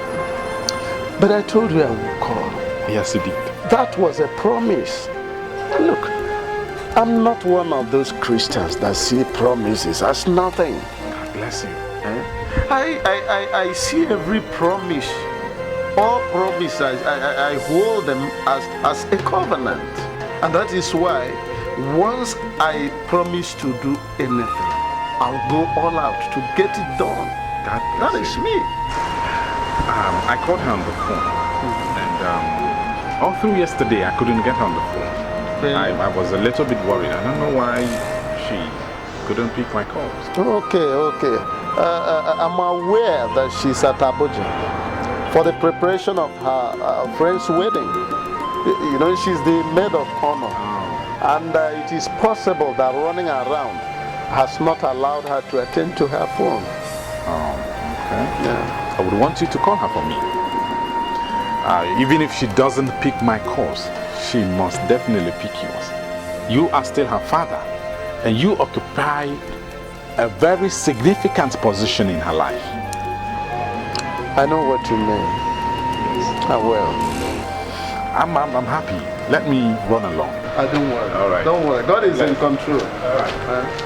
But I told you I would call. Yes, you did. That was a promise. Look, I'm not one of those Christians that see promises as nothing. God bless you. I see every promise. All promises, I hold them as a covenant. And that is why once I promise to do anything, I'll go all out to get it done. That is me. I called her on the phone and all through yesterday I couldn't get her on the phone. I was a little bit worried. I don't know why she couldn't pick my calls. Okay. I'm aware that she's at Abuja for the preparation of her friend's wedding. You know, she's the maid of honor. And it is possible that running around has not allowed her to attend to her phone. Oh, okay. Yeah. I would want you to call her for me. Even if she doesn't pick my calls, she must definitely pick yours. You are still her father, and you occupy a very significant position in her life. I know what you mean. Yes. I will. I'm happy. Let me run along. Don't worry. All right. Don't worry. God is in control. All right.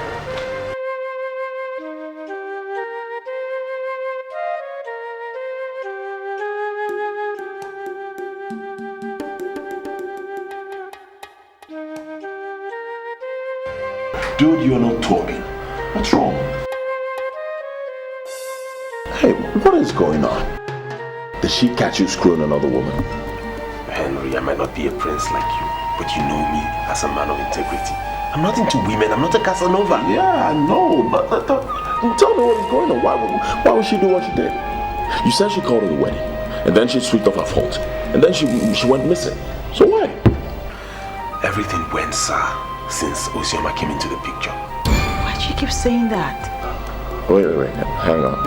Dude, you're not talking. What's wrong? Hey, what is going on? Did she catch you screwing another woman? Henry, I might not be a prince like you, but you know me as a man of integrity. I'm not into women, I'm not a Casanova. Yeah, I know, but tell me what is going on. Why would she do what she did? You said she called her the wedding, and then she switched off her phone, and then she went missing. So why? Everything went sour since Ozioma came into the picture. Why do you keep saying that? Wait, hang on.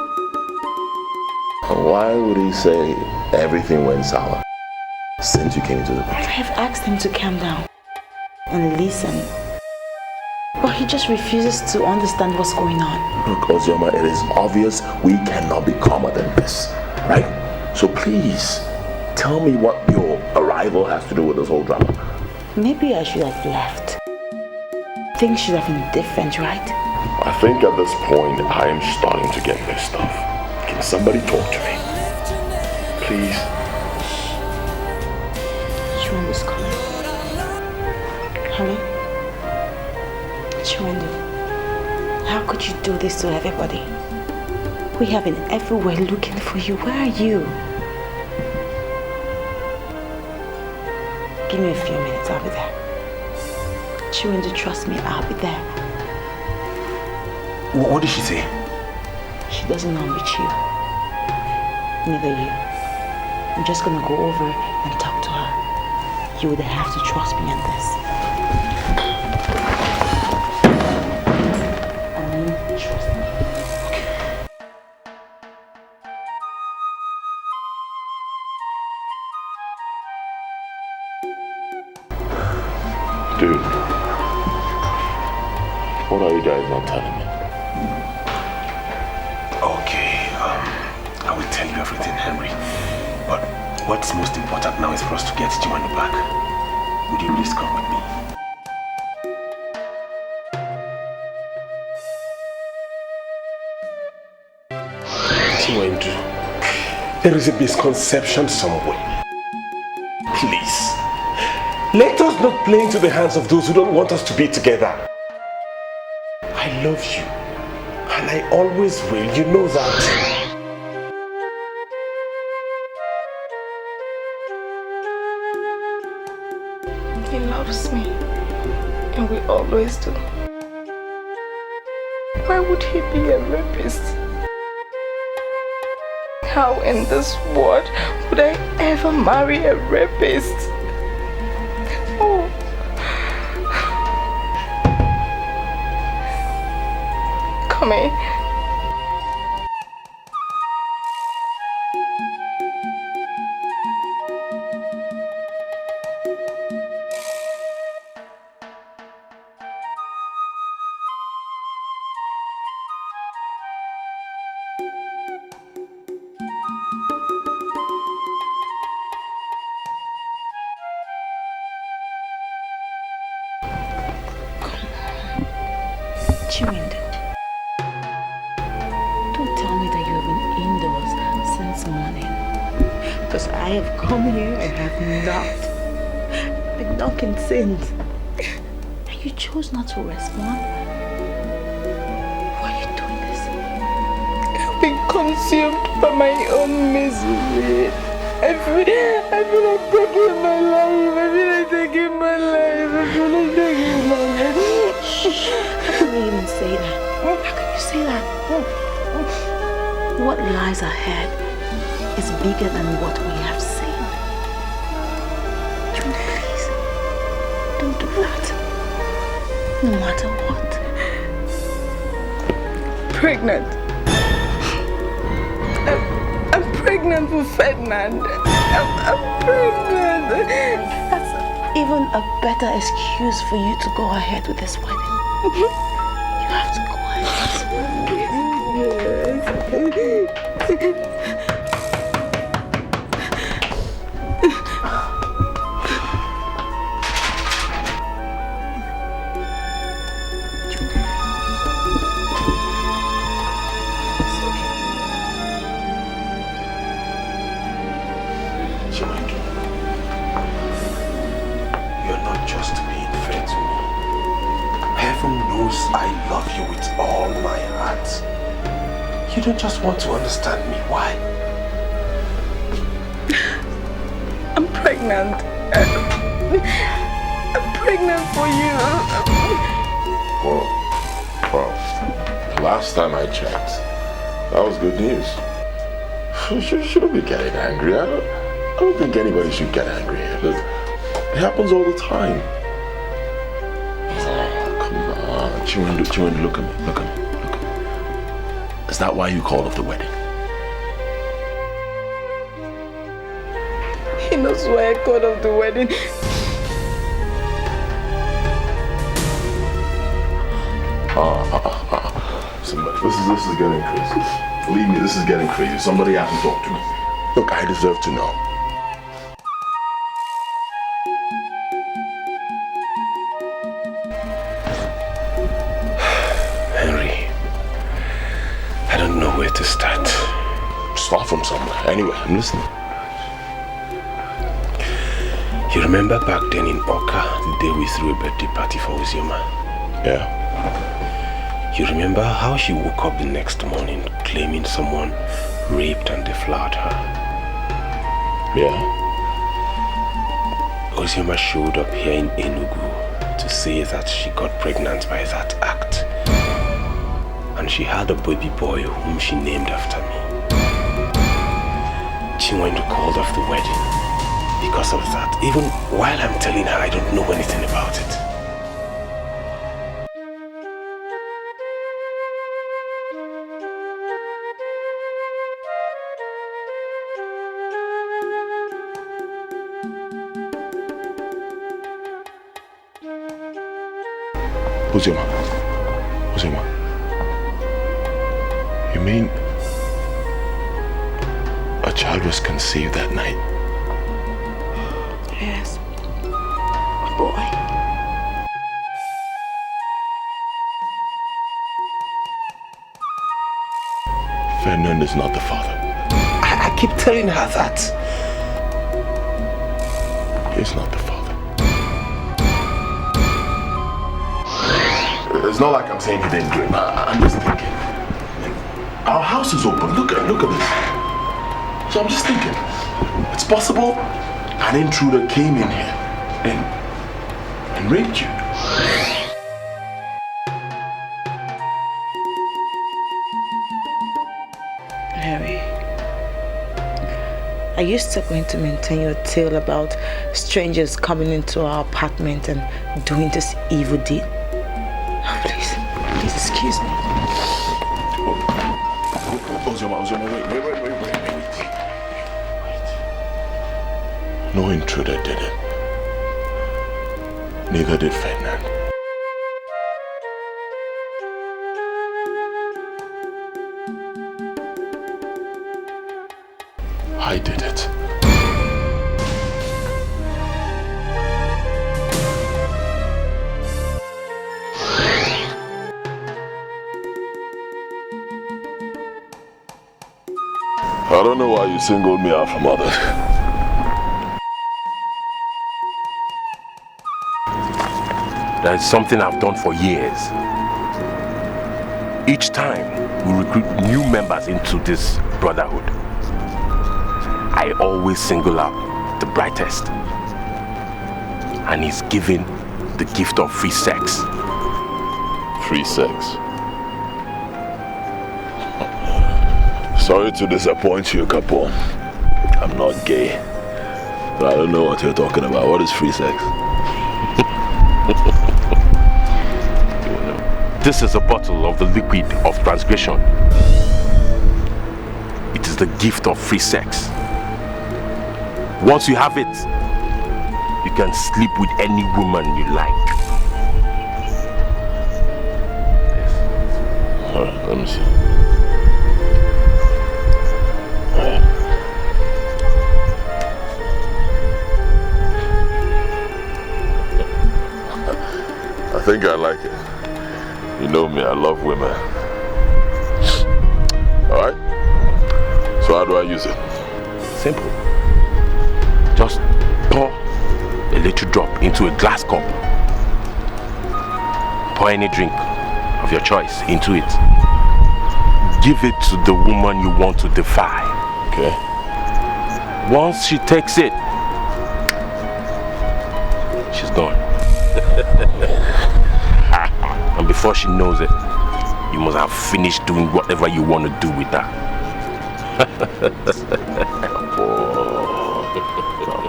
Why would he say everything went sour since you came into the picture? I have asked him to calm down and listen. But he just refuses to understand what's going on. Look, Ozioma, it is obvious we cannot be calmer than this, right? So please, tell me what your arrival has to do with this whole drama. Maybe I should have left. Things should have been different, right? I think at this point, I am starting to get messed up. Can somebody talk to me? Please? Sean is coming. Honey? How could you do this to everybody? We have been everywhere looking for you. Where are you? Give me a few minutes, I'll be there. Chiwendo, trust me, I'll be there. What did she say? She doesn't know I'm with you. Neither you. I'm just gonna go over and talk to her. You would have to trust me on this. I mean, trust me. Dude, what are you guys not telling me? Okay, I will tell you everything, Henry. But what's most important now is for us to get Chiwendo back. Would you please come with me? Chiwendo, there is a misconception somewhere. Please, let us not play into the hands of those who don't want us to be together. I love you, and I always will, you know that. He loves me, and we always do. Why would he be a rapist? How in this world would I ever marry a rapist? Oh. Come in. Chiwendo, don't tell me that you have been indoors since morning. Because I have come here and have knocked. Been knocking since. And you chose not to respond. Why are you doing this? I've been consumed by my own misery. I feel like taking my life. I feel like taking my life. I feel like taking my life. How can you even say that? How can you say that? What lies ahead is bigger than what we have seen. Please, don't do that. No matter what. Pregnant. I'm pregnant with Ferdinand. I'm pregnant. That's even a better excuse for you to go ahead with this wedding. You have to go ahead. Chiwendo, you're not just being fair to me. Heaven knows I love you with all my heart. You don't just want to understand me. Why? I'm pregnant. I'm pregnant for you. Well, last time I checked, that was good news. You shouldn't be getting angry. I don't think anybody should get angry. Look, it happens all the time. Chiwendo, look at me. Is that why you called off the wedding? He knows why I called off the wedding. Somebody, this is getting crazy. Believe me, this is getting crazy. Somebody has to talk to me. Look, I deserve to know. Henry, I don't know where to start. Start from somewhere. Anyway, I'm listening. You remember back then in Oka, the day we threw a birthday party for Uzioma? Yeah. You remember how she woke up the next morning claiming someone raped and deflowered her? Yeah? Ozioma showed up here in Enugu to say that she got pregnant by that act. And she had a baby boy whom she named after me. Chinwendu called off the wedding because of that. Even while I'm telling her I don't know anything about it. Ozioma, you mean a child was conceived that night? Yes, a boy. Ferdinand is not the father. I keep telling her that. He's not the father. It's not like I'm saying he didn't do it. I'm just thinking. Our house is open. Look at this. So I'm just thinking. It's possible an intruder came in here and raped you. Harry, are you still going to maintain your tale about strangers coming into our apartment and doing this evil deed? Please excuse me. Ozioma, wait. No intruder did it. Neither did Ferdinand. I did it. I don't know why you singled me out from others. That is something I've done for years. Each time we recruit new members into this brotherhood, I always single out the brightest. And he's given the gift of free sex. Free sex? Sorry to disappoint you, Capone. I'm not gay. But I don't know what you're talking about. What is free sex? This is a bottle of the liquid of transgression. It is the gift of free sex. Once you have it, you can sleep with any woman you like. Alright, let me see. I think I like it. You know me, I love women. Alright? So how do I use it? Simple. Just pour a little drop into a glass cup. Pour any drink of your choice into it. Give it to the woman you want to defy. Okay. Once she takes it, she's gone. And before she knows it, you must have finished doing whatever you want to do with her.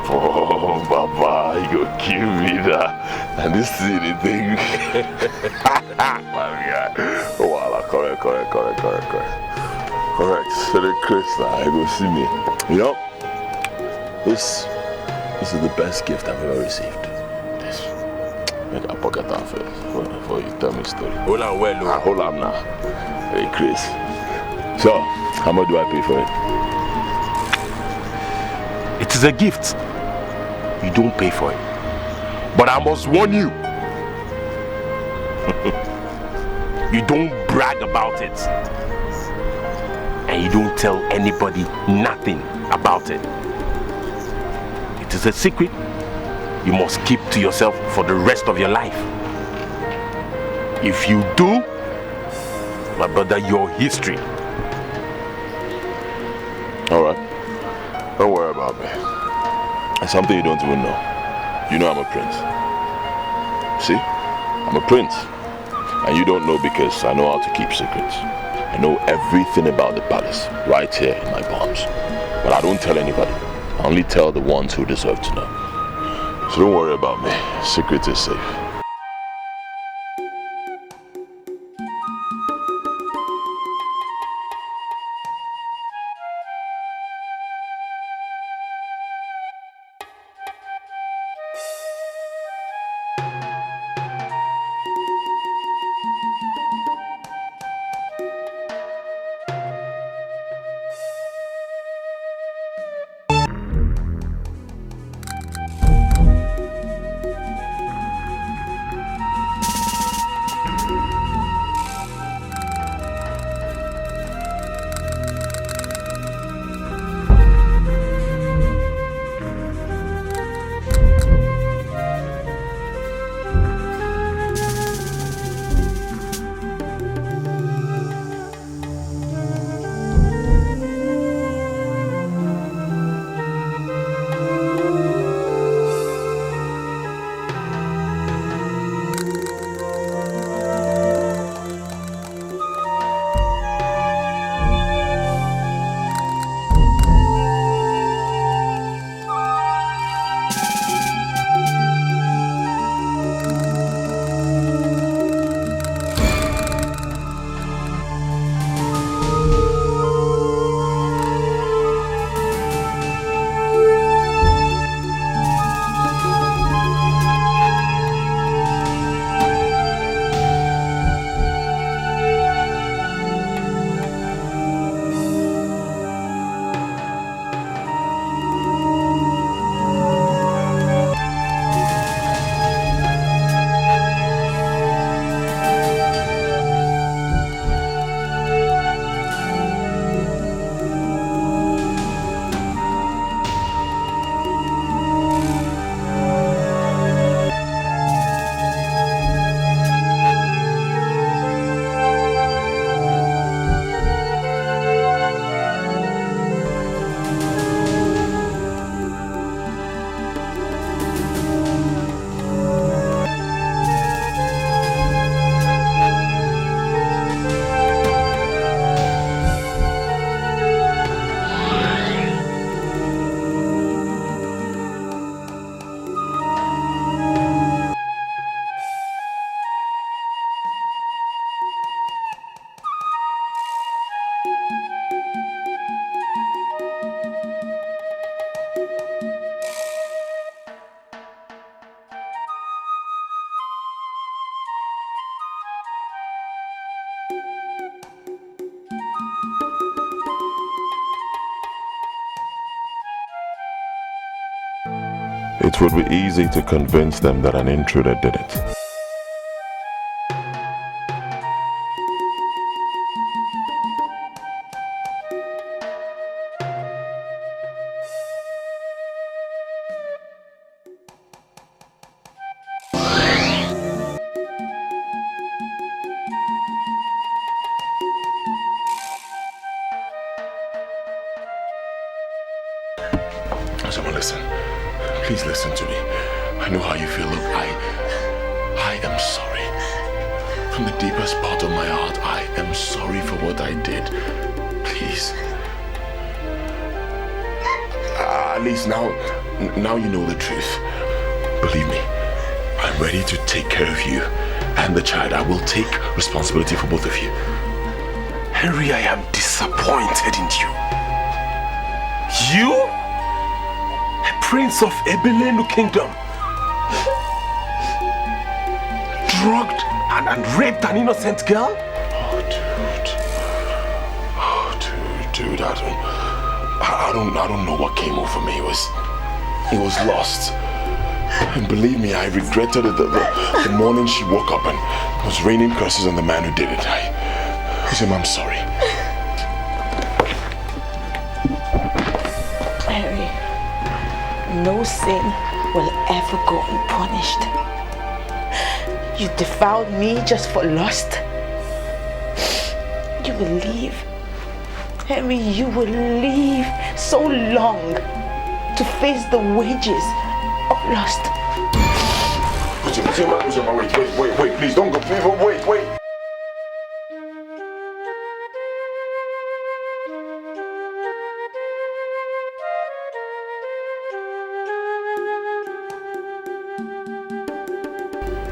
Oh, Baba, you give me that. And this is the thing. My God. Oh, wow, correct. Correct. So the Chris, I go see me. You know, this is the best gift I've ever received. Make a pocket off it before you tell me a story. Hold on, well, hold on now. Hey, Chris. So, how much do I pay for it? It is a gift. You don't pay for it. But I must warn you. You don't brag about it. And you don't tell anybody nothing about it. It is a secret you must keep to yourself for the rest of your life. If you do, My brother, your history. Alright. Don't worry about me. It's something you don't even know. You know I'm a prince. See? I'm a prince. And you don't know because I know how to keep secrets. I know everything about the palace right here in my palms. But I don't tell anybody. I only tell the ones who deserve to know. So don't worry about me. Secret is safe. It would be easy to convince them that an intruder did it. Someone listen. Please listen to me. I know how you feel. Look, I am sorry. From the deepest part of my heart, I am sorry for what I did. Please. At least now you know the truth. Believe me, I'm ready to take care of you and the child. I will take responsibility for both of you. Henry, I am disappointed in you. You? Prince of Ebelenu Kingdom, drugged and raped an innocent girl? Dude, I don't know what came over me. It was lost. And believe me, I regretted it the morning she woke up and it was raining curses on the man who did it. I'm sorry. No sin will ever go unpunished. You defiled me just for lust. will leave. Henry, you will leave so long to face the wages of lust. Wait, please don't go. Wait.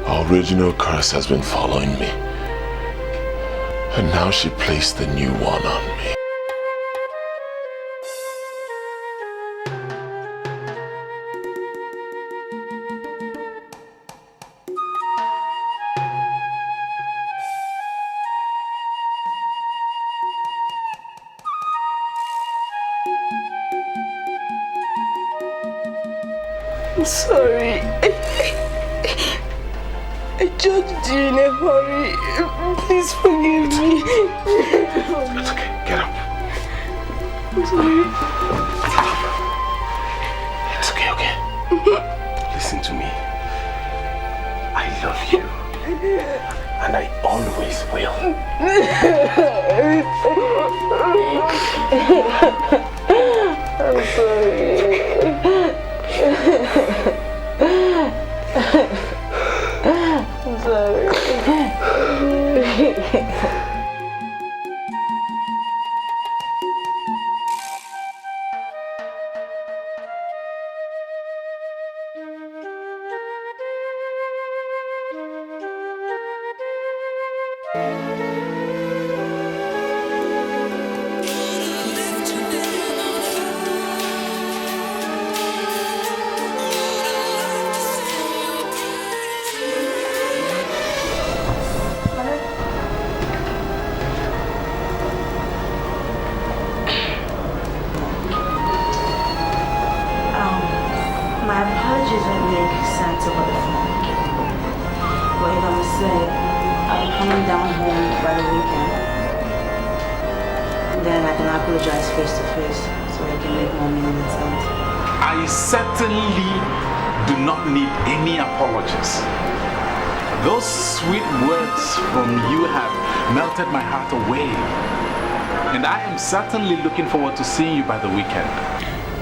Our original curse has been following me. And now she placed the new one on me. I'm sorry. I judged you in a hurry. Please forgive me. It's okay. Get up. I'm sorry. It's okay. Listen to me. I love you. And I always will. I'm sorry. I'm sorry. My apologies won't make sense over the phone. But if I'm sick, I'll be coming down home by the weekend. Then I can apologize face to face so I can make more meaning and sense. I certainly do not need any apologies. Those sweet words from you have melted my heart away. And I am certainly looking forward to seeing you by the weekend.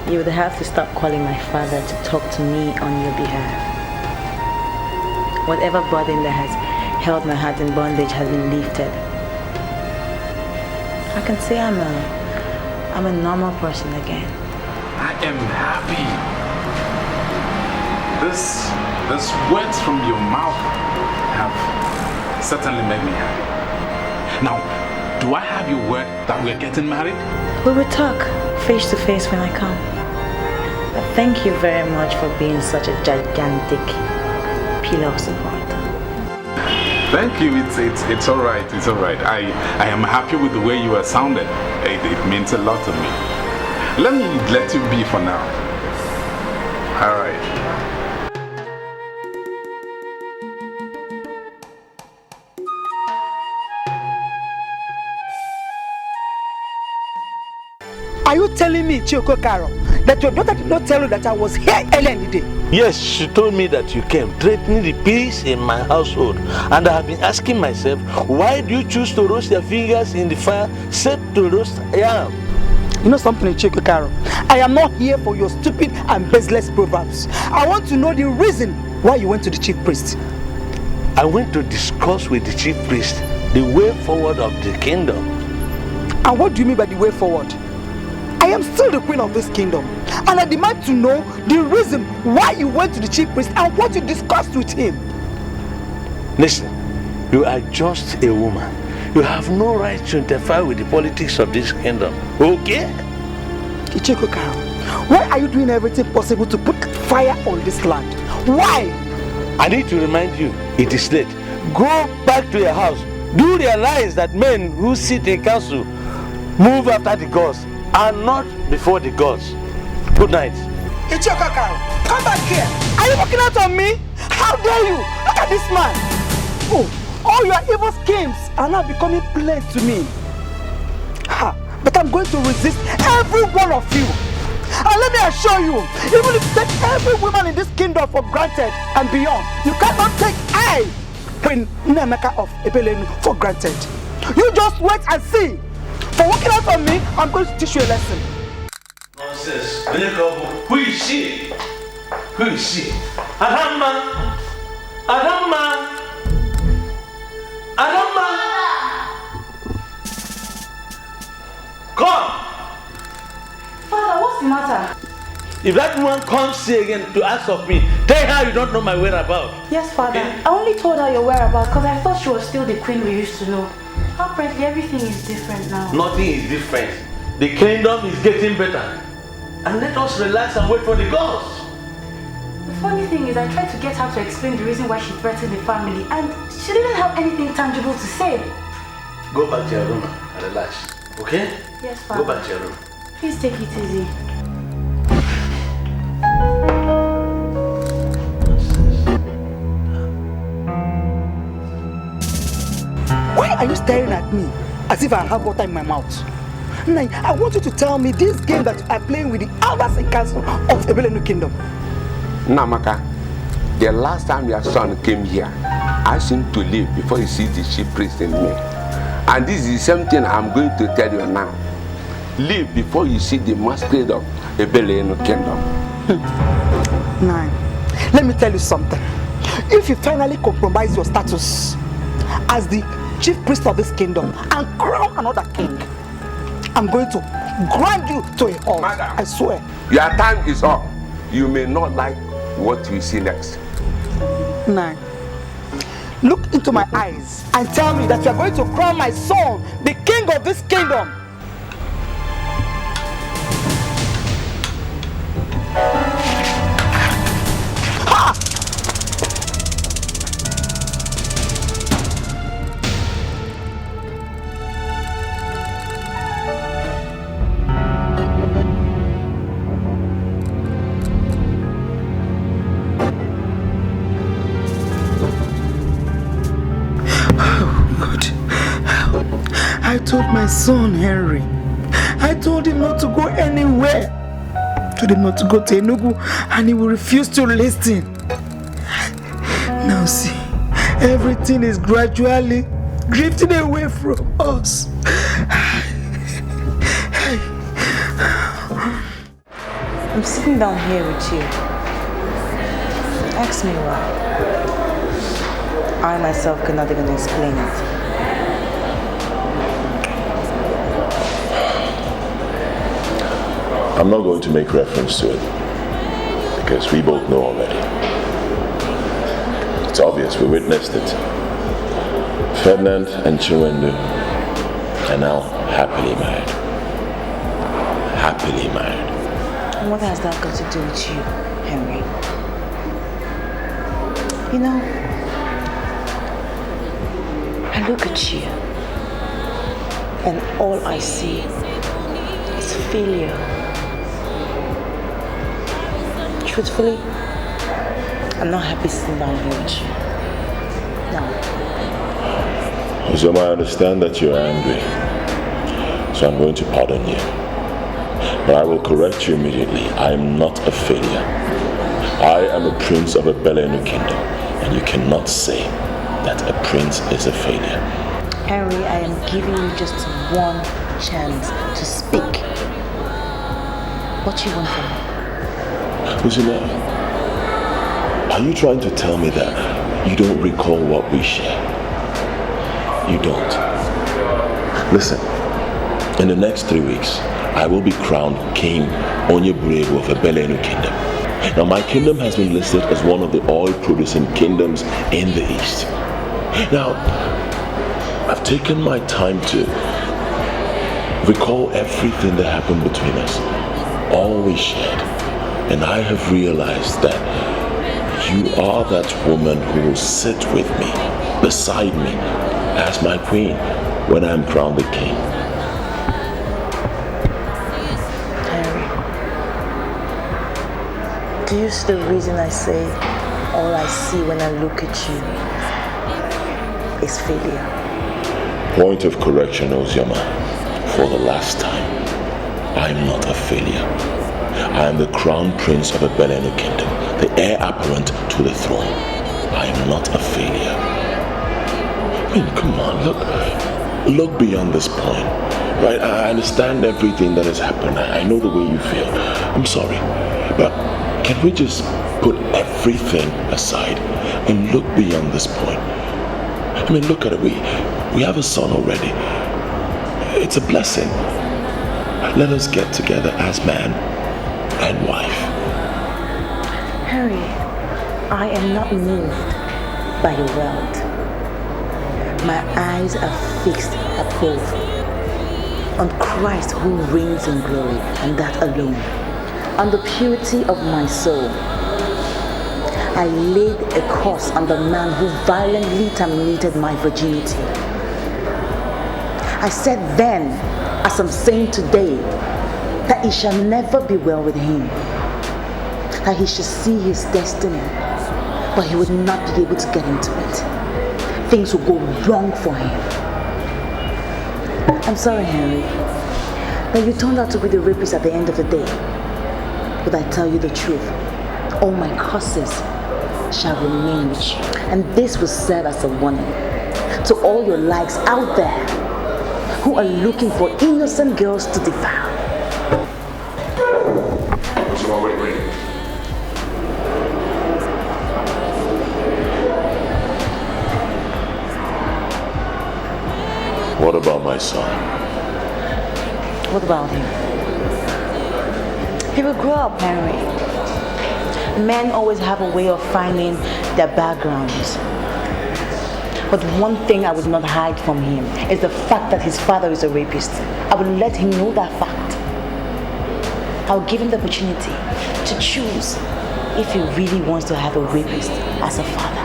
You would have to stop calling my father to talk to me on your behalf. Whatever burden that has held my heart in bondage has been lifted. I can say I'm a normal person again. I am happy. These words from your mouth have certainly made me happy. Now, do I have your word that we're getting married? We will talk face to face when I come. But thank you very much for being such a gigantic pillar of support. Thank you. It's all right. It's all right. I am happy with the way you are sounding. It means a lot to me. Let me let you be for now. All right. Are you telling me, Chioko Karo, that your daughter did not tell you that I was here earlier in the day? Yes, she told me that you came, threatening the peace in my household. And I have been asking myself, why do you choose to roast your fingers in the fire, except to roast yam? You know something, Chioko Karo? I am not here for your stupid and baseless proverbs. I want to know the reason why you went to the chief priest. I went to discuss with the chief priest the way forward of the kingdom. And what do you mean by the way forward? I am still the queen of this kingdom, and I demand to know the reason why you went to the chief priest and what you discussed with him. Listen, you are just a woman. You have no right to interfere with the politics of this kingdom, okay? Ichiko Karo, why are you doing everything possible to put fire on this land? Why? I need to remind you, it is late. Go back to your house. Do you realize that men who sit in council move after the gods and not before the gods? Good night. Ichiko Karo, come back here. Are you looking out on me? How dare you? Look at this man. Oh, all your evil schemes are now becoming plain to me. Ha, but I'm going to resist every one of you. And let me assure you, even if you take every woman in this kingdom for granted and beyond, you cannot take I, Queen Nnameka of Ebelenu, for granted. You just wait and see. For walking out on me, I'm going to teach you a lesson. Nonsense. Who is she? Who is she? Adama! Adama! Adama! Come! Father, what's the matter? If that woman comes here again to ask of me, tell her you don't know my whereabouts. Yes, Father. I only told her your whereabouts because I thought she was still the queen we used to know. Apparently, everything is different now. Nothing is different. The kingdom is getting better. And let us relax and wait for the gods. The funny thing is, I tried to get her to explain the reason why she threatened the family, and she didn't have anything tangible to say. Go back to your room and relax, okay? Yes, Father. Go back to your room. Please take it easy. Why are you staring at me as if I have water in my mouth? Now, I want you to tell me this game that you are playing with the elders in council of Ebelenu Kingdom. Namaka, the last time your son came here, ask him to leave before he sees the chief priest in me. And this is the same thing I'm going to tell you now. Leave before you see the masquerade of Ebelenu Kingdom. Now, let me tell you something. If you finally compromise your status as the chief priest of this kingdom and crown another king, I'm going to grind you to a halt. I swear. Your time is up. You may not like what you see next. Now, look into my eyes and tell me that you are going to crown my son the king of this kingdom. Ha! I told my son Henry, I told him not to go anywhere. I told him not to go to Enugu, and he will refuse to listen. Now see, everything is gradually drifting away from us. I'm sitting down here with you. Ask me why. I myself cannot even explain it. I'm not going to make reference to it because we both know already. It's obvious, we witnessed it. Ferdinand and Chiwendu are now happily married. Happily married. And what has that got to do with you, Henry? You know, I look at you and all I see is failure. Truthfully, I'm not happy sitting down here with you. No. Uzoma, I understand that you're angry, so I'm going to pardon you. But I will correct you immediately. I am not a failure. I am a prince of a Belenu kingdom, and you cannot say that a prince is a failure. Henry, I am giving you just one chance to speak. What do you want from me? Uzoma, are you trying to tell me that you don't recall what we shared? You don't. Listen, in the next 3 weeks, I will be crowned King Onyeburebu of the Belenu Kingdom. Now, my kingdom has been listed as one of the oil-producing kingdoms in the East. Now, I've taken my time to recall everything that happened between us, all we shared. And I have realized that you are that woman who will sit with me, beside me, as my queen when I am crowned the king. Henry, do you see the reason I say all I see when I look at you is failure? Point of correction, Ozioma. For the last time, I am not a failure. I am the crown prince of a Belenu kingdom, the heir apparent to the throne. I am not a failure. I mean, come on, look. look beyond this point. Right? I understand everything that has happened. I know the way you feel. I'm sorry. But can we just put everything aside and look beyond this point? I mean, look at it. We have a son already. It's a blessing. Let us get together as man and wife. Harry, I am not moved by your wealth. My eyes are fixed above on Christ who reigns in glory, and that alone. On the purity of my soul. I laid a curse on the man who violently terminated my virginity. I said then, as I'm saying today, that it shall never be well with him, that he should see his destiny, but he would not be able to get into it. Things will go wrong for him. I'm sorry, Henry, that you turned out to be the rapist at the end of the day. But I tell you the truth, all my curses shall remain with you. And this will serve as a warning to all your likes out there who are looking for innocent girls to defile. What about my son? What about him? He will grow up, Henry. Men always have a way of finding their backgrounds. But one thing I would not hide from him is the fact that his father is a rapist. I will let him know that fact. I'll give him the opportunity to choose if he really wants to have a rapist as a father.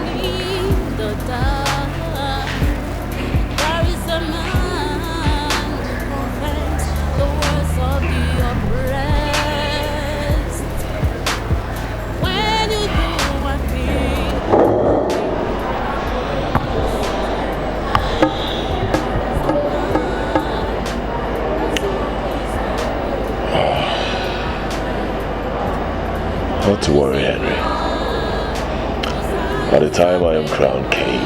Not to worry, Henry. By the time I am crowned king,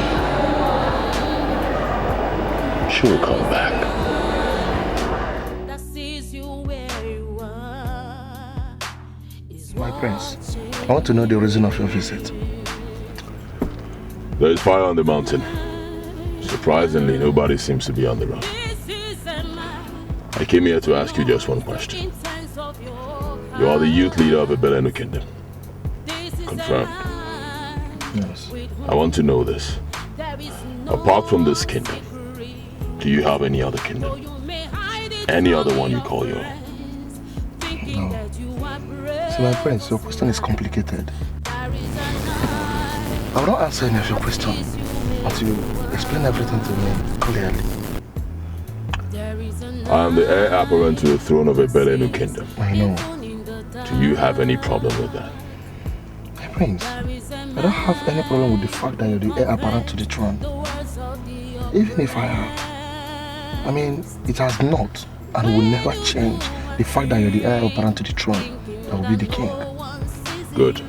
she will come back. My prince, I want to know the reason of your visit. There is fire on the mountain. Surprisingly, nobody seems to be on the run. I came here to ask you just one question. You are the youth leader of the Belenu kingdom. Confirmed? Yes. I want to know this. Apart from this kingdom, do you have any other kingdom? Any other one you call your own? No. See, my prince, your question is complicated. I will not answer any of your questions until you explain everything to me clearly. I am the heir apparent to the throne of a Belenu kingdom. I know. Do you have any problem with that? My prince, I don't have any problem with the fact that you're the heir apparent to the throne. Even if I have, I mean, it has not and will never change the fact that you're the heir apparent to the throne. I will be the king. Good.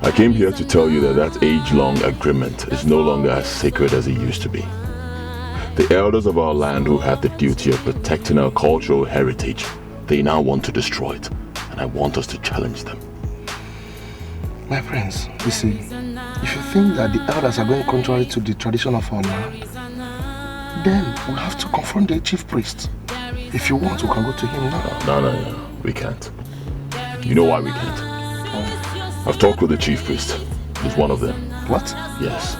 I came here to tell you that age-long agreement is no longer as sacred as it used to be. The elders of our land who had the duty of protecting our cultural heritage, they now want to destroy it, and I want us to challenge them. My prince, you see, if you think that the elders are going contrary to the tradition of our land, then we have to confront the chief priest. If you want, we can go to him now. No, we can't. You know why we can't? I've talked with the chief priest. He's one of them. What? Yes.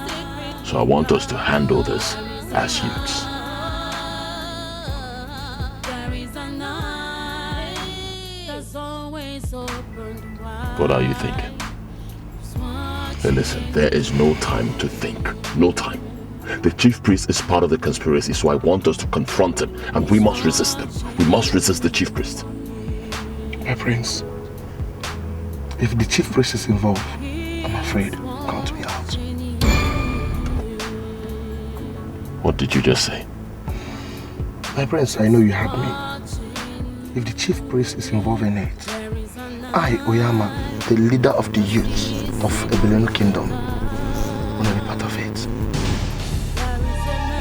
So I want us to handle this as youths. What are you thinking? Hey, listen, there is no time to think. No time. The chief priest is part of the conspiracy, so I want us to confront him, and we must resist him. We must resist the chief priest. My prince, if the chief priest is involved, I'm afraid, count me out. What did you just say? My prince, I know you heard me. If the chief priest is involved in it, I, Oyama, the leader of the youth of the Belenu kingdom, will not be part of it.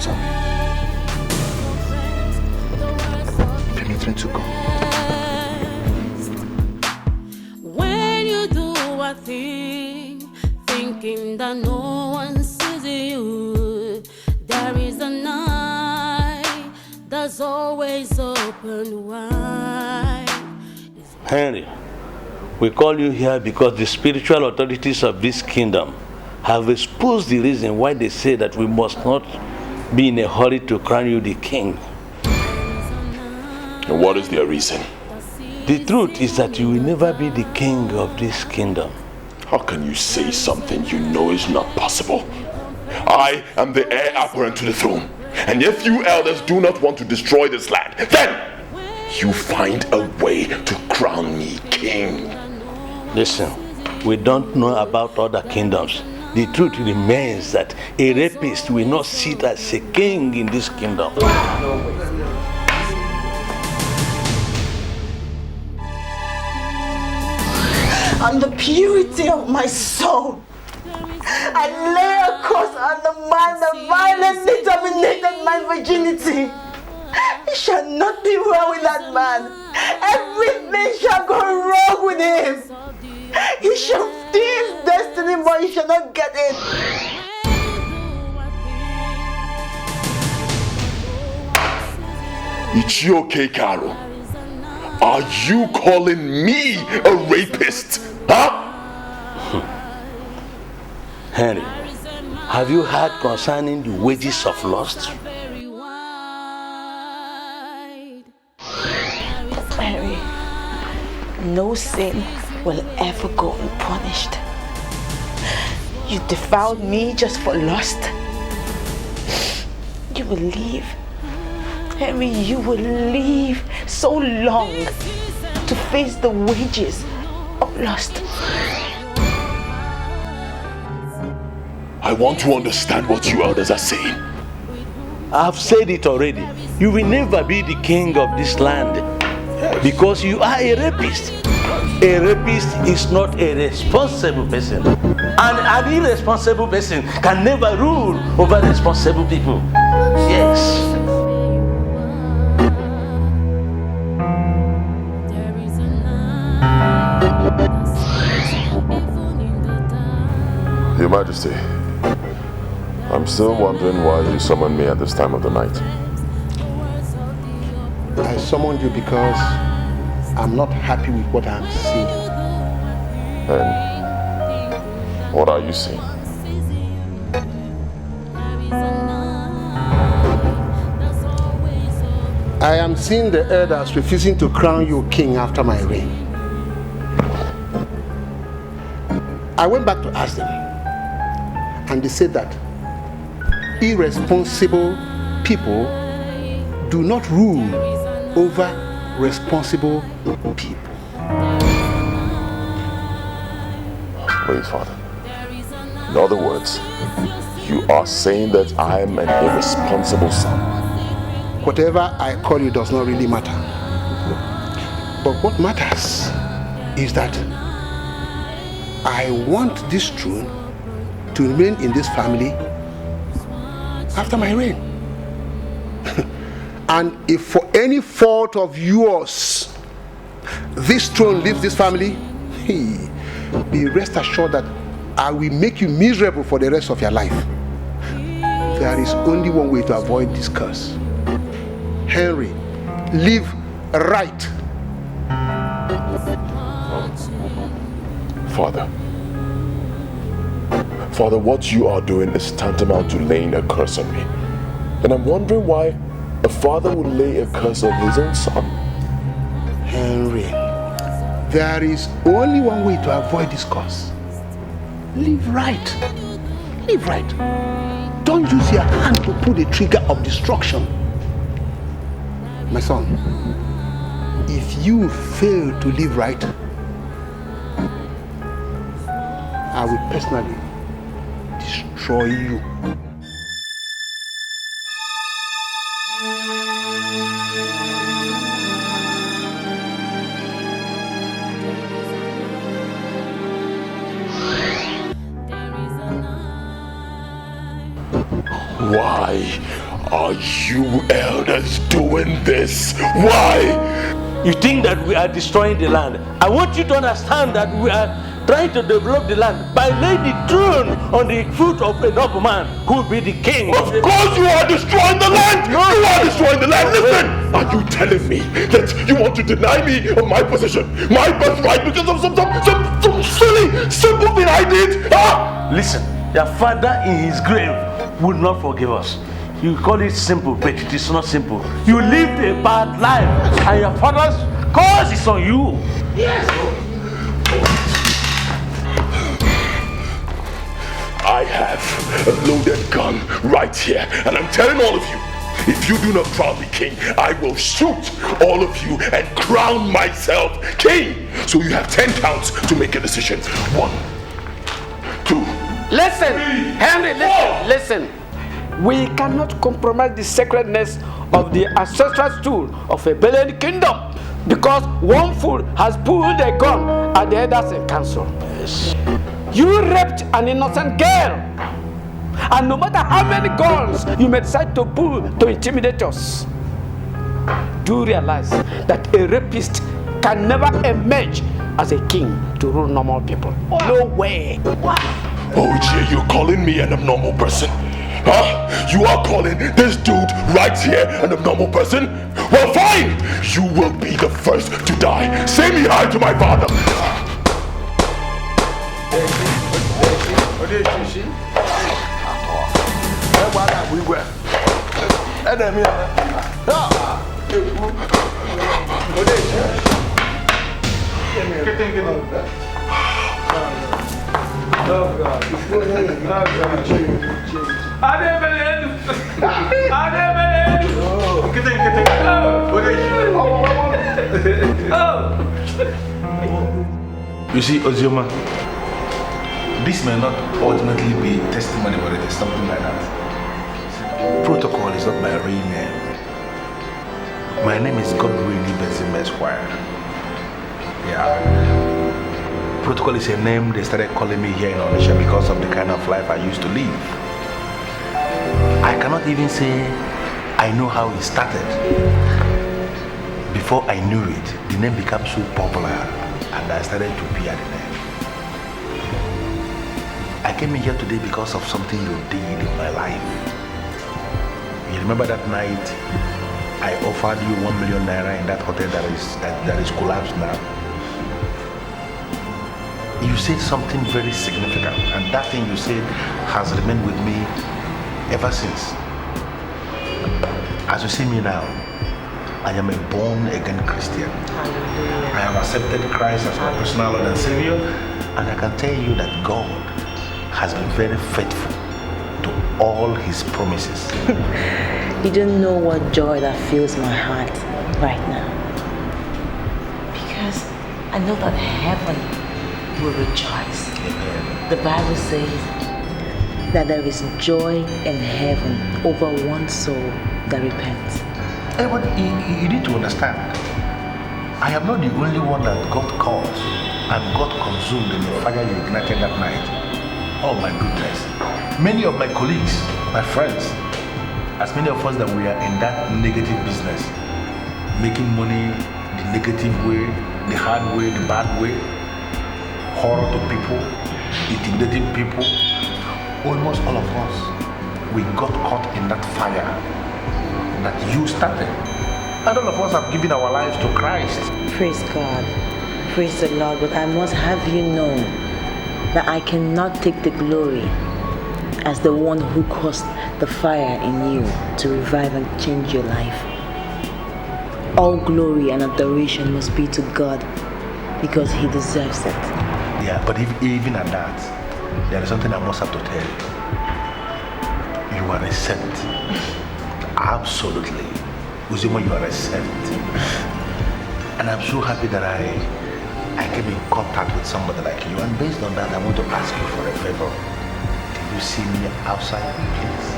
Sorry. suffering to come. When you do a thing, thinking that no one sees you, there is a night that's always open wide. Henry, we call you here because the spiritual authorities of this kingdom have exposed the reason why they say that we must not be in a hurry to crown you the king. And what is their reason? The truth is that you will never be the king of this kingdom. How can you say something you know is not possible? I am the heir apparent to the throne. And if you elders do not want to destroy this land, then you find a way to crown me king. Listen, we don't know about other kingdoms. The truth remains that a rapist will not sit as a king in this kingdom. On the purity of my soul, I lay a curse on the man that violently dominated my virginity. It shall not be well with that man. Everything shall go wrong with him. He shall steal his destiny, but he shall not get it. Ichioke Karo, are you calling me a rapist? Huh? Henry, have you heard concerning the wages of lust? Mary, no sin will ever go unpunished. You defiled me just for lust. You will leave. Henry, you will leave so long to face the wages of lust. I want to understand what you elders are saying. I've said it already. You will never be the king of this land because you are a rapist. A rapist is not a responsible person. And an irresponsible person can never rule over responsible people. Yes. Your Majesty, I'm still wondering why you summoned me at this time of the night. I summoned you because I'm not happy with what I'm seeing. And what are you seeing? I am seeing the elders refusing to crown you king after my reign. I went back to ask them, and they said that irresponsible people do not rule over responsible people. Wait, Father. In other words, you are saying that I am an irresponsible son. Whatever I call you does not really matter. But what matters is that I want this throne to remain in this family after my reign. And if for any fault of yours this throne leaves this family, be rest assured that I will make you miserable for the rest of your life. There is only one way to avoid this curse. Henry, live right. Father, what you are doing is tantamount to laying a curse on me. And I'm wondering why a father would lay a curse on his own son. Henry, there is only one way to avoid this curse. Live right. Live right. Don't use your hand to pull the trigger of destruction. My son, if you fail to live right, I will personally destroy you. Why are you elders doing this? Why? You think that we are destroying the land? I want you to understand that we are trying to develop the land by laying the throne on the foot of a noble man who will be the king. Of course you are destroying the land! No. You are destroying the land! Listen! Are you telling me that you want to deny me of my position, my birthright, because of some silly, simple thing I did? Huh? Listen, your father in his grave will not forgive us. You call it simple, but it is not simple. You lived a bad life, and your father's curse is on you. Yes. I have a loaded gun right here, and I'm telling all of you, if you do not crown me king, I will shoot all of you and crown myself king. So you have 10 counts to make a decision. 1, 2. Listen, Henry, listen. We cannot compromise the sacredness of the ancestral stool of a Belian kingdom because one fool has pulled a gun at the elders in council. Yes. You raped an innocent girl, and no matter how many guns you may decide to pull to intimidate us, do realize that a rapist can never emerge as a king to rule normal people. What? No way. What? OJ, you're calling me an abnormal person? Huh? You are calling this dude right here an abnormal person? Well, fine! You will be the first to die. Say me hi to my father. You see, Ozioma, this may not ultimately be testimony, but it is something like that. Protocol is not my real name. My name is Godwillie Benzim Esquire. Yeah. Protocol is a name they started calling me here in Onitsha because of the kind of life I used to live. I cannot even say I know how it started. Before I knew it, the name became so popular and I started to bear the name. I came in here today because of something you did in my life. You remember that night I offered you 1 million naira in that hotel that is collapsed now? You said something very significant, and that thing you said has remained with me ever since. As you see me now, I am a born-again Christian. I have accepted Christ as my personal Lord and Savior, and I can tell you that God has been very faithful to all His promises. You don't know what joy that fills my heart right now. Because I know that heaven will rejoice. Amen. The Bible says that there is joy in heaven over one soul that repents. But you need to understand, I am not the only one that got caught and got consumed in the fire you ignited that night. Oh my goodness. Many of my colleagues, my friends, as many of us that we are in that negative business, making money the negative way, the hard way, the bad way, horror to people, intimidating people, almost all of us, we got caught in that fire that you started. And all of us have given our lives to Christ. Praise God. Praise the Lord. But I must have you know that I cannot take the glory as the one who caused the fire in you to revive and change your life. All glory and adoration must be to God because He deserves it. Yeah, but even at that, there is something I must have to tell you. You are a saint. Absolutely. Uzima, you are a saint. And I'm so happy that I came in contact with somebody like you. And based on that, I want to ask you for a favor. Can you see me outside, please?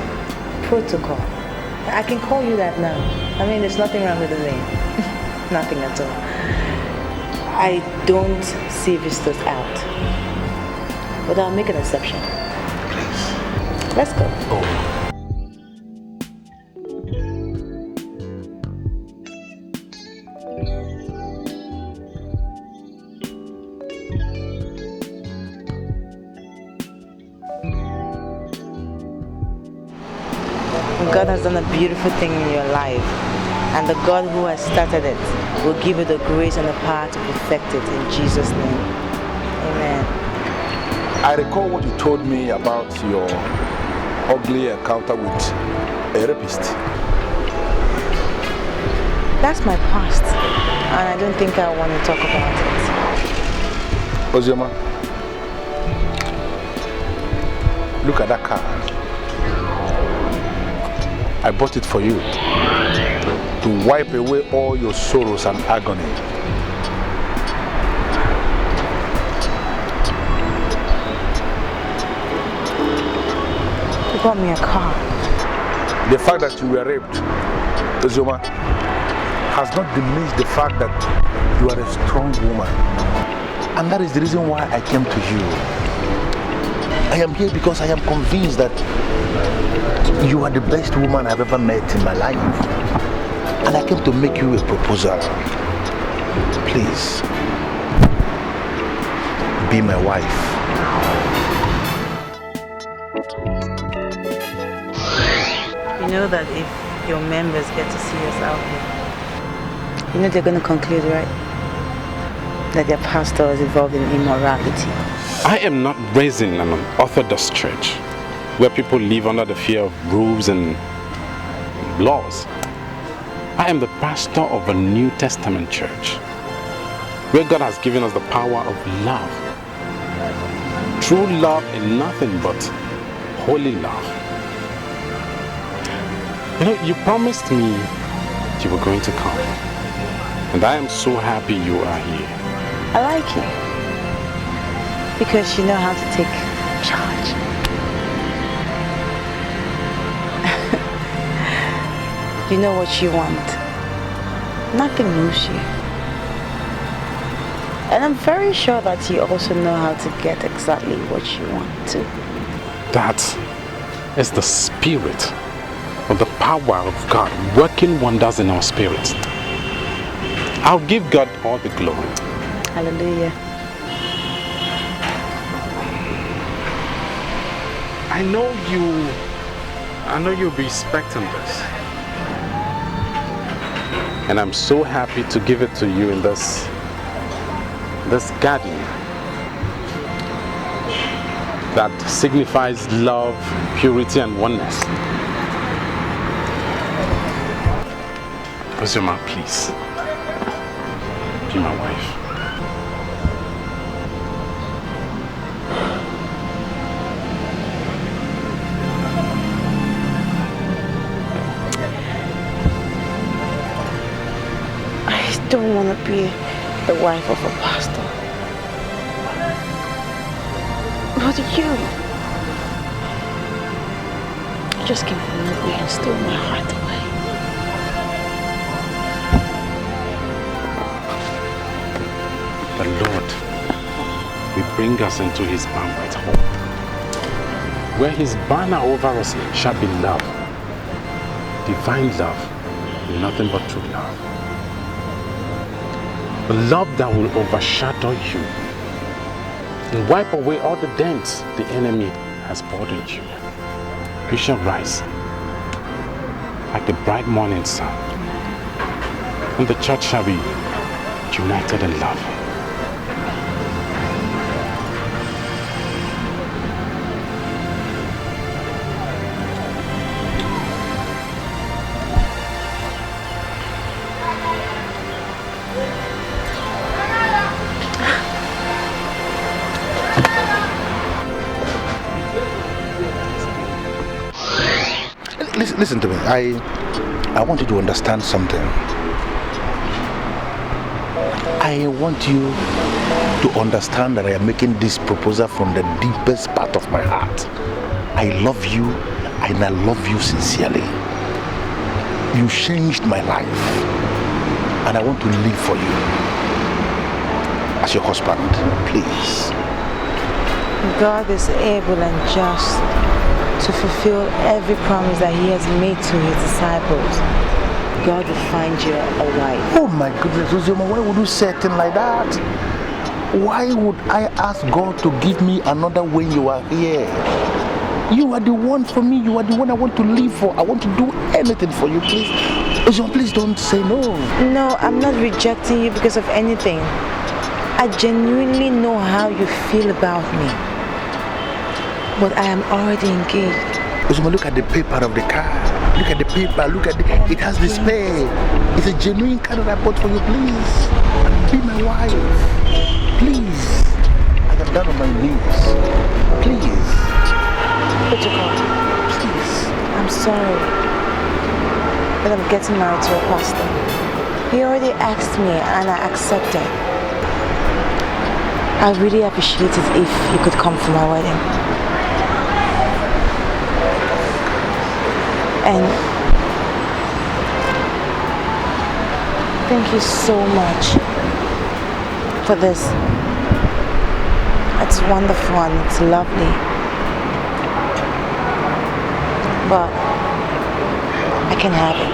Protocol. I can call you that now. I mean, there's nothing wrong with the name. Nothing at all. I don't see visitors out. But I'll make an exception. Please. Let's go. Oh. God has done a beautiful thing in your life. And the God who has started it will give you the grace and the power to perfect it in Jesus' name. Amen. I recall what you told me about your ugly encounter with a rapist. That's my past, and I don't think I want to talk about it. Ozioma, look at that car. I bought it for you to wipe away all your sorrows and agony. You bought me a car. The fact that you were raped, Ozioma, has not diminished the fact that you are a strong woman. And that is the reason why I came to you. I am here because I am convinced that you are the best woman I've ever met in my life. And I came to make you a proposal. Please, be my wife. You know that if your members get to see us out here, you know they're going to conclude, right? That their pastor is involved in immorality. I am not raising an Orthodox church where people live under the fear of rules and laws. I am the pastor of a New Testament church where God has given us the power of love. True love in nothing but holy love. You know, you promised me you were going to come. And I am so happy you are here. I like you. Because you know how to take charge. You know what you want. Nothing moves you. And I'm very sure that you also know how to get exactly what you want to. That is the spirit of the power of God working wonders in our spirit. I'll give God all the glory. Hallelujah. I know you'll be expecting this. And I'm so happy to give it to you in this garden that signifies love, purity, and oneness. Ozioma, please, be my wife. I don't want to be the wife of a pastor. But you just came from nowhere and stole my heart away. The Lord will bring us into his banquet hall, where his banner over us shall be love, divine love, nothing but true love. The love that will overshadow you and wipe away all the dents the enemy has burdened you. You shall rise like the bright morning sun, and the church shall be united in love. Listen to me. I want you to understand something. I want you to understand that I am making this proposal from the deepest part of my heart. I love you and I love you sincerely. You changed my life and I want to live for you as your husband. Please. God is able and just to fulfill every promise that he has made to his disciples. God will find you a wife. Oh my goodness, Ozioma, why would you say a thing like that? Why would I ask God to give me another when you are here? You are the one for me. You are the one I want to live for. I want to do anything for you, please. Ozoma, please don't say no. No, I'm not rejecting you because of anything. I genuinely know how you feel about me. But I am already engaged. Ozoma, look at the paper of the car. Look at the paper. Look at it. It has the spare. It's a genuine car that I bought for you. Please, be my wife. Please. I am down on my knees. Please. Petrol, please. I'm sorry, but I'm getting married to a pastor. He already asked me and I accepted. I really appreciate it if you could come for my wedding. And thank you so much for this. It's wonderful and it's lovely. But I can have it.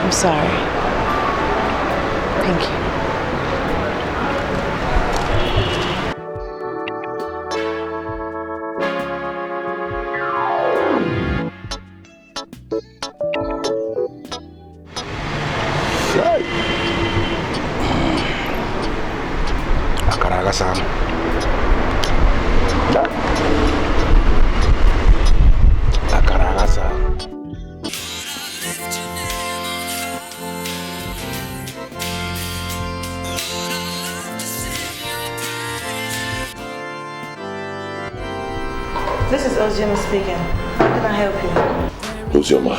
I'm sorry. Thank you. Akaraga-san. This is Ozoma speaking. How can I help you? Ozoma,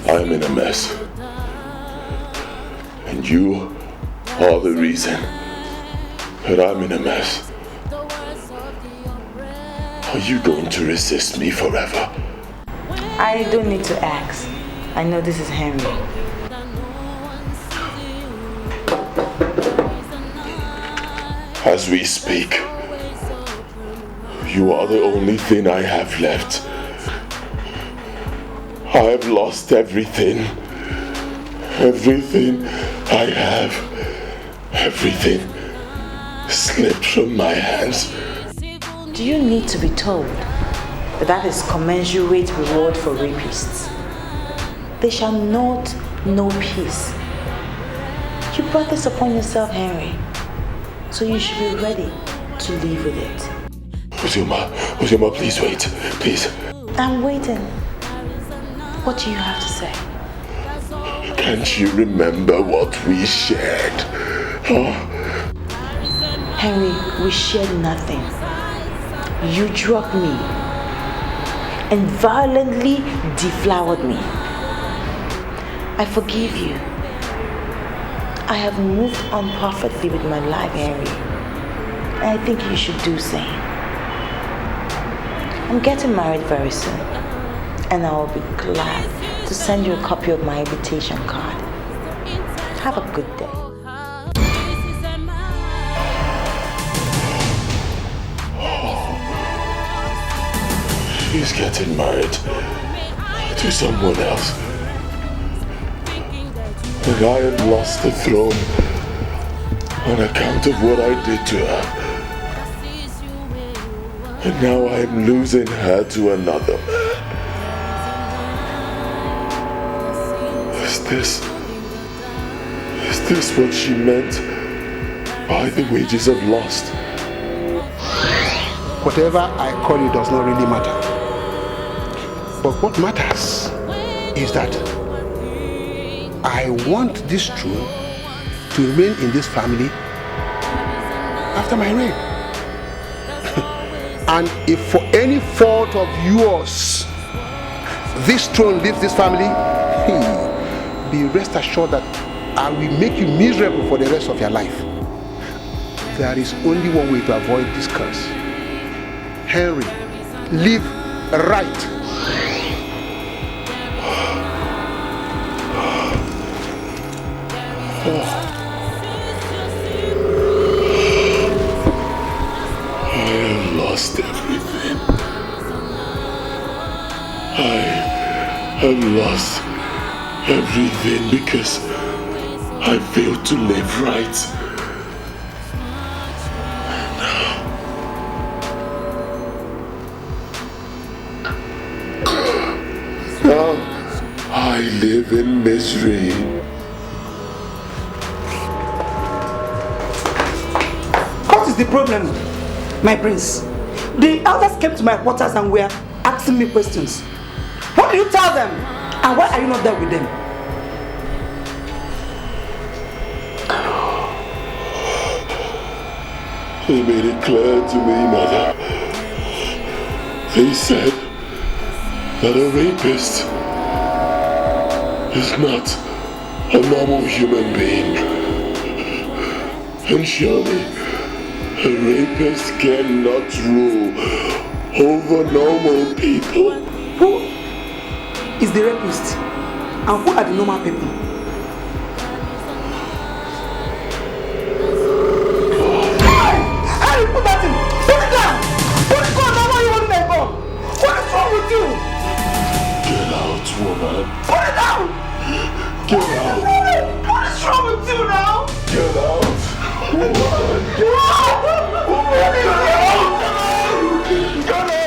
I am in a mess. And you are the reason that I'm in a mess. Are you going to resist me forever? I don't need to ask. I know this is Henry. As we speak, you are the only thing I have left. I have lost everything. Everything I have. Everything slipped from my hands. Do you need to be told that that is commensurate reward for rapists? They shall not know peace. You brought this upon yourself, Henry. So you should be ready to live with it. Ozoma, please wait, please. I'm waiting. What do you have to say? Can't you remember what we shared? Huh? Henry, we shared nothing. You drugged me and violently deflowered me. I forgive you. I have moved on perfectly with my life, Henry. And I think you should do the same. I'm getting married very soon. And I will be glad to send you a copy of my invitation card. Have a good day. She's getting married to someone else. And I have lost the throne on account of what I did to her. And now I am losing her to another man. Is this what she meant by the wages of lust? Whatever I call you does not really matter. But what matters is that I want this throne to remain in this family after my reign. And if for any fault of yours this throne leaves this family, be rest assured that I will make you miserable for the rest of your life. There is only one way to avoid this curse. Henry, live right. I have lost everything. I have lost everything because I failed to live right. live in misery. What is the problem, my prince? The elders came to my quarters and were asking me questions. What do you tell them? And why are you not there with them? They made it clear to me, Mother. They said that a rapist is not a normal human being. And surely a rapist cannot rule over normal people. Who is the rapist? And who are the normal people? Hey, put that in! Put it down! Put it down! Now you want to go? What is wrong with you? Get out, woman. Put it down! Get out. What is wrong with you now? Get out. Woman. Get out! Woman, get out! Get out!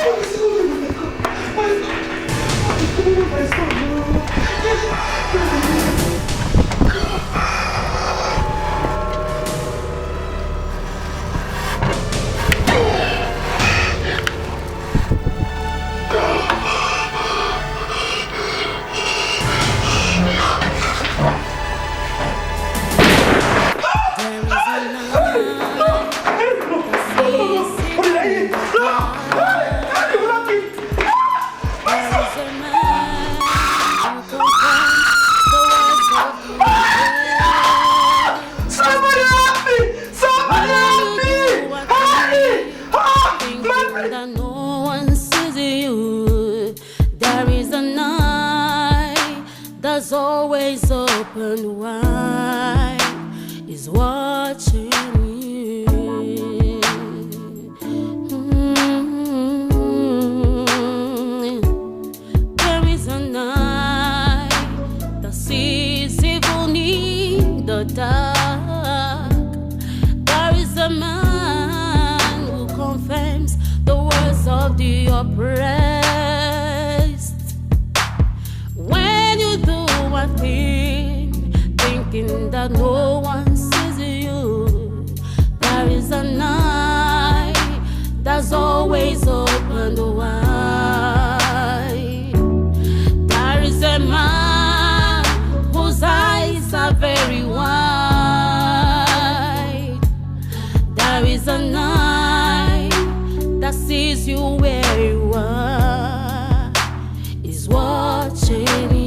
Always open wide is watching you. There is a night that sees evil in the dark. There is a man who confirms the words of the oppressed. When you do one thing, thinking that no one sees you, there is a night that's always open wide. There is a man whose eyes are very wide. There is a night that sees you where you are, is watching you.